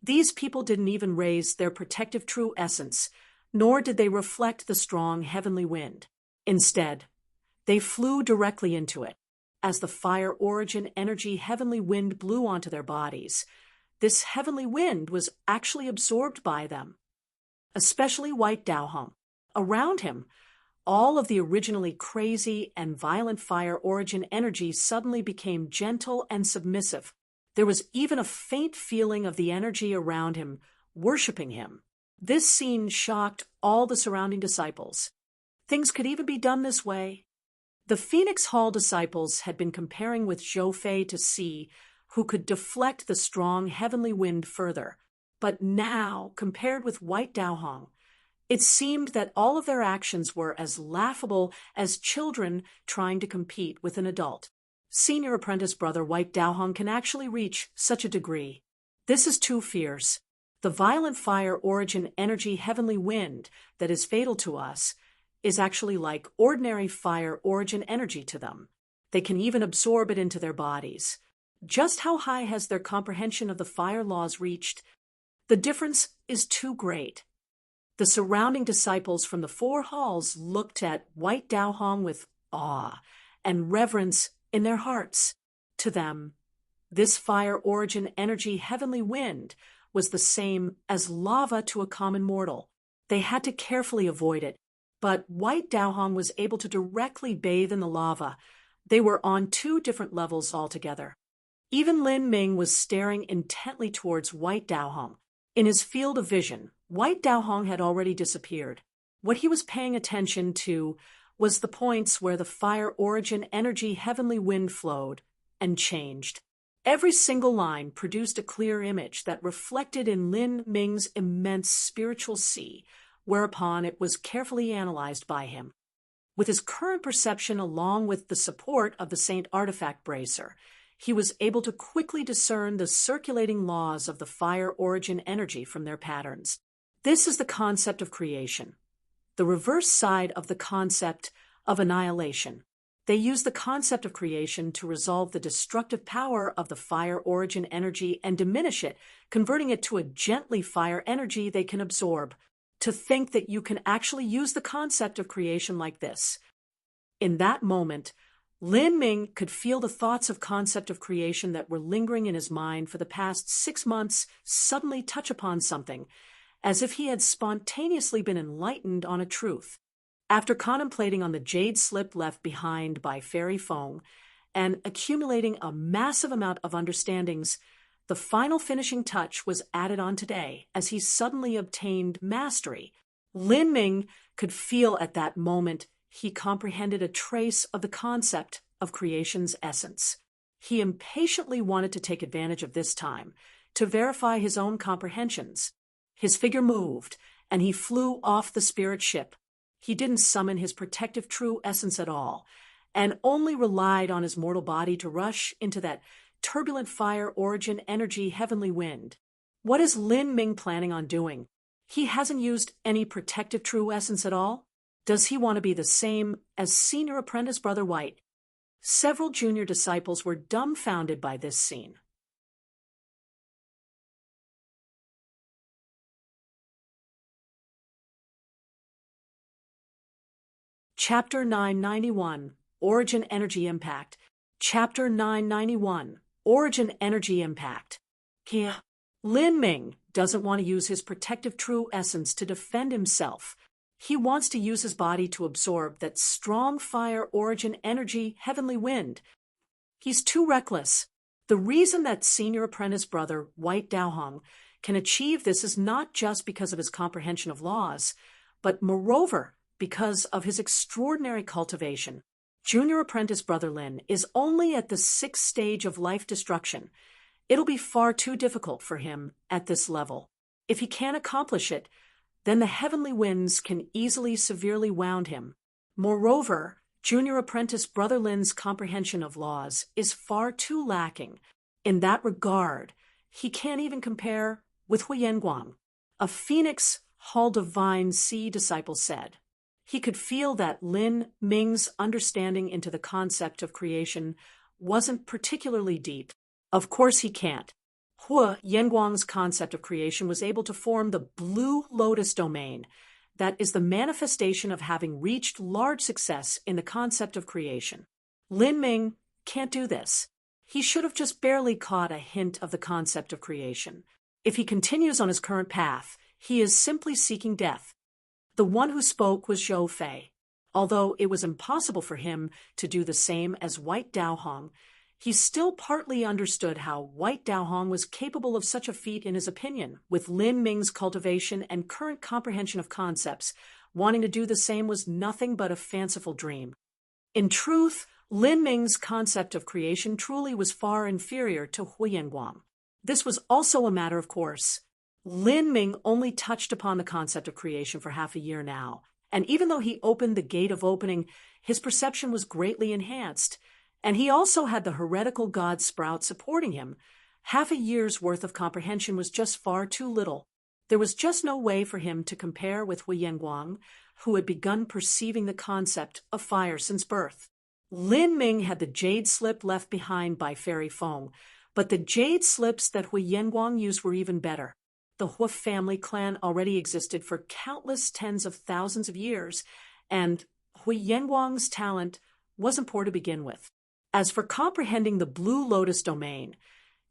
These people didn't even raise their protective true essence, nor did they reflect the strong heavenly wind. Instead, they flew directly into it. As the fire origin energy heavenly wind blew onto their bodies, this heavenly wind was actually absorbed by them, especially White Daohong. Around him all of the originally crazy and violent fire origin energy suddenly became gentle and submissive. There was even a faint feeling of the energy around him, worshiping him. This scene shocked all the surrounding disciples. Things could even be done this way. The Phoenix Hall disciples had been comparing with Zhou Fei to see who could deflect the strong heavenly wind further. But now, compared with White Daohong, it seemed that all of their actions were as laughable as children trying to compete with an adult. Senior apprentice brother White Daohong can actually reach such a degree. This is too fierce. The violent fire origin energy heavenly wind that is fatal to us is actually like ordinary fire origin energy to them. They can even absorb it into their bodies. Just how high has their comprehension of the fire laws reached? The difference is too great. The surrounding disciples from the 4 halls looked at White Daohong with awe and reverence in their hearts. To them, this fire origin energy heavenly wind was the same as lava to a common mortal. They had to carefully avoid it, but White Daohong was able to directly bathe in the lava. They were on 2 different levels altogether. Even Lin Ming was staring intently towards White Daohong. In his field of vision, White Daohong had already disappeared. What he was paying attention to was the points where the fire origin energy heavenly wind flowed and changed. Every single line produced a clear image that reflected in Lin Ming's immense spiritual sea, whereupon it was carefully analyzed by him. With his current perception along with the support of the Saint Artifact Bracer, he was able to quickly discern the circulating laws of the fire origin energy from their patterns. This is the concept of creation, the reverse side of the concept of annihilation. They use the concept of creation to resolve the destructive power of the fire origin energy and diminish it, converting it to a gently fire energy they can absorb. To think that you can actually use the concept of creation like this. In that moment, Lin Ming could feel the thoughts of concept of creation that were lingering in his mind for the past 6 months suddenly touch upon something, as if he had spontaneously been enlightened on a truth. After contemplating on the jade slip left behind by Fairy Fong and accumulating a massive amount of understandings, the final finishing touch was added on today as he suddenly obtained mastery. Lin Ming could feel at that moment he comprehended a trace of the concept of creation's essence. He impatiently wanted to take advantage of this time to verify his own comprehensions. His figure moved, and he flew off the spirit ship. He didn't summon his protective true essence at all, and only relied on his mortal body to rush into that turbulent fire origin energy heavenly wind. What is Lin Ming planning on doing? He hasn't used any protective true essence at all? Does he want to be the same as senior apprentice brother White? Several junior disciples were dumbfounded by this scene. Chapter 991, Origin Energy Impact. Chapter 991, Origin Energy Impact. Here, Lin Ming doesn't want to use his protective true essence to defend himself. He wants to use his body to absorb that strong fire origin energy heavenly wind. He's too reckless. The reason that senior apprentice brother White Daohong can achieve this is not just because of his comprehension of laws, but moreover because of his extraordinary cultivation. Junior apprentice brother Lin is only at the 6th stage of life destruction. It'll be far too difficult for him at this level. If he can't accomplish it, then the heavenly winds can easily severely wound him. Moreover, junior apprentice brother Lin's comprehension of laws is far too lacking. In that regard, he can't even compare with Hui Yanguang. A Phoenix Hall Divine Sea disciple said. He could feel that Lin Ming's understanding into the concept of creation wasn't particularly deep. Of course he can't. Hui Yanguang's concept of creation was able to form the Blue Lotus domain. That is the manifestation of having reached large success in the concept of creation. Lin Ming can't do this. He should have just barely caught a hint of the concept of creation. If he continues on his current path, he is simply seeking death. The one who spoke was Zhou Fei. Although it was impossible for him to do the same as White Dao Hong, he still partly understood how White Dao Hong was capable of such a feat in his opinion. With Lin Ming's cultivation and current comprehension of concepts, wanting to do the same was nothing but a fanciful dream. In truth, Lin Ming's concept of creation truly was far inferior to Huyen Guang. This was also a matter of course. Lin Ming only touched upon the concept of creation for half a year now, and even though he opened the gate of opening, his perception was greatly enhanced, and he also had the heretical god Sprout supporting him. Half a year's worth of comprehension was just far too little. There was just no way for him to compare with Huyen Guang, who had begun perceiving the concept of fire since birth. Lin Ming had the jade slip left behind by Fairy Feng, but the jade slips that Huyen Guang used were even better. The Hua family clan already existed for countless tens of thousands of years, and Huyen Guang's talent wasn't poor to begin with. As for comprehending the Blue Lotus domain,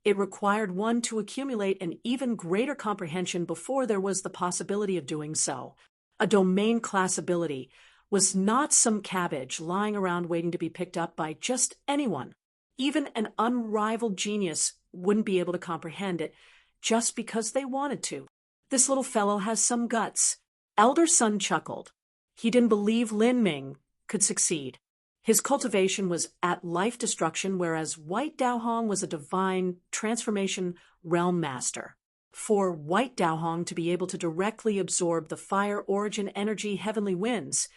it required one to accumulate an even greater comprehension before there was the possibility of doing so. A domain class ability was not some cabbage lying around waiting to be picked up by just anyone. Even an unrivaled genius wouldn't be able to comprehend it just because they wanted to. This little fellow has some guts. Elder Sun chuckled. He didn't believe Lin Ming could succeed. His cultivation was at life destruction, whereas White Dao Hong was a divine transformation realm master. For White Dao Hong to be able to directly absorb the fire origin energy heavenly winds,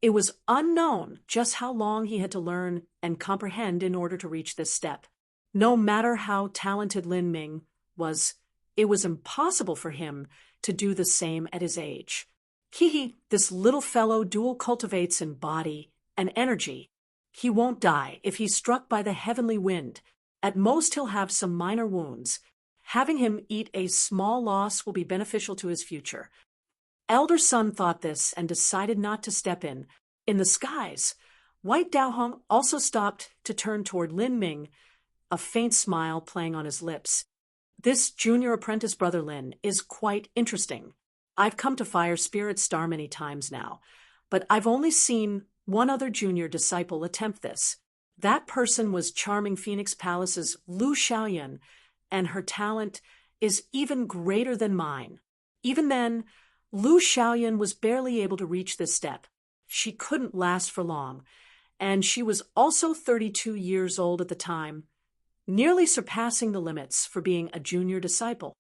it was unknown just how long he had to learn and comprehend in order to reach this step. No matter how talented Lin Ming was, it was impossible for him to do the same at his age. This little fellow dual cultivates in body and energy. He won't die if he's struck by the heavenly wind. At most he'll have some minor wounds. Having him eat a small loss will be beneficial to his future. Elder Sun thought this and decided not to step in. In the skies, White Dao Hong also stopped to turn toward Lin Ming, a faint smile playing on his lips. This junior apprentice brother Lin is quite interesting. I've come to Fire Spirit Star many times now, but I've only seen one other junior disciple attempt this. That person was Charming Phoenix Palace's Lu Xiaoyan, and her talent is even greater than mine. Even then, Lu Xiaoyan was barely able to reach this step. She couldn't last for long, and she was also 32 years old at the time, nearly surpassing the limits for being a junior disciple.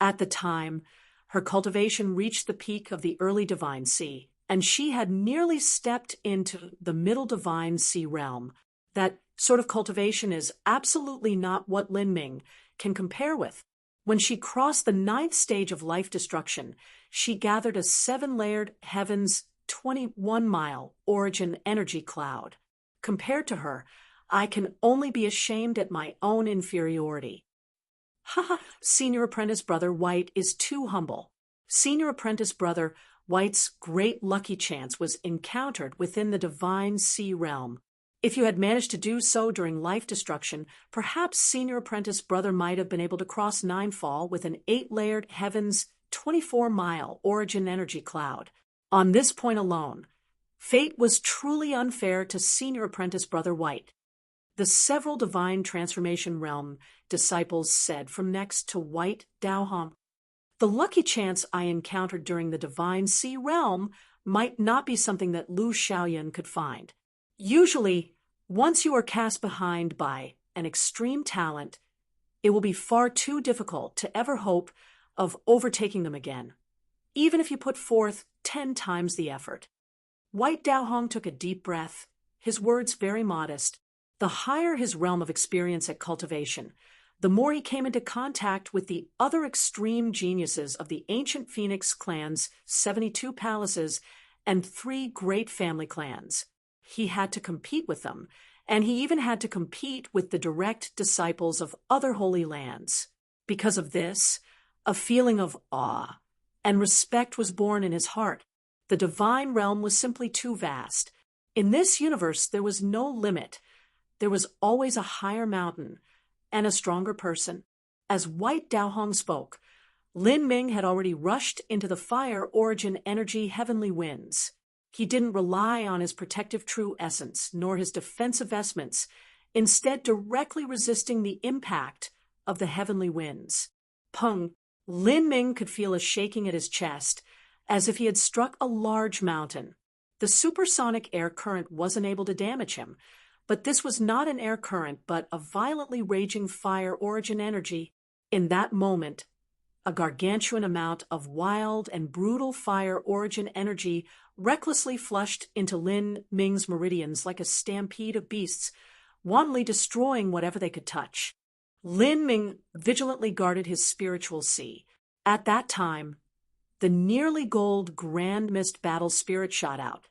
At the time, her cultivation reached the peak of the early Divine Sea, and she had nearly stepped into the middle Divine Sea realm. That sort of cultivation is absolutely not what Lin Ming can compare with. When she crossed the 9th stage of life destruction, she gathered a 7-layered heaven's 21-mile origin energy cloud. Compared to her, I can only be ashamed at my own inferiority. Senior Apprentice Brother White is too humble. Senior Apprentice Brother White's great lucky chance was encountered within the Divine Sea realm. If you had managed to do so during life destruction, perhaps Senior Apprentice Brother might have been able to cross Ninefall with an 8-layered heaven's 24-mile origin energy cloud. On this point alone, fate was truly unfair to Senior Apprentice Brother White. The several divine transformation realm disciples said from next to White Dao Hong, the lucky chance I encountered during the Divine Sea realm might not be something that Lu Xiaoyan could find. Usually, once you are cast behind by an extreme talent, it will be far too difficult to ever hope of overtaking them again, even if you put forth 10 times the effort. White Dao Hong took a deep breath, his words very modest. The higher his realm of experience at cultivation, the more he came into contact with the other extreme geniuses of the ancient Phoenix clan's 72 palaces and 3 great family clans. He had to compete with them, and he even had to compete with the direct disciples of other holy lands. Because of this, a feeling of awe and respect was born in his heart. The divine realm was simply too vast. In this universe, there was no limit. There was always a higher mountain and a stronger person. As White Dao Hong spoke, Lin Ming had already rushed into the fire origin energy heavenly winds. He didn't rely on his protective true essence, nor his defensive vestments, instead directly resisting the impact of the heavenly winds. Peng, Lin Ming could feel a shaking at his chest, as if he had struck a large mountain. The supersonic air current wasn't able to damage him, but this was not an air current, but a violently raging fire origin energy. In that moment, a gargantuan amount of wild and brutal fire origin energy recklessly flushed into Lin Ming's meridians like a stampede of beasts, wantonly destroying whatever they could touch. Lin Ming vigilantly guarded his spiritual sea. At that time, the nearly gold Grand Mist battle spirit shot out,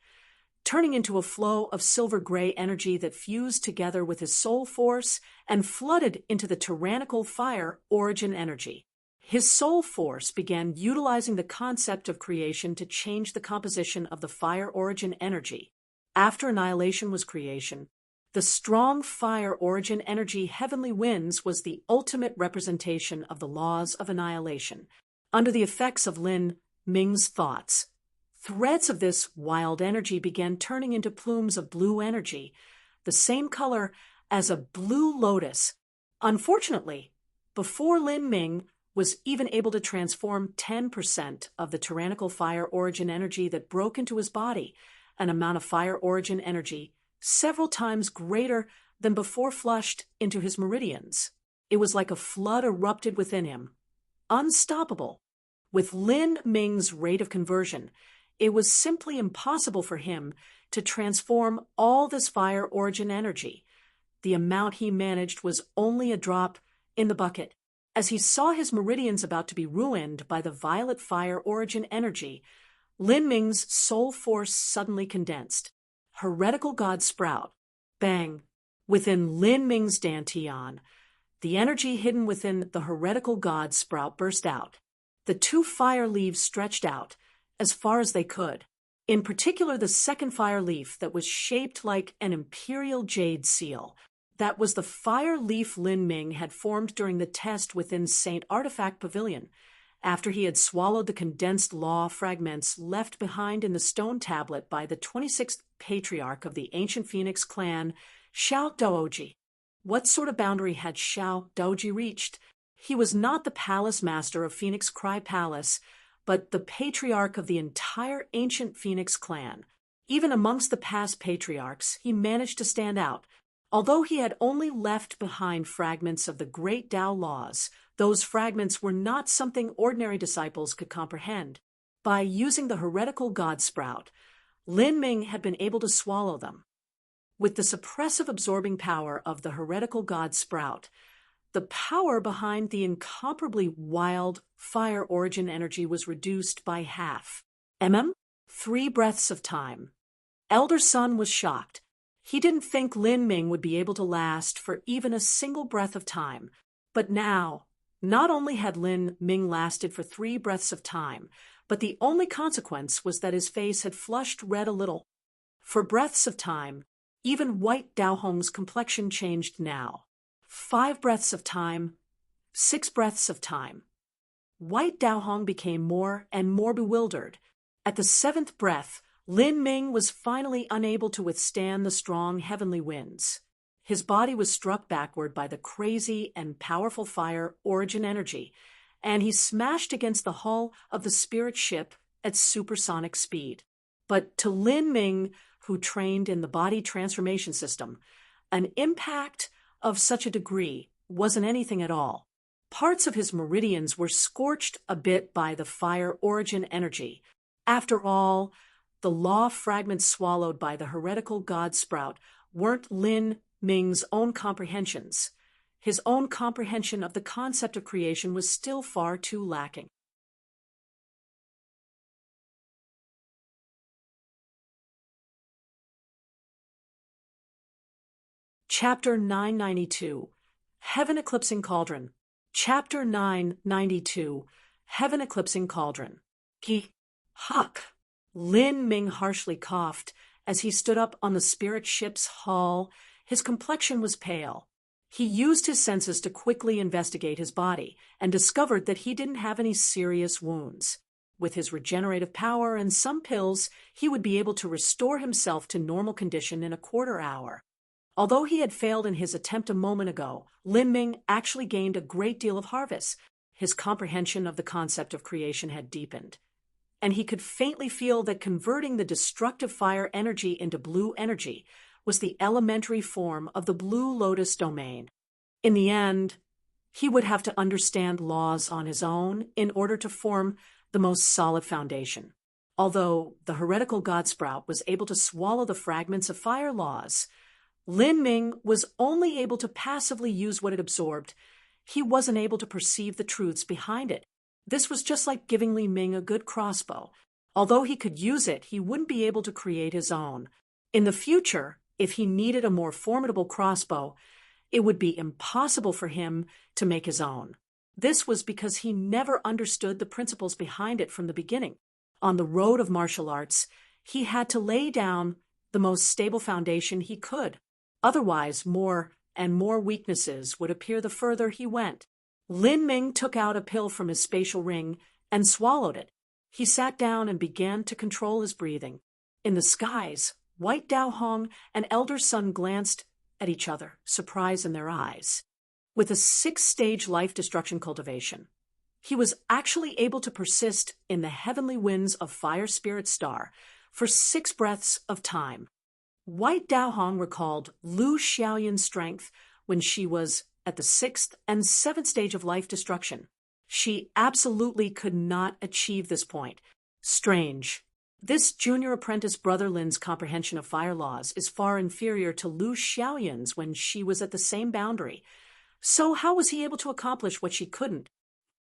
turning into a flow of silver-gray energy that fused together with his soul force and flooded into the tyrannical fire origin energy. His soul force began utilizing the concept of creation to change the composition of the fire origin energy. After annihilation was creation, the strong fire origin energy heavenly winds was the ultimate representation of the laws of annihilation. Under the effects of Lin Ming's thoughts, threads of this wild energy began turning into plumes of blue energy, the same color as a blue lotus. Unfortunately, before Lin Ming was even able to transform 10% of the tyrannical fire origin energy that broke into his body, an amount of fire origin energy several times greater than before flushed into his meridians. It was like a flood erupted within him, unstoppable. With Lin Ming's rate of conversion, it was simply impossible for him to transform all this fire origin energy. The amount he managed was only a drop in the bucket. As he saw his meridians about to be ruined by the violet fire origin energy, Lin Ming's soul force suddenly condensed. Heretical God Sprout. Bang! Within Lin Ming's dantian, the energy hidden within the heretical God Sprout burst out. The two fire leaves stretched out as far as they could. In particular, the second fire leaf that was shaped like an imperial jade seal. That was the fire leaf Lin Ming had formed during the test within Saint Artifact Pavilion, after he had swallowed the condensed law fragments left behind in the stone tablet by the 26th patriarch of the ancient Phoenix clan, Xiao Daoji. What sort of boundary had Xiao Daoji reached? He was not the palace master of Phoenix Cry Palace, but the patriarch of the entire ancient Phoenix clan. Even amongst the past patriarchs, he managed to stand out. Although he had only left behind fragments of the great Tao laws, those fragments were not something ordinary disciples could comprehend. By using the heretical God Sprout, Lin Ming had been able to swallow them. With the suppressive absorbing power of the heretical God Sprout, the power behind the incomparably wild fire origin energy was reduced by half. 3 breaths of time. Elder Sun was shocked. He didn't think Lin Ming would be able to last for even a single breath of time. But now, not only had Lin Ming lasted for 3 breaths of time, but the only consequence was that his face had flushed red a little. For breaths of time, even White Dao Hong's complexion changed now. 5 breaths of time, 6 breaths of time. White Dao Hong became more and more bewildered. At the 7th breath, Lin Ming was finally unable to withstand the strong heavenly winds. His body was struck backward by the crazy and powerful fire origin energy, and he smashed against the hull of the spirit ship at supersonic speed. But to Lin Ming, who trained in the body transformation system, an impact of such a degree wasn't anything at all. Parts of his meridians were scorched a bit by the fire origin energy. After all, the law fragments swallowed by the heretical God Sprout weren't Lin Ming's own comprehensions. His own comprehension of the concept of creation was still far too lacking. Chapter 992, Heaven Eclipsing Cauldron. Chapter 992, Heaven Eclipsing Cauldron. Huck! Lin Ming harshly coughed as he stood up on the spirit ship's hull. His complexion was pale. He used his senses to quickly investigate his body and discovered that he didn't have any serious wounds. With his regenerative power and some pills, he would be able to restore himself to normal condition in a quarter hour. Although he had failed in his attempt a moment ago, Lin Ming actually gained a great deal of harvest. His comprehension of the concept of creation had deepened, and he could faintly feel that converting the destructive fire energy into blue energy was the elementary form of the Blue Lotus domain. In the end, he would have to understand laws on his own in order to form the most solid foundation. Although the heretical Godsprout was able to swallow the fragments of fire laws, Lin Ming was only able to passively use what it absorbed. He wasn't able to perceive the truths behind it. This was just like giving Li Ming a good crossbow. Although he could use it, he wouldn't be able to create his own. In the future, if he needed a more formidable crossbow, it would be impossible for him to make his own. This was because he never understood the principles behind it from the beginning. On the road of martial arts, he had to lay down the most stable foundation he could. Otherwise, more and more weaknesses would appear the further he went. Lin Ming took out a pill from his spatial ring and swallowed it. He sat down and began to control his breathing. In the skies, White Dao Hong and Elder Sun glanced at each other, surprise in their eyes. With a 6-stage life destruction cultivation, he was actually able to persist in the heavenly winds of Fire Spirit Star for 6 breaths of time. White Dao Hong recalled Lu Xiaoyan's strength when she was at the 6th and 7th stage of life destruction. She absolutely could not achieve this point. Strange. This junior apprentice brother Lin's comprehension of fire laws is far inferior to Lu Xiaoyan's when she was at the same boundary. So how was he able to accomplish what she couldn't?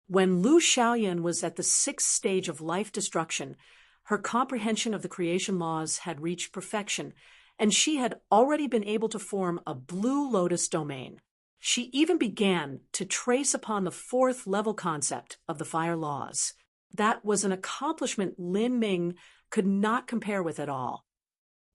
When Lu Xiaoyan was at the 6th stage of life destruction, her comprehension of the creation laws had reached perfection, and she had already been able to form a Blue Lotus domain. She even began to trace upon the 4th level concept of the fire laws. That was an accomplishment Lin Ming could not compare with at all.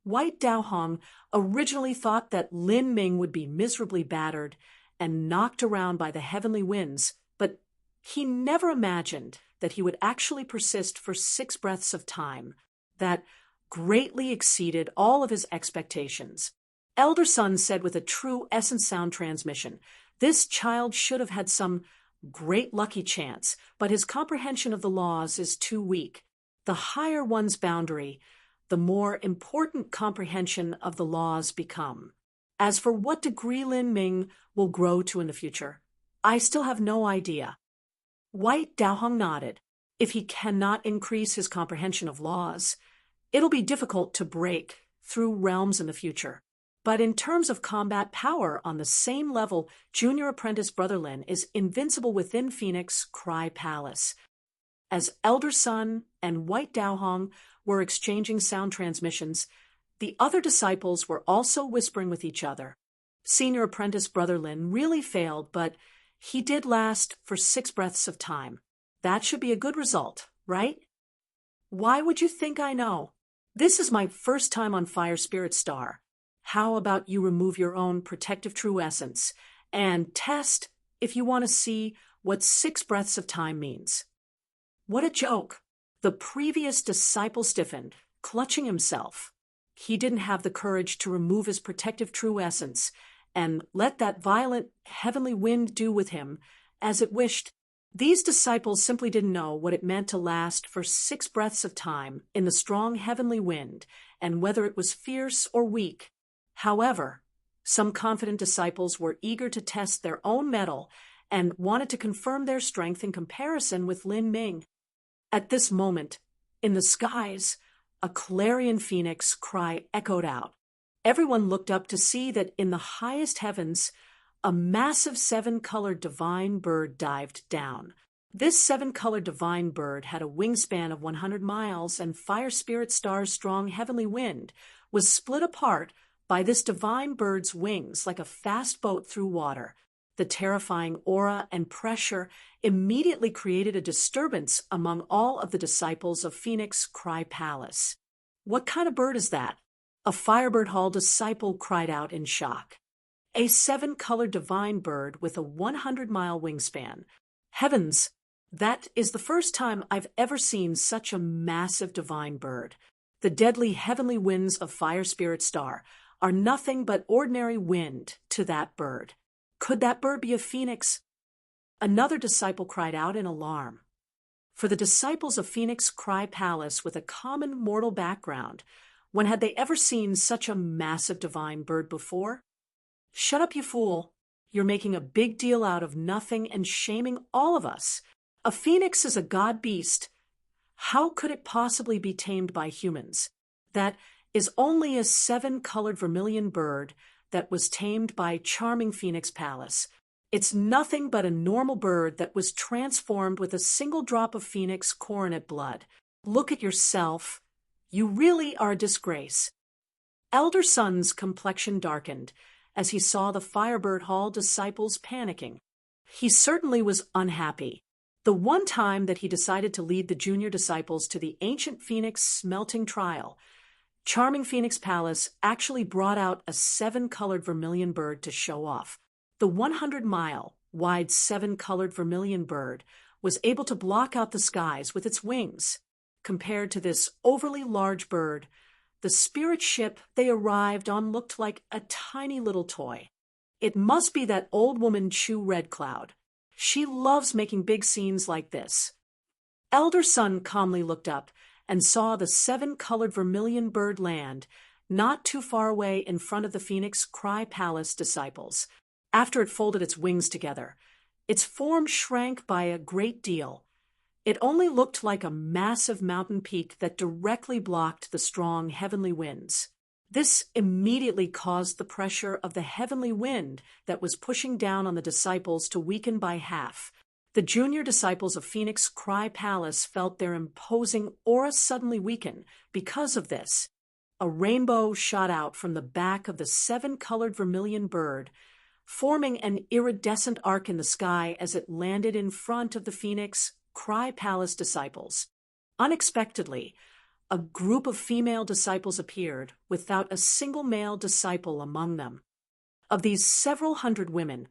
White Dao Hong originally thought that Lin Ming would be miserably battered and knocked around by the heavenly winds, but he never imagined that he would actually persist for 6 breaths of time. That greatly exceeded all of his expectations. Elder Sun said with a true essence sound transmission, this child should have had some great lucky chance, but his comprehension of the laws is too weak. The higher one's boundary, the more important comprehension of the laws become. As for what degree Lin Ming will grow to in the future, I still have no idea. White Dao Hong nodded. If he cannot increase his comprehension of laws, it'll be difficult to break through realms in the future. But in terms of combat power, on the same level, junior apprentice Brother Lin is invincible within Phoenix Cry Palace. As Elder Sun and White Dao Hong were exchanging sound transmissions, the other disciples were also whispering with each other. Senior apprentice Brother Lin really failed, but he did last for 6 breaths of time. That should be a good result, right? Why would you think I know? This is my first time on Fire Spirit Star. How about you remove your own protective true essence and test if you want to see what 6 breaths of time means? What a joke. The previous disciple stiffened, clutching himself. He didn't have the courage to remove his protective true essence and let that violent heavenly wind do with him as it wished. These disciples simply didn't know what it meant to last for 6 breaths of time in the strong heavenly wind, and whether it was fierce or weak. However, some confident disciples were eager to test their own mettle and wanted to confirm their strength in comparison with Lin Ming. At this moment, in the skies, a clarion phoenix cry echoed out. Everyone looked up to see that in the highest heavens, a massive 7-colored divine bird dived down. This 7-colored divine bird had a wingspan of 100 miles, and Fire Spirit Star's strong heavenly wind was split apart by this divine bird's wings like a fast boat through water. The terrifying aura and pressure immediately created a disturbance among all of the disciples of Phoenix Cry Palace. What kind of bird is that? A Firebird Hall disciple cried out in shock. A 7-colored divine bird with a 100-mile wingspan. Heavens! That is the first time I've ever seen such a massive divine bird. The deadly heavenly winds of Fire Spirit Star are nothing but ordinary wind to that bird. Could that bird be a phoenix? Another disciple cried out in alarm. For the disciples of Phoenix Cry Palace with a common mortal background, when had they ever seen such a massive divine bird before? Shut up, you fool. You're making a big deal out of nothing and shaming all of us. A phoenix is a god beast. How could it possibly be tamed by humans? That is only a 7-colored vermilion bird that was tamed by charming Phoenix Palace. It's nothing but a normal bird that was transformed with a single drop of phoenix coronet blood. Look at yourself. You really are a disgrace. Elder Sun's complexion darkened as he saw the Firebird Hall disciples panicking. He certainly was unhappy. The one time that he decided to lead the junior disciples to the ancient Phoenix smelting trial, charming Phoenix Palace actually brought out a 7-colored vermilion bird to show off. The 100-mile-wide 7-colored vermilion bird was able to block out the skies with its wings. Compared to this overly large bird, the spirit ship they arrived on looked like a tiny little toy. It must be that old woman Chu Red Cloud. She loves making big scenes like this. Elder Sun calmly looked up and saw the 7-colored vermilion bird land not too far away in front of the Phoenix Cry Palace disciples. After it folded its wings together, its form shrank by a great deal. It only looked like a massive mountain peak that directly blocked the strong heavenly winds. This immediately caused the pressure of the heavenly wind that was pushing down on the disciples to weaken by half. The junior disciples of Phoenix Cry Palace felt their imposing aura suddenly weaken because of this. A rainbow shot out from the back of the 7-colored vermilion bird, forming an iridescent arc in the sky as it landed in front of the Phoenix Cry Palace disciples. Unexpectedly, a group of female disciples appeared without a single male disciple among them. Of these several hundred women,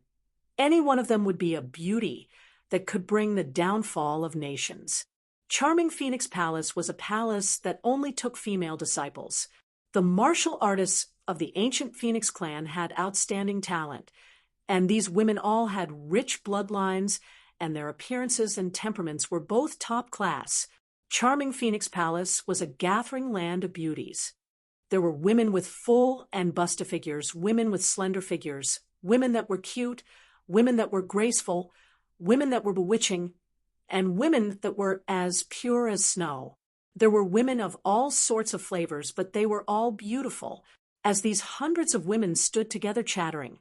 any one of them would be a beauty that could bring the downfall of nations. Charming Phoenix Palace was a palace that only took female disciples. The martial artists of the ancient Phoenix clan had outstanding talent, and these women all had rich bloodlines, and their appearances and temperaments were both top class. Charming Phoenix Palace was a gathering land of beauties. There were women with full and busta figures, women with slender figures, women that were cute, women that were graceful, women that were bewitching, and women that were as pure as snow. There were women of all sorts of flavors, but they were all beautiful. As these hundreds of women stood together chattering,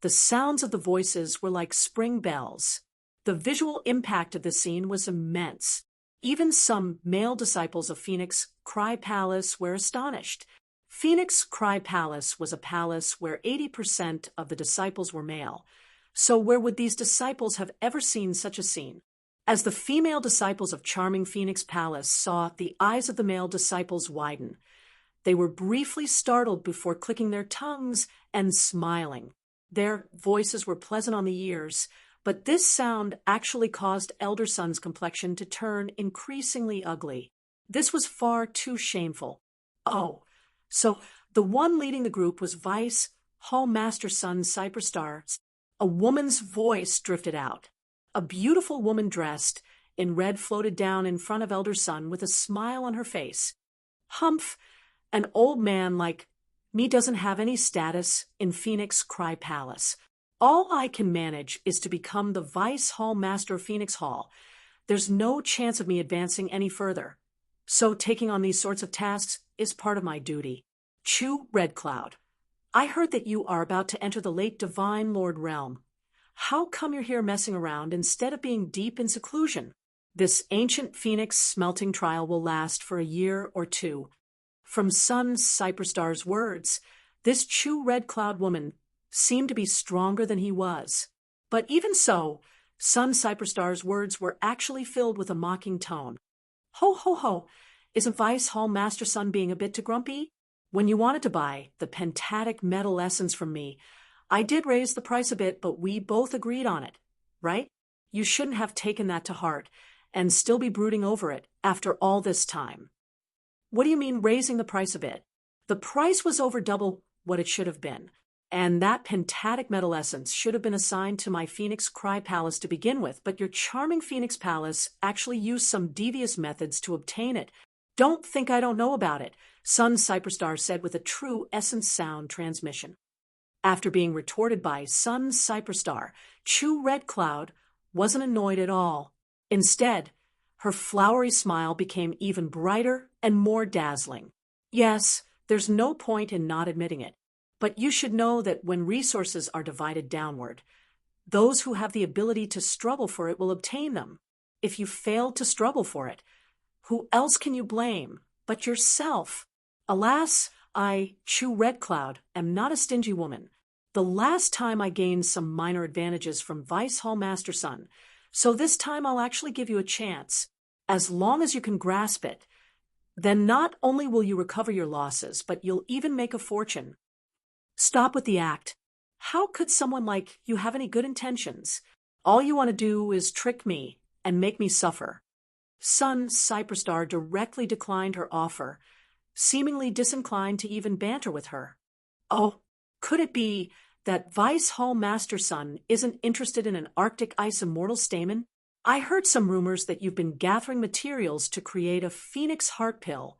the sounds of the voices were like spring bells. The visual impact of the scene was immense. Even some male disciples of Phoenix Cry Palace were astonished. Phoenix Cry Palace was a palace where 80% of the disciples were male. So where would these disciples have ever seen such a scene? As the female disciples of charming Phoenix Palace saw the eyes of the male disciples widen, they were briefly startled before clicking their tongues and smiling. Their voices were pleasant on the ears, but this sound actually caused Elder Sun's complexion to turn increasingly ugly. This was far too shameful. Oh, so the one leading the group was Vice Hall Master Sun Cyperstar. A woman's voice drifted out. A beautiful woman dressed in red floated down in front of Elder Sun with a smile on her face. Humph, an old man like me doesn't have any status in Phoenix Cry Palace. All I can manage is to become the Vice Hall Master of Phoenix Hall. There's no chance of me advancing any further. So taking on these sorts of tasks is part of my duty. Chu Red Cloud, I heard that you are about to enter the late Divine Lord Realm. How come you're here messing around instead of being deep in seclusion? This ancient Phoenix smelting trial will last for a year or two. From Sun Cyperstar's words, this Chu Red Cloud woman seemed to be stronger than he was. But even so, Sun Cyperstar's words were actually filled with a mocking tone. Ho, ho, ho, isn't Vice Hall Master Sun being a bit too grumpy? When you wanted to buy the pentatic metal essence from me, I did raise the price a bit, but we both agreed on it, right? You shouldn't have taken that to heart and still be brooding over it after all this time. What do you mean raising the price a bit? The price was over double what it should have been, and that pentatic metal essence should have been assigned to my Phoenix Cry Palace to begin with, but your charming Phoenix Palace actually used some devious methods to obtain it. Don't think I don't know about it, Sun Cyperstar said with a true essence sound transmission. After being retorted by Sun Cyperstar, Chu Red Cloud wasn't annoyed at all. Instead, her flowery smile became even brighter and more dazzling. Yes, there's no point in not admitting it, but you should know that when resources are divided downward, those who have the ability to struggle for it will obtain them. If you failed to struggle for it, who else can you blame but yourself? Alas, I, Chu Red Cloud, am not a stingy woman. The last time I gained some minor advantages from Vice Hall Master Sun, so this time I'll actually give you a chance. As long as you can grasp it, then not only will you recover your losses, but you'll even make a fortune. Stop with the act. How could someone like you have any good intentions? All you want to do is trick me and make me suffer. Sun Cyperstar directly declined her offer, seemingly disinclined to even banter with her. Oh, could it be that Vice Hall Master Sun isn't interested in an Arctic Ice Immortal Stamen? I heard some rumors that you've been gathering materials to create a Phoenix Heart Pill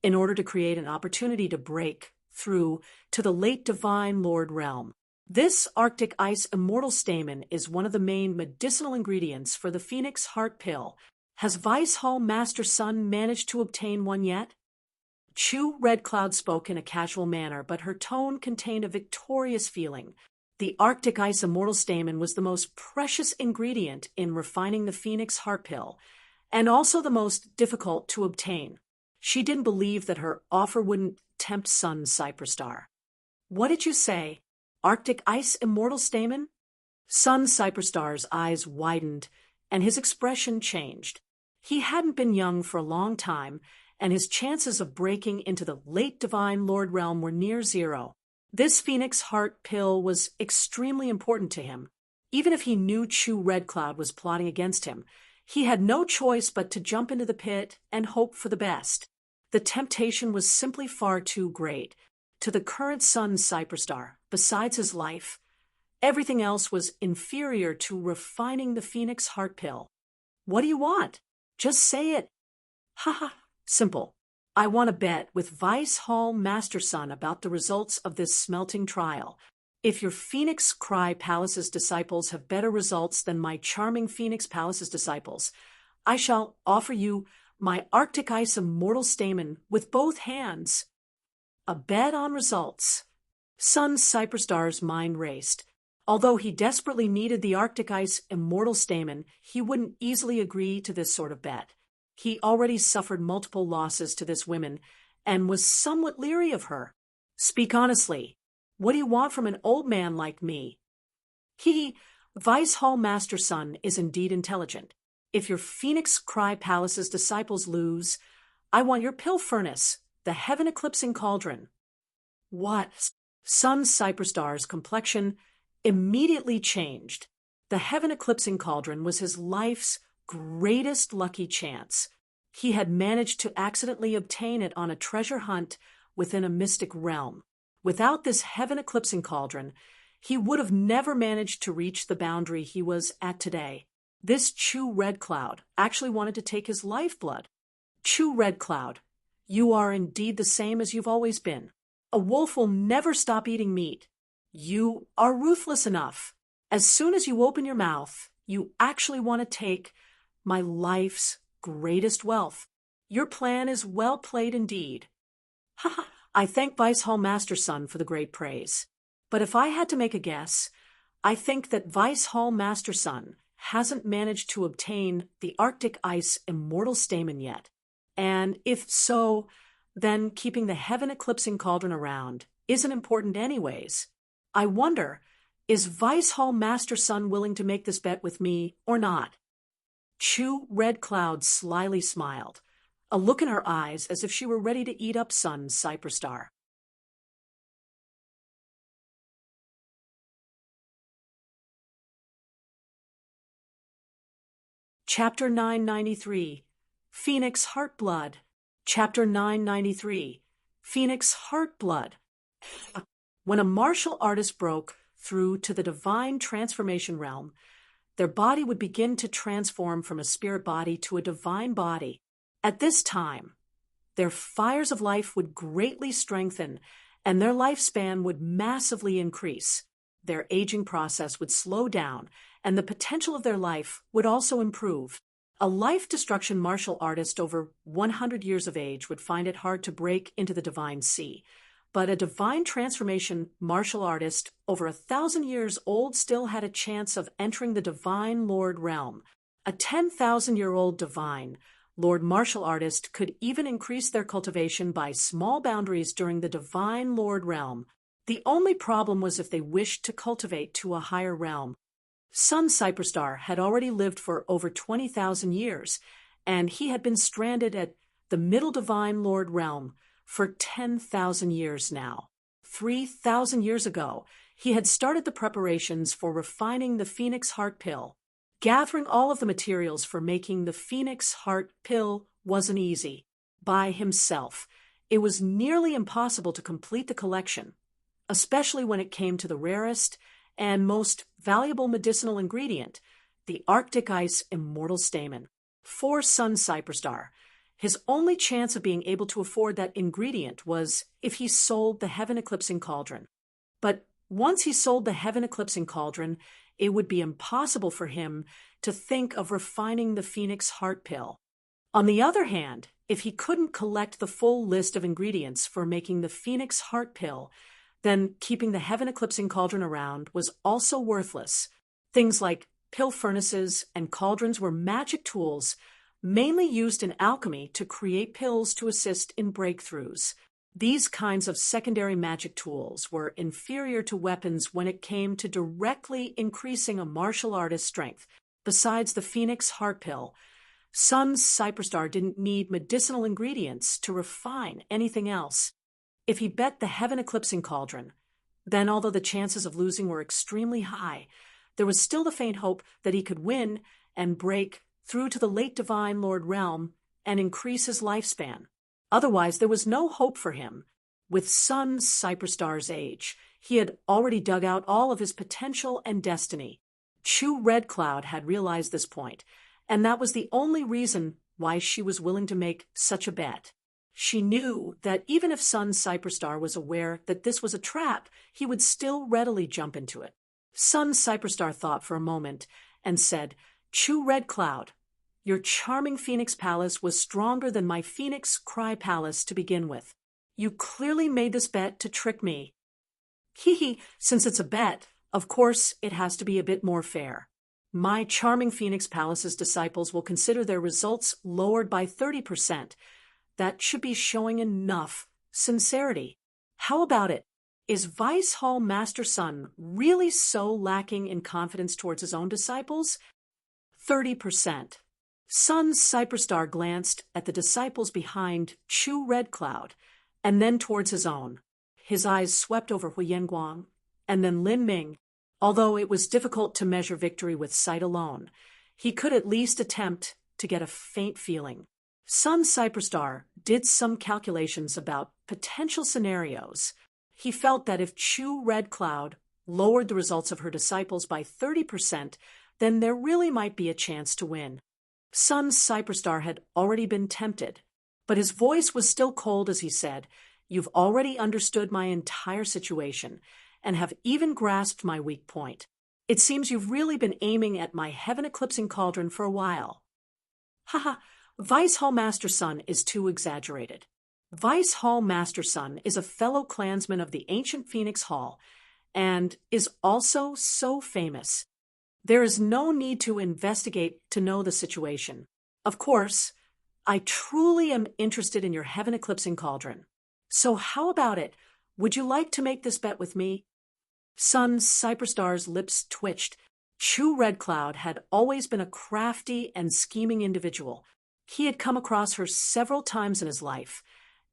in order to create an opportunity to break through to the late Divine Lord realm. This Arctic Ice Immortal Stamen is one of the main medicinal ingredients for the Phoenix Heart Pill. Has Vice Hall Master Sun managed to obtain one yet? Chu Red Cloud spoke in a casual manner, but her tone contained a victorious feeling. The Arctic Ice Immortal Stamen was the most precious ingredient in refining the Phoenix Heart Pill, and also the most difficult to obtain. She didn't believe that her offer wouldn't tempt Sun Cyperstar. What did you say? Arctic Ice Immortal Stamen? Sun Cyperstar's eyes widened, and his expression changed. He hadn't been young for a long time, and his chances of breaking into the late Divine Lord realm were near zero. This Phoenix Heart Pill was extremely important to him. Even if he knew Chu Red Cloud was plotting against him, he had no choice but to jump into the pit and hope for the best. The temptation was simply far too great. To the current Sun Cyperstar, besides his life, everything else was inferior to refining the Phoenix Heart Pill. What do you want? Just say it. Ha ha. Simple. I want to bet with Vice Hall Master Sun about the results of this smelting trial. If your Phoenix Cry Palace's disciples have better results than my charming Phoenix Palace's disciples, I shall offer you my Arctic Ice Immortal Stamen with both hands. A bet on results. Sun Cyperstar's mind raced. Although he desperately needed the Arctic Ice Immortal Stamen, he wouldn't easily agree to this sort of bet. He already suffered multiple losses to this woman and was somewhat leery of her. Speak honestly. What do you want from an old man like me? Vice Hall Master Sun is indeed intelligent. If your Phoenix Cry Palace's disciples lose, I want your pill furnace, the heaven-eclipsing cauldron. What? Sun Cyperstar's complexion immediately changed. The heaven-eclipsing cauldron was his life's greatest lucky chance. He had managed to accidentally obtain it on a treasure hunt within a mystic realm. Without this heaven-eclipsing cauldron, he would have never managed to reach the boundary he was at today. This Chu Red Cloud actually wanted to take his lifeblood. Chu Red Cloud, you are indeed the same as you've always been. A wolf will never stop eating meat. You are ruthless enough. As soon as you open your mouth, you actually want to take my life's greatest wealth. Your plan is well played indeed. Ha ha! I thank Vice Hall Master Sun for the great praise. But if I had to make a guess, I think that Vice Hall Master Sun hasn't managed to obtain the Arctic Ice Immortal Stamen yet. And if so, then keeping the heaven-eclipsing cauldron around isn't important anyways. I wonder, is Vice Hall Master Sun willing to make this bet with me or not? Chu Red Cloud slyly smiled, a look in her eyes as if she were ready to eat up Sun Cyperstar. Chapter 993, Phoenix Heartblood. Chapter 993, Phoenix Heartblood. When a martial artist broke through to the divine transformation realm, their body would begin to transform from a spirit body to a divine body. At this time, their fires of life would greatly strengthen, and their lifespan would massively increase. Their aging process would slow down, and the potential of their life would also improve. A life-destruction martial artist over 100 years of age would find it hard to break into the divine sea. But a divine transformation martial artist over 1,000 years old still had a chance of entering the divine Lord realm. A 10,000-year-old divine Lord martial artist could even increase their cultivation by small boundaries during the divine Lord realm. The only problem was if they wished to cultivate to a higher realm. Sun Cyperstar had already lived for over 20,000 years, and he had been stranded at the middle divine Lord realm for 10,000 years now. 3,000 years ago, he had started the preparations for refining the Phoenix Heart Pill. Gathering all of the materials for making the Phoenix Heart Pill wasn't easy. By himself, it was nearly impossible to complete the collection, especially when it came to the rarest and most valuable medicinal ingredient, the Arctic Ice Immortal Stamen. For Sun Cyperstar, his only chance of being able to afford that ingredient was if he sold the Heaven Eclipsing Cauldron. But once he sold the Heaven Eclipsing Cauldron, it would be impossible for him to think of refining the Phoenix Heart Pill. On the other hand, if he couldn't collect the full list of ingredients for making the Phoenix Heart Pill, then keeping the Heaven Eclipsing Cauldron around was also worthless. Things like pill furnaces and cauldrons were magic tools mainly used in alchemy to create pills to assist in breakthroughs. These kinds of secondary magic tools were inferior to weapons when it came to directly increasing a martial artist's strength. Besides the Phoenix Heart Pill, Sun Cyperstar didn't need medicinal ingredients to refine anything else. If he bet the Heaven Eclipsing Cauldron, then although the chances of losing were extremely high, there was still the faint hope that he could win and break through to the late divine Lord realm and increase his lifespan. Otherwise, there was no hope for him. With Sun Cyperstar's age, he had already dug out all of his potential and destiny. Chu Red Cloud had realized this point, and that was the only reason why she was willing to make such a bet. She knew that even if Sun Cyperstar was aware that this was a trap, he would still readily jump into it. Sun Cyperstar thought for a moment and said, "Chu Red Cloud, your charming Phoenix Palace was stronger than my Phoenix Cry Palace to begin with. You clearly made this bet to trick me. Since it's a bet, of course it has to be a bit more fair. My charming Phoenix Palace's disciples will consider their results lowered by 30%. That should be showing enough sincerity. How about it? Is Vice Hall Master Sun really so lacking in confidence towards his own disciples? 30%. Sun Cyperstar glanced at the disciples behind Chu Red Cloud, and then towards his own. His eyes swept over Hu Yenguang, and then Lin Ming. Although it was difficult to measure victory with sight alone, he could at least attempt to get a faint feeling. Sun Cyperstar did some calculations about potential scenarios. He felt that if Chu Red Cloud lowered the results of her disciples by 30%, then there really might be a chance to win. Sun Cyperstar had already been tempted, but his voice was still cold as he said, "You've already understood my entire situation and have even grasped my weak point. It seems you've really been aiming at my Heaven Eclipsing Cauldron for a while." Vice Hall Master Sun is too exaggerated. Vice Hall Master Sun is a fellow clansman of the ancient Phoenix Hall and is also so famous. There is no need to investigate to know the situation. Of course, I truly am interested in your Heaven Eclipsing Cauldron. So how about it? Would you like to make this bet with me? Sun Cyperstar's lips twitched. Chu Red Cloud had always been a crafty and scheming individual. He had come across her several times in his life,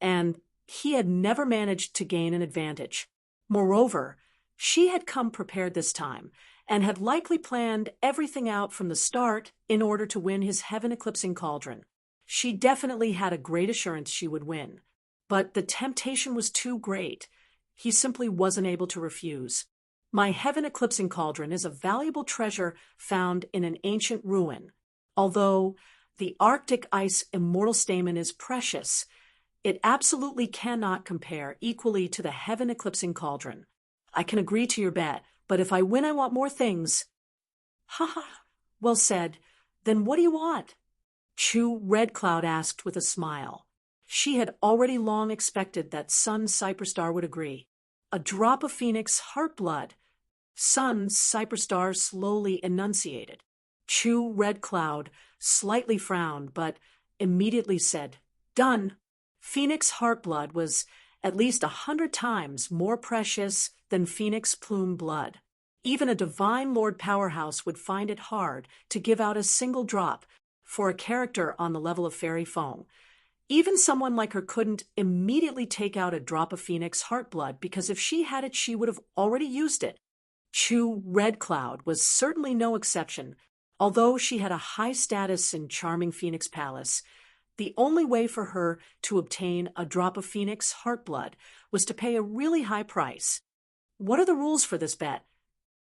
and he had never managed to gain an advantage. Moreover, she had come prepared this time, and had likely planned everything out from the start in order to win his heaven-eclipsing cauldron. She definitely had a great assurance she would win. But the temptation was too great. He simply wasn't able to refuse. My heaven-eclipsing cauldron is a valuable treasure found in an ancient ruin. Although the Arctic ice immortal stamen is precious, it absolutely cannot compare equally to the heaven-eclipsing cauldron. I can agree to your bet, but if I win, I want more things. Ha ha, well said. Then what do you want? Chu Red Cloud asked with a smile. She had already long expected that Sun Cyperstar would agree. A drop of Phoenix heart blood. Sun Cyperstar slowly enunciated. Chu Red Cloud slightly frowned, but immediately said, "Done." Phoenix heart blood was at least 100 times more precious than Phoenix plume blood. Even a divine Lord Powerhouse would find it hard to give out a single drop for a character on the level of Fairy Foam. Even someone like her couldn't immediately take out a drop of Phoenix heart blood, because if she had it, she would have already used it. Chu Red Cloud was certainly no exception. Although she had a high status in charming Phoenix Palace, the only way for her to obtain a drop of Phoenix heart blood was to pay a really high price. What are the rules for this bet?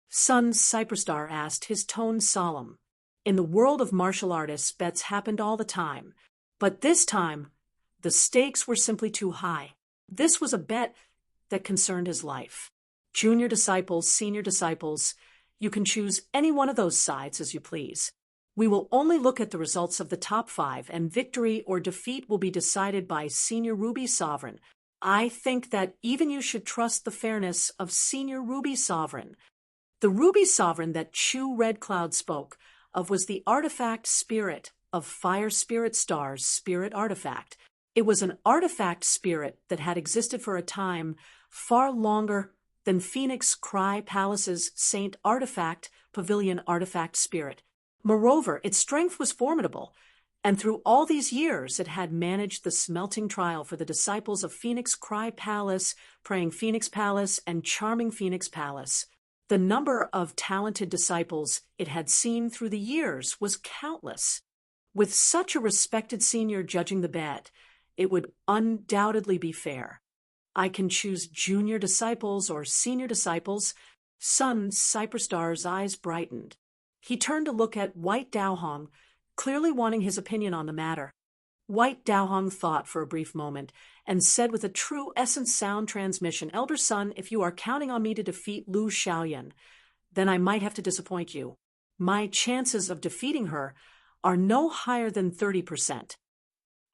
Sun Cyperstar asked, his tone solemn. In the world of martial artists, bets happened all the time. But this time, the stakes were simply too high. This was a bet that concerned his life. Junior disciples, senior disciples, you can choose any one of those sides as you please. We will only look at the results of the top 5, and victory or defeat will be decided by Senior Ruby Sovereign. I think that even you should trust the fairness of Senior Ruby Sovereign. The Ruby Sovereign that Chu Red Cloud spoke of was the artifact spirit of Fire Spirit Star's spirit artifact. It was an artifact spirit that had existed for a time far longer than Phoenix Cry Palace's Saint Artifact Pavilion artifact spirit. Moreover, its strength was formidable, and through all these years it had managed the smelting trial for the disciples of Phoenix Cry Palace, Praying Phoenix Palace, and Charming Phoenix Palace. The number of talented disciples it had seen through the years was countless. With such a respected senior judging the bet, it would undoubtedly be fair. I can choose junior disciples or senior disciples. Sun Cyperstar's eyes brightened. He turned to look at White Daohong, clearly wanting his opinion on the matter. White Daohong thought for a brief moment and said with a true essence sound transmission, "Elder Sun, if you are counting on me to defeat Lu Xiaoyan, then I might have to disappoint you. My chances of defeating her are no higher than 30%.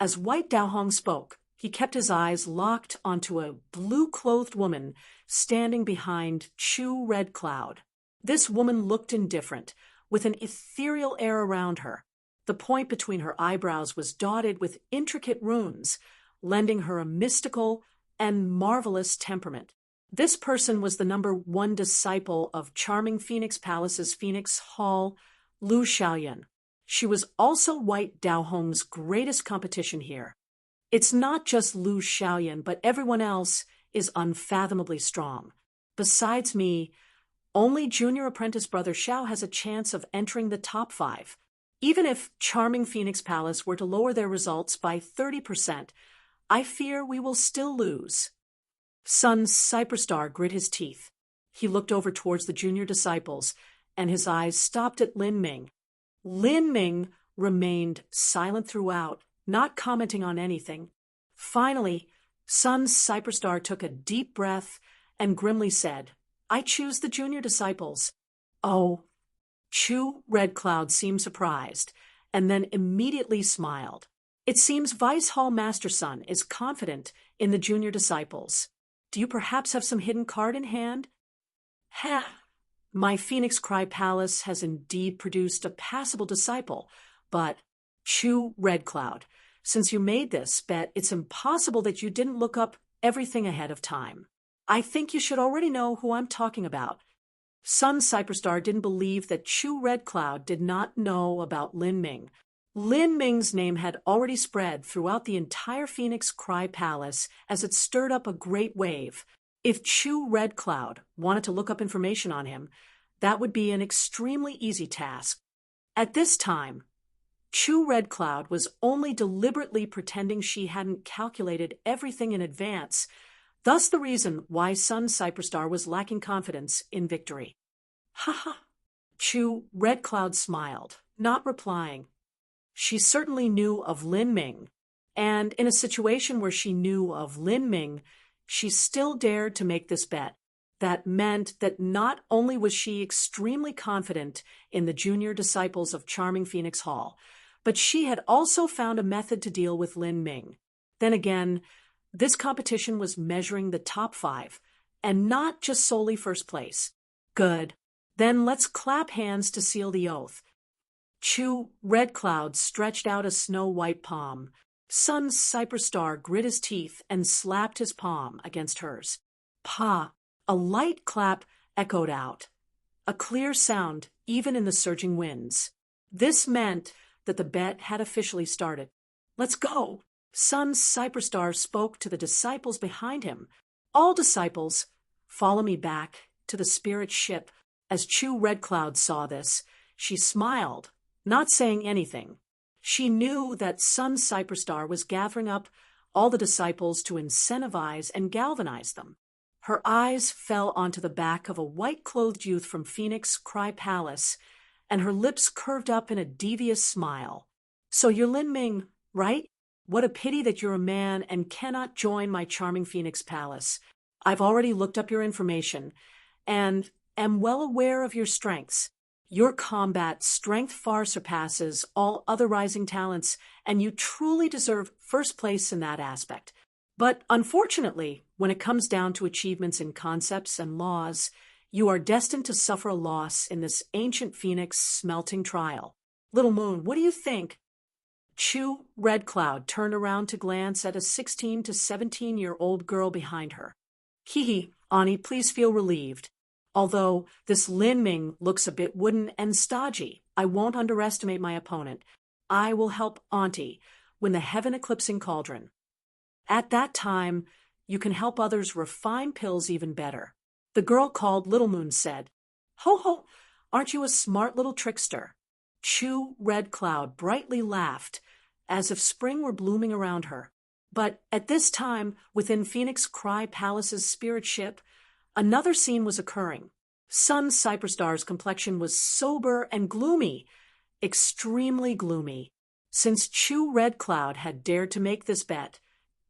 As White Daohong spoke, he kept his eyes locked onto a blue-clothed woman standing behind Chu Red Cloud. This woman looked indifferent, with an ethereal air around her. The point between her eyebrows was dotted with intricate runes, lending her a mystical and marvelous temperament. This person was the number 1 disciple of Charming Phoenix Palace's Phoenix Hall, Lu Xiaoyan. She was also White Daohong's greatest competition here. It's not just Lu Xiaoyan, but everyone else is unfathomably strong. Besides me, only junior apprentice brother Xiao has a chance of entering the top 5. Even if Charming Phoenix Palace were to lower their results by 30%, I fear we will still lose." Sun Cyperstar grit his teeth. He looked over towards the junior disciples, and his eyes stopped at Lin Ming. Lin Ming remained silent throughout, not commenting on anything. Finally, Sun Cyperstar took a deep breath and grimly said, "I choose the junior disciples." "Oh." Chu Red Cloud seemed surprised, and then immediately smiled. "It seems Vice Hall Master Sun is confident in the junior disciples. Do you perhaps have some hidden card in hand?" "Ha! My Phoenix Cry Palace has indeed produced a passable disciple, but Chu Red Cloud, since you made this bet, it's impossible that you didn't look up everything ahead of time. I think you should already know who I'm talking about." Sun Cyperstar didn't believe that Chu Red Cloud did not know about Lin Ming. Lin Ming's name had already spread throughout the entire Phoenix Cry Palace as it stirred up a great wave. If Chu Red Cloud wanted to look up information on him, that would be an extremely easy task. At this time, Chu Red Cloud was only deliberately pretending she hadn't calculated everything in advance, thus the reason why Sun Cyperstar was lacking confidence in victory. Ha ha! Chu Red Cloud smiled, not replying. She certainly knew of Lin Ming, and in a situation where she knew of Lin Ming, she still dared to make this bet. That meant that not only was she extremely confident in the junior disciples of Charming Phoenix Hall, but she had also found a method to deal with Lin Ming. Then again, this competition was measuring the top 5, and not just solely first place. Good. Then let's clap hands to seal the oath. Chu Red Cloud stretched out a snow-white palm. Sun Cyperstar grit his teeth and slapped his palm against hers. Pa! A light clap echoed out, a clear sound even in the surging winds. This meant that the bet had officially started. Let's go! Sun Cyperstar spoke to the disciples behind him. All disciples, follow me back to the spirit ship. As Chu Red Cloud saw this, she smiled, not saying anything. She knew that Sun Cyperstar was gathering up all the disciples to incentivize and galvanize them. Her eyes fell onto the back of a white-clothed youth from Phoenix Cry Palace, and her lips curved up in a devious smile. So you're Lin Ming, right? What a pity that you're a man and cannot join my charming Phoenix Palace. I've already looked up your information, and am well aware of your strengths. Your combat strength far surpasses all other rising talents, and you truly deserve first place in that aspect. But unfortunately, when it comes down to achievements in concepts and laws, you are destined to suffer a loss in this ancient phoenix smelting trial. Little Moon, what do you think? Chu Red Cloud turned around to glance at a 16 to 17-year-old girl behind her. Hee, Ani, please feel relieved. Although this Lin Ming looks a bit wooden and stodgy, I won't underestimate my opponent. I will help Auntie win the heaven-eclipsing cauldron. At that time, you can help others refine pills even better. The girl called Little Moon said, Ho ho, aren't you a smart little trickster? Chu Red Cloud brightly laughed, as if spring were blooming around her. But at this time, within Phoenix Cry Palace's spirit ship, another scene was occurring. Sun Cyperstar's complexion was sober and gloomy, extremely gloomy. Since Chu Red Cloud had dared to make this bet,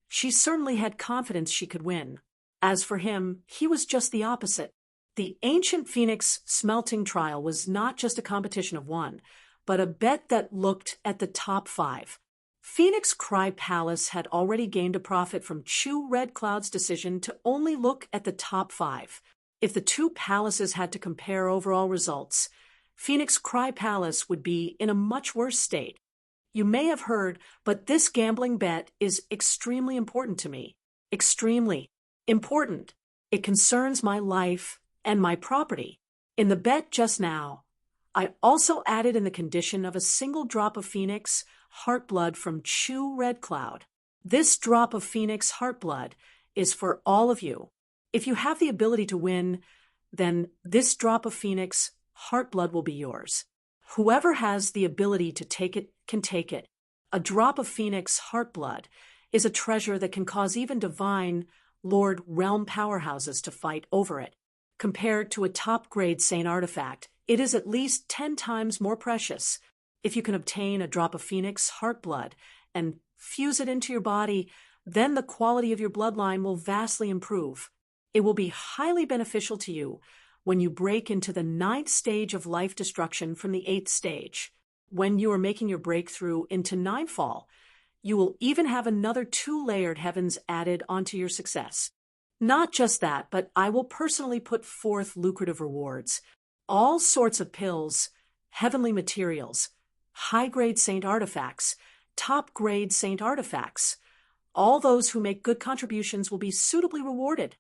she certainly had confidence she could win. As for him, he was just the opposite. The ancient Phoenix smelting trial was not just a competition of one, but a bet that looked at the top 5. Phoenix Cry Palace had already gained a profit from Chu Red Cloud's decision to only look at the top 5. If the two palaces had to compare overall results, Phoenix Cry Palace would be in a much worse state. You may have heard, but this gambling bet is extremely important to me. Extremely important. It concerns my life and my property. In the bet just now, I also added in the condition of a single drop of Phoenix heart blood from Chu Red Cloud. This drop of Phoenix heart blood is for all of you. If you have the ability to win, then this drop of Phoenix heart blood will be yours. Whoever has the ability to take it can take it. A drop of Phoenix heart blood is a treasure that can cause even divine Lord Realm powerhouses to fight over it. Compared to a top-grade Saint artifact, it is at least 10 times more precious. If you can obtain a drop of Phoenix heart blood and fuse it into your body, then the quality of your bloodline will vastly improve. It will be highly beneficial to you when you break into the 9th stage of life destruction from the 8th stage. When you are making your breakthrough into Ninefall, you will even have another 2-layered heavens added onto your success. Not just that, but I will personally put forth lucrative rewards. All sorts of pills, heavenly materials, high-grade Saint artifacts, top-grade Saint artifacts. All those who make good contributions will be suitably rewarded.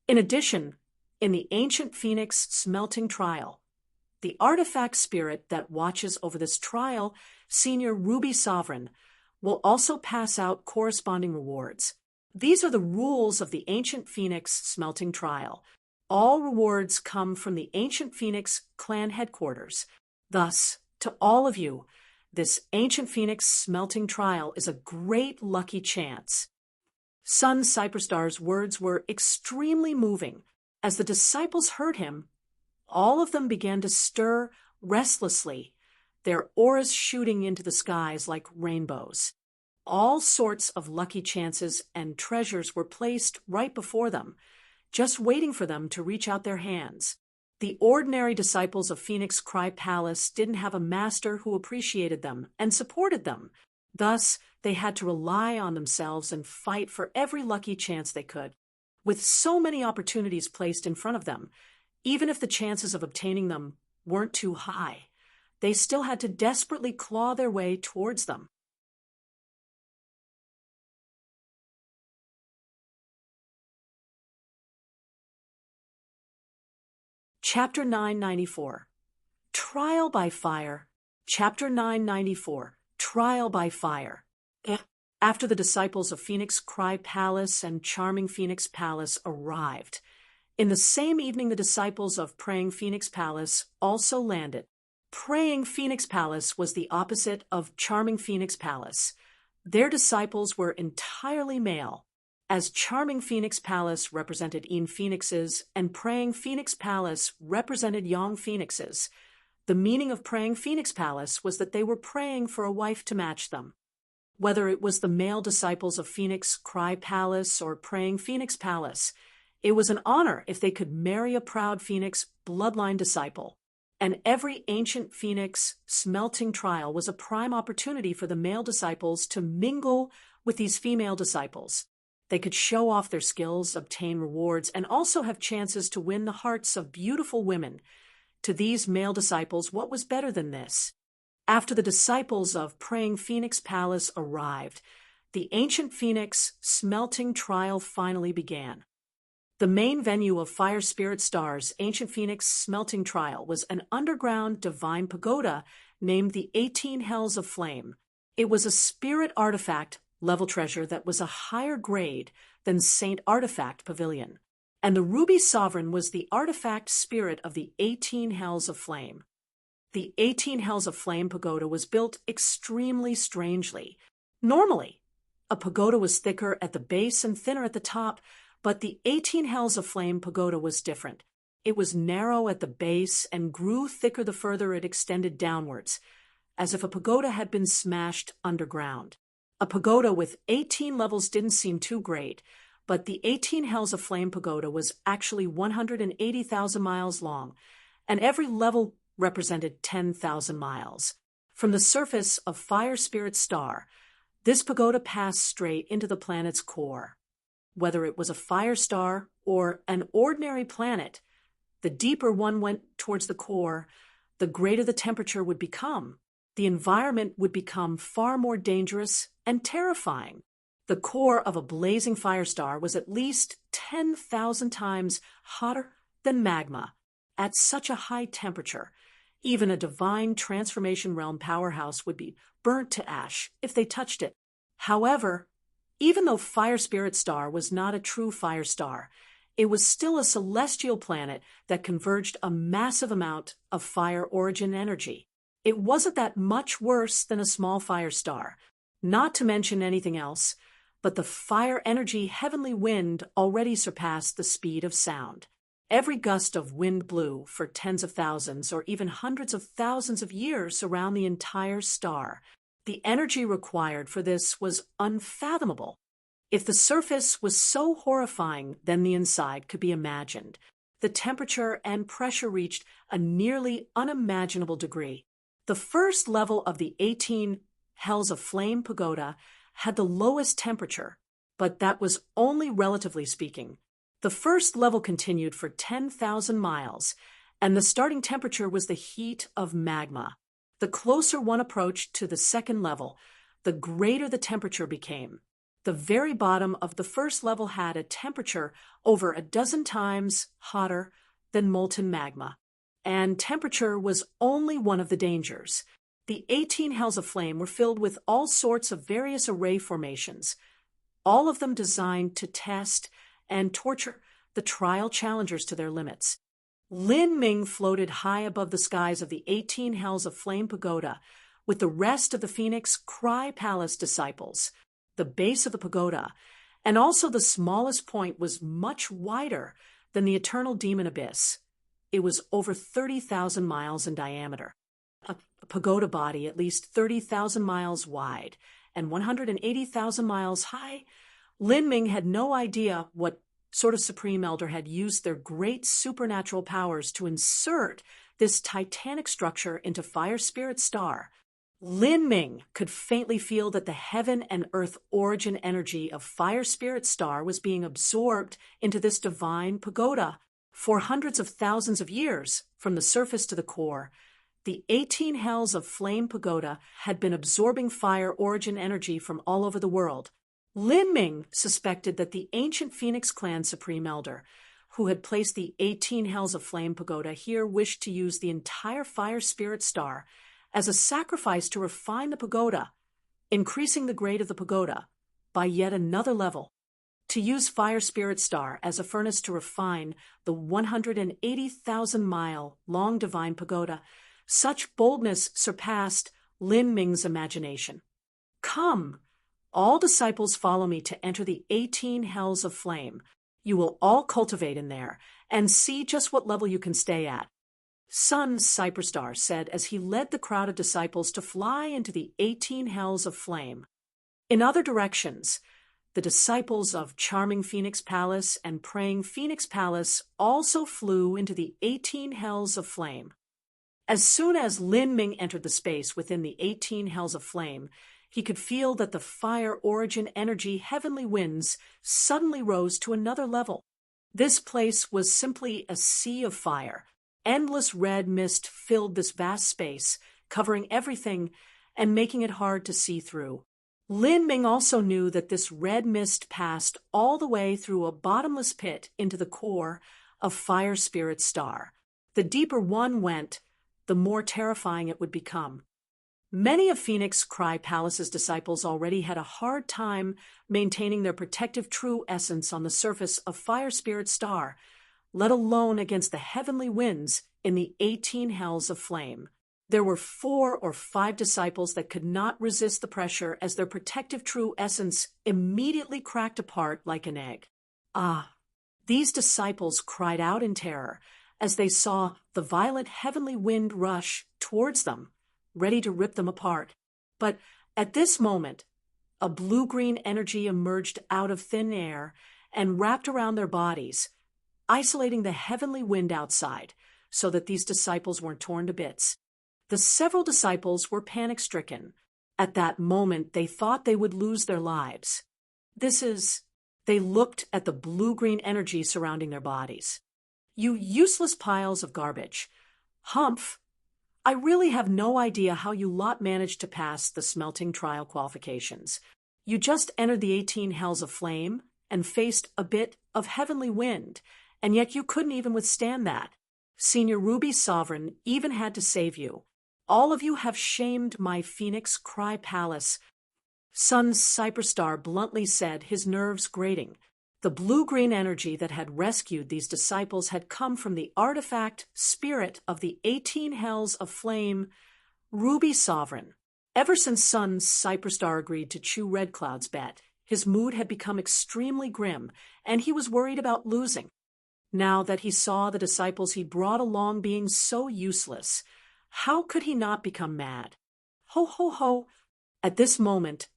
In addition, in the ancient Phoenix smelting trial, the artifact spirit that watches over this trial, Senior Ruby Sovereign, will also pass out corresponding rewards. These are the rules of the ancient Phoenix smelting trial. All rewards come from the ancient Phoenix clan headquarters. Thus, to all of you, this ancient Phoenix smelting trial is a great lucky chance. Son Cyperstar's words were extremely moving. As the disciples heard him, all of them began to stir restlessly, their auras shooting into the skies like rainbows. All sorts of lucky chances and treasures were placed right before them, just waiting for them to reach out their hands. The ordinary disciples of Phoenix Cry Palace didn't have a master who appreciated them and supported them. Thus, they had to rely on themselves and fight for every lucky chance they could. With so many opportunities placed in front of them, even if the chances of obtaining them weren't too high, they still had to desperately claw their way towards them. Chapter 994. Trial by Fire. Chapter 994. Trial by Fire. After the disciples of Phoenix Cry Palace and Charming Phoenix Palace arrived, in the same evening the disciples of Praying Phoenix Palace also landed. Praying Phoenix Palace was the opposite of Charming Phoenix Palace. Their disciples were entirely male, as Charming Phoenix Palace represented young phoenixes and Praying Phoenix Palace represented young phoenixes. The meaning of Praying Phoenix Palace was that they were praying for a wife to match them. Whether it was the male disciples of Phoenix Cry Palace or Praying Phoenix Palace, it was an honor if they could marry a proud Phoenix bloodline disciple. And every ancient Phoenix smelting trial was a prime opportunity for the male disciples to mingle with these female disciples. They could show off their skills, obtain rewards, and also have chances to win the hearts of beautiful women. To these male disciples, what was better than this? After the disciples of Praying Phoenix Palace arrived, the ancient Phoenix smelting trial finally began. The main venue of Fire Spirit Star's ancient Phoenix smelting trial was an underground divine pagoda named the 18 Hells of Flame. It was a spirit artifact level treasure that was a higher grade than Saint Artifact Pavilion, and the Ruby Sovereign was the artifact spirit of the 18 Hells of Flame. The 18 Hells of Flame pagoda was built extremely strangely. Normally, a pagoda was thicker at the base and thinner at the top, but the 18 Hells of Flame pagoda was different. It was narrow at the base and grew thicker the further it extended downwards, as if a pagoda had been smashed underground. A pagoda with 18 levels didn't seem too great, but the 18 Hells of Flame pagoda was actually 180,000 miles long, and every level represented 10,000 miles. From the surface of Fire Spirit Star, this pagoda passed straight into the planet's core. Whether it was a fire star or an ordinary planet, the deeper one went towards the core, the greater the temperature would become. The environment would become far more dangerous and terrifying. The core of a blazing fire star was at least 10,000 times hotter than magma. At such a high temperature, even a divine transformation realm powerhouse would be burnt to ash if they touched it. However, even though Fire Spirit Star was not a true fire star, it was still a celestial planet that converged a massive amount of fire origin energy. It wasn't that much worse than a small fire star, not to mention anything else, but the fire energy heavenly wind already surpassed the speed of sound. Every gust of wind blew for tens of thousands or even hundreds of thousands of years around the entire star. The energy required for this was unfathomable. If the surface was so horrifying, then the inside could be imagined. The temperature and pressure reached a nearly unimaginable degree. The first level of the 18 Hells of Flame pagoda had the lowest temperature, but that was only relatively speaking. The first level continued for 10,000 miles, and the starting temperature was the heat of magma. The closer one approached to the second level, the greater the temperature became. The very bottom of the first level had a temperature over a dozen times hotter than molten magma. And temperature was only one of the dangers. The 18 Hells of Flame were filled with all sorts of various array formations, all of them designed to test and torture the trial challengers to their limits. Lin Ming floated high above the skies of the 18 Hells of Flame Pagoda with the rest of the Phoenix Cry Palace disciples. The base of the pagoda, and also the smallest point, was much wider than the Eternal Demon Abyss. It was over 30,000 miles in diameter. A pagoda body at least 30,000 miles wide and 180,000 miles high. Lin Ming had no idea what sort of Supreme Elder had used their great supernatural powers to insert this titanic structure into Fire Spirit Star. Lin Ming could faintly feel that the heaven and earth origin energy of Fire Spirit Star was being absorbed into this divine pagoda for hundreds of thousands of years from the surface to the core. The 18 Hells of Flame Pagoda had been absorbing fire origin energy from all over the world. Lin Ming suspected that the ancient Phoenix Clan Supreme Elder, who had placed the 18 Hells of Flame Pagoda here, wished to use the entire Fire Spirit Star as a sacrifice to refine the pagoda, increasing the grade of the pagoda by yet another level. To use Fire Spirit Star as a furnace to refine the 180,000-mile-long divine pagoda, such boldness surpassed Lin Ming's imagination. Come, all disciples, follow me to enter the 18 Hells of Flame. You will all cultivate in there and see just what level you can stay at. Sun Cyperstar said as he led the crowd of disciples to fly into the 18 Hells of Flame. In other directions, the disciples of Charming Phoenix Palace and Praying Phoenix Palace also flew into the 18 Hells of Flame. As soon as Lin Ming entered the space within the 18 Hells of Flame, he could feel that the fire origin energy heavenly winds suddenly rose to another level. This place was simply a sea of fire. Endless red mist filled this vast space, covering everything and making it hard to see through. Lin Ming also knew that this red mist passed all the way through a bottomless pit into the core of Fire Spirit Star. The deeper one went, the more terrifying it would become. Many of Phoenix Cry Palace's disciples already had a hard time maintaining their protective true essence on the surface of Fire Spirit Star, let alone against the heavenly winds in the 18 Hells of Flame. There were 4 or 5 disciples that could not resist the pressure as their protective true essence immediately cracked apart like an egg. These disciples cried out in terror as they saw the violent heavenly wind rush towards them, ready to rip them apart. But at this moment, a blue-green energy emerged out of thin air and wrapped around their bodies, isolating the heavenly wind outside so that these disciples weren't torn to bits. The several disciples were panic-stricken. At that moment, they thought they would lose their lives. They looked at the blue-green energy surrounding their bodies. You useless piles of garbage. Humph, I really have no idea how you lot managed to pass the smelting trial qualifications. You just entered the 18 Hells of Flame and faced a bit of heavenly wind, and yet you couldn't even withstand that. Senior Ruby Sovereign even had to save you. All of you have shamed my Phoenix Cry Palace. Sun Cyperstar bluntly said, his nerves grating. The blue-green energy that had rescued these disciples had come from the artifact spirit of the 18 Hells of Flame, Ruby Sovereign. Ever since Sun Cyperstar agreed to chew Red Cloud's bet, his mood had become extremely grim, and he was worried about losing. Now that he saw the disciples he brought along being so useless, how could he not become mad? Ho, ho, ho! At this moment,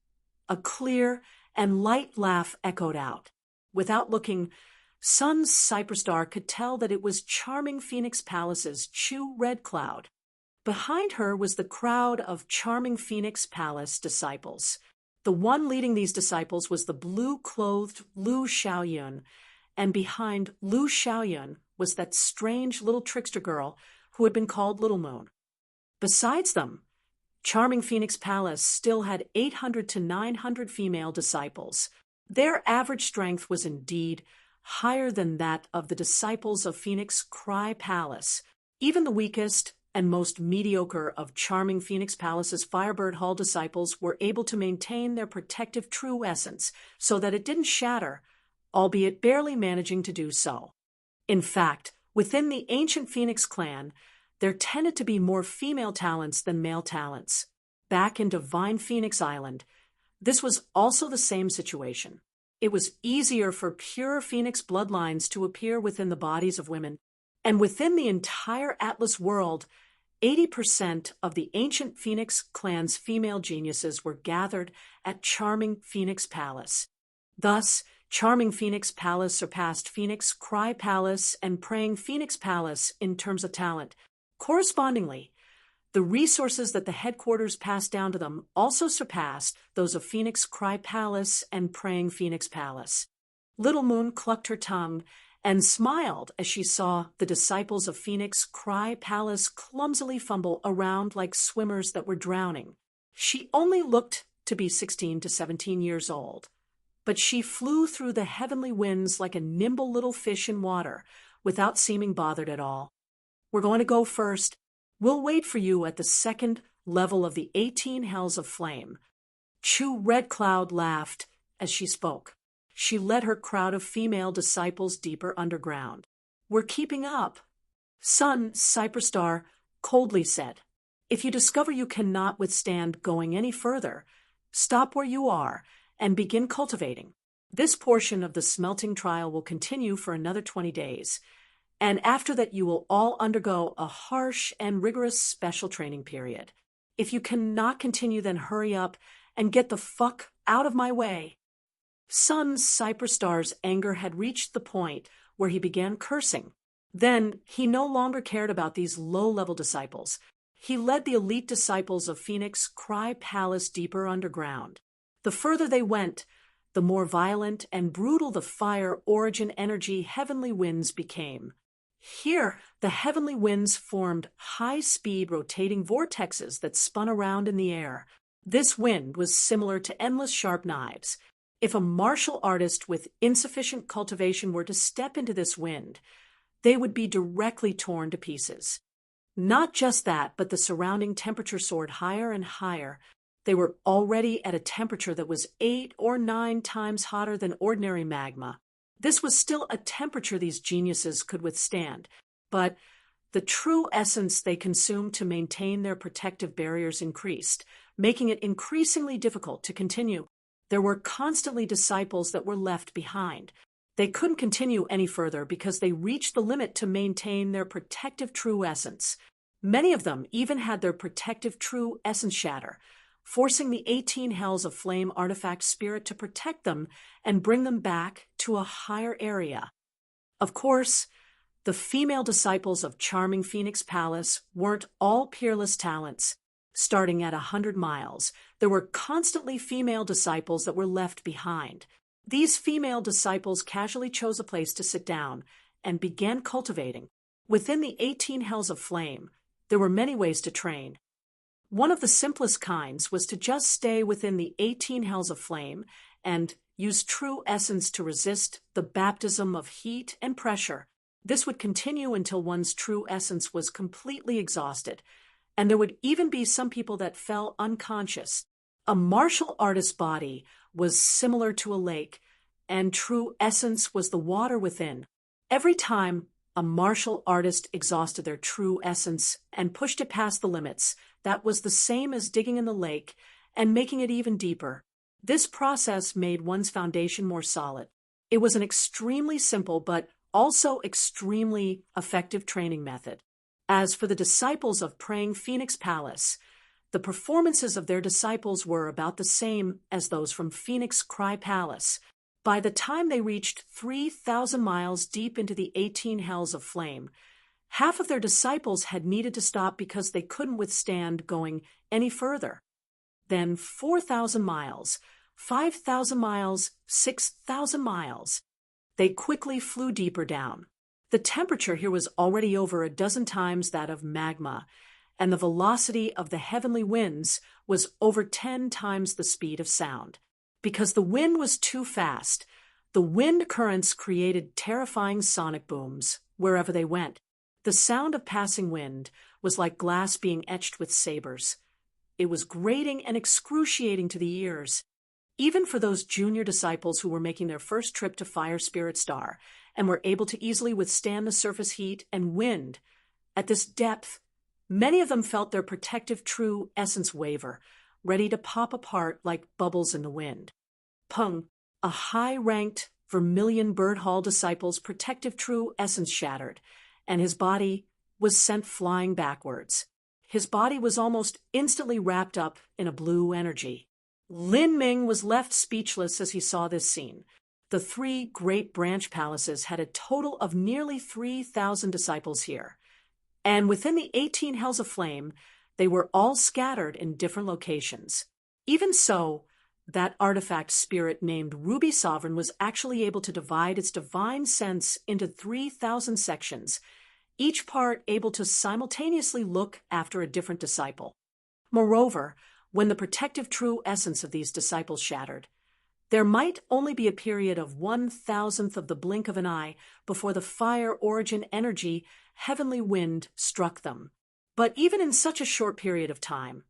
a clear and light laugh echoed out. Without looking, Sun Cyperstar could tell that it was Charming Phoenix Palace's Chew Red Cloud. Behind her was the crowd of Charming Phoenix Palace disciples. The one leading these disciples was the blue-clothed Lu Xiaoyun, and behind Lu Xiaoyun was that strange little trickster girl who had been called Little Moon. Besides them, Charming Phoenix Palace still had 800 to 900 female disciples. Their average strength was indeed higher than that of the disciples of Phoenix Cry Palace. Even the weakest and most mediocre of Charming Phoenix Palace's Firebird Hall disciples were able to maintain their protective true essence so that it didn't shatter albeit barely managing to do so. In fact, within the ancient Phoenix clan, there tended to be more female talents than male talents. Back in Divine Phoenix Island, this was also the same situation. It was easier for pure Phoenix bloodlines to appear within the bodies of women, and within the entire Atlas world, 80% of the ancient Phoenix clan's female geniuses were gathered at Charming Phoenix Palace. Thus, Charming Phoenix Palace surpassed Phoenix Cry Palace and Praying Phoenix Palace in terms of talent. Correspondingly, the resources that the headquarters passed down to them also surpassed those of Phoenix Cry Palace and Praying Phoenix Palace. Little Moon clucked her tongue and smiled as she saw the disciples of Phoenix Cry Palace clumsily fumble around like swimmers that were drowning. She only looked to be 16 to 17 years old, but she flew through the heavenly winds like a nimble little fish in water without seeming bothered at all. "We're going to go first. We'll wait for you at the second level of the 18 hells of flame." Chu Red Cloud laughed as she spoke. She led her crowd of female disciples deeper underground. "We're keeping up," Sun Cyperstar coldly said. "If you discover you cannot withstand going any further, stop where you are and begin cultivating. This portion of the smelting trial will continue for another 20 days. And after that you will all undergo a harsh and rigorous special training period. If you cannot continue, then hurry up and get the fuck out of my way." Sun Cyperstar's anger had reached the point where he began cursing. Then he no longer cared about these low-level disciples. He led the elite disciples of Phoenix Cry Palace deeper underground. The further they went, the more violent and brutal the fire origin energy heavenly winds became. Here, the heavenly winds formed high-speed rotating vortexes that spun around in the air. This wind was similar to endless sharp knives. If a martial artist with insufficient cultivation were to step into this wind, they would be directly torn to pieces. Not just that, but the surrounding temperature soared higher and higher. They were already at a temperature that was 8 or 9 times hotter than ordinary magma. This was still a temperature these geniuses could withstand, but the true essence they consumed to maintain their protective barriers increased, making it increasingly difficult to continue. There were constantly disciples that were left behind. They couldn't continue any further because they reached the limit to maintain their protective true essence. Many of them even had their protective true essence shatter, forcing the 18 hells of flame artifact spirit to protect them and bring them back to a higher area. Of course, the female disciples of Charming Phoenix Palace weren't all peerless talents. Starting at 100 miles, there were constantly female disciples that were left behind. These female disciples casually chose a place to sit down and began cultivating. Within the 18 hells of flame, there were many ways to train. One of the simplest kinds was to just stay within the 18 hells of flame and use true essence to resist the baptism of heat and pressure. This would continue until one's true essence was completely exhausted, and there would even be some people that fell unconscious. A martial artist's body was similar to a lake, and true essence was the water within. Every time a martial artist exhausted their true essence and pushed it past the limits, that was the same as digging in the lake and making it even deeper. This process made one's foundation more solid. It was an extremely simple but also extremely effective training method. As for the disciples of Praying Phoenix Palace, the performances of their disciples were about the same as those from Phoenix Cry Palace. By the time they reached 3,000 miles deep into the 18 hells of flame, half of their disciples had needed to stop because they couldn't withstand going any further. Then 4,000 miles, 5,000 miles, 6,000 miles. They quickly flew deeper down. The temperature here was already over a dozen times that of magma, and the velocity of the heavenly winds was over 10 times the speed of sound. Because the wind was too fast, the wind currents created terrifying sonic booms wherever they went. The sound of passing wind was like glass being etched with sabers. It was grating and excruciating to the ears. even for those junior disciples who were making their first trip to Fire Spirit Star and were able to easily withstand the surface heat and wind. At this depth, many of them felt their protective true essence waver, ready to pop apart like bubbles in the wind. Peng, a high-ranked Vermilion Bird Hall disciple's protective true essence shattered, and his body was sent flying backwards. His body was almost instantly wrapped up in a blue energy. Lin Ming was left speechless as he saw this scene. The three great branch palaces had a total of nearly 3,000 disciples here, and within the 18 hells of flame, they were all scattered in different locations. Even so, that artifact spirit named Ruby Sovereign was actually able to divide its divine sense into 3,000 sections, each part able to simultaneously look after a different disciple. Moreover, when the protective true essence of these disciples shattered, there might only be a period of 1,000th of the blink of an eye before the fire origin energy heavenly wind struck them. But even in such a short period of time,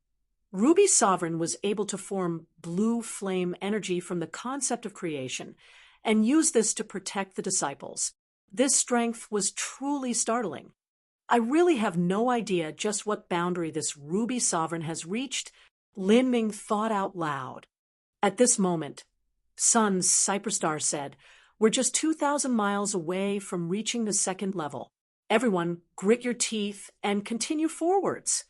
Ruby Sovereign was able to form blue flame energy from the concept of creation and use this to protect the disciples. This strength was truly startling. I really have no idea just what boundary this Ruby Sovereign has reached, Lin Ming thought out loud. At this moment, Sun Cyperstar said, "We're just 2,000 miles away from reaching the second level. Everyone, grit your teeth and continue forwards."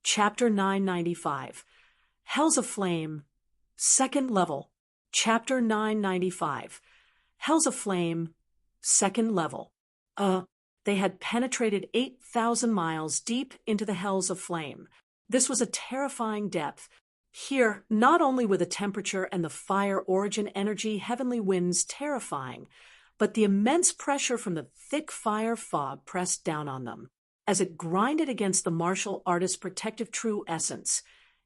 Chapter 995, Hells of Flame, Second Level. Chapter 995, Hells of Flame, Second Level. They had penetrated 8,000 miles deep into the Hells of Flame. This was a terrifying depth. Here, not only were the temperature and the fire origin energy heavenly winds terrifying, but the immense pressure from the thick fire fog pressed down on them. As it grinded against the martial artist's protective true essence,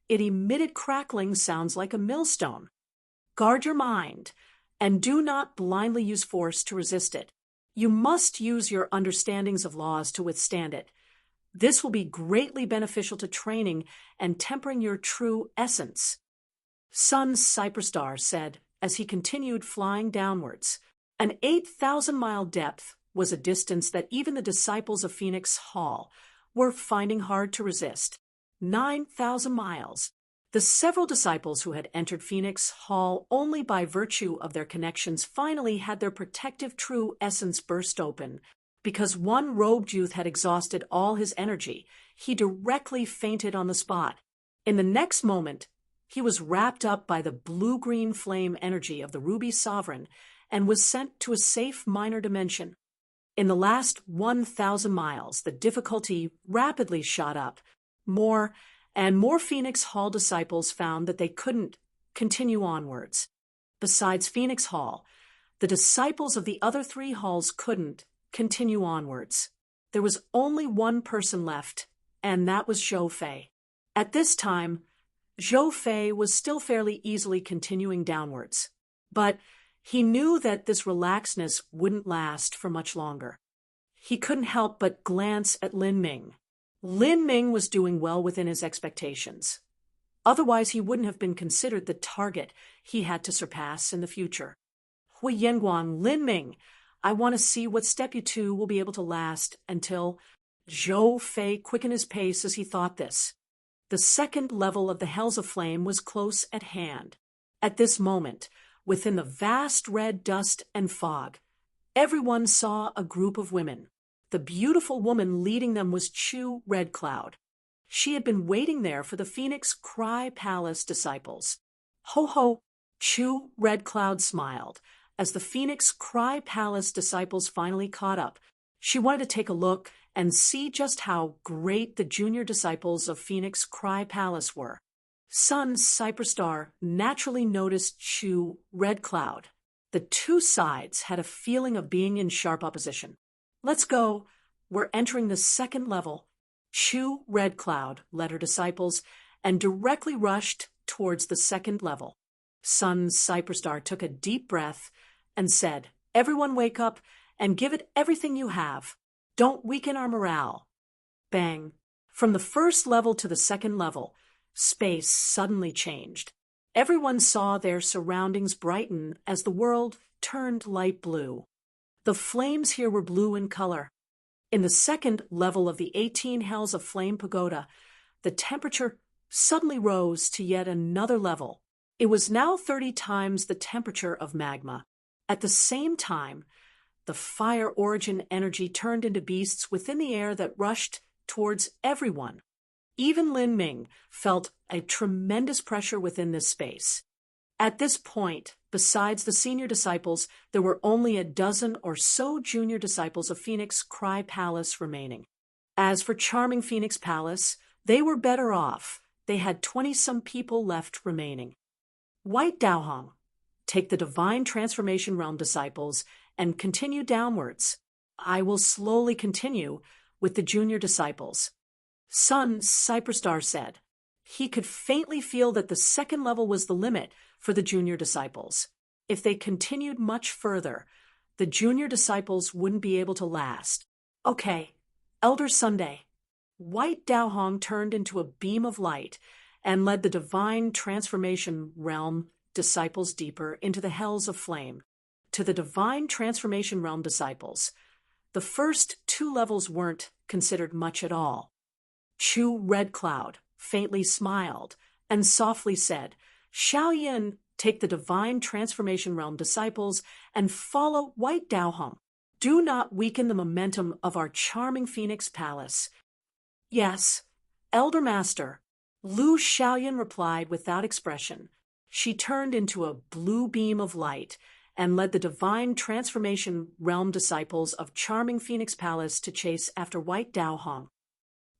it emitted crackling sounds like a millstone. Guard your mind, and do not blindly use force to resist it. You must use your understandings of laws to withstand it. This will be greatly beneficial to training and tempering your true essence. Sun Cyperstar said as he continued flying downwards. An 8,000-mile depth was a distance that even the disciples of Phoenix Hall were finding hard to resist. 9,000 miles. The several disciples who had entered Phoenix Hall only by virtue of their connections finally had their protective true essence burst open. Because one robed youth had exhausted all his energy, he directly fainted on the spot. In the next moment, he was wrapped up by the blue-green flame energy of the Ruby Sovereign and was sent to a safe minor dimension. In the last 1,000 miles, the difficulty rapidly shot up. More and more Phoenix Hall disciples found that they couldn't continue onwards. Besides Phoenix Hall, the disciples of the other three halls couldn't continue onwards. There was only one person left, and that was Zhou Fei. At this time, Zhou Fei was still fairly easily continuing downwards, but he knew that this relaxedness wouldn't last for much longer. He couldn't help but glance at Lin Ming. Lin Ming was doing well within his expectations. Otherwise, he wouldn't have been considered the target he had to surpass in the future. Hui Yanguang, Lin Ming, I want to see what step you two will be able to last until... Zhou Fei quickened his pace as he thought this. The second level of the Hells of Flame was close at hand. At this moment, within the vast red dust and fog, everyone saw a group of women. The beautiful woman leading them was Chu Red Cloud. She had been waiting there for the Phoenix Cry Palace disciples. Ho ho! Chu Red Cloud smiled as the Phoenix Cry Palace disciples finally caught up. She wanted to take a look and see just how great the junior disciples of Phoenix Cry Palace were. Sun Cyperstar naturally noticed Chu Red Cloud. The two sides had a feeling of being in sharp opposition. Let's go. We're entering the second level. Chu Red Cloud led her disciples and directly rushed towards the second level. Sun Cyperstar took a deep breath and said, "Everyone wake up and give it everything you have." Don't weaken our morale. Bang. From the first level to the second level, space suddenly changed. Everyone saw their surroundings brighten as the world turned light blue. The flames here were blue in color. In the second level of the 18 Hells of Flame Pagoda, the temperature suddenly rose to yet another level. It was now 30 times the temperature of magma. At the same time, the fire origin energy turned into beasts within the air that rushed towards everyone. Even Lin Ming felt a tremendous pressure within this space. At this point, besides the senior disciples, there were only a dozen or so junior disciples of Phoenix Cry Palace remaining. As for Charming Phoenix Palace, they were better off. They had 20-some people left remaining. White Daohong, take the Divine Transformation Realm disciples and continue downwards. I will slowly continue with the junior disciples. Sun Cyperstar said. He could faintly feel that the second level was the limit for the junior disciples. If they continued much further, the junior disciples wouldn't be able to last. Okay, Elder Sunday. White Daohong turned into a beam of light and led the Divine Transformation Realm disciples deeper into the Hells of Flame. To the Divine Transformation Realm disciples, the first 2 levels weren't considered much at all. Chu Red Cloud faintly smiled and softly said, Xiaoyan, take the Divine Transformation Realm disciples and follow White Daohong. Do not weaken the momentum of our charming Phoenix Palace. Yes, Elder Master, Lu Xiaoyan replied without expression. She turned into a blue beam of light and led the Divine Transformation Realm disciples of Charming Phoenix Palace to chase after White Daohong.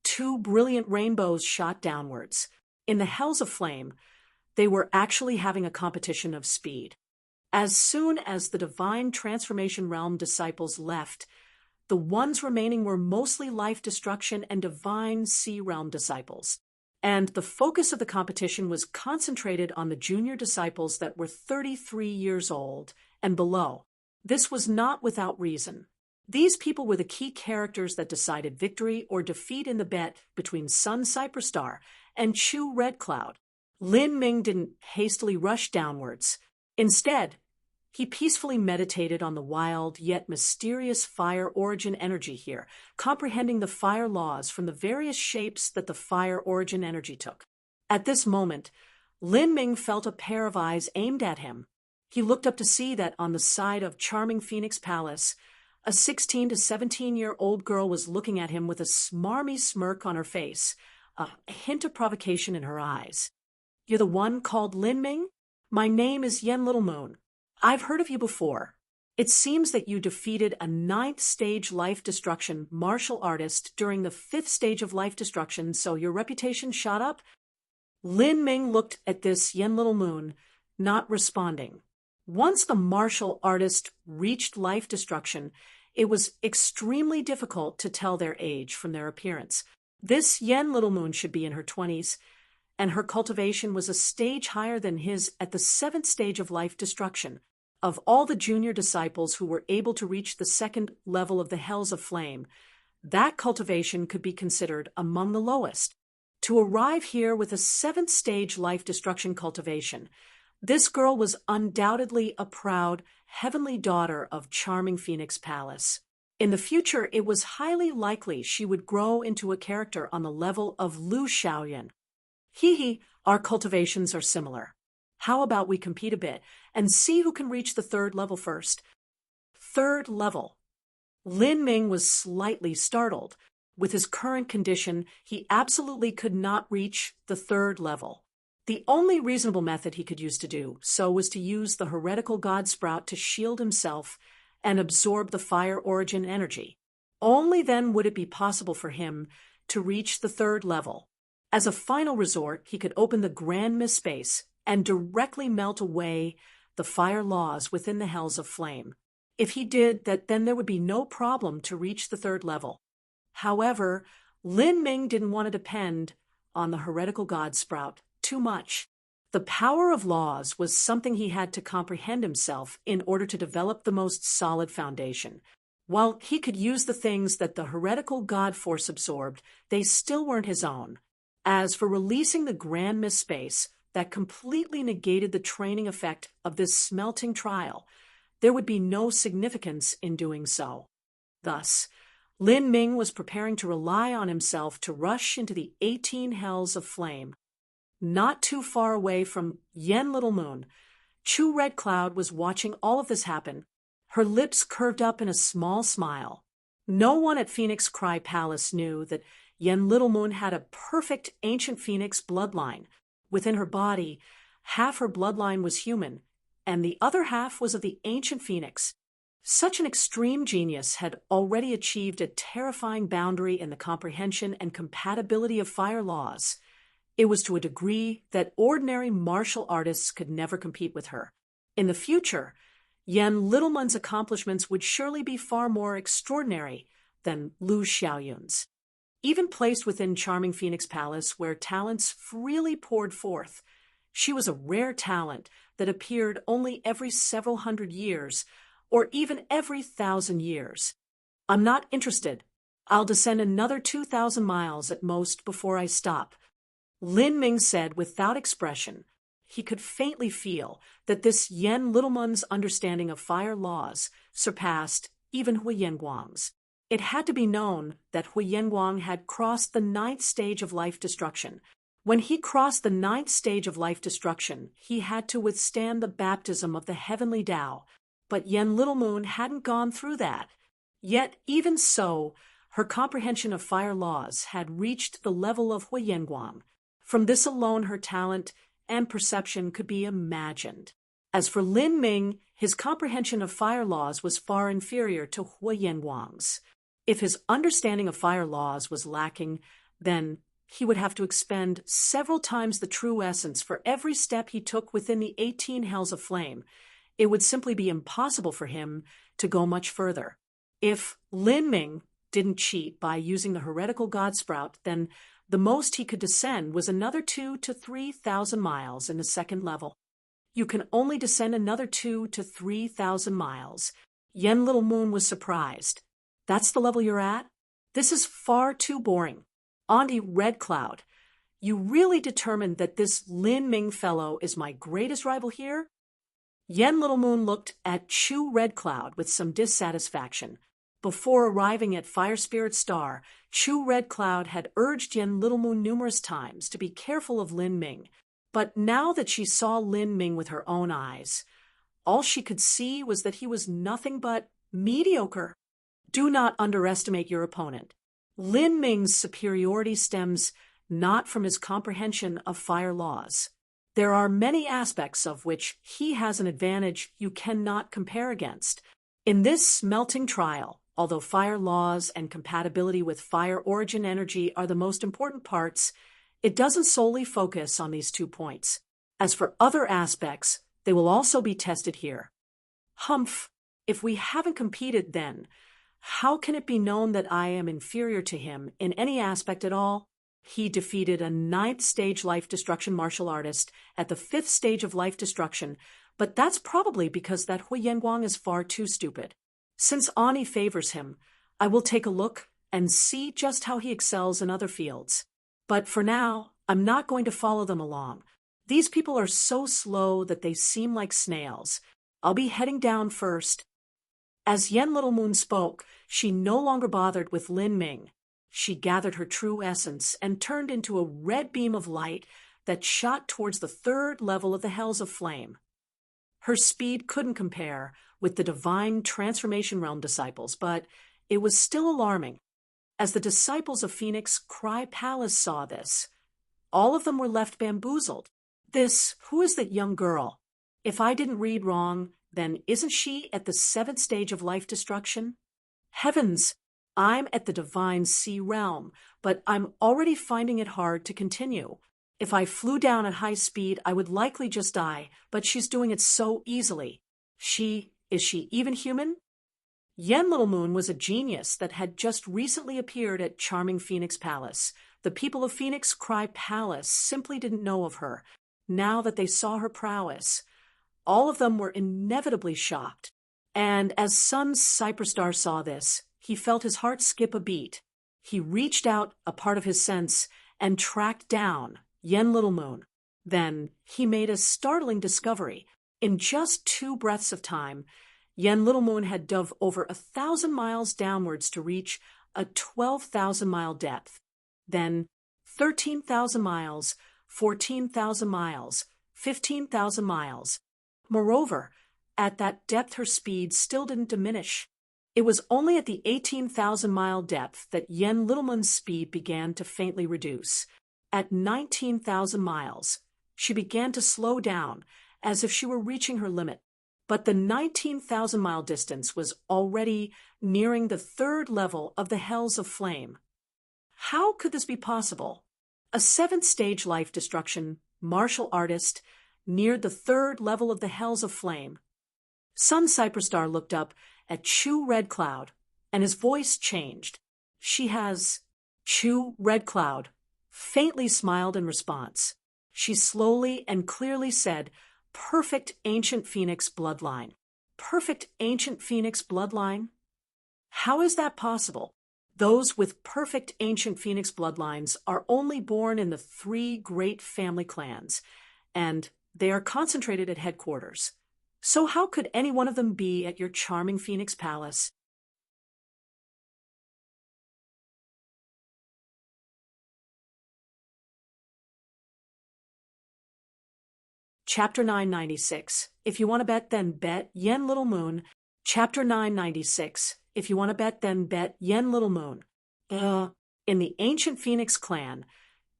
2 brilliant rainbows shot downwards. In the Hells of Flame, they were actually having a competition of speed. As soon as the Divine Transformation Realm disciples left, the ones remaining were mostly Life Destruction and Divine Sea Realm disciples. And the focus of the competition was concentrated on the junior disciples that were 33 years old and below. This was not without reason. These people were the key characters that decided victory or defeat in the bet between Sun Cyperstar and Chu Red Cloud. Lin Ming didn't hastily rush downwards. Instead, he peacefully meditated on the wild yet mysterious fire origin energy here, comprehending the fire laws from the various shapes that the fire origin energy took. At this moment, Lin Ming felt a pair of eyes aimed at him. He looked up to see that on the side of Charming Phoenix Palace, a 16 to 17-year-old girl was looking at him with a smarmy smirk on her face, a hint of provocation in her eyes. You're the one called Lin Ming? My name is Yen Little Moon. I've heard of you before. It seems that you defeated a 9th stage life destruction martial artist during the 5th stage of life destruction, so your reputation shot up? Lin Ming looked at this Yen Little Moon, not responding. Once the martial artist reached life destruction, it was extremely difficult to tell their age from their appearance. This Yen Little Moon should be in her 20s, and her cultivation was a stage higher than his at the 7th stage of life destruction. Of all the junior disciples who were able to reach the 2nd level of the Hells of Flame, that cultivation could be considered among the lowest. To arrive here with a 7th stage life destruction cultivation, this girl was undoubtedly a proud, heavenly daughter of Charming Phoenix Palace. In the future, it was highly likely she would grow into a character on the level of Lu Xiaoyan. Hee, our cultivations are similar. How about we compete a bit and see who can reach the 3rd level first? 3rd level. Lin Ming was slightly startled. With his current condition, he absolutely could not reach the 3rd level. The only reasonable method he could use to do so was to use the heretical god sprout to shield himself and absorb the fire origin energy. Only then would it be possible for him to reach the 3rd level. As a final resort, he could open the Grand Mist Space and directly melt away the fire laws within the Hells of Flame. If he did that, then there would be no problem to reach the 3rd level. However, Lin Ming didn't want to depend on the heretical god sprout too much. The power of laws was something he had to comprehend himself in order to develop the most solid foundation. While he could use the things that the heretical god force absorbed, they still weren't his own. As for releasing the grand Miss Space, that completely negated the training effect of this smelting trial. There would be no significance in doing so. Thus, Lin Ming was preparing to rely on himself to rush into the 18 hells of flame. Not too far away from Yen Little Moon, Chu Red Cloud was watching all of this happen, her lips curved up in a small smile. No one at Phoenix Cry Palace knew that Yen Little Moon had a perfect ancient phoenix bloodline. Within her body, half her bloodline was human, and the other half was of the ancient phoenix. Such an extreme genius had already achieved a terrifying boundary in the comprehension and compatibility of fire laws. It was to a degree that ordinary martial artists could never compete with her. In the future, Yen Littleman's accomplishments would surely be far more extraordinary than Lu Xiaoyun's. Even placed within charming Phoenix Palace, where talents freely poured forth, she was a rare talent that appeared only every several hundred years, or even every 1,000 years. I'm not interested. I'll descend another 2,000 miles at most before I stop. Lin Ming said without expression. He could faintly feel that this Yen Littleman's understanding of fire laws surpassed even Hui Yenguang's. It had to be known that Hui Yenguang had crossed the 9th stage of life destruction. When he crossed the 9th stage of life destruction, he had to withstand the baptism of the heavenly Tao. But Yen Little Moon hadn't gone through that. Yet, even so, her comprehension of fire laws had reached the level of Hui Yenguang. From this alone, her talent and perception could be imagined. As for Lin Ming, his comprehension of fire laws was far inferior to Hui Yenguang's. If his understanding of fire laws was lacking, then he would have to expend several times the true essence for every step he took within the 18 hells of flame. It would simply be impossible for him to go much further. If Lin Ming didn't cheat by using the heretical god sprout, then the most he could descend was another 2,000 to 3,000 miles in the second level. You can only descend another 2,000 to 3,000 miles. Yen Little Moon was surprised. That's the level you're at? This is far too boring. Auntie Red Cloud, you really determined that this Lin Ming fellow is my greatest rival here? Yen Little Moon looked at Chu Red Cloud with some dissatisfaction. Before arriving at Fire Spirit Star, Chu Red Cloud had urged Yen Little Moon numerous times to be careful of Lin Ming. But now that she saw Lin Ming with her own eyes, all she could see was that he was nothing but mediocre. Do not underestimate your opponent. Lin Ming's superiority stems not from his comprehension of fire laws. There are many aspects of which he has an advantage you cannot compare against. In this smelting trial, although fire laws and compatibility with fire origin energy are the most important parts, it doesn't solely focus on these 2 points. As for other aspects, they will also be tested here. Humph! If we haven't competed then, how can it be known that I am inferior to him in any aspect at all? He defeated a 9th stage life destruction martial artist at the 5th stage of life destruction, but that's probably because that Hui Yenguang is far too stupid. Since Ani favors him, I will take a look and see just how he excels in other fields. But for now, I'm not going to follow them along. These people are so slow that they seem like snails. I'll be heading down first. As Yen Little Moon spoke, she no longer bothered with Lin Ming. She gathered her true essence and turned into a red beam of light that shot towards the 3rd level of the hells of flame. Her speed couldn't compare with the divine transformation realm disciples, but it was still alarming. As the disciples of Phoenix Cry Palace saw this, all of them were left bamboozled. Who is that young girl? If I didn't read wrong, then isn't she at the 7th stage of life destruction? Heavens! I'm at the divine sea realm, but I'm already finding it hard to continue. If I flew down at high speed, I would likely just die, but she's doing it so easily. Is she even human? Yen Little Moon was a genius that had just recently appeared at charming Phoenix Palace. The people of Phoenix Cry Palace simply didn't know of her. Now that they saw her prowess, all of them were inevitably shocked. And as Sun Cyperstar saw this, he felt his heart skip a beat. He reached out a part of his sense and tracked down Yen Little Moon. Then he made a startling discovery. In just 2 breaths of time, Yen Little Moon had dove over 1,000 miles downwards to reach a 12,000-mile depth. Then 13,000 miles, 14,000 miles, 15,000 miles. Moreover, at that depth her speed still didn't diminish. It was only at the 18,000-mile depth that Yen Little Moon's speed began to faintly reduce. At 19,000 miles, she began to slow down, as if she were reaching her limit. But the 19,000-mile distance was already nearing the 3rd level of the Hells of Flame. How could this be possible? A 7th-stage life destruction martial artist neared the 3rd level of the Hells of Flame. Sun Cyperstar looked up at Chu Red Cloud, and his voice changed. She has... Chu Red Cloud faintly smiled in response. She slowly and clearly said, "Perfect ancient phoenix bloodline." Perfect ancient phoenix bloodline? How is that possible? Those with perfect ancient phoenix bloodlines are only born in the 3 great family clans, and they are concentrated at headquarters. So how could any one of them be at your charming Phoenix Palace? Chapter 996. If you want to bet, then bet Yen Little Moon. Chapter 996. If you want to bet, then bet Yen Little Moon. In the ancient Phoenix clan,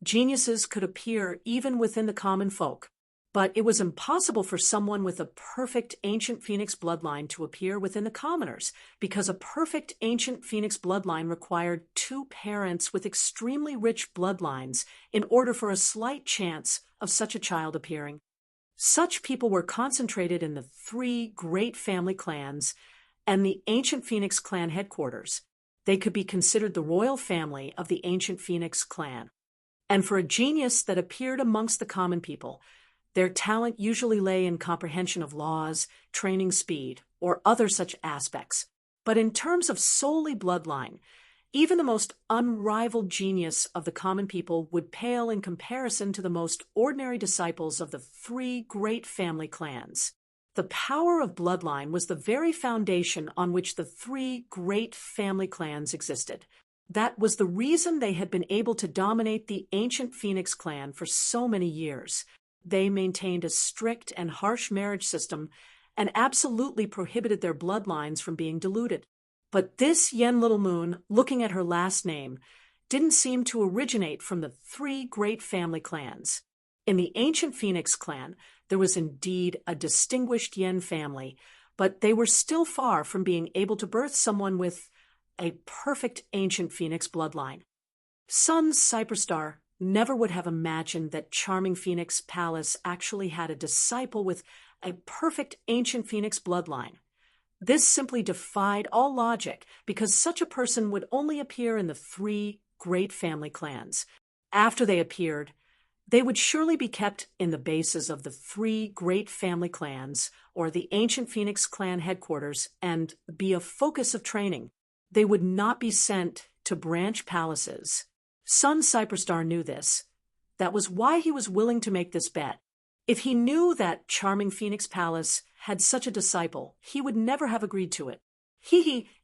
geniuses could appear even within the common folk. But it was impossible for someone with a perfect ancient Phoenix bloodline to appear within the commoners, because a perfect ancient Phoenix bloodline required 2 parents with extremely rich bloodlines in order for a slight chance of such a child appearing. Such people were concentrated in the 3 great family clans and the ancient Phoenix clan headquarters. They could be considered the royal family of the ancient Phoenix clan. And for a genius that appeared amongst the common people, their talent usually lay in comprehension of laws, training speed, or other such aspects. But in terms of solely bloodline, even the most unrivaled genius of the common people would pale in comparison to the most ordinary disciples of the 3 great family clans. The power of bloodline was the very foundation on which the 3 great family clans existed. That was the reason they had been able to dominate the ancient Phoenix clan for so many years. They maintained a strict and harsh marriage system and absolutely prohibited their bloodlines from being diluted. But this Yen Little Moon, looking at her last name, didn't seem to originate from the 3 great family clans. In the ancient Phoenix clan, there was indeed a distinguished Yen family, but they were still far from being able to birth someone with a perfect ancient Phoenix bloodline. Sun Cyperstar never would have imagined that charming Phoenix Palace actually had a disciple with a perfect ancient Phoenix bloodline. This simply defied all logic, because such a person would only appear in the 3 great family clans. After they appeared, they would surely be kept in the bases of the 3 great family clans or the ancient Phoenix clan headquarters and be a focus of training. They would not be sent to branch palaces. Sun Cyperstar knew this. That was why he was willing to make this bet. If he knew that charming Phoenix Palace had such a disciple, he would never have agreed to it.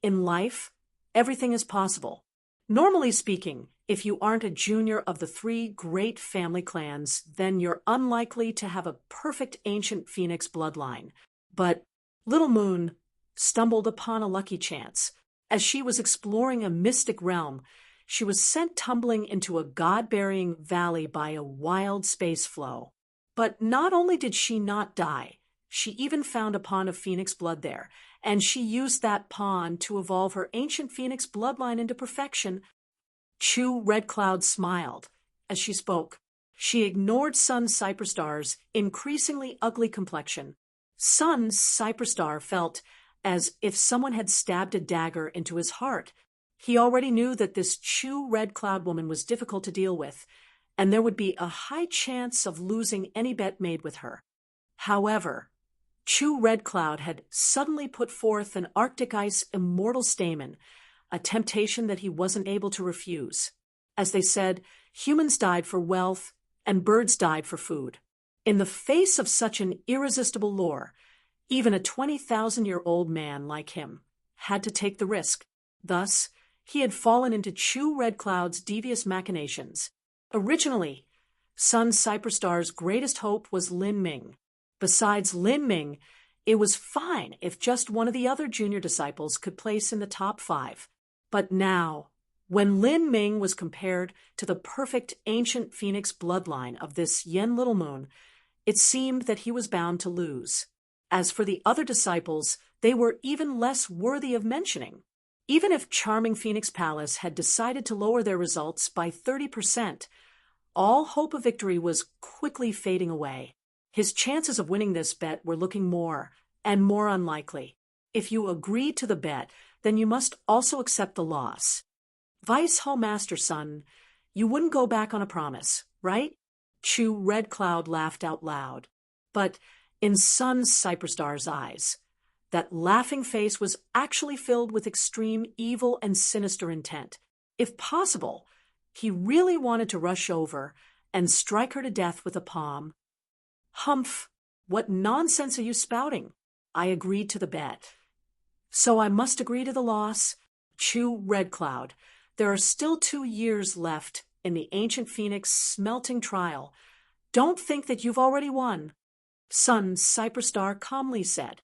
In life, everything is possible. Normally speaking, if you aren't a junior of the 3 great family clans, then you're unlikely to have a perfect ancient Phoenix bloodline. But Little Moon stumbled upon a lucky chance. As she was exploring a mystic realm, she was sent tumbling into a god-burying valley by a wild space flow. But not only did she not die, she even found a pond of phoenix blood there, and she used that pond to evolve her ancient phoenix bloodline into perfection. Chu Red Cloud smiled as she spoke. She ignored Sun Cyperstar's increasingly ugly complexion. Sun Cyperstar felt as if someone had stabbed a dagger into his heart. He already knew that this Chu Red Cloud woman was difficult to deal with, and there would be a high chance of losing any bet made with her. However, Chu Red Cloud had suddenly put forth an Arctic ice immortal stamen, a temptation that he wasn't able to refuse. As they said, humans died for wealth and birds died for food. In the face of such an irresistible lure, even a 20,000-year-old man like him had to take the risk. Thus, he had fallen into Chu Red Cloud's devious machinations. Originally, Sun Cyperstar's greatest hope was Lin Ming. Besides Lin Ming, it was fine if just one of the other junior disciples could place in the top 5. But now, when Lin Ming was compared to the perfect ancient phoenix bloodline of this Yen Little Moon, it seemed that he was bound to lose. As for the other disciples, they were even less worthy of mentioning. Even if Charming Phoenix Palace had decided to lower their results by 30%, all hope of victory was quickly fading away. His chances of winning this bet were looking more and more unlikely. If you agreed to the bet, then you must also accept the loss. Vice Hallmaster Sun, you wouldn't go back on a promise, right? Chu Red Cloud laughed out loud. But in Sun Cyperstar's eyes, that laughing face was actually filled with extreme evil and sinister intent. If possible, he really wanted to rush over and strike her to death with a palm. Humph, what nonsense are you spouting? I agreed to the bet. So I must agree to the loss? Chu Red Cloud, there are still 2 years left in the ancient phoenix smelting trial. Don't think that you've already won. Sun Cyperstar calmly said.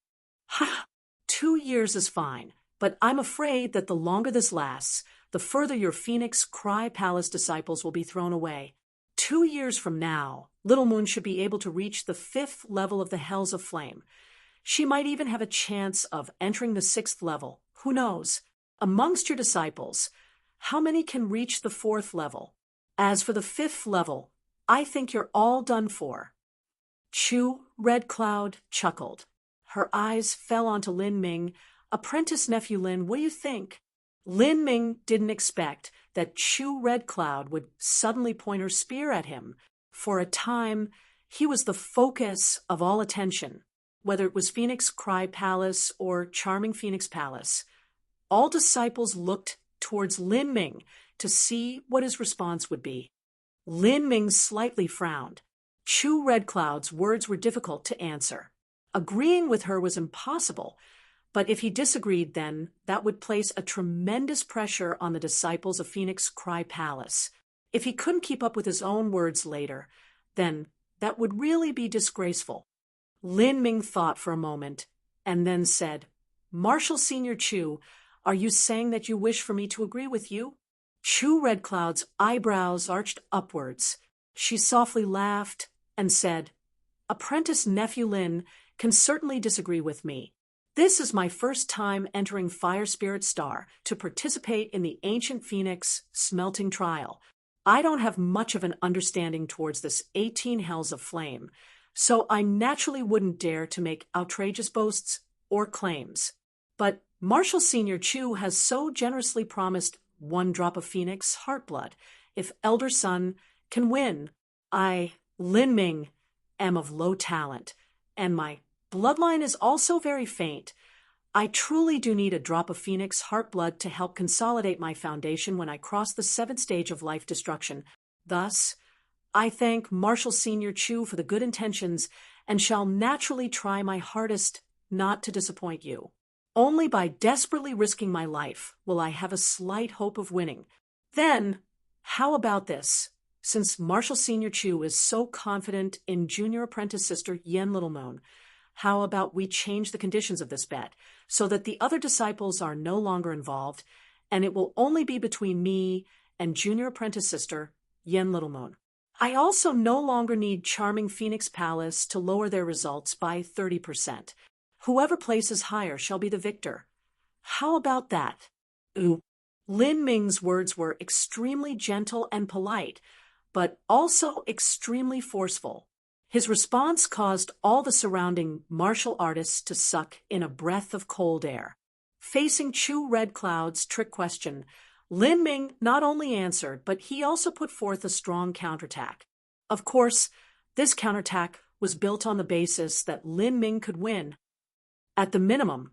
Ha! 2 years is fine, but I'm afraid that the longer this lasts, the further your Phoenix Cry Palace disciples will be thrown away. 2 years from now, Little Moon should be able to reach the 5th level of the Hells of Flame. She might even have a chance of entering the 6th level. Who knows? Amongst your disciples, how many can reach the 4th level? As for the 5th level, I think you're all done for. Chu Red Cloud chuckled. Her eyes fell onto Lin Ming. Apprentice nephew Lin, what do you think? Lin Ming didn't expect that Chu Red Cloud would suddenly point her spear at him. For a time, he was the focus of all attention, whether it was Phoenix Cry Palace or Charming Phoenix Palace. All disciples looked towards Lin Ming to see what his response would be. Lin Ming slightly frowned. Chu Red Cloud's words were difficult to answer. Agreeing with her was impossible, but if he disagreed, then that would place a tremendous pressure on the disciples of Phoenix Cry Palace. If he couldn't keep up with his own words later, then that would really be disgraceful. Lin Ming thought for a moment and then said, Marshal Senior Chu, are you saying that you wish for me to agree with you? Chu Red Cloud's eyebrows arched upwards. She softly laughed and said, Apprentice nephew Lin can certainly disagree with me. This is my first time entering Fire Spirit Star to participate in the Ancient Phoenix smelting trial. I don't have much of an understanding towards this 18 Hells of Flame, so I naturally wouldn't dare to make outrageous boasts or claims. But Marshal Senior Chu has so generously promised 1 drop of Phoenix Heartblood if Elder Sun can win. I, Lin Ming, am of low talent, and my bloodline is also very faint. I truly do need a drop of Phoenix Heartblood to help consolidate my foundation when I cross the 7th stage of life destruction. Thus, I thank Marshal Senior Chu for the good intentions and shall naturally try my hardest not to disappoint you. Only by desperately risking my life will I have a slight hope of winning. Then, how about this? Since Marshal Senior Chu is so confident in junior apprentice sister Yen Little Moon, how about we change the conditions of this bet so that the other disciples are no longer involved, and it will only be between me and junior apprentice sister Yen Little Moon. I also no longer need Charming Phoenix Palace to lower their results by 30%. Whoever places higher shall be the victor. How about that? Ooh. Lin Ming's words were extremely gentle and polite, but also extremely forceful. His response caused all the surrounding martial artists to suck in a breath of cold air. Facing Chu Red Cloud's trick question, Lin Ming not only answered, but he also put forth a strong counterattack. Of course, this counterattack was built on the basis that Lin Ming could win. At the minimum,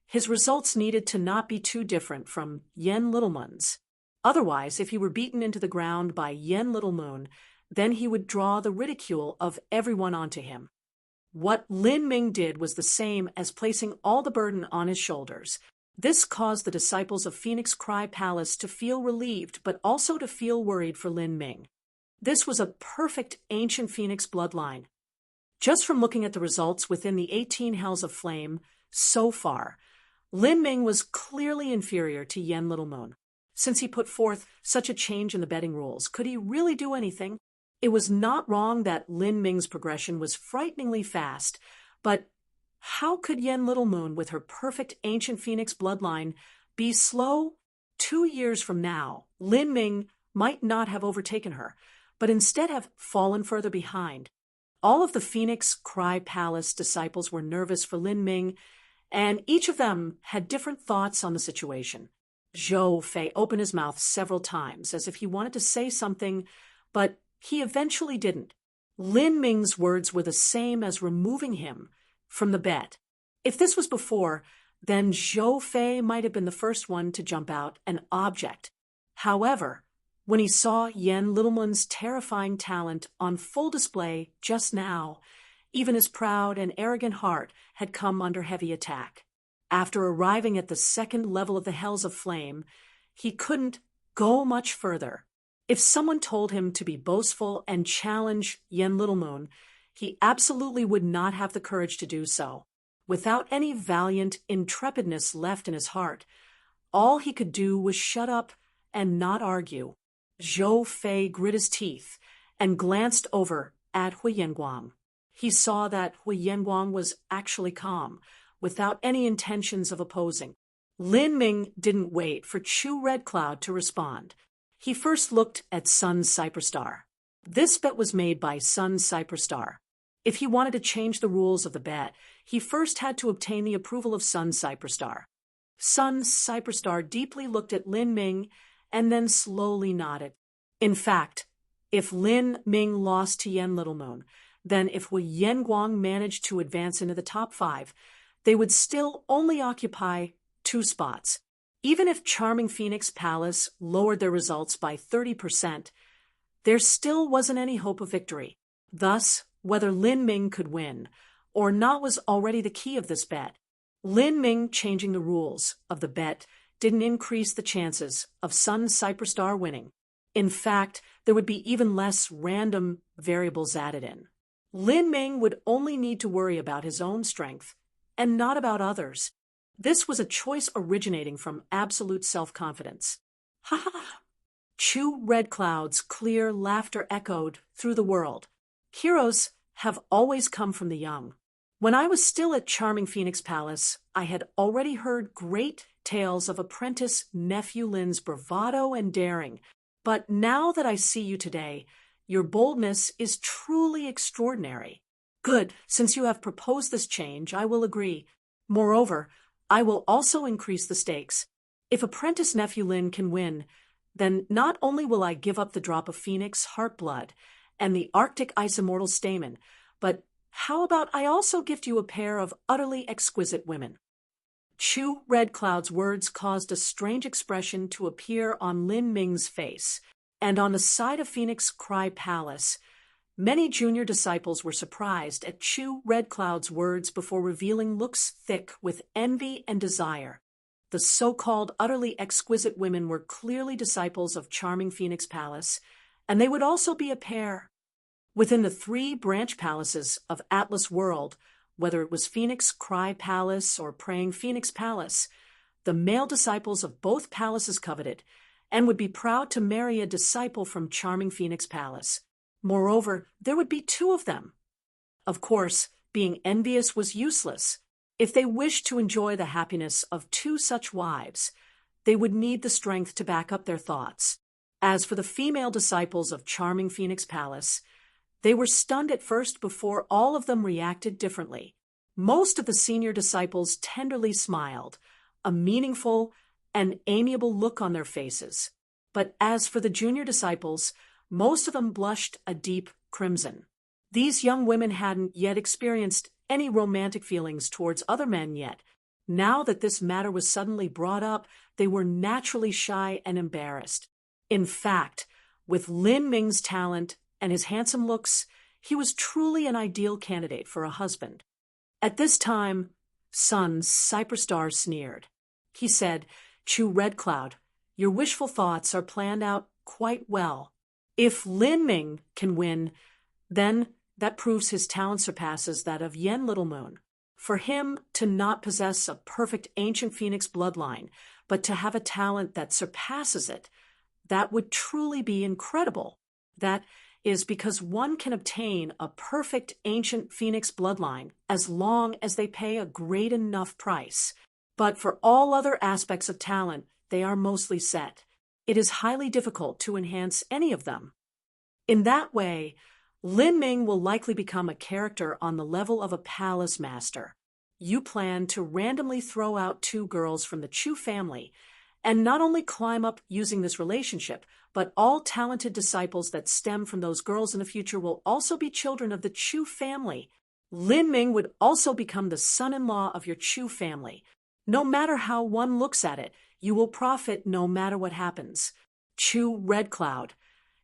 his results needed to not be too different from Yen Littlemoon's. Otherwise, if he were beaten into the ground by Yen Littlemoon, then he would draw the ridicule of everyone onto him. What Lin Ming did was the same as placing all the burden on his shoulders. This caused the disciples of Phoenix Cry Palace to feel relieved, but also to feel worried for Lin Ming. This was a perfect ancient Phoenix bloodline. Just from looking at the results within the 18 Hells of Flame so far, Lin Ming was clearly inferior to Yen Littlemoon. Since he put forth such a change in the betting rules, could he really do anything? It was not wrong that Lin Ming's progression was frighteningly fast, but how could Yen Littlemoon, with her perfect ancient Phoenix bloodline, be slow? 2 years from now, Lin Ming might not have overtaken her, but instead have fallen further behind. All of the Phoenix Cry Palace disciples were nervous for Lin Ming, and each of them had different thoughts on the situation. Zhou Fei opened his mouth several times as if he wanted to say something, but he eventually didn't. Lin Ming's words were the same as removing him from the bet. If this was before, then Zhou Fei might have been the first one to jump out an object. However, when he saw Yen Littlemoon's terrifying talent on full display just now, even his proud and arrogant heart had come under heavy attack. After arriving at the second level of the Hells of Flame, he couldn't go much further. If someone told him to be boastful and challenge Yen Littlemoon, he absolutely would not have the courage to do so. Without any valiant intrepidness left in his heart, all he could do was shut up and not argue. Zhou Fei grit his teeth and glanced over at Hui Yanguang. He saw that Hui Yanguang was actually calm, without any intentions of opposing. Lin Ming didn't wait for Chu Red Cloud to respond. He first looked at Sun Cyperstar. This bet was made by Sun Cyperstar. If he wanted to change the rules of the bet, he first had to obtain the approval of Sun Cyperstar. Sun Cyperstar deeply looked at Lin Ming and then slowly nodded. In fact, if Lin Ming lost to Yen Littlemoon, then if Hui Yanguang managed to advance into the top 5, they would still only occupy 2 spots. Even if Charming Phoenix Palace lowered their results by 30%, there still wasn't any hope of victory. Thus, whether Lin Ming could win or not was already the key of this bet. Lin Ming changing the rules of the bet didn't increase the chances of Sun Cyperstar winning. In fact, there would be even less random variables added in. Lin Ming would only need to worry about his own strength and not about others. This was a choice originating from absolute self-confidence. Ha ha! Chu Red Cloud's clear laughter echoed through the world. Heroes have always come from the young. When I was still at Charming Phoenix Palace, I had already heard great tales of apprentice nephew Lin's bravado and daring. But now that I see you today, your boldness is truly extraordinary. Good, since you have proposed this change, I will agree. Moreover, I will also increase the stakes. If apprentice nephew Lin can win, then not only will I give up the drop of Phoenix Heartblood and the Arctic Ice Immortal Stamen, but how about I also gift you a pair of utterly exquisite women? Chu Red Cloud's words caused a strange expression to appear on Lin Ming's face, and on the side of Phoenix Cry Palace, many junior disciples were surprised at Chu Red Cloud's words before revealing looks thick with envy and desire. The so-called utterly exquisite women were clearly disciples of Charming Phoenix Palace, and they would also be a pair. Within the 3 branch palaces of Atlas World, whether it was Phoenix Cry Palace or Praying Phoenix Palace, the male disciples of both palaces coveted and would be proud to marry a disciple from Charming Phoenix Palace. Moreover, there would be 2 of them. Of course, being envious was useless. If they wished to enjoy the happiness of 2 such wives, they would need the strength to back up their thoughts. As for the female disciples of Charming Phoenix Palace, they were stunned at first before all of them reacted differently. Most of the senior disciples tenderly smiled, a meaningful and amiable look on their faces. But as for the junior disciples, most of them blushed a deep crimson. These young women hadn't yet experienced any romantic feelings towards other men yet. Now that this matter was suddenly brought up, they were naturally shy and embarrassed. In fact, with Lin Ming's talent and his handsome looks, he was truly an ideal candidate for a husband. At this time, Sun Cyperstar sneered. He said, "Chu Red Cloud, your wishful thoughts are planned out quite well. If Lin Ming can win, then that proves his talent surpasses that of Yen Little Moon. For him to not possess a perfect ancient phoenix bloodline, but to have a talent that surpasses it, that would truly be incredible. That is because one can obtain a perfect ancient phoenix bloodline as long as they pay a great enough price. But for all other aspects of talent, they are mostly set. It is highly difficult to enhance any of them. In that way, Lin Ming will likely become a character on the level of a palace master. You plan to randomly throw out 2 girls from the Chu family, and not only climb up using this relationship, but all talented disciples that stem from those girls in the future will also be children of the Chu family. Lin Ming would also become the son-in-law of your Chu family. No matter how one looks at it, you will profit no matter what happens. Chu Red Cloud,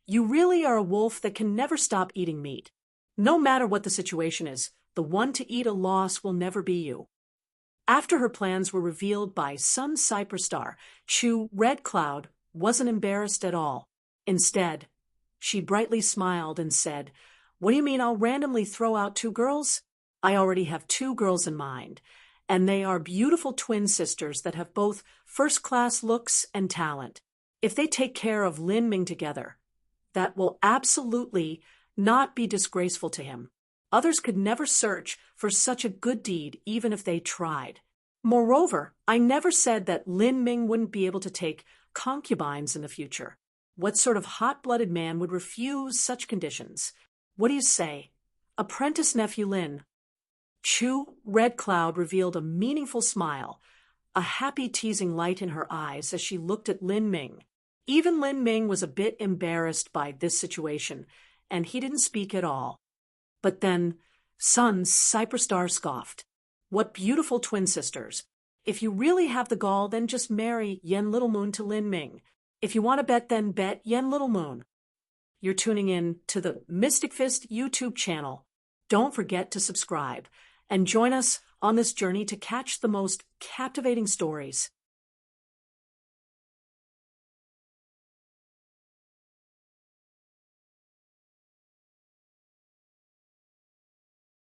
you really are a wolf that can never stop eating meat. No matter what the situation is, the one to eat a loss will never be you." After her plans were revealed by Sun Cyperstar, Chu Red Cloud wasn't embarrassed at all. Instead, she brightly smiled and said, "What do you mean I'll randomly throw out 2 girls? I already have 2 girls in mind, and they are beautiful twin sisters that have both first-class looks and talent. If they take care of Lin Ming together, that will absolutely not be disgraceful to him. Others could never search for such a good deed even if they tried. Moreover, I never said that Lin Ming wouldn't be able to take concubines in the future. What sort of hot-blooded man would refuse such conditions? What do you say? Apprentice nephew Lin." Chu Red Cloud revealed a meaningful smile, a happy teasing light in her eyes as she looked at Lin Ming. Even Lin Ming was a bit embarrassed by this situation, and he didn't speak at all. But then Sun Cyperstar scoffed. "What beautiful twin sisters. If you really have the gall, then just marry Yen Little Moon to Lin Ming. If you want to bet, then bet Yen Little Moon." You're tuning in to the Mystic Fist YouTube channel. Don't forget to subscribe and join us on this journey to catch the most captivating stories.